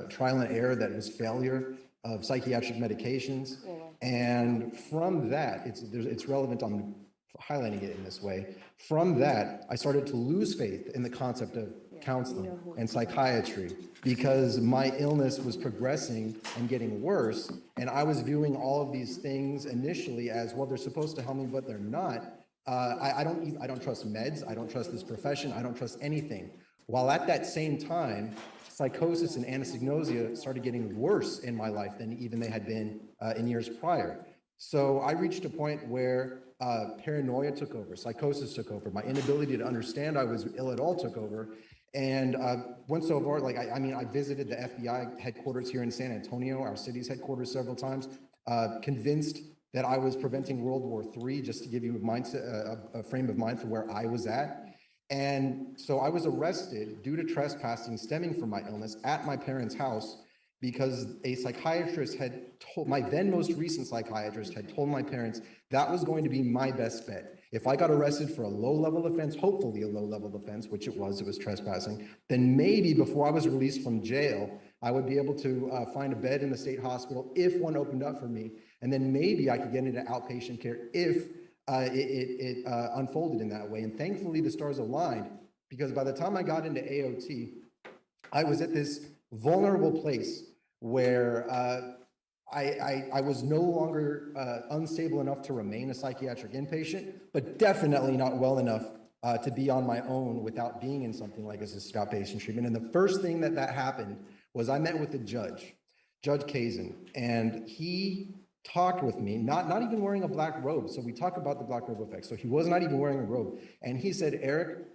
trial and error that was failure of psychiatric medications. And from that, it's relevant, I'm highlighting it in this way. From that, I started to lose faith in the concept of counseling and psychiatry because my illness was progressing and getting worse. And I was viewing all of these things initially as, well, they're supposed to help me, but they're not. I don't trust meds. I don't trust this profession. I don't trust anything. While at that same time, psychosis and anosognosia started getting worse in my life than even they had been in years prior. So I reached a point where paranoia took over, psychosis took over, my inability to understand I was ill at all took over. And went so far, like, I visited the FBI headquarters here in San Antonio, our city's headquarters, several times, convinced that I was preventing World War III, just to give you a frame of mind for where I was at. And so I was arrested due to trespassing stemming from my illness at my parents' house because a psychiatrist had told, my then most recent psychiatrist had told my parents that was going to be my best bet. If I got arrested for a low-level offense, hopefully a low-level offense, which it was trespassing, then maybe before I was released from jail, I would be able to find a bed in the state hospital if one opened up for me. And then maybe I could get into outpatient care if it unfolded in that way. And thankfully, the stars aligned because by the time I got into AOT, I was at this vulnerable place where I was no longer unstable enough to remain a psychiatric inpatient, but definitely not well enough to be on my own without being in something like assisted outpatient treatment. And the first thing that happened was I met with the judge, Judge Kazin, and he talked with me, not even wearing a black robe. So we talked about the black robe effect. So he was not even wearing a robe. And he said, Eric,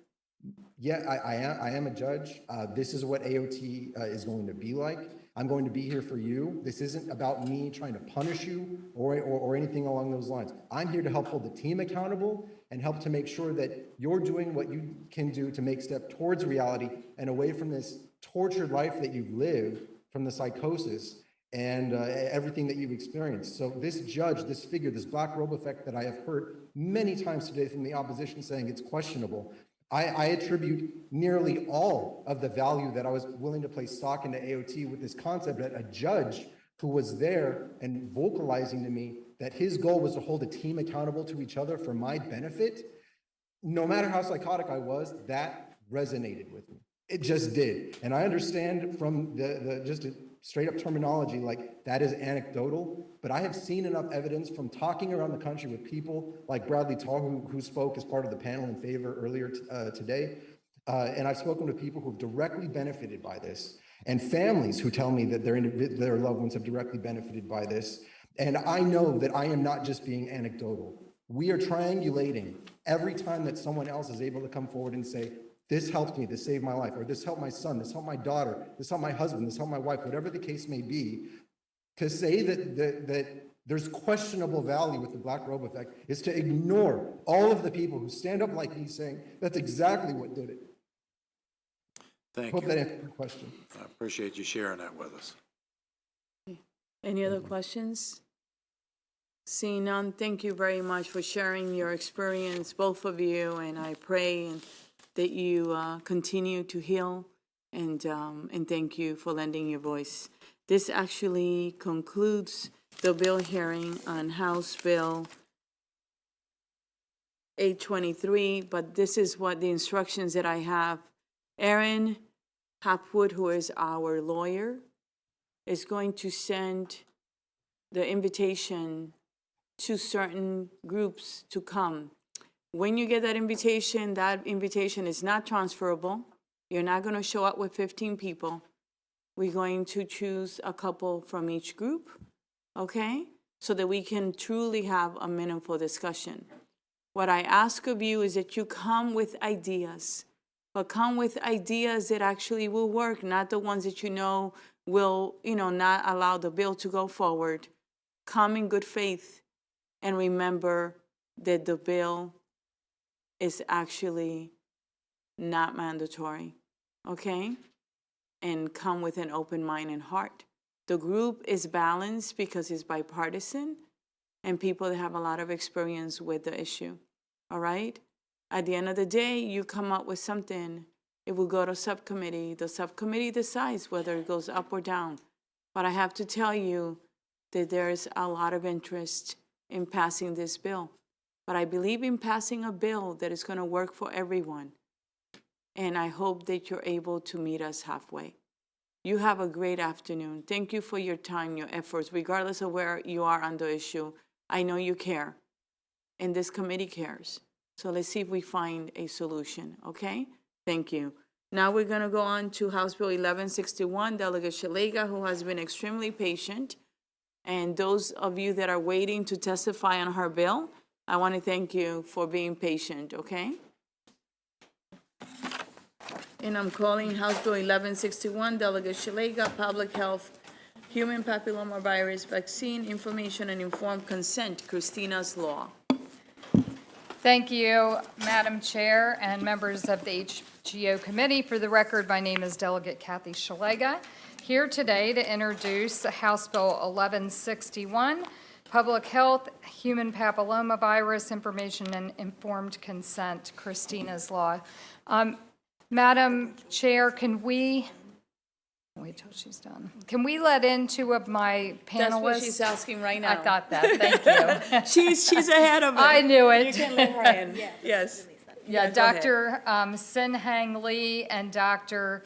yeah, I am a judge. This is what AOT is going to be like. I'm going to be here for you. This isn't about me trying to punish you or anything along those lines. I'm here to help hold the team accountable and help to make sure that you're doing what you can do to make step towards reality and away from this tortured life that you've lived, from the psychosis and everything that you've experienced. So this judge, this figure, this black robe effect that I have heard many times today from the opposition saying it's questionable, I attribute nearly all of the value that I was willing to place stock into AOT with this concept that a judge who was there and vocalizing to me that his goal was to hold a team accountable to each other for my benefit, no matter how psychotic I was, that resonated with me. It just did. And I understand from the just a straight up terminology, like that is anecdotal, but I have seen enough evidence from talking around the country with people like Bradley Tall, who spoke as part of the panel in favor earlier today. And I've spoken to people who've directly benefited by this, and families who tell me that their loved ones have directly benefited by this. And I know that I am not just being anecdotal. We are triangulating every time that someone else is able to come forward and say, this helped me, this saved my life, or this helped my son, this helped my daughter, this helped my husband, this helped my wife, whatever the case may be. To say that there's questionable value with the black robe effect is to ignore all of the people who stand up like me saying, that's exactly what did it. Thank Hope you. that answered your question. I appreciate you sharing that with us. Any other questions? Seeing none, thank you very much for sharing your experience, both of you, and I pray that you continue to heal, and thank you for lending your voice. This actually concludes the bill hearing on House Bill 823, but this is what the instructions that I have. Aaron Hopwood, who is our lawyer, is going to send the invitation to certain groups to come. When you get that invitation is not transferable. You're not going to show up with 15 people. We're going to choose a couple from each group, okay? So that we can truly have a meaningful discussion. What I ask of you is that you come with ideas, but come with ideas that actually will work, not the ones that you know will, not allow the bill to go forward. Come in good faith and remember that the bill is actually not mandatory, okay? And come with an open mind and heart. The group is balanced because it's bipartisan and people that have a lot of experience with the issue, all right? At the end of the day, you come up with something, it will go to subcommittee. The subcommittee decides whether it goes up or down. But I have to tell you that there is a lot of interest in passing this bill. But I believe in passing a bill that is going to work for everyone. And I hope that you're able to meet us halfway. You have a great afternoon. Thank you for your time, your efforts, regardless of where you are on the issue. I know you care, and this committee cares. So let's see if we find a solution, okay? Thank you. Now we're going to go on to House Bill 1161, Delegate Shalega, who has been extremely patient. And those of you that are waiting to testify on her bill, I want to thank you for being patient, okay? And I'm calling House Bill 1161, Delegate Shalega, Public Health, Human Papillomavirus Vaccine, Information and Informed Consent, Christina's Law. Thank you, Madam Chair and members of the HGO Committee. For the record, my name is Delegate Kathy Shalega, here today to introduce House Bill 1161, Public Health, Human Papillomavirus, Information and Informed Consent, Christina's Law. Madam Chair, can we, wait till she's done. Can we let in two of my panelists? That's what she's asking right now. I thought that, thank you. She's ahead of it. I knew it. You can let her in. Yes. Yeah, go ahead. Dr. Sinhang Lee and Dr.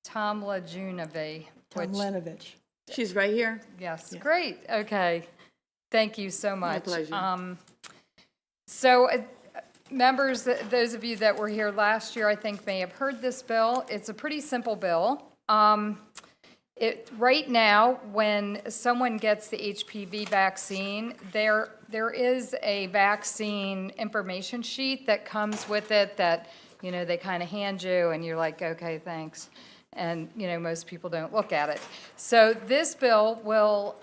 Tomlajunovic. Tomlanovich. She's right here. Yes, great, okay. Thank you so much. pleasure. Members, those of you that were here last year, I think may have heard this bill. It's a pretty simple bill. Right now, when someone gets the HPV vaccine, there is a vaccine information sheet that comes with it that, they kind of hand you and you're like, okay, thanks. And, most people don't look at it. So this bill will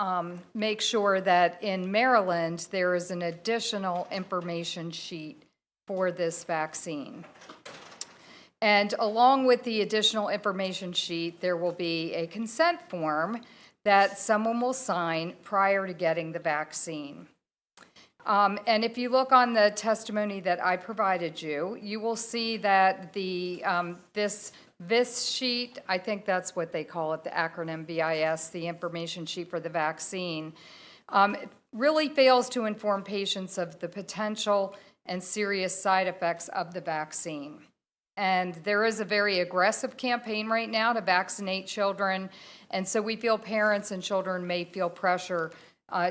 make sure that in Maryland, there is an additional information sheet for this vaccine. And along with the additional information sheet, there will be a consent form that someone will sign prior to getting the vaccine. And if you look on the testimony that I provided you, you will see that this VIS sheet, I think that's what they call it, the acronym VIS, the information sheet for the vaccine, really fails to inform patients of the potential and serious side effects of the vaccine. And there is a very aggressive campaign right now to vaccinate children, and so we feel parents and children may feel pressure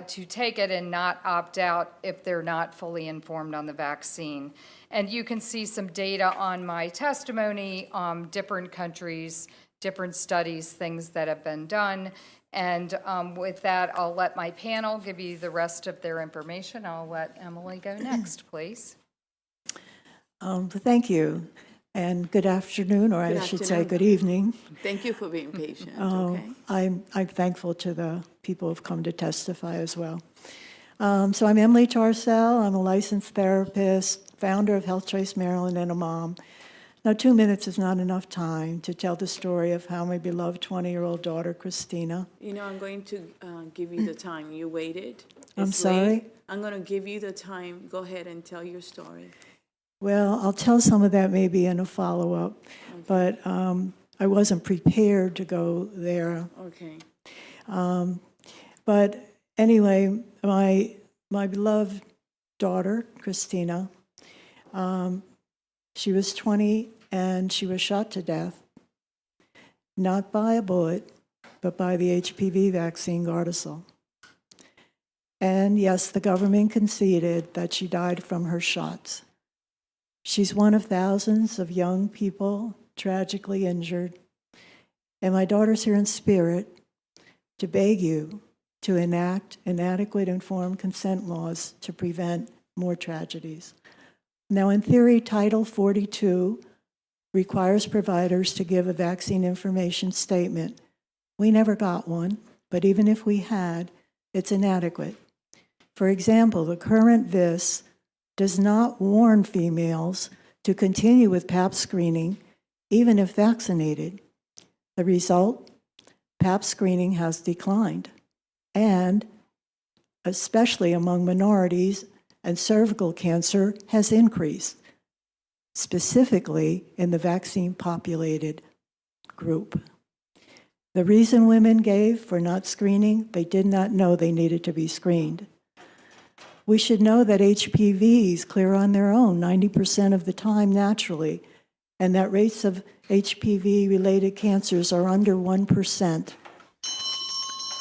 to take it and not opt out if they're not fully informed on the vaccine. And you can see some data on my testimony, different countries, different studies, things that have been done. And with that, I'll let my panel give you the rest of their information. I'll let Emily go next, please. Thank you, and good afternoon, or I should say good evening. Thank you for being patient, okay? I'm thankful to the people who've come to testify as well. So I'm Emily Tarcell. I'm a licensed therapist, founder of Health Choice Maryland, and a mom. Now, 2 minutes is not enough time to tell the story of how my beloved 20-year-old daughter, Christina. I'm going to give you the time. You waited. I'm It's sorry? late. I'm going to give you the time. Go ahead and tell your story. Well, I'll tell some of that maybe in a follow-up, but I wasn't prepared to go there. Okay. But anyway, my beloved daughter, Christina, she was 20 and she was shot to death, not by a bullet, but by the HPV vaccine Gardasil. And yes, the government conceded that she died from her shots. She's one of thousands of young people tragically injured. And my daughter's here in spirit to beg you to enact inadequate informed consent laws to prevent more tragedies. Now, in theory, Title 42 requires providers to give a vaccine information statement. We never got one, but even if we had, it's inadequate. For example, the current VIS does not warn females to continue with Pap screening even if vaccinated. The result, Pap screening has declined, and especially among minorities, and cervical cancer has increased, specifically in the vaccine-populated group. The reason women gave for not screening, they did not know they needed to be screened. We should know that HPVs clear on their own 90% of the time naturally, and that rates of HPV-related cancers are under 1%,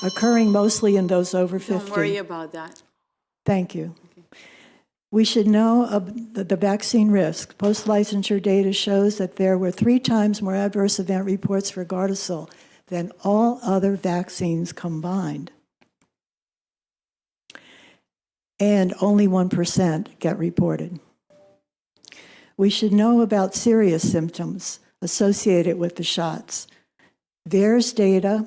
occurring mostly in those over 50. Don't worry about that. Thank you. We should know of the vaccine risk. Post-licensure data shows that there were 3 times more adverse event reports for Gardasil than all other vaccines combined. And only 1% get reported. We should know about serious symptoms associated with the shots. VAERS data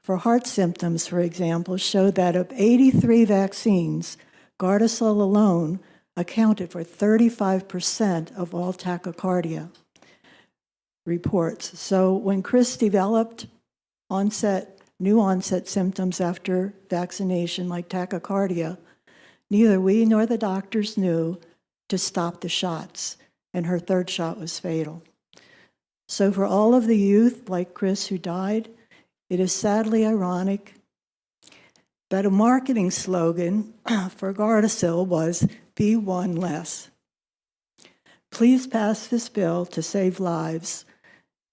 for heart symptoms, for example, show that of 83 vaccines, Gardasil alone accounted for 35% of all tachycardia reports. So when Chris developed new onset symptoms after vaccination like tachycardia, neither we nor the doctors knew to stop the shots, and her 3rd shot was fatal. So for all of the youth like Chris who died, it is sadly ironic that a marketing slogan for Gardasil was, "Be one less." Please pass this bill to save lives.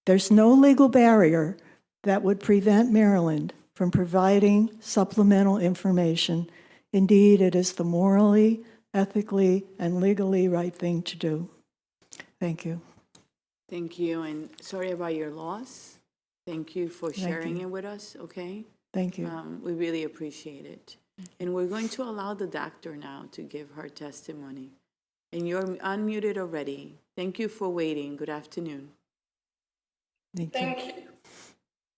There's no legal barrier that would prevent Maryland from providing supplemental information. Indeed, it is the morally, ethically, and legally right thing to do. Thank you. Thank you, and sorry about your loss. Thank you for sharing it with us, okay? Thank you. We really appreciate it. And we're going to allow the doctor now to give her testimony. And you're unmuted already. Thank you for waiting. Good afternoon. Thank you.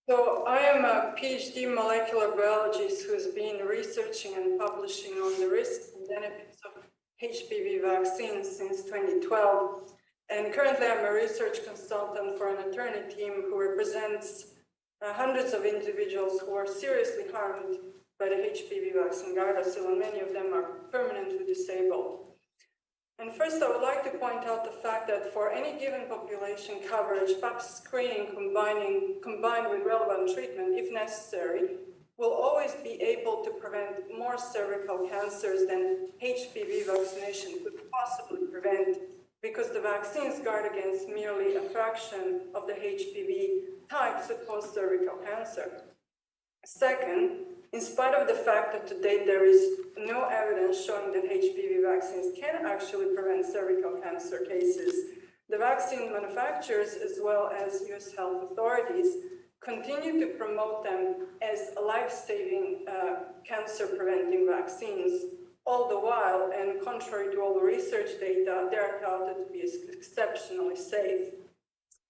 So I am a PhD molecular biologist who's been researching and publishing on the risks and benefits of HPV vaccines since 2012. And currently I'm a research consultant for an attorney team who represents hundreds of individuals who are seriously harmed by the HPV vaccine Gardasil, and many of them are permanently disabled. And first, I would like to point out the fact that for any given population coverage, Pap screening combined with relevant treatment, if necessary, will always be able to prevent more cervical cancers than HPV vaccination could possibly prevent, because the vaccines guard against merely a fraction of the HPV types that cause cervical cancer. Second, in spite of the fact that to date there is no evidence showing that HPV vaccines can actually prevent cervical cancer cases, the vaccine manufacturers as well as US health authorities continue to promote them as life-saving cancer-preventing vaccines. All the while, and contrary to all the research data, they are touted to be exceptionally safe.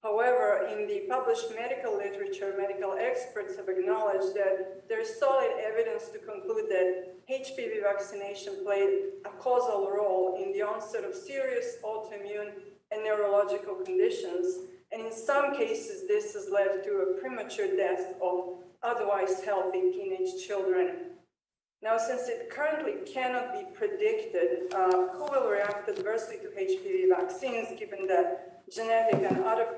However, in the published medical literature, medical experts have acknowledged that there is solid evidence to conclude that HPV vaccination played a causal role in the onset of serious autoimmune and neurological conditions. And in some cases, this has led to a premature death of otherwise healthy teenage children. Now, since it currently cannot be predicted who will react adversely to HPV vaccines, given that genetic and other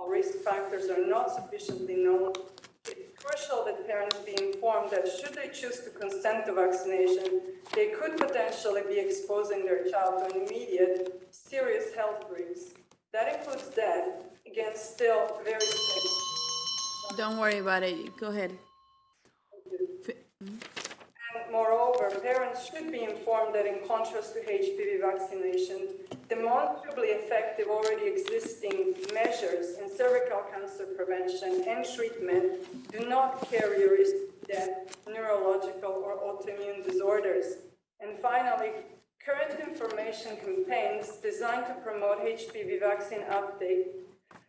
risk factors are not sufficiently known, it's crucial that parents be informed that should they choose to consent to vaccination, they could potentially be exposing their child to an immediate serious health risks. That includes death, again, still very safe. Don't worry about it. Go ahead. And moreover, parents should be informed that in contrast to HPV vaccination, demonstrably effective already existing measures in cervical cancer prevention and treatment do not carry a risk of death, neurological or autoimmune disorders. And finally, current information campaigns designed to promote HPV vaccine uptake,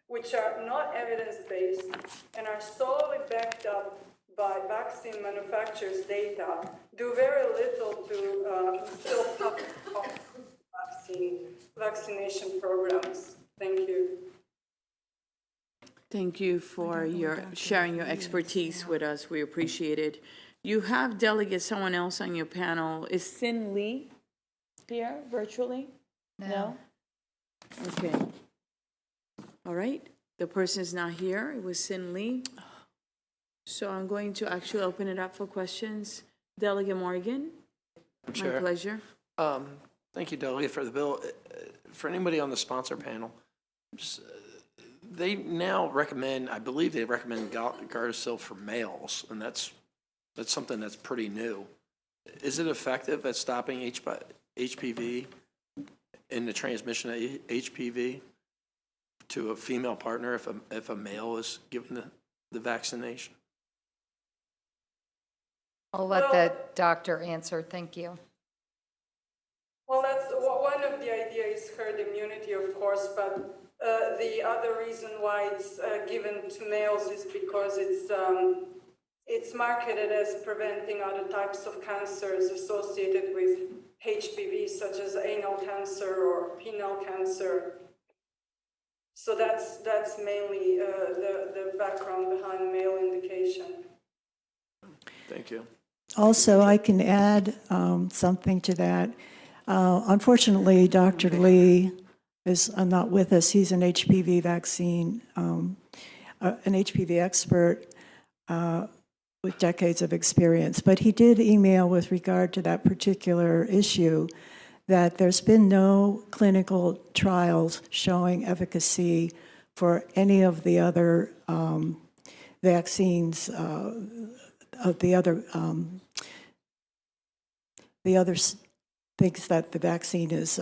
which are not evidence-based and are solely backed up by vaccine manufacturers' data, do very little to instill public vaccination programs. Thank you. Thank you for sharing your expertise with us. We appreciate it. You have delegate someone else on your panel. Is Sin Lee here virtually? No? Okay. All right. The person is not here. It was Sin Lee. So I'm going to actually open it up for questions. Delegate Morgan? My pleasure. Thank you, Delegate, for the bill. For anybody on the sponsor panel, they now recommend, I believe they recommend Gardasil for males, and that's something that's pretty new. Is it effective at stopping HPV in the transmission of HPV to a female partner if a male is given the vaccination? I'll let the doctor answer. Thank you. Well, that's one of the ideas, herd immunity, of course, but the other reason why it's given to males is because it's marketed as preventing other types of cancers associated with HPV, such as anal cancer or penile cancer. So that's mainly the background behind male indication. Thank you. Also, I can add something to that. Unfortunately, Dr. Lee is not with us. He's an HPV vaccine, an HPV expert with decades of experience. But he did email with regard to that particular issue that there's been no clinical trials showing efficacy for any of the other vaccines, of the other things that the vaccine is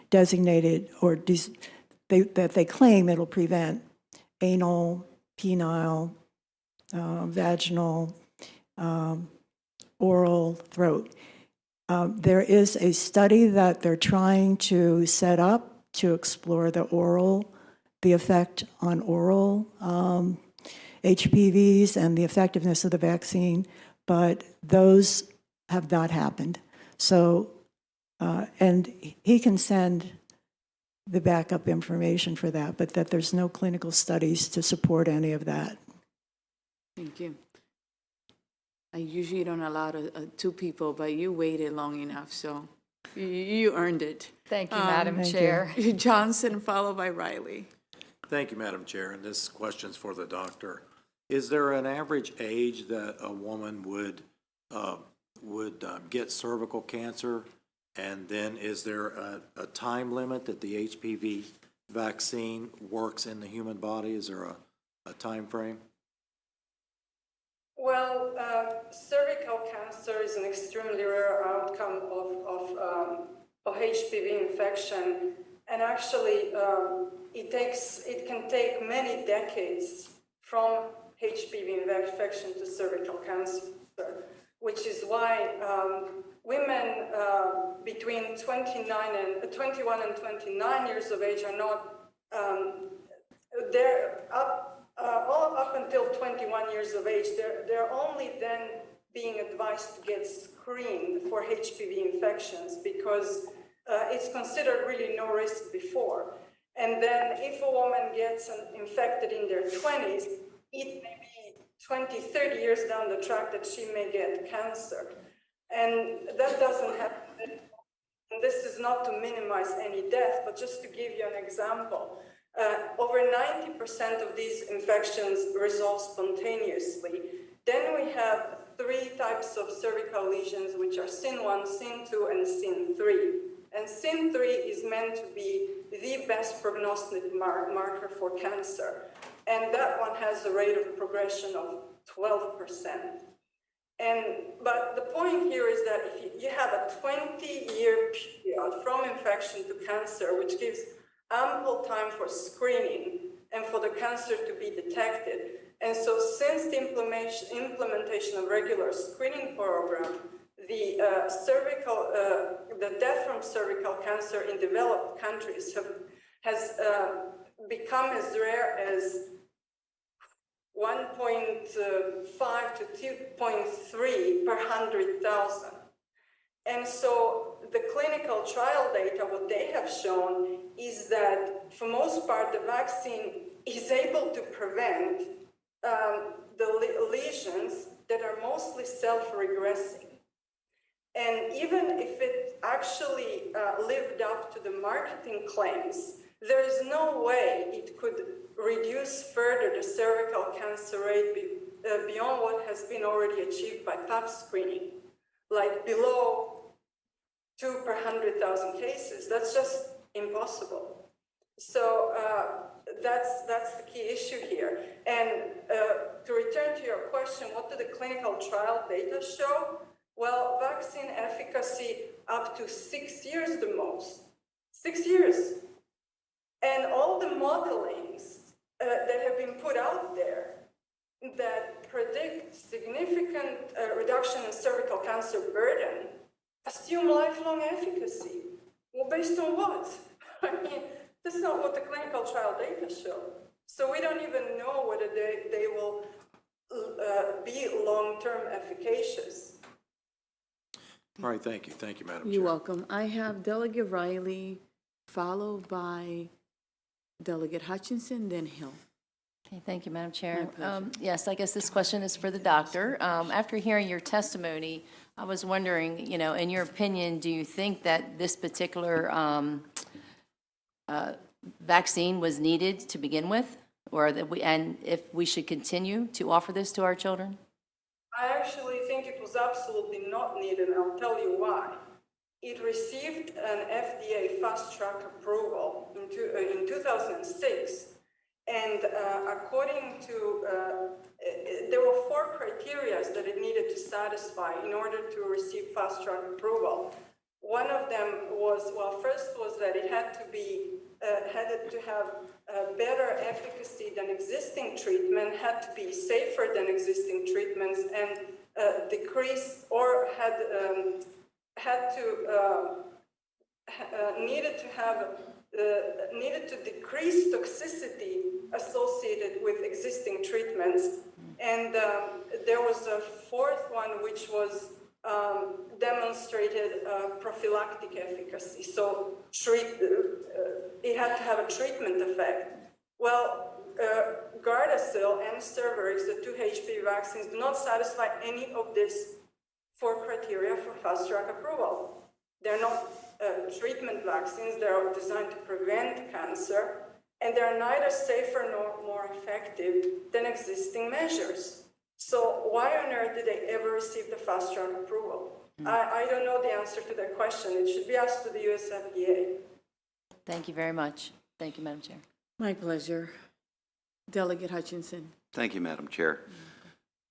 designated or that they claim it'll prevent: anal, penile, vaginal, oral, throat. There is a study that they're trying to set up to explore the effect on oral HPVs and the effectiveness of the vaccine, but those have not happened. So, and he can send the backup information for that, but that there's no clinical studies to support any of that. Thank you. I usually don't allow two people, but you waited long enough, so you earned it. Thank you, Madam Thank Chair. Johnson, followed by Riley. Thank you, Madam Chair, and this question's for the doctor. Is there an average age that a woman would get cervical cancer? And then is there a time limit that the HPV vaccine works in the human body? Is there a time frame? Well, cervical cancer is an extremely rare outcome of HPV infection, and actually it can take many decades from HPV infection to cervical cancer, which is why women between 21 and 29 years of age are not, they're all up until 21 years of age, they're only then being advised to get screened for HPV infections because it's considered really no risk before. And then if a woman gets infected in their 20s, it may be 20, 30 years down the track that she may get cancer. And that doesn't happen. And this is not to minimize any death, but just to give you an example. Over 90% of these infections resolve spontaneously. Then we have 3 types of cervical lesions, which are SIN1, SIN2, and SIN3. And SIN3 is meant to be the best prognostic marker for cancer. And that one has a rate of progression of 12%. But the point here is that if you have a 20-year period from infection to cancer, which gives ample time for screening and for the cancer to be detected. And so since the implementation of regular screening program, the death from cervical cancer in developed countries has become as rare as 1.5 to 2.3 per 100,000. And so the clinical trial data, what they have shown is that for most part, the vaccine is able to prevent the lesions that are mostly self-regressing. And even if it actually lived up to the marketing claims, there is no way it could reduce further the cervical cancer rate beyond what has been already achieved by Pap screening, like below 2 per 100,000 cases. That's just impossible. So that's the key issue here. And to return to your question, what do the clinical trial data show? Well, vaccine efficacy up to 6 years the most. 6 years. And all the modelings that have been put out there that predict significant reduction in cervical cancer burden assume lifelong efficacy. Well, based on what? I mean, that's not what the clinical trial data show. So we don't even know whether they will be long-term efficacious. All right, thank you. Thank you, Madam Chair. You're welcome. I have Delegate Riley, followed by Delegate Hutchinson, then Hill. Okay, thank you, Madam Chair. My pleasure. Yes, I guess this question is for the doctor. After hearing your testimony, I was wondering, in your opinion, do you think that this particular vaccine was needed to begin with, or and if we should continue to offer this to our children? I actually think it was absolutely not needed, and I'll tell you why. It received an FDA fast-track approval in 2006, and according to, there were 4 criteria that it needed to satisfy in order to receive fast-track approval. One of them was, well, first was that it had to have better efficacy than existing treatment, had to be safer than existing treatments, and decrease or needed to decrease toxicity associated with existing treatments. And there was a 4th one, which was demonstrated prophylactic efficacy. So it had to have a treatment effect. Well, Gardasil and Cervarix, the 2 HPV vaccines, do not satisfy any of these 4 criteria for fast-track approval. They're not treatment vaccines. They're designed to prevent cancer, and they're neither safer nor more effective than existing measures. So why on earth did they ever receive the fast-track approval? I don't know the answer to that question. It should be asked to the US FDA. Thank you very much. Thank you, Madam Chair. My pleasure. Delegate Hutchinson. Thank you, Madam Chair.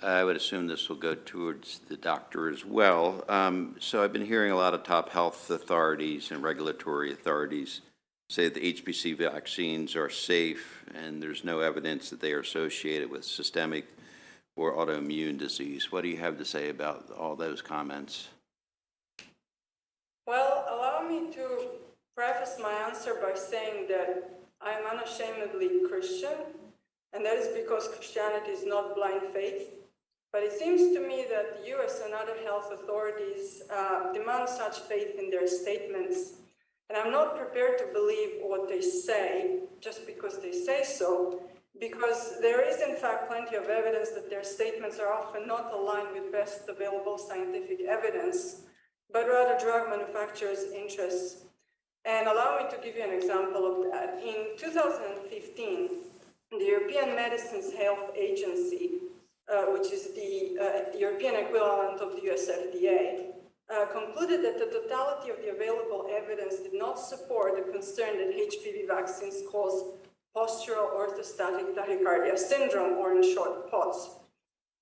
I would assume this will go towards the doctor as well. So I've been hearing a lot of top health authorities and regulatory authorities say that the HPC vaccines are safe and there's no evidence that they are associated with systemic or autoimmune disease. What do you have to say about all those comments? Well, allow me to preface my answer by saying that I am unashamedly Christian, and that is because Christianity is not blind faith. But it seems to me that the US and other health authorities demand such faith in their statements. And I'm not prepared to believe what they say just because they say so, because there is in fact plenty of evidence that their statements are often not aligned with best available scientific evidence, but rather drug manufacturers' interests. And allow me to give you an example of that. In 2015, the European Medicines Health Agency, which is the European equivalent of the US FDA, concluded that the totality of the available evidence did not support the concern that HPV vaccines cause postural orthostatic tachycardia syndrome, or in short, POTS.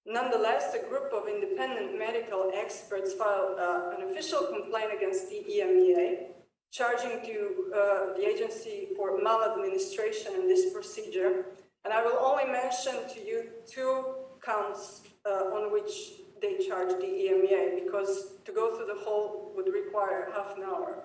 Nonetheless, a group of independent medical experts filed an official complaint against the EMEA, charging to the agency for maladministration in this procedure. And I will only mention to you 2 counts on which they charge the EMEA, because to go through the whole would require half an hour.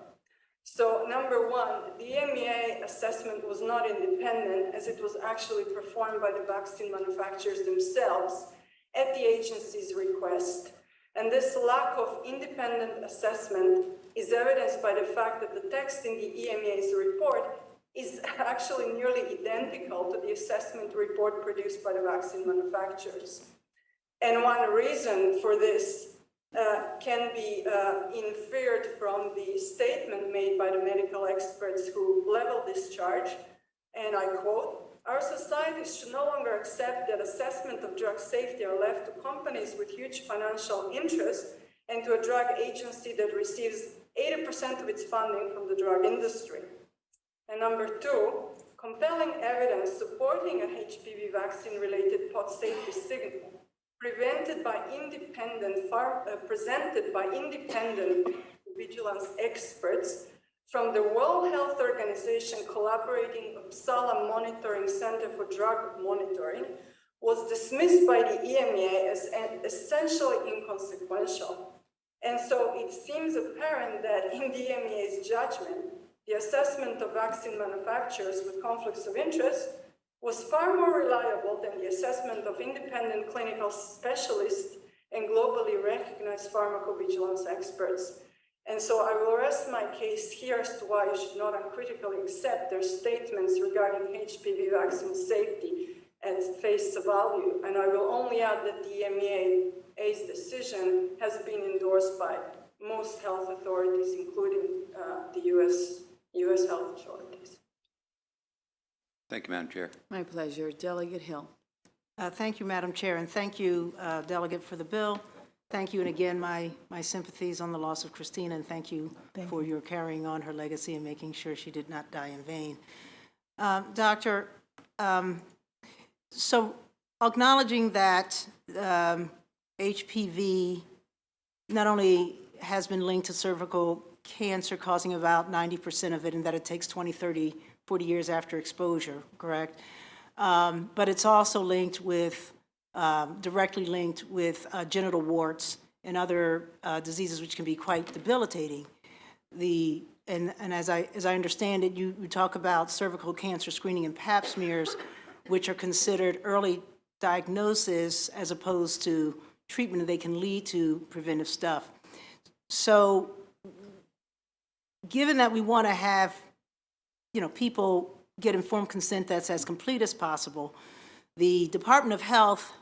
So number 1, the EMEA assessment was not independent, as it was actually performed by the vaccine manufacturers themselves at the agency's request. And this lack of independent assessment is evidenced by the fact that the text in the EMEA's report is actually nearly identical to the assessment report produced by the vaccine manufacturers. And one reason for this can be inferred from the statement made by the medical experts who leveled this charge, and I quote, "Our societies should no longer accept that assessment of drug safety are left to companies with huge financial interest and to a drug agency that receives 80% of its funding from the drug industry." And number 2, compelling evidence supporting a HPV vaccine-related pot safety signal presented by independent vigilance experts from the World Health Organization collaborating Uppsala Monitoring Center for Drug Monitoring was dismissed by the EMEA as essentially inconsequential. And so it seems apparent that in the EMEA's judgment, the assessment of vaccine manufacturers with conflicts of interest was far more reliable than the assessment of independent clinical specialists and globally recognized pharmacovigilance experts. And so I will rest my case here as to why you should not uncritically accept their statements regarding HPV vaccine safety at face value. And I will only add that the EMEA's decision has been endorsed by most health authorities, including the US health authorities. Thank you, Madam Chair. My pleasure. Delegate Hill. Thank you, Madam Chair, and thank you, Delegate, for the bill. Thank you, and again, my sympathies on the loss of Christina, and thank you for your carrying on her legacy and making sure she did not die in vain. Doctor, so acknowledging that HPV not only has been linked to cervical cancer, causing about 90% of it, and that it takes 20, 30, 40 years after exposure, correct? But it's also linked with, directly linked with genital warts and other diseases which can be quite debilitating. And as I understand it, you talk about cervical cancer screening and pap smears, which are considered early diagnosis as opposed to treatment, and they can lead to preventive stuff. So given that we want to have, people get informed consent that's as complete as possible, the Department of Health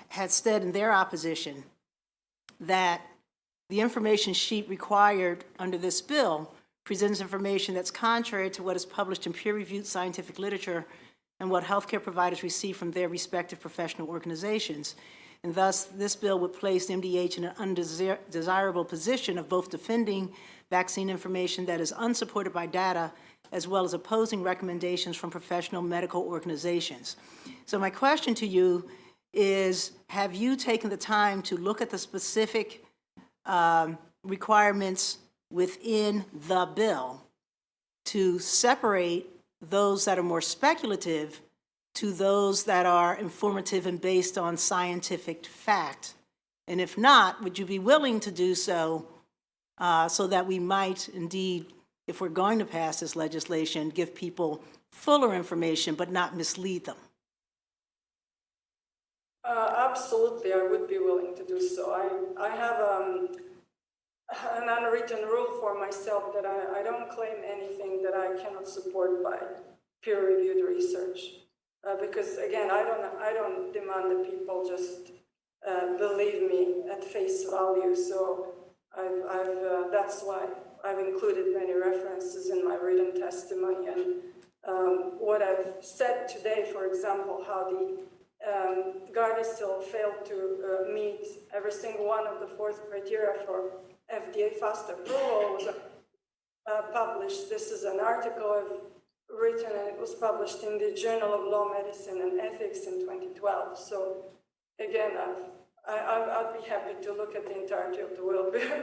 had said in their opposition that the information sheet required under this bill presents information that's contrary to what is published in peer-reviewed scientific literature and what healthcare providers receive from their respective professional organizations. And thus, this bill would place MDH in an undesirable position of both defending vaccine information that is unsupported by data, as well as opposing recommendations from professional medical organizations. So my question to you is, have you taken the time to look at the specific requirements within the bill to separate those that are more speculative to those that are informative and based on scientific fact? And if not, would you be willing to do so so that we might indeed, if we're going to pass this legislation, give people fuller information but not mislead them? Absolutely, I would be willing to do so. I have an unwritten rule for myself that I don't claim anything that I cannot support by peer-reviewed research. Because again, I don't demand that people just believe me at face value. So that's why I've included many references in my written testimony. And what I've said today, for example, how the Gardasil failed to meet every single one of the 4 criteria for FDA fast approval was published. This is an article I've written, and it was published in the Journal of Law, Medicine, and Ethics in 2012. So again, I'd be happy to look at the entirety of the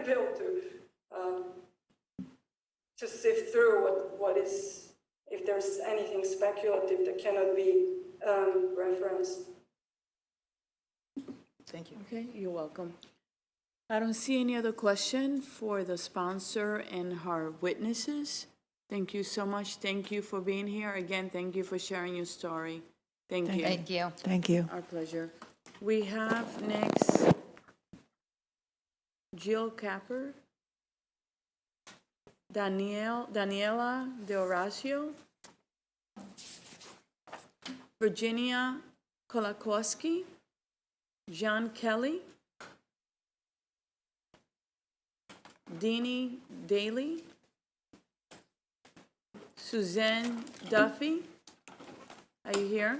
bill to sift through what is, if there's anything speculative that cannot be referenced. Thank you. Okay, you're welcome. I don't see any other question for the sponsor and her witnesses. Thank you so much. Thank you for being here. Again, thank you for sharing your story. Thank you. Thank you. Thank you. Our pleasure. We have next Jill Capper, Daniela De Horacio, Virginia Kolakowski, John Kelly, Deanie Daly, Suzanne Duffy. Are you here?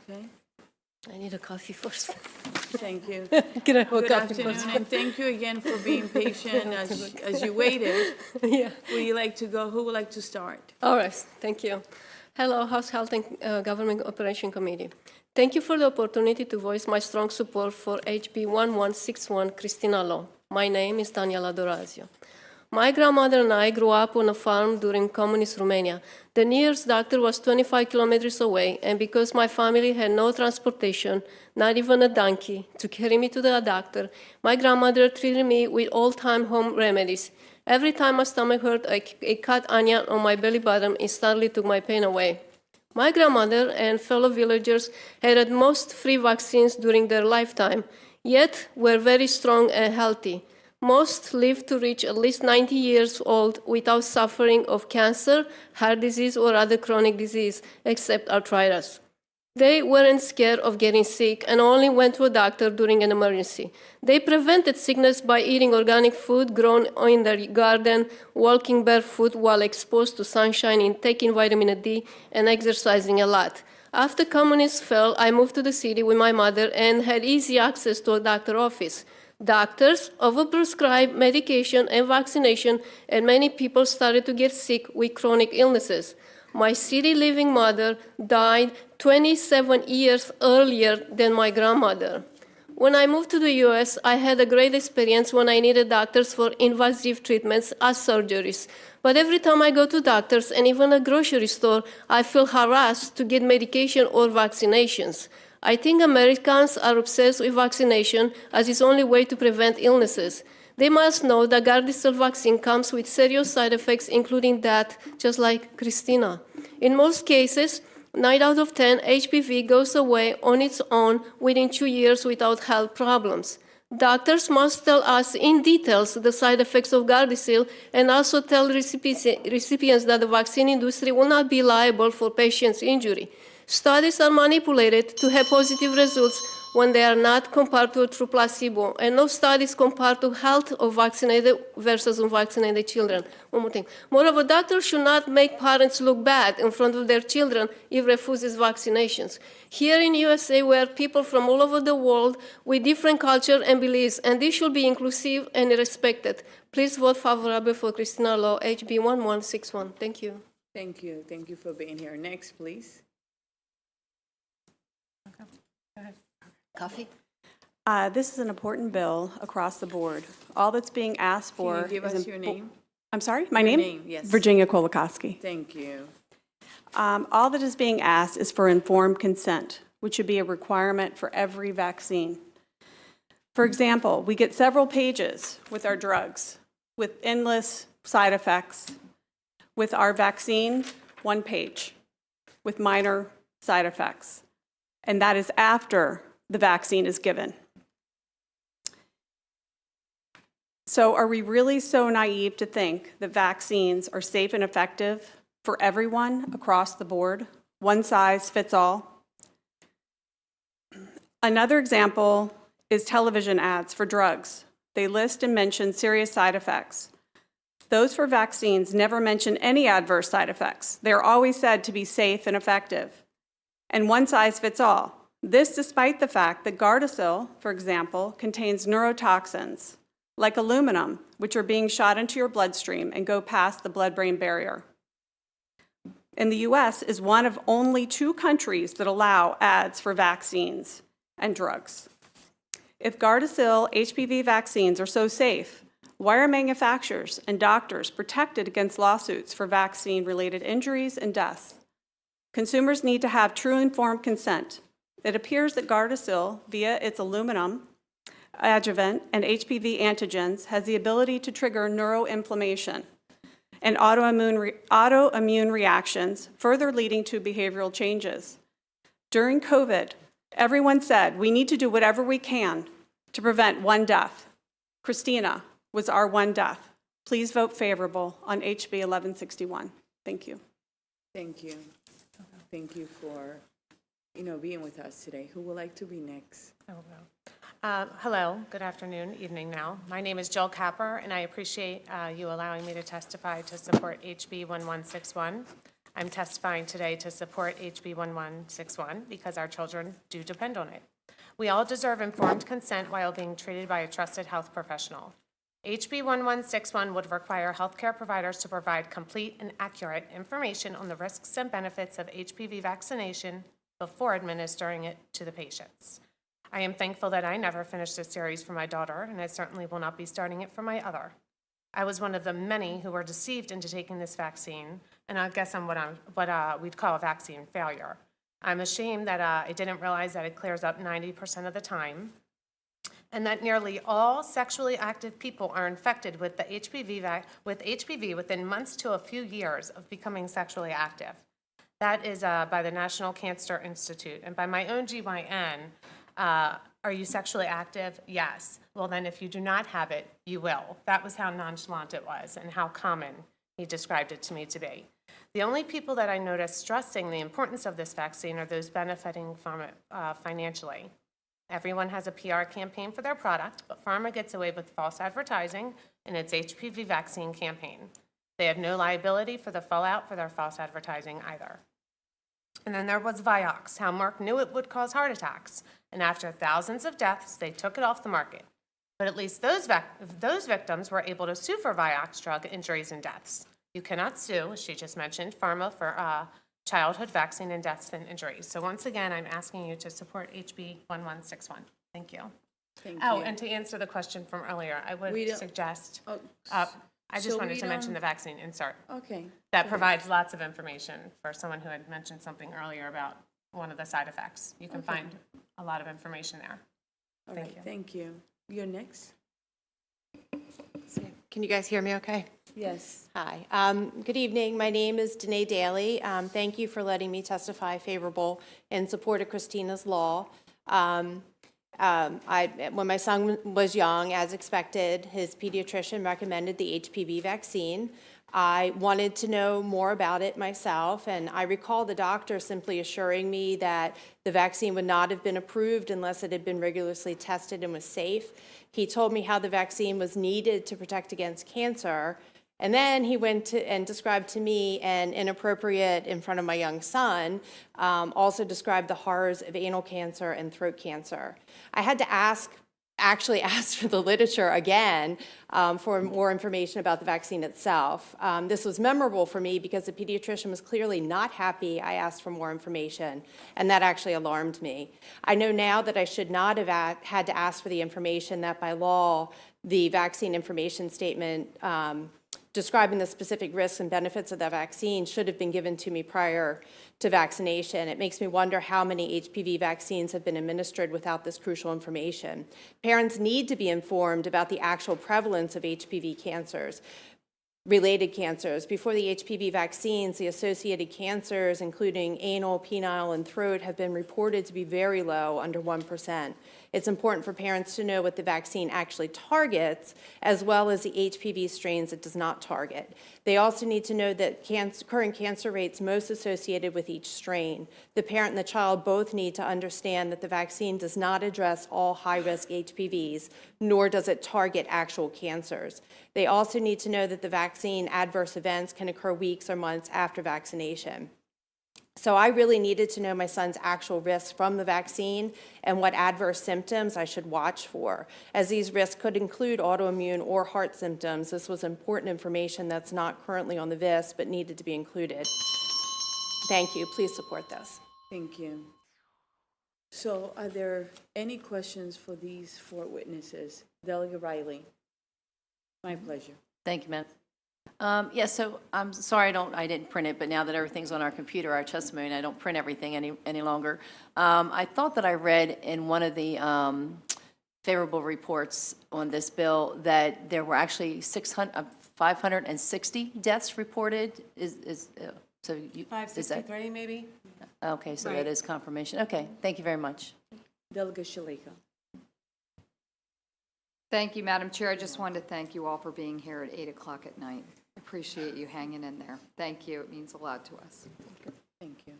Okay. I need a coffee first. Thank you. Can I have a Good coffee afternoon, first? and thank you again for being patient as you waited. Yeah. Would you like to go? Who would like to start? All right, thank you. Hello, House Health and Government Operation Committee. Thank you for the opportunity to voice my strong support for HB 1161 Christina Law. My name is Daniela Dorazio. My grandmother and I grew up on a farm during communist Romania. The nearest doctor was 25 kilometers away, and because my family had no transportation, not even a donkey, to carry me to the doctor, my grandmother treated me with old-time home remedies. Every time my stomach hurt, I cut onion on my belly button instantly took my pain away. My grandmother and fellow villagers had at most 3 vaccines during their lifetime, yet were very strong and healthy. Most lived to reach at least 90 years old without suffering of cancer, heart disease, or other chronic disease, except arthritis. They weren't scared of getting sick and only went to a doctor during an emergency. They prevented sickness by eating organic food grown in their garden, walking barefoot while exposed to sunshine, and taking vitamin D, and exercising a lot. After communism fell, I moved to the city with my mother and had easy access to a doctor's office. Doctors overprescribed medication and vaccination, and many people started to get sick with chronic illnesses. My city-living mother died 27 years earlier than my grandmother. When I moved to the US, I had a great experience when I needed doctors for invasive treatments as surgeries. But every time I go to doctors and even a grocery store, I feel harassed to get medication or vaccinations. I think Americans are obsessed with vaccination as its only way to prevent illnesses. They must know that Gardasil vaccine comes with serious side effects, including that, just like Christina. In most cases, 9 out of 10 HPV goes away on its own within 2 years without health problems. Doctors must tell us in details the side effects of Gardasil and also tell recipients that the vaccine industry will not be liable for patients' injury. Studies are manipulated to have positive results when they are not compared to a true placebo, and no studies compare to health of vaccinated versus unvaccinated children. One more thing. Moreover, doctors should not make parents look bad in front of their children if refuses vaccinations. Here in USA, we have people from all over the world with different culture and beliefs, and this should be inclusive and respected. Please vote favorable for Christina Law, HB 1161. Thank you. Thank you. Thank you for being here. Next, please. Coffee? This is an important bill across the board. All that's being asked for Can you give us your name? I'm sorry, my Your name? yes. Virginia Kolakowski. Thank you. All that is being asked is for informed consent, which should be a requirement for every vaccine. For example, we get several pages with our drugs, with endless side effects. With our vaccine, 1 page with minor side effects. And that is after the vaccine is given. So are we really so naive to think that vaccines are safe and effective for everyone across the board? One size fits all? Another example is television ads for drugs. They list and mention serious side effects. Those for vaccines never mention any adverse side effects. They're always said to be safe and effective. And one size fits all. This despite the fact that Gardasil, for example, contains neurotoxins like aluminum, which are being shot into your bloodstream and go past the blood-brain barrier. in the US is one of only 2 countries that allow ads for vaccines and drugs. If Gardasil HPV vaccines are so safe, why are manufacturers and doctors protected against lawsuits for vaccine-related injuries and deaths? Consumers need to have true informed consent. It appears that Gardasil, via its aluminum adjuvant and HPV antigens, has the ability to trigger neuroinflammation and autoimmune reactions, further leading to behavioral changes. During COVID, everyone said we need to do whatever we can to prevent one death. Christina was our one death. Please vote favorable on HB 1161. Thank you. Thank you. Thank you for, being with us today. Who would like to be next? Hello, good afternoon, evening now. My name is Jill Capper, and I appreciate you allowing me to testify to support HB 1161. I'm testifying today to support HB 1161 because our children do depend on it. We all deserve informed consent while being treated by a trusted health professional. HB 1161 would require healthcare providers to provide complete and accurate information on the risks and benefits of HPV vaccination before administering it to the patients. I am thankful that I never finished this series for my daughter, and I certainly will not be starting it for my other. I was one of the many who were deceived into taking this vaccine, and I guess I'm what we'd call a vaccine failure. I'm ashamed that I didn't realize that it clears up 90% of the time, and that nearly all sexually active people are infected with the HPV within months to a few years of becoming sexually active. That is by the National Cancer Institute, and by my own GYN. Are you sexually active? Yes. Well, then if you do not have it, you will. That was how nonchalant it was and how common he described it to me to be. The only people that I noticed stressing the importance of this vaccine are those benefiting from it financially. Everyone has a PR campaign for their product, but pharma gets away with false advertising in its HPV vaccine campaign. They have no liability for the fallout for their false advertising either. And then there was Vioxx, how Merck knew it would cause heart attacks. And after thousands of deaths, they took it off the market. But at least those victims were able to sue for Vioxx drug injuries and deaths. You cannot sue, as she just mentioned, pharma for childhood vaccine and deaths and injuries. So once again, I'm asking you to support HB 1161. Thank you. Thank Oh, you. and to answer the question from earlier, I would suggest, Oh, I just so wanted we to mention don't- the vaccine insert. Okay. That provides lots of information for someone who had mentioned something earlier about one of the side effects. You can Okay. find a lot of information there. All Thank right, you. thank you. You're next? Can you guys hear me okay? Yes. Hi. Good evening. My name is Danae Daly. Thank you for letting me testify favorable in support of Christina's law. When my son was young, as expected, his pediatrician recommended the HPV vaccine. I wanted to know more about it myself, and I recall the doctor simply assuring me that the vaccine would not have been approved unless it had been rigorously tested and was safe. He told me how the vaccine was needed to protect against cancer, and then he went to and described to me an inappropriate in front of my young son, also described the horrors of anal cancer and throat cancer. I had to actually asked for the literature again for more information about the vaccine itself. This was memorable for me because the pediatrician was clearly not happy I asked for more information, and that actually alarmed me. I know now that I should not have had to ask for the information, that by law, the vaccine information statement describing the specific risks and benefits of the vaccine should have been given to me prior to vaccination. It makes me wonder how many HPV vaccines have been administered without this crucial information. Parents need to be informed about the actual prevalence of HPV cancers, related cancers. Before the HPV vaccines, the associated cancers, including anal, penile, and throat, have been reported to be very low, under 1%. It's important for parents to know what the vaccine actually targets, as well as the HPV strains it does not target. They also need to know that current cancer rates most associated with each strain. The parent and the child both need to understand that the vaccine does not address all high-risk HPVs, nor does it target actual cancers. They also need to know that the vaccine adverse events can occur weeks or months after vaccination. So I really needed to know my son's actual risks from the vaccine and what adverse symptoms I should watch for. As these risks could include autoimmune or heart symptoms, this was important information that's not currently on the VIS but needed to be included. Thank you. Please support this. Thank you. So are there any questions for these four witnesses? Delegate Riley? My pleasure. Thank you, ma'am. Yes, so I'm sorry I didn't print it, but now that everything's on our computer, our testimony, I don't print everything any longer. I thought that I read in one of the favorable reports on this bill that there were actually 560 deaths reported. So you, is that? 563 maybe? Okay, so Right. that is confirmation. Okay, thank you very much. Delegate Shalika? Thank you, Madam Chair. I just wanted to thank you all for being here at 8 o'clock at night. Appreciate you hanging in there. Thank you. It means a lot to us. Thank you.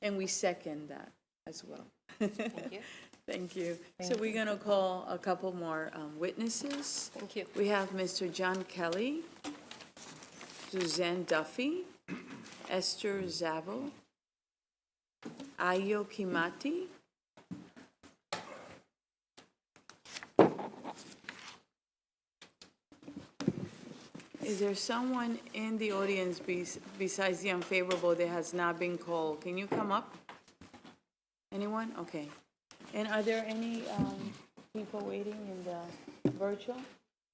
And we second that as well. Thank you. Thank you. So we're going to call a couple more witnesses. Thank you. We have Mr. John Kelly, Suzanne Duffy, Esther Zavo, Ayo Kimati, is there someone in the audience besides the unfavorable that has not been called? Can you come up? Anyone? Okay. And are there any people waiting in the virtual?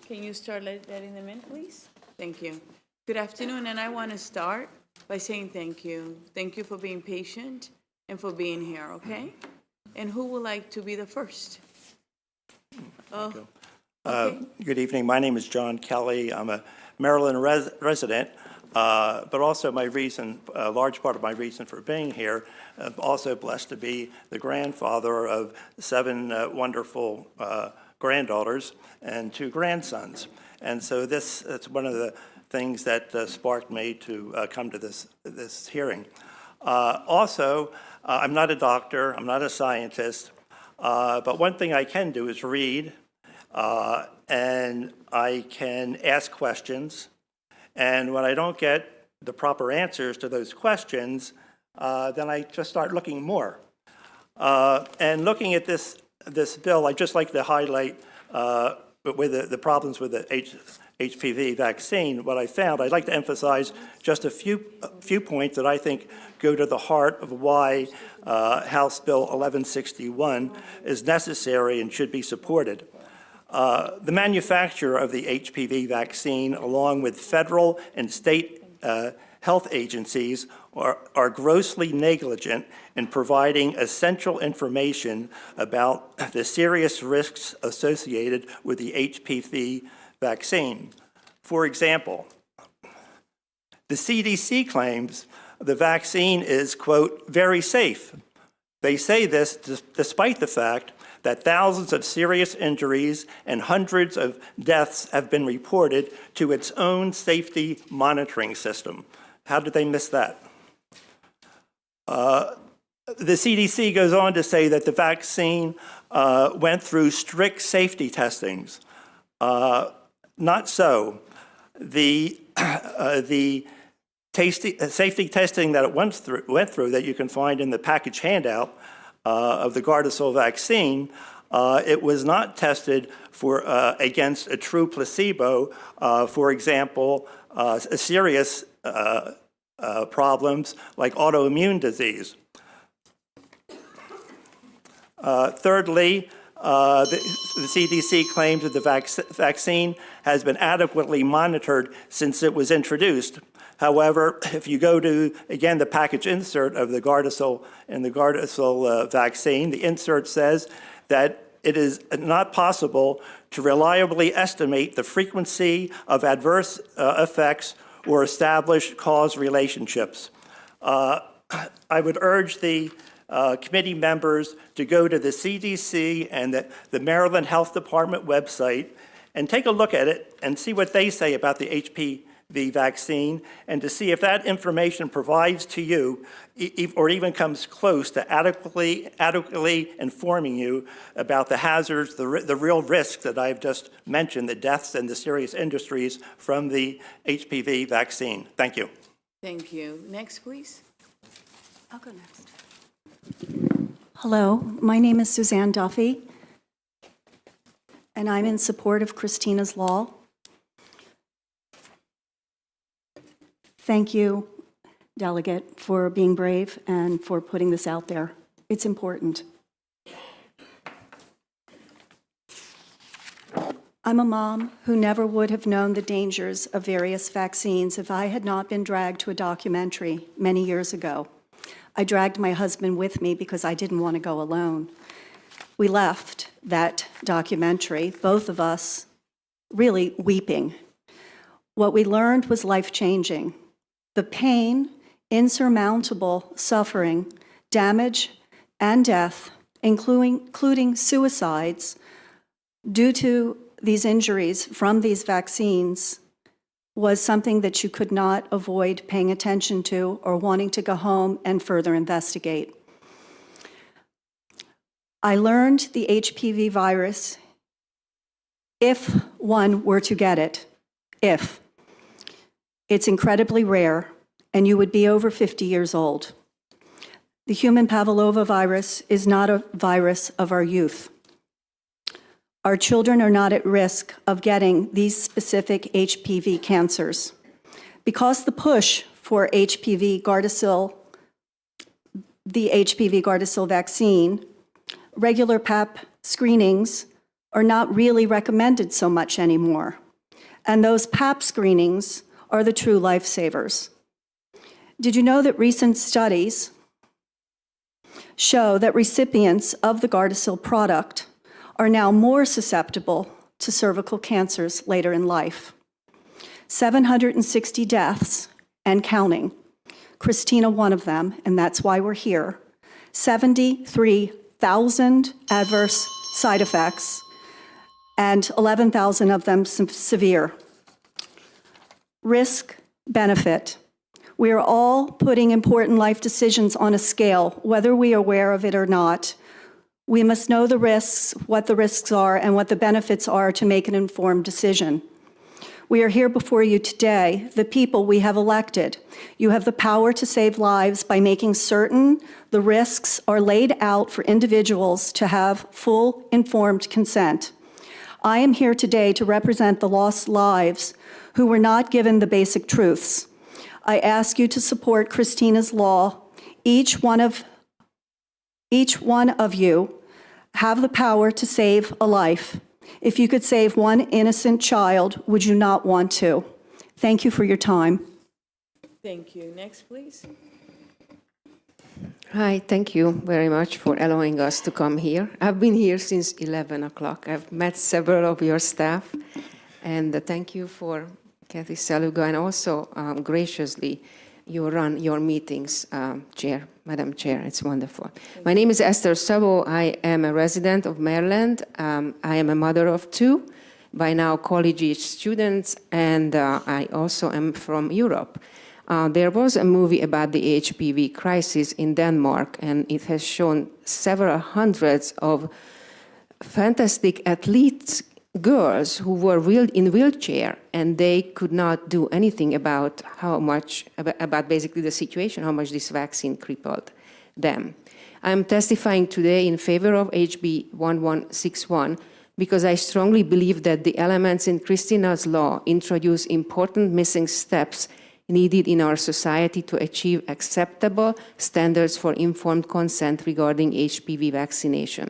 Can you start letting them in, please? Thank you. Good afternoon, and I want to start by saying thank you. Thank you for being patient and for being here, okay? And who would like to be the first? Oh, Good evening. My name is John Kelly. I'm a Maryland resident, but also a large part of my reason for being here, I'm also blessed to be the grandfather of 7 wonderful granddaughters and 2 grandsons. And so it's one of the things that sparked me to come to this hearing. Also, I'm not a doctor, I'm not a scientist, but one thing I can do is read, and I can ask questions, and when I don't get the proper answers to those questions, then I just start looking more. And looking at this bill, I'd just like to highlight with the problems with the HPV vaccine, what I found. I'd like to emphasize just a few points that I think go to the heart of why House Bill 1161 is necessary and should be supported. The manufacturer of the HPV vaccine, along with federal and state health agencies, are grossly negligent in providing essential information about the serious risks associated with the HPV vaccine. For example, the CDC claims the vaccine is, quote, very safe. They say this despite the fact that thousands of serious injuries and hundreds of deaths have been reported to its own safety monitoring system. How did they miss that? The CDC goes on to say that the vaccine went through strict safety testings. Not so. The safety testing that it went through that you can find in the package handout of the Gardasil vaccine, it was not tested for against a true placebo. For example, serious problems like autoimmune disease. Thirdly, the CDC claims that the vaccine has been adequately monitored since it was introduced. However, if you go to, again, the package insert of the Gardasil vaccine, the insert says that it is not possible to reliably estimate the frequency of adverse effects or establish cause relationships. I would urge the committee members to go to the CDC and the Maryland Health Department website and take a look at it and see what they say about the HPV vaccine, and to see if that information provides to you or even comes close to adequately informing you about the hazards, the real risks that I've just mentioned, the deaths and the serious injuries from the HPV vaccine. Thank you. thank you. Next, please. I'll go next. Hello, my name is Suzanne Duffy, and I'm in support of Christina's Law. Thank you delegate, for being brave and for putting this out there. It's important. I'm a mom who never would have known the dangers of various vaccines if I had not been dragged to a documentary many years ago. I dragged my husband with me because I didn't want to go alone. We left that documentary, both of us really weeping. What we learned was life-changing. The pain, insurmountable suffering, damage, and death, including suicides, due to these injuries from these vaccines, was something that you could not avoid paying attention to or wanting to go home and further investigate. I learned the HPV virus, if one were to get it, if. It's incredibly rare, and you would be over 50 years old. The human Pavlova is not a virus of our youth. Our children are not at risk of getting these specific HPV cancers. Because the push for the HPV Gardasil vaccine, regular PAP screenings are not really recommended so much anymore. And those PAP screenings are the true lifesavers. Did you know that recent studies show that recipients of the Gardasil product are now more susceptible to cervical cancers later in life? 760 deaths and counting. Christina, one of them, and that's why we're here. 73,000 adverse side effects, and 11,000 of them severe. Risk, benefit. We are all putting important life decisions on a scale, whether we are aware of it or not. We must know the risks, what the risks are, and what the benefits are to make an informed decision. We are here before you today, the people we have elected. You have the power to save lives by making certain the risks are laid out for individuals to have full informed consent. I am here today to represent the lost lives who were not given the basic truths. I ask you to support Christina's law. Each one of you have the power to save a life. If you could save one innocent child, would you not want to? Thank you for your time. Thank you. Next, please. Hi, thank you very much for allowing us to come here. I've been here since 11 o'clock. I've met several of your staff, and thank you for Kathy Saluga, and also graciously you run your meetings, Madam Chair. It's wonderful. My name is Esther Sabo. I am a resident of Maryland. I am a mother of two, by now college-age students, and I also am from Europe. There was a movie about the HPV crisis in Denmark, and it has shown several hundreds of fantastic athletes, girls who were in wheelchair, and they could not do anything about about basically the situation, how much this vaccine crippled them. I'm testifying today in favor of HB 1161 because I strongly believe that the elements in Christina's law introduce important missing steps needed in our society to achieve acceptable standards for informed consent regarding HPV vaccination.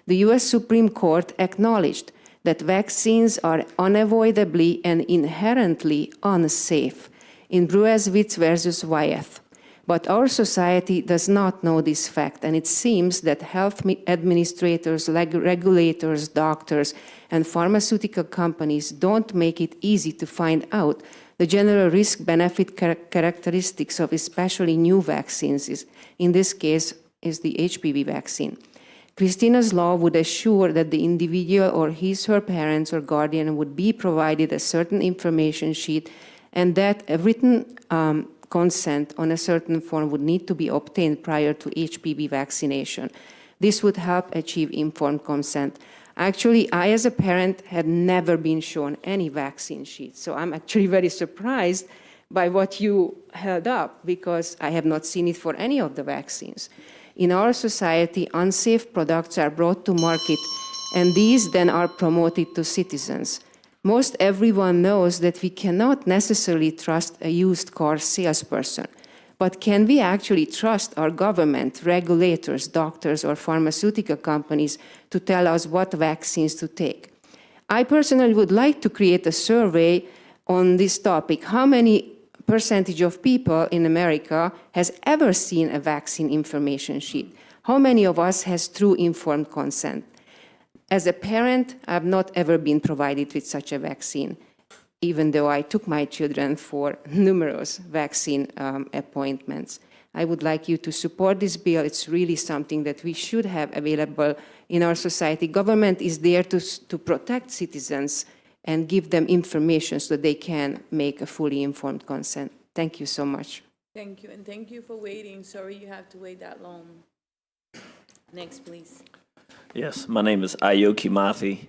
The US Supreme Court acknowledged that vaccines are unavoidably and inherently unsafe in Brueswitz versus Wyeth. But our society does not know this fact, and it seems that health administrators, regulators, doctors, and pharmaceutical companies don't make it easy to find out the general risk-benefit characteristics of especially new vaccines. In this case, is the HPV vaccine. Christina's law would assure that the individual or her parents or guardian would be provided a certain information sheet, and that a written consent on a certain form would need to be obtained prior to HPV vaccination. This would help achieve informed consent. Actually, I as a parent had never been shown any vaccine sheet, so I'm actually very surprised by what you held up, because I have not seen it for any of the vaccines. In our society, unsafe products are brought to market, and these then are promoted to citizens. Most everyone knows that we cannot necessarily trust a used car salesperson, But can we actually trust our government, regulators, doctors, or pharmaceutical companies to tell us what vaccines to take? I personally would like to create a survey on this topic. How many percentage of people in America has ever seen a vaccine information sheet? How many of us has true informed consent? As a parent, I've not ever been provided with such a vaccine, even though I took my children for numerous vaccine appointments. I would like you to support this bill. It's really something that we should have available in our society. Government is there to protect citizens and give them information so they can make a fully informed consent. Thank you so much. Thank you, and thank you for waiting. Sorry you have to wait that long. Next, please. Yes, my name is Ayoki Mathi,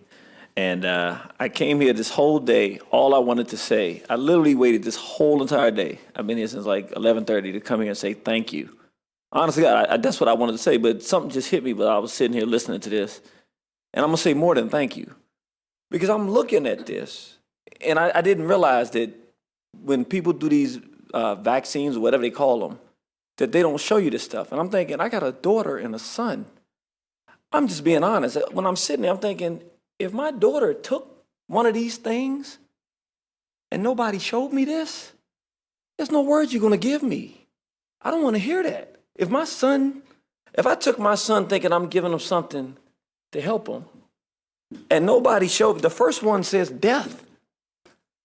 and I came here this whole day. All I wanted to say, I literally waited this whole entire day. I've been here since like 11:30 to come here and say thank you. Honestly, that's what I wanted to say, but something just hit me while I was sitting here listening to this. And I'm going to say more than thank you, because I'm looking at this, and I didn't realize that when people do these vaccines or whatever they call them, that they don't show you this stuff. And I'm thinking, I got a daughter and a son. I'm just being honest. When I'm sitting there, I'm thinking, if my daughter took one of these things and nobody showed me this, there's no words you're going to give me. I don't want to hear that. If I took my son thinking I'm giving him something to help him, and nobody showed, the first one says death.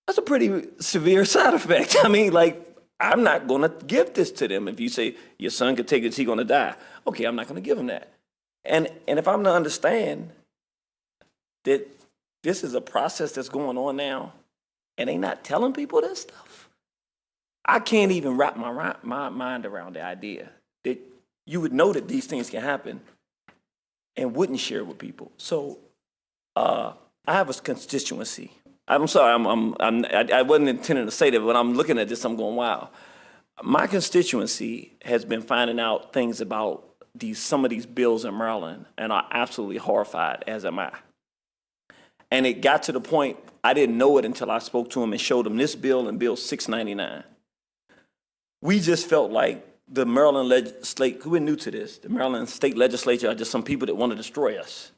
That's a pretty severe side effect. I mean, like, I'm not going to give this to them. If you say your son could take it, is he going to die? Okay, I'm not going to give him that. And if I'm to understand that this is a process that's going on now, and they not telling people this stuff, I can't even wrap my mind around the idea that you would know that these things can happen and wouldn't share it with people. So I have a constituency. I'm sorry, I wasn't intending to say that, but when I'm looking at this, I'm going, wow. My constituency has been finding out things about some of these bills in Maryland and are absolutely horrified, as am I. And it got to the point, I didn't know it until I spoke to them and showed them this bill and Bill 699. We just felt like the Maryland legislature, who are new to this, the Maryland state legislature are just some people that want to destroy us.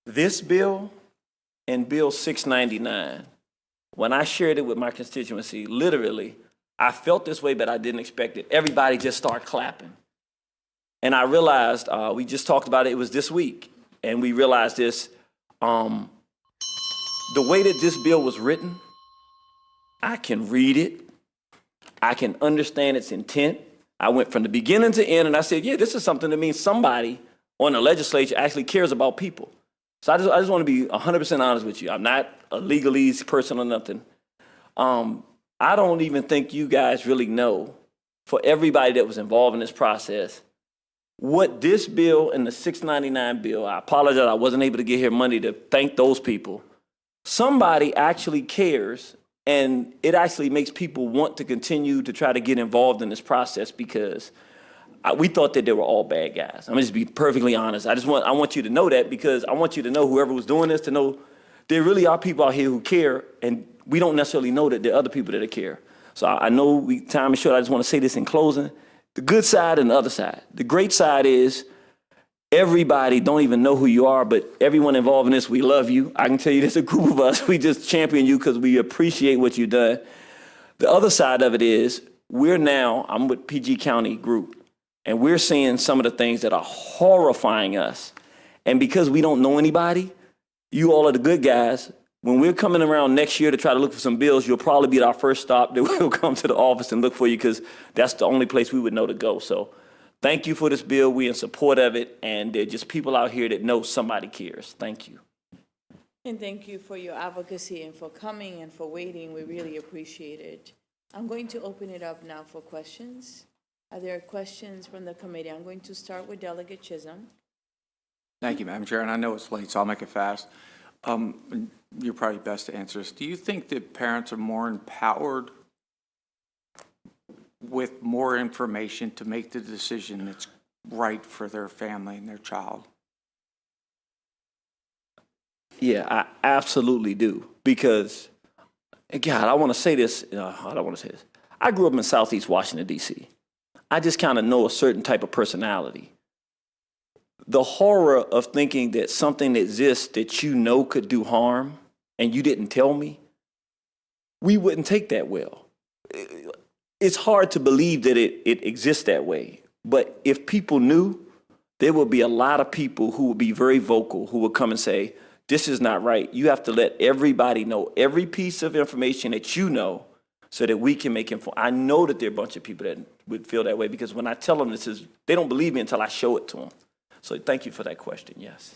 This bill and Bill 699, when I shared it with my constituency, literally, I felt this way, but I didn't expect it. Everybody just started clapping. And I realized, we just talked about it, it was this week, and we realized this, the way that this bill was written, I can read it, I can understand its intent. I went from the beginning to end, and I said, yeah, this is something that means somebody on the legislature actually cares about people. So I just want to be 100% honest with you. I'm not a legalese person or nothing. I don't even think you guys really know, for everybody that was involved in this process, what this bill and the 699 bill, I apologize, I wasn't able to get here Monday to thank those people. Somebody actually cares, and it actually makes people want to continue to try to get involved in this process, because we thought that they were all bad guys. I'm gonna just be perfectly honest. I want you to know that, because I want you to know, whoever was doing this, to know there really are people out here who care, and we don't necessarily know that there are other people that care. So I know time is short. I just want to say this in closing. The good side and the other side. The great side is everybody don't even know who you are, but everyone involved in this, we love you. I can tell you there's a group of us, we just champion you because we appreciate what you've done. The other side of it is I'm with PG County Group, and we're seeing some of the things that are horrifying us. And because we don't know anybody, you all are the good guys. When we're coming around next year to try to look for some bills, you'll probably be at our first stop that we'll come to the office and look for you, because that's the only place we would know to go. So thank you for this bill. We're in support of it, and there are just people out here that know somebody cares. Thank you. And thank you for your advocacy and for coming and for waiting. We really appreciate it. I'm going to open it up now for questions. Are there questions from the committee? I'm going to start with Delegate Chisholm. Thank you, Madam Chair, and I know it's late, so I'll make it fast. You're probably best to answer this. Do you think that parents are more empowered with more information to make the decision that's right for their family and their child? Yeah, I absolutely do. Because, God, I want to say this. I don't want to say this. I grew up in Southeast Washington, D.C. I just kind of know a certain type of personality. The horror of thinking that something exists that you know could do harm and you didn't tell me, we wouldn't take that well. It's hard to believe that it exists that way. But if people knew, there would be a lot of people who would be very vocal, who would come and say, this is not right. You have to let everybody know every piece of information that you know so that we can make informed. I know that there are a bunch of people that would feel that way because when I tell them this is, they don't believe me until I show it to them. So thank you for that question, yes.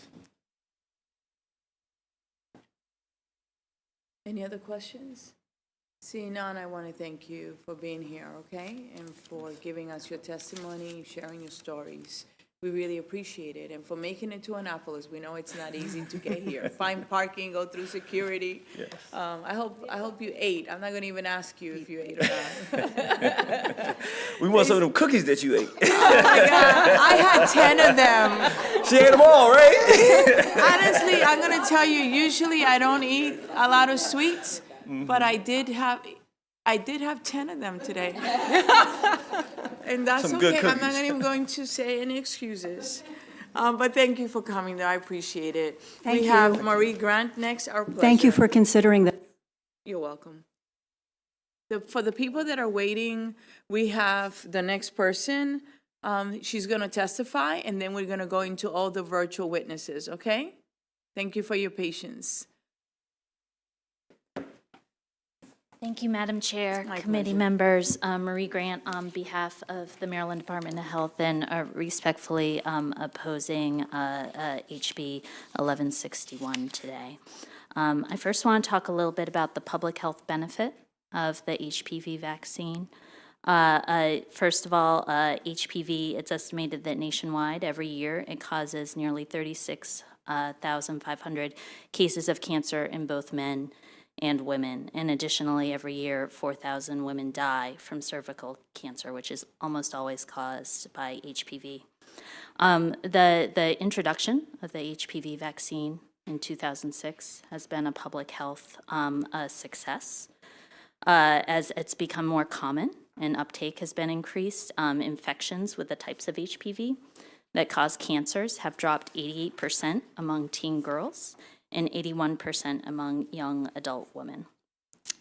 Any other questions? Seeing none, I want to thank you for being here, okay? And for giving us your testimony, sharing your stories. We really appreciate it. And for making it to Annapolis. We know it's not easy to get here. Find parking, go through security. Yes. I hope you ate. I'm not going to even ask you if you ate or not. We want some of them cookies that you ate. Oh my God, I had 10 of them. She ate them all, right? Honestly, I'm going to tell you, usually I don't eat a lot of sweets, but I did have 10 of them today. And that's Some good okay. I'm not cookies. even going to say any excuses. But thank you for coming, though. I appreciate it. Thank We you. have Marie Grant next, our pleasure. Thank you for considering that. You're welcome. For the people that are waiting, we have the next person. She's going to testify, and then we're going to go into all the virtual witnesses, okay? Thank you for your patience. Thank you, Madam Chair, My committee pleasure. members. Marie Grant on behalf of the Maryland Department of Health and respectfully opposing HB 1161 today. I first want to talk a little bit about the public health benefit of the HPV vaccine. First of all, HPV, it's estimated that nationwide every year it causes nearly 36,500 cases of cancer in both men and women. And additionally, every year, 4,000 women die from cervical cancer, which is almost always caused by HPV. The introduction of the HPV vaccine in 2006 has been a public health success. As it's become more common and uptake has been increased, infections with the types of HPV that cause cancers have dropped 88% among teen girls and 81% among young adult women.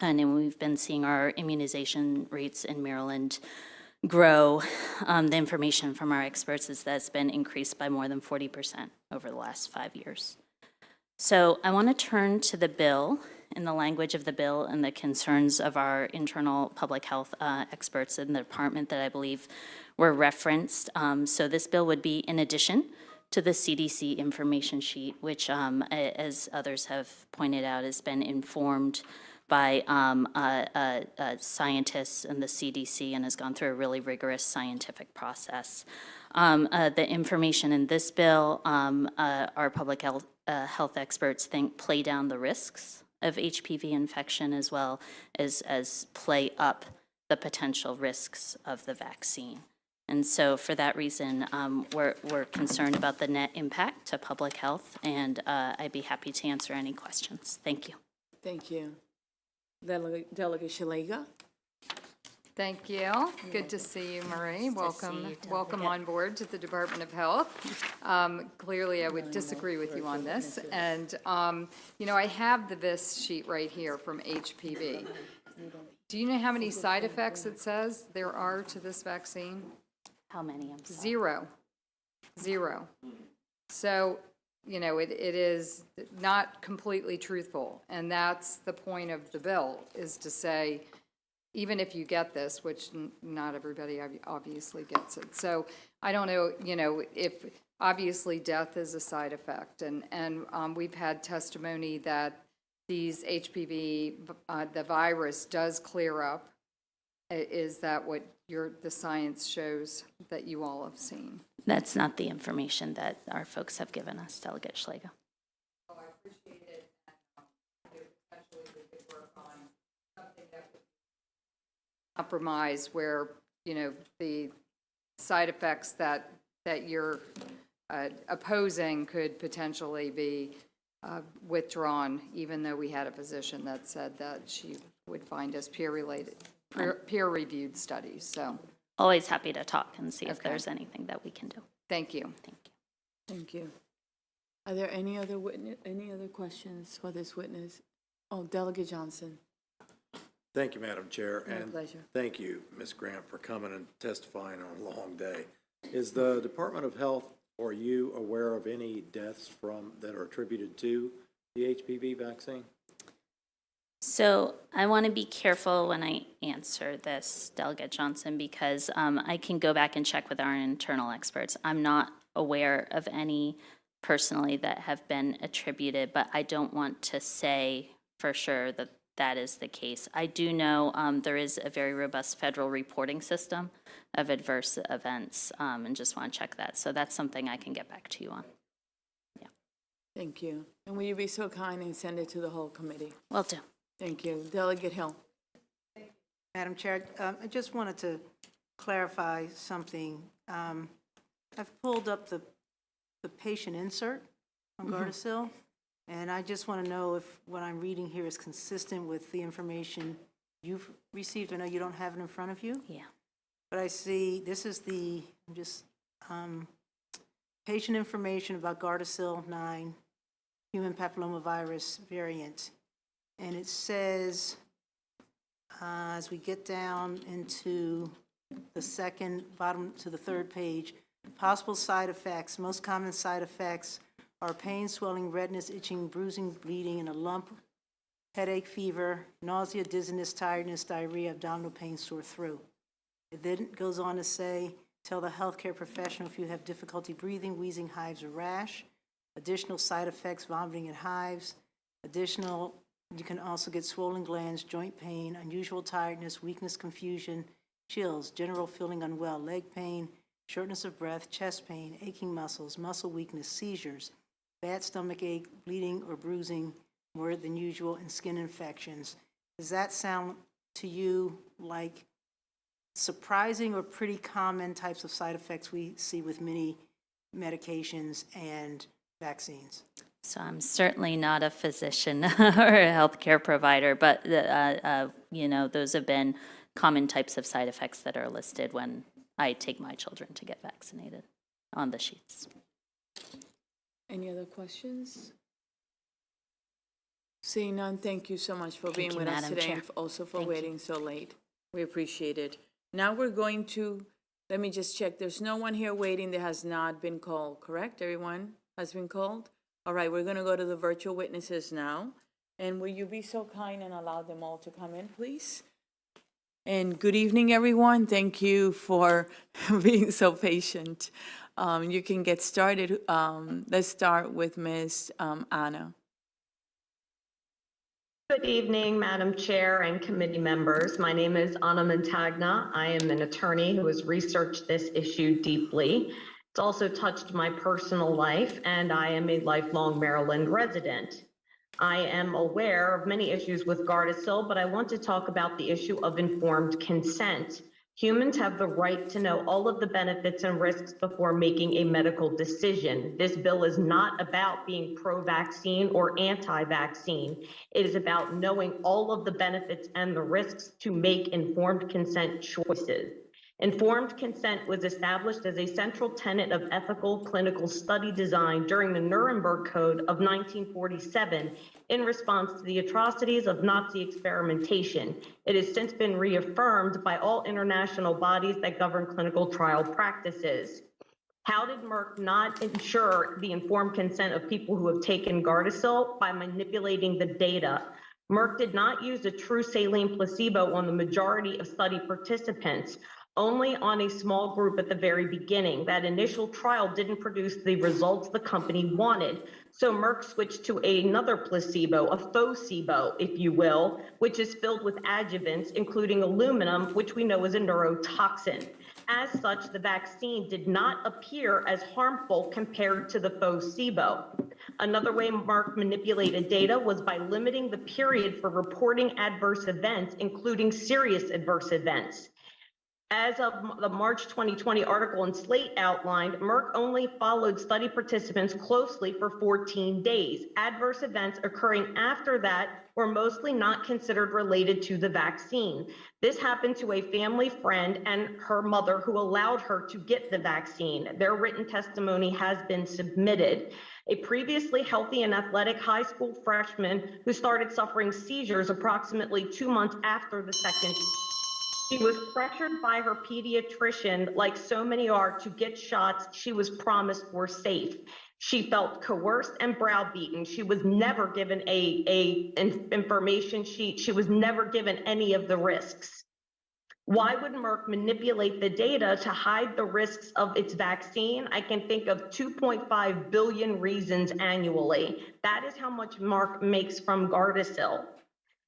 And then we've been seeing our immunization rates in Maryland grow. The information from our experts is that it's been increased by more than 40% over the last 5 years. So I want to turn to the bill and the language of the bill and the concerns of our internal public health experts in the department that I believe were referenced. So this bill would be in addition to the CDC information sheet, which, as others have pointed out, has been informed by scientists and the CDC and has gone through a really rigorous scientific process. The information in this bill, our public health experts think play down the risks of HPV infection as well as play up the potential risks of the vaccine. And so for that reason, we're concerned about the net impact to public health, and I'd be happy to answer any questions. Thank you. Thank you. Delegate Shalega? Thank you. Good to see you, Marie. Welcome on board to the Department of Health. Clearly, I would disagree with you on this. And, I have the VIS sheet right here from HPV. Do you know how many side effects it says there are to this vaccine? How many? I'm sorry. Zero. So, it is not completely truthful. And that's the point of the bill, is to say, even if you get this, which not everybody obviously gets it. So I don't know, if obviously death is a side effect. And we've had testimony that these HPV, the virus does clear up. Is that what the science shows that you all have seen? That's not the information that our folks have given us, Delegate Schlega. Oh, I appreciate it. And potentially we could work on something that would compromise where, the side effects that you're opposing could potentially be withdrawn, even though we had a physician that said that she would find us peer-related peer-reviewed studies, so, Always happy to talk and see if Okay. there's anything that we can do. thank you. Thank you. Are there any other questions for this witness? Oh, Delegate Johnson. Thank you, Madam Chair. My and pleasure. Thank you, Ms. Grant, for coming and testifying on a long day. Is the Department of Health or you aware of any deaths that are attributed to the HPV vaccine? So I want to be careful when I answer this, Delegate Johnson, because I can go back and check with our internal experts. I'm not aware of any personally that have been attributed, but I don't want to say for sure that that is the case. I do know there is a very robust federal reporting system of adverse events, and just want to check that. So that's something I can get back to you on. Thank you. And will you be so kind and send it to the whole committee? Will do. Thank you. Delegate Hill. Madam Chair, I just wanted to clarify something. I've pulled up the patient insert from Gardasil, and I just want to know if what I'm reading here is consistent with the information you've received. I know you don't have it in front of you. Yeah. But I see, this is the, patient information about Gardasil 9, human papillomavirus variant. And it says, as we get down into the bottom to the third page, possible side effects. Most common side effects are pain, swelling, redness, itching, bruising, bleeding, and a lump, headache, fever, nausea, dizziness, tiredness, diarrhea, abdominal pain, sore throat. It then goes on to say, tell the healthcare professional if you have difficulty breathing, wheezing, hives, or rash. Additional side effects, vomiting and hives. You can also get swollen glands, joint pain, unusual tiredness, weakness, confusion, chills, general feeling unwell, leg pain, shortness of breath, chest pain, aching muscles, muscle weakness, seizures, bad stomach ache, bleeding or bruising more than usual, and skin infections. Does that sound to you like surprising or pretty common types of side effects we see with many medications and vaccines? So I'm certainly not a physician or a healthcare provider, but those have been common types of side effects that are listed when I take my children to get vaccinated on the sheets. Any other questions? Seeing none, thank you so much for being you, with us Madam today Chair. and also for Thank waiting so late. We appreciate it. Now we're going to, let me just check. There's no one here waiting that has not been called, correct? Everyone has been called? All right, we're going to go to the virtual witnesses now. And will you be so kind and allow them all to come in, please? And good evening, everyone. Thank you for being so patient. You can get started. Let's start with Ms. Anna. Good evening, Madam Chair and committee members. My name is Anna Montagna. I am an attorney who has researched this issue deeply. It's also touched my personal life, and I am a lifelong Maryland resident. I am aware of many issues with Gardasil, but I want to talk about the issue of informed consent. Humans have the right to know all of the benefits and risks before making a medical decision. This bill is not about being pro-vaccine or anti-vaccine. It is about knowing all of the benefits and the risks to make informed consent choices. Informed consent was established as a central tenet of ethical clinical study design during the Nuremberg Code of 1947 in response to the atrocities of Nazi experimentation. It has since been reaffirmed by all international bodies that govern clinical trial practices. How did Merck not ensure the informed consent of people who have taken Gardasil? By manipulating the data. Merck did not use a true saline placebo on the majority of study participants, only on a small group at the very beginning. That initial trial didn't produce the results the company wanted. So Merck switched to another placebo, a faux-cibo, if you will, which is filled with adjuvants, including aluminum, which we know is a neurotoxin. As such, the vaccine did not appear as harmful compared to the faux-cibo. Another way Merck manipulated data was by limiting the period for reporting adverse events, including serious adverse events. As of the March 2020 article in Slate outlined, Merck only followed study participants closely for 14 days. Adverse events occurring after that were mostly not considered related to the vaccine. This happened to a family friend and her mother who allowed her to get the vaccine. Their written testimony has been submitted. A previously healthy and athletic high school freshman who started suffering seizures approximately 2 months after the second. She was pressured by her pediatrician, like so many are, to get shots she was promised were safe. She felt coerced and browbeaten. She was never given a information sheet. She was never given any of the risks. Why would Merck manipulate the data to hide the risks of its vaccine? I can think of 2.5 billion reasons annually. That is how much Merck makes from Gardasil.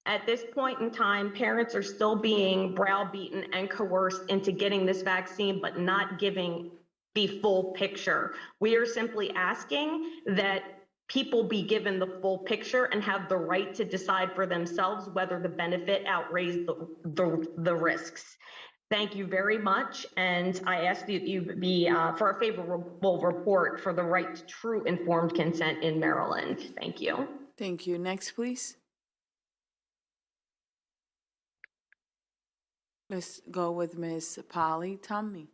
At this point in time, parents are still being browbeaten and coerced into getting this vaccine, but not giving the full picture. We are simply asking that people be given the full picture and have the right to decide for themselves whether the benefit outweighs the risks. Thank you very much, and I ask that you be for a favorable report for the right to true informed consent in Maryland. Thank you. Thank you. Next, please. Let's go with Ms. Polly Tommy.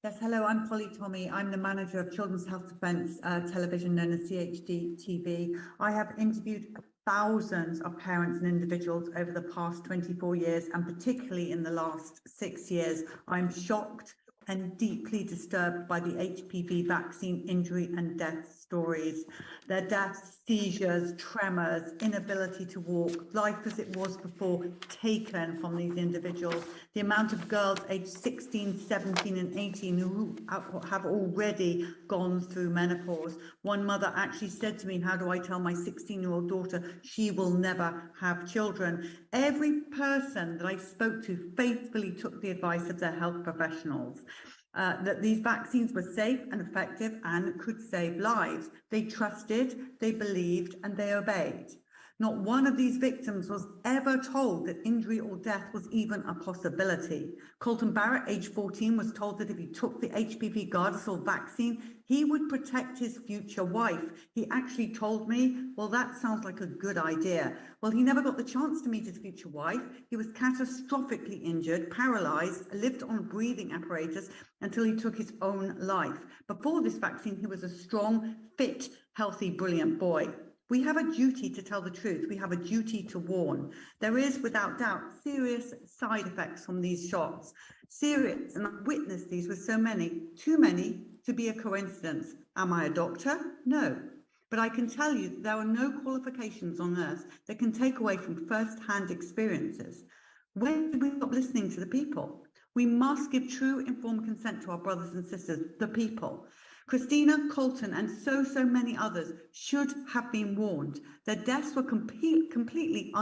Yes, hello, I'm Polly Tommy. I'm the manager of Children's Health Defence Television, known as CHD TV. I have interviewed thousands of parents and individuals over the past 24 years, and particularly in the last 6 years. I'm shocked and deeply disturbed by the HPV vaccine injury and death stories. Their deaths, seizures, tremors, inability to walk, life as it was before taken from these individuals. The amount of girls aged 16, 17 and 18 who have already gone through menopause. One mother actually said to me, how do I tell my 16-year-old daughter she will never have children? Every person that I spoke to faithfully took the advice of their health professionals. That these vaccines were safe and effective and could save lives. They trusted, they believed, and they obeyed. Not one of these victims was ever told that injury or death was even a possibility. Colton Barrett, age 14, was told that if he took the HPV Gardasil vaccine, he would protect his future wife. He actually told me, well, that sounds like a good idea. Well, he never got the chance to meet his future wife. He was catastrophically injured, paralyzed, lived on a breathing apparatus until he took his own life. Before this vaccine, he was a strong, fit, healthy, brilliant boy. We have a duty to tell the truth. We have a duty to warn. There is, without doubt, serious side effects from these shots. Serious, and I've witnessed these with so many, too many to be a coincidence. Am I a doctor? No. But I can tell you there are no qualifications on earth that can take away from first-hand experiences. When do we stop listening to the people? We must give true informed consent to our brothers and sisters, the people. Christina, Colton, and so many others should have been warned. Their deaths were completely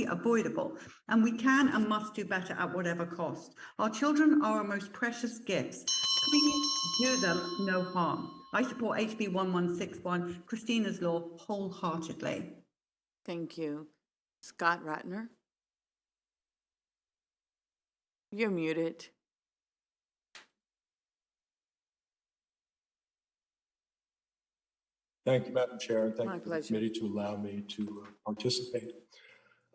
avoidable, and we can and must do better at whatever cost. Our children are our most precious gifts. Please do them no harm. I support HB 1161, Christina's Law, wholeheartedly. Thank you. Scott Ratner. You're muted. Thank you, Madam Chair, and thank you for the committee to allow me to participate.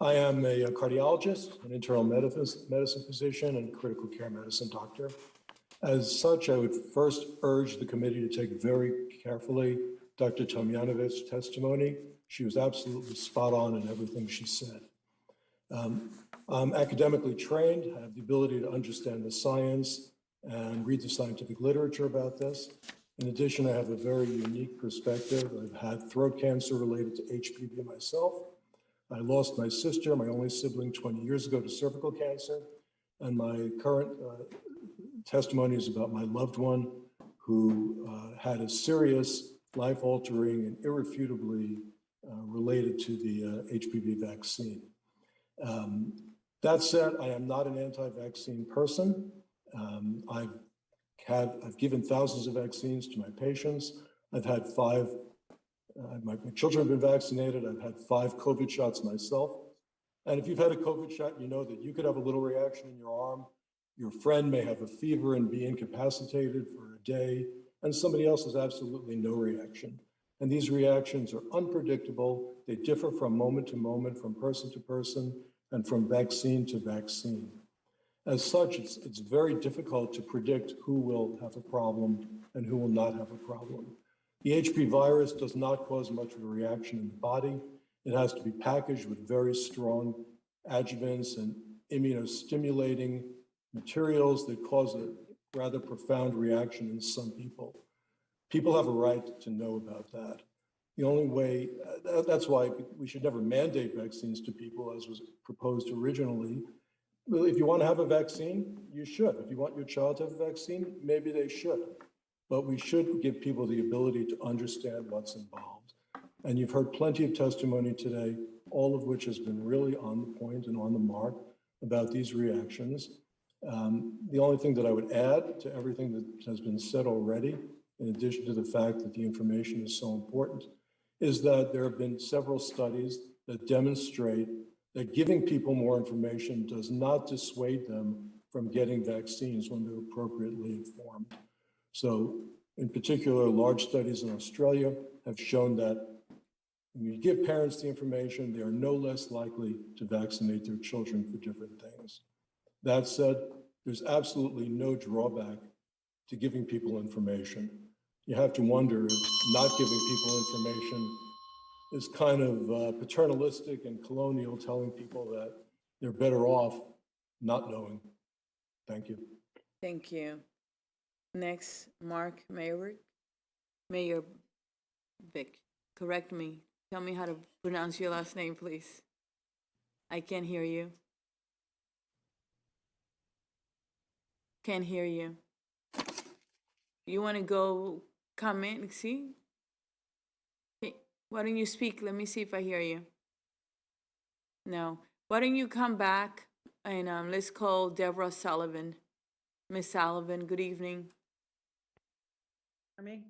I am a cardiologist, an internal medicine physician, and critical care medicine doctor. As such, I would first urge the committee to take very carefully Dr. Tomjanovich's testimony. She was absolutely spot on in everything she said. I'm academically trained. I have the ability to understand the science and read the scientific literature about this. In addition, I have a very unique perspective. I've had throat cancer related to HPV myself. I lost my sister, my only sibling, 20 years ago to cervical cancer. And my current testimony is about my loved one who had a serious, life-altering, and irrefutably related to the HPV vaccine. That said, I am not an anti-vaccine person. I've given thousands of vaccines to my patients. I've had my children have been vaccinated. I've had 5 COVID shots myself. And if you've had a COVID shot, you know that you could have a little reaction in your arm. Your friend may have a fever and be incapacitated for a day, and somebody else has absolutely no reaction. And these reactions are unpredictable. They differ from moment to moment, from person to person, and from vaccine to vaccine. As such, it's very difficult to predict who will have a problem and who will not have a problem. The HP virus does not cause much of a reaction in the body. It has to be packaged with very strong adjuvants and immunostimulating materials that cause a rather profound reaction in some people. People have a right to know about that. The only way, that's why we should never mandate vaccines to people as was proposed originally. If you want to have a vaccine, you should. If you want your child to have a vaccine, maybe they should. But we should give people the ability to understand what's involved. And you've heard plenty of testimony today, all of which has been really on the point and on the mark about these reactions. The only thing that I would add to everything that has been said already, in addition to the fact that the information is so important, is that there have been several studies that demonstrate that giving people more information does not dissuade them from getting vaccines when they're appropriately informed. So in particular, large studies in Australia have shown that when you give parents the information, they are no less likely to vaccinate their children for different things. That said, there's absolutely no drawback to giving people information. You have to wonder if not giving people information is kind of paternalistic and colonial, telling people that they're better off not knowing. Thank you. Thank you. Next, Mark Mayer. Mayor Vic, correct me. Tell me how to pronounce your last name, please. I can't hear you. Can't hear you. You want to go comment, see? Hey, why don't you speak? Let me see if I hear you. No. Why don't you come back and let's call Deborah Sullivan. Miss Sullivan, good evening. Hear me?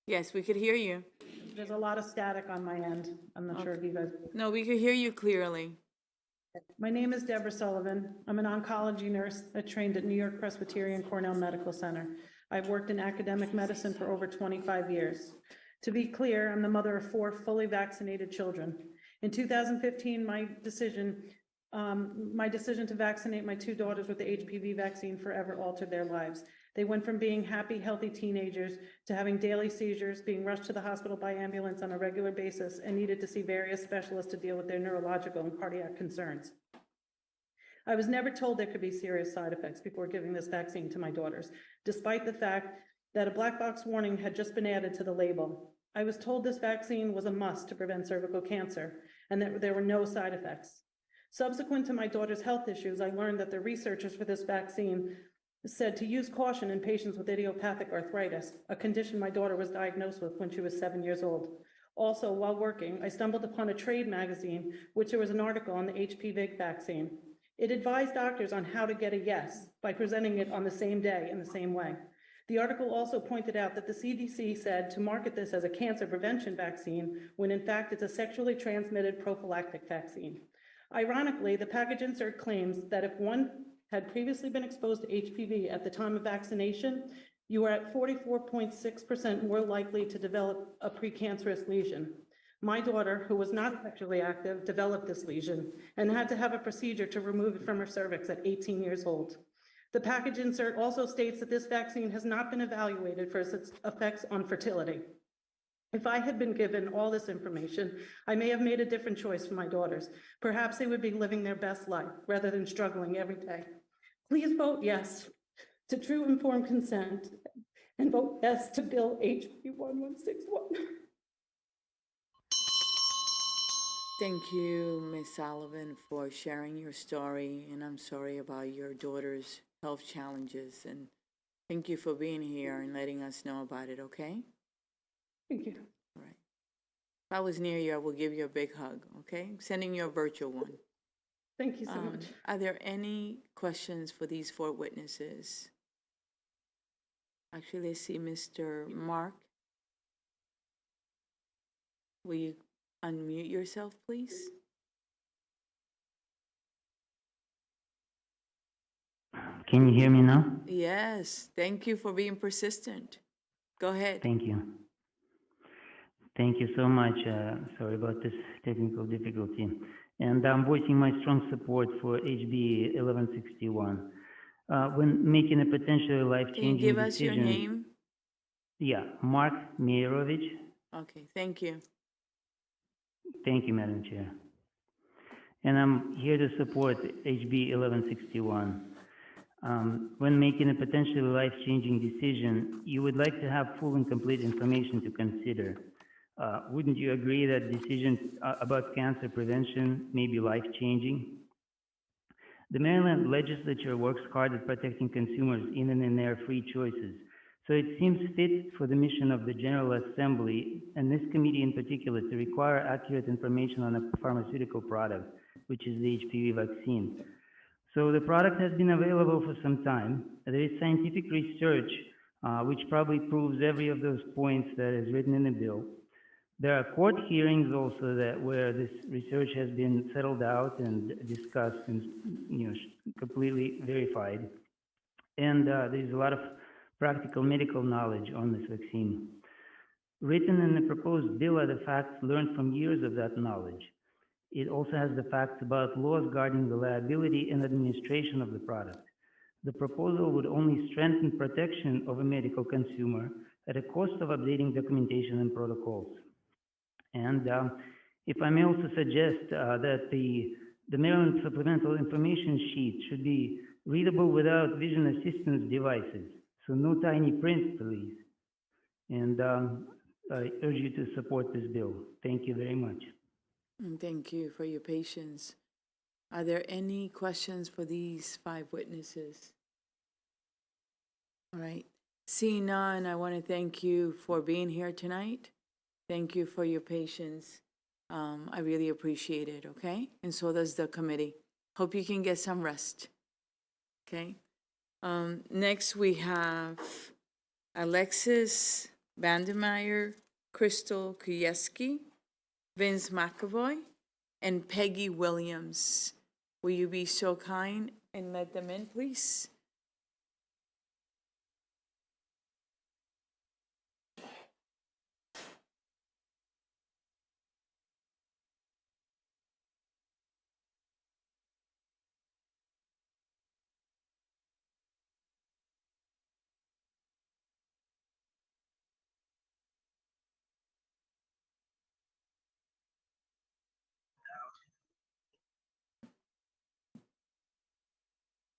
Yes, we could hear you. There's a lot of static on my end. I'm not sure if you guys. No, we could hear you clearly. My name is Deborah Sullivan. I'm an oncology nurse trained at New York Presbyterian Cornell Medical Center. I've worked in academic medicine for over 25 years. To be clear, I'm the mother of 4 fully vaccinated children. In 2015, my decision to vaccinate my 2 daughters with the HPV vaccine forever altered their lives. They went from being happy, healthy teenagers to having daily seizures, being rushed to the hospital by ambulance on a regular basis, and needed to see various specialists to deal with their neurological and cardiac concerns. I was never told there could be serious side effects before giving this vaccine to my daughters, despite the fact that a black box warning had just been added to the label. I was told this vaccine was a must to prevent cervical cancer and that there were no side effects. Subsequent to my daughter's health issues, I learned that the researchers for this vaccine said to use caution in patients with idiopathic arthritis, a condition my daughter was diagnosed with when she was 7 years old. Also, while working, I stumbled upon a trade magazine, which there was an article on the HPV vaccine. It advised doctors on how to get a yes by presenting it on the same day in the same way. The article also pointed out that the CDC said to market this as a cancer prevention vaccine, when in fact it's a sexually transmitted prophylactic vaccine. Ironically, the package insert claims that if one had previously been exposed to HPV at the time of vaccination, you are at 44.6% more likely to develop a precancerous lesion. My daughter, who was not sexually active, developed this lesion and had to have a procedure to remove it from her cervix at 18 years old. The package insert also states that this vaccine has not been evaluated for its effects on fertility. If I had been given all this information, I may have made a different choice for my daughters. Perhaps they would be living their best life rather than struggling every day. Please vote yes to true informed consent and vote yes to Bill HB 1161. Thank you, Ms. Sullivan, for sharing your story, and I'm sorry about your daughter's health challenges, and thank you for being here and letting us know about it, okay? Thank you. All right. If I was near you, I will give you a big hug, okay? I'm sending you a virtual one. Thank you so much. Are there any questions for these 4 witnesses? Actually, let's see, Mr. Mark. Will you unmute yourself, please? Can you hear me now? Yes, thank you for being persistent. Go ahead. Thank you. Thank you so much. Sorry about this technical difficulty. And I'm voicing my strong support for HB 1161. When making a potentially Can you life-changing give us your decision, name? yeah, Mark Meirovich. Okay, thank you. Thank you, Madam Chair. And I'm here to support HB 1161. When making a potentially life-changing decision, you would like to have full and complete information to consider. Wouldn't you agree that decisions about cancer prevention may be life-changing? The Maryland legislature works hard at protecting consumers in and in their free choices. So it seems fit for the mission of the General Assembly, and this committee in particular, to require accurate information on a pharmaceutical product, which is the HPV vaccine. So the product has been available for some time. There is scientific research which probably proves every of those points that is written in the bill. There are court hearings also that where this research has been settled out and discussed and completely verified. And there's a lot of practical medical knowledge on this vaccine. Written in the proposed bill are the facts learned from years of that knowledge. It also has the facts about laws guarding the liability and administration of the product. The proposal would only strengthen protection of a medical consumer at a cost of updating documentation and protocols. And if I may also suggest that the Maryland Supplemental Information Sheet should be readable without vision assistance devices. So no tiny print, please. And I urge you to support this bill. Thank you very much. And thank you for your patience. Are there any questions for these 5 witnesses? All right. Seeing none, I want to thank you for being here tonight. Thank you for your patience. I really appreciate it, okay? And so does the committee. Hope you can get some rest, okay? Next, we have Alexis Vandermeyer, Crystal Kujewski, Vince McAvoy, and Peggy Williams. Will you be so kind and let them in, please?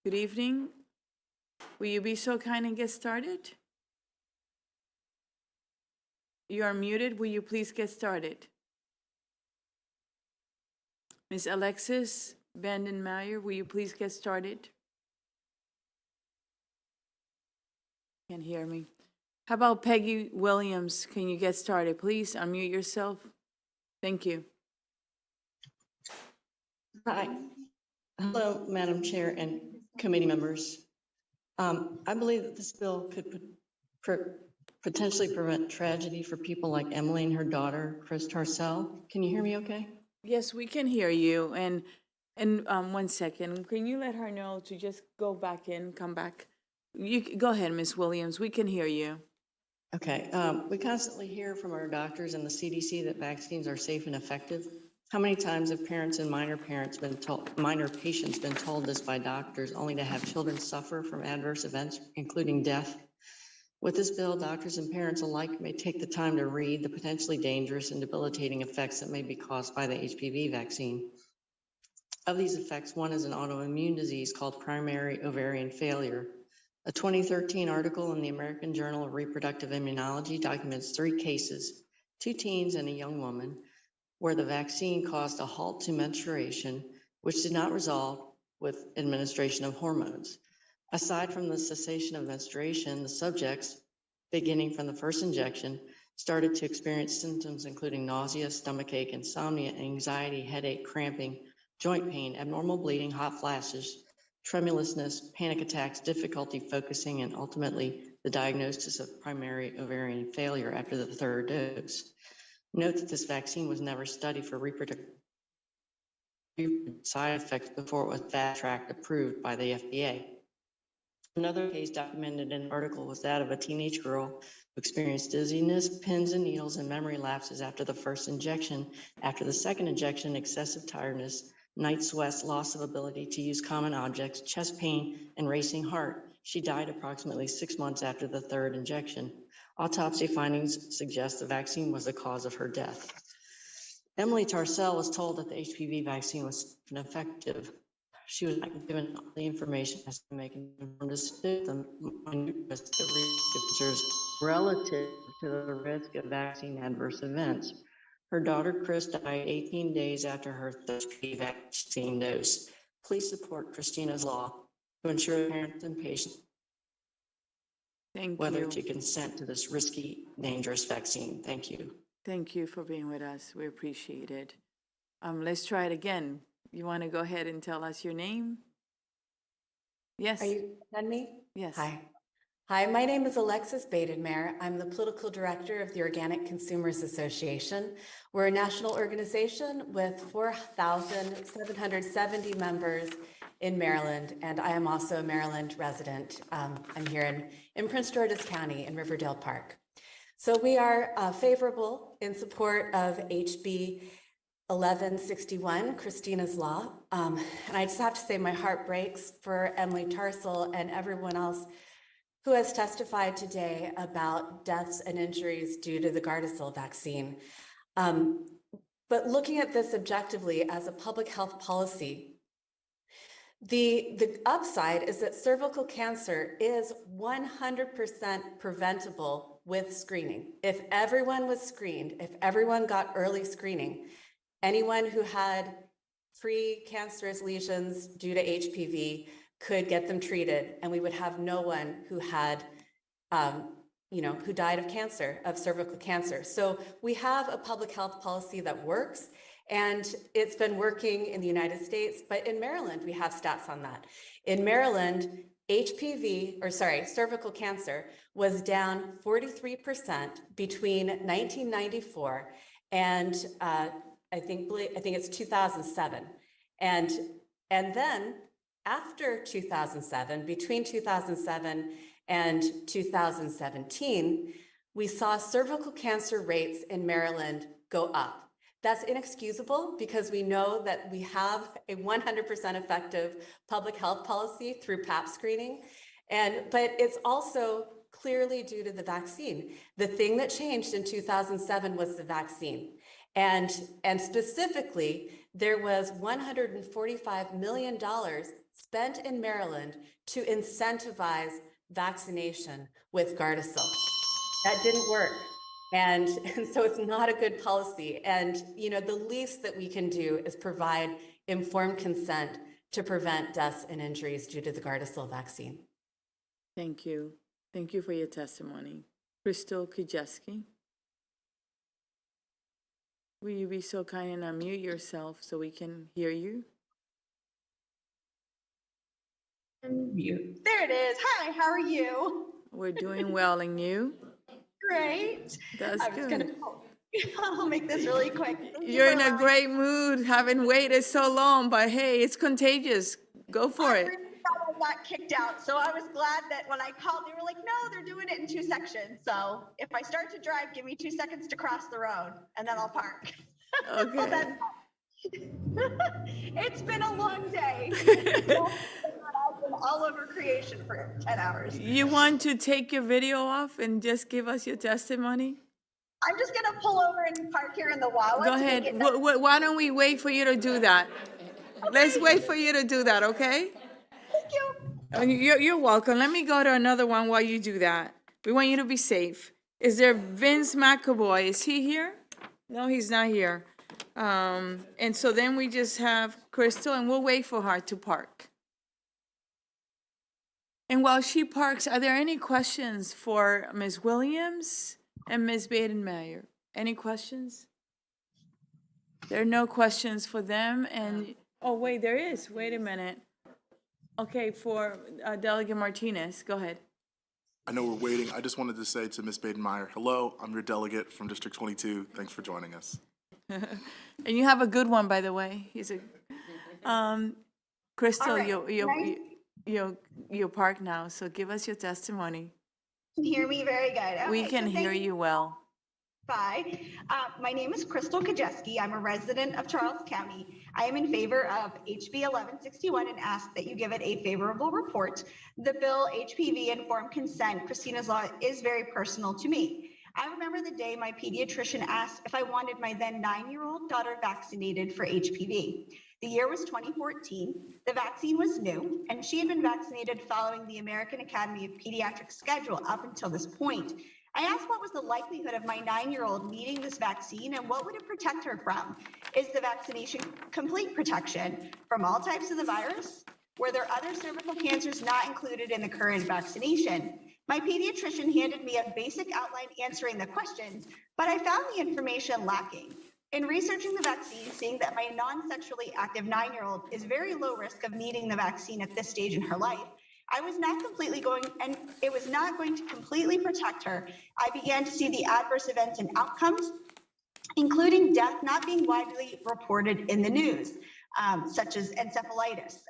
Good evening. Will you be so kind and get started? You are muted. Will you please get started? Ms. Alexis Vandenmeyer, will you please get started? Can't hear me. How about Peggy Williams? Can you get started? Please unmute yourself. Thank you. Hi. Hello, Madam Chair and committee members. I believe that this bill could potentially prevent tragedy for people like Emily and her daughter, Chris Tarcell. Can you hear me okay? Yes, we can hear you. And 1 second, can you let her know to just go back in, come back? You go ahead, Ms. Williams. We can hear you. Okay. We constantly hear from our doctors and the CDC that vaccines are safe and effective. How many times have parents and minor patients been told this by doctors only to have children suffer from adverse events, including death? With this bill, doctors and parents alike may take the time to read the potentially dangerous and debilitating effects that may be caused by the HPV vaccine. Of these effects, one is an autoimmune disease called primary ovarian failure. A 2013 article in the American Journal of Reproductive Immunology documents 3 cases, 2 teens and a young woman, where the vaccine caused a halt to menstruation, which did not resolve with administration of hormones. Aside from the cessation of menstruation, the subjects, beginning from the first injection, started to experience symptoms including nausea, stomachache, insomnia, anxiety, headache, cramping, joint pain, abnormal bleeding, hot flashes, tremulousness, panic attacks, difficulty focusing, and ultimately the diagnosis of primary ovarian failure after the 3rd dose. Note that this vaccine was never studied for reproductive side effects before it was fast-tracked approved by the FDA. Another case documented in an article was that of a teenage girl who experienced dizziness, pins and needles, and memory lapses after the first injection. After the second injection, excessive tiredness, night sweats, loss of ability to use common objects, chest pain, and racing heart. She died approximately 6 months after the third injection. Autopsy findings suggest the vaccine was the cause of her death. Emily Tarcell was told that the HPV vaccine was ineffective. She was not given all the information as to make an informed decision on the risk of researchers relative to the risk of vaccine adverse events. Her daughter, Chris, died 18 days after her HPV vaccine dose. Please support Christina's law to ensure parents and patients whether to consent to this risky, dangerous vaccine. Thank you. Thank you for being with us. We appreciate it. Let's try it again. You want to go ahead and tell us your name? Yes. Are you on me? Yes. Hi. Hi, my name is Alexis Badenmeyer. I'm the political director of the Organic Consumers Association. We're a national organization with 4,770 members in Maryland, and I am also a Maryland resident. I'm here in Prince George's County in Riverdale Park. So we are favorable in support of HB 1161, Christina's Law. And I just have to say my heart breaks for Emily Tarcell and everyone else who has testified today about deaths and injuries due to the Gardasil vaccine. But looking at this objectively as a public health policy, the upside is that cervical cancer is 100% preventable with screening. If everyone was screened, if everyone got early screening, anyone who had precancerous lesions due to HPV could get them treated, and we would have no one who had, who died of cancer, of cervical cancer. So we have a public health policy that works, and it's been working in the United States, but in Maryland, we have stats on that. In Maryland, cervical cancer was down 43% between 1994 and I think it's 2007. And then after 2007, between 2007 and 2017, we saw cervical cancer rates in Maryland go up. That's inexcusable because we know that we have a 100% effective public health policy through PAP screening, but it's also clearly due to the vaccine. The thing that changed in 2007 was the vaccine. And specifically, there was $145 million spent in Maryland to incentivize vaccination with Gardasil. That didn't work. And so it's not a good policy. And, the least that we can do is provide informed consent to prevent deaths and injuries due to the Gardasil vaccine. Thank you. Thank you for your testimony. Crystal Kujeski. Will you be so kind and unmute yourself so we can hear you? Unmute. There it is. Hi, how are you? We're doing well, and you? Great. That's good. I'll make this really quick. You're in a great mood, having waited so long, but hey, it's contagious. Go for it. I really thought I got kicked out, so I was glad that when I called, they were like, no, they're doing it in 2 sections. So if I start to drive, give me 2 seconds to cross the road, and then I'll park. Okay. It's been a long day. I've been all over creation for 10 hours. You want to take your video off and just give us your testimony? I'm just going to pull over and park here in the Wawa. Go ahead. Why don't we wait for you to do that? Okay. Let's wait for you to do that, okay? Thank you. You're welcome. Let me go to another one while you do that. We want you to be safe. Is there Vince McAvoy? Is he here? No, he's not here. And so then we just have Crystal, and we'll wait for her to park. And while she parks, are there any questions for Ms. Williams and Ms. Badenmeyer? Any questions? There are no questions for them. And, oh, wait, there is. Wait a minute. Okay, for Delegate Martinez, go ahead. I know we're waiting. I just wanted to say to Ms. Badenmeyer, hello, I'm your delegate from District 22. Thanks for joining us. And you have a good one, by the way. He's a, Crystal, Right. your park now, so give us your testimony. Can you hear me very good? We Okay, can so hear thank you well. Bye. My name is Crystal Kajeski. I'm a resident of Charles County. I am in favor of HB 1161 and ask that you give it a favorable report. The bill HPV informed consent, Christina's Law, is very personal to me. I remember the day my pediatrician asked if I wanted my then 9-year-old daughter vaccinated for HPV. The year was 2014. The vaccine was new, and she had been vaccinated following the American Academy of Pediatrics schedule up until this point. I asked what was the likelihood of my 9-year-old needing this vaccine and what would it protect her from? Is the vaccination complete protection from all types of the virus? Were there other cervical cancers not included in the current vaccination? My pediatrician handed me a basic outline answering the questions, but I found the information lacking. In researching the vaccine, seeing that my non-sexually active 9-year-old is very low risk of needing the vaccine at this stage in her life, I was not completely going, and it was not going to completely protect her. I began to see the adverse events and outcomes, including death not being widely reported in the news, such as encephalitis.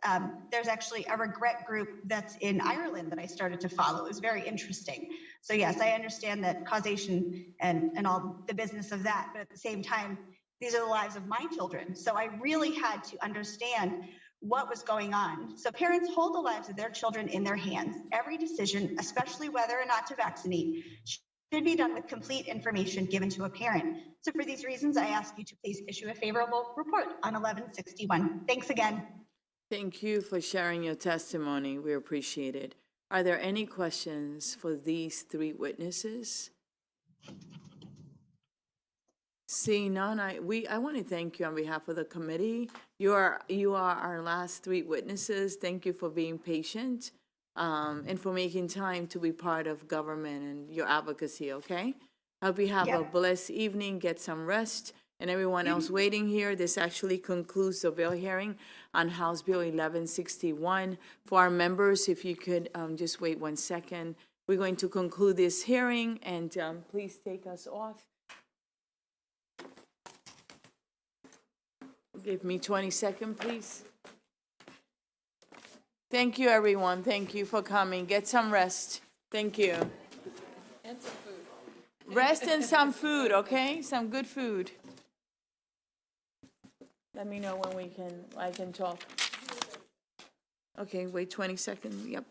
There's actually a regret group that's in Ireland that I started to follow. It was very interesting. So yes, I understand that causation and all the business of that, but at the same time, these are the lives of my children. So I really had to understand what was going on. So parents hold the lives of their children in their hands. Every decision, especially whether or not to vaccinate, should be done with complete information given to a parent. So for these reasons, I ask you to please issue a favorable report on 1161. Thanks again. Thank you for sharing your testimony. We appreciate it. Are there any questions for these three witnesses? Seeing none, I want to thank you on behalf of the committee. You are our last three witnesses. Thank you for being patient and for making time to be part of government and your advocacy, okay? Hope you have a blessed evening, get some rest, and everyone else waiting here. This actually concludes the bill hearing on House Bill 1161. For our members, if you could just wait 1 second. We're going to conclude this hearing, and please take us off. Give me 20 seconds, please. Thank you, everyone. Thank you for coming. Get some rest. Thank you. And some food. Rest and some food, okay? Some good food. Let me know when I can talk. Okay, wait 20 seconds. Yep.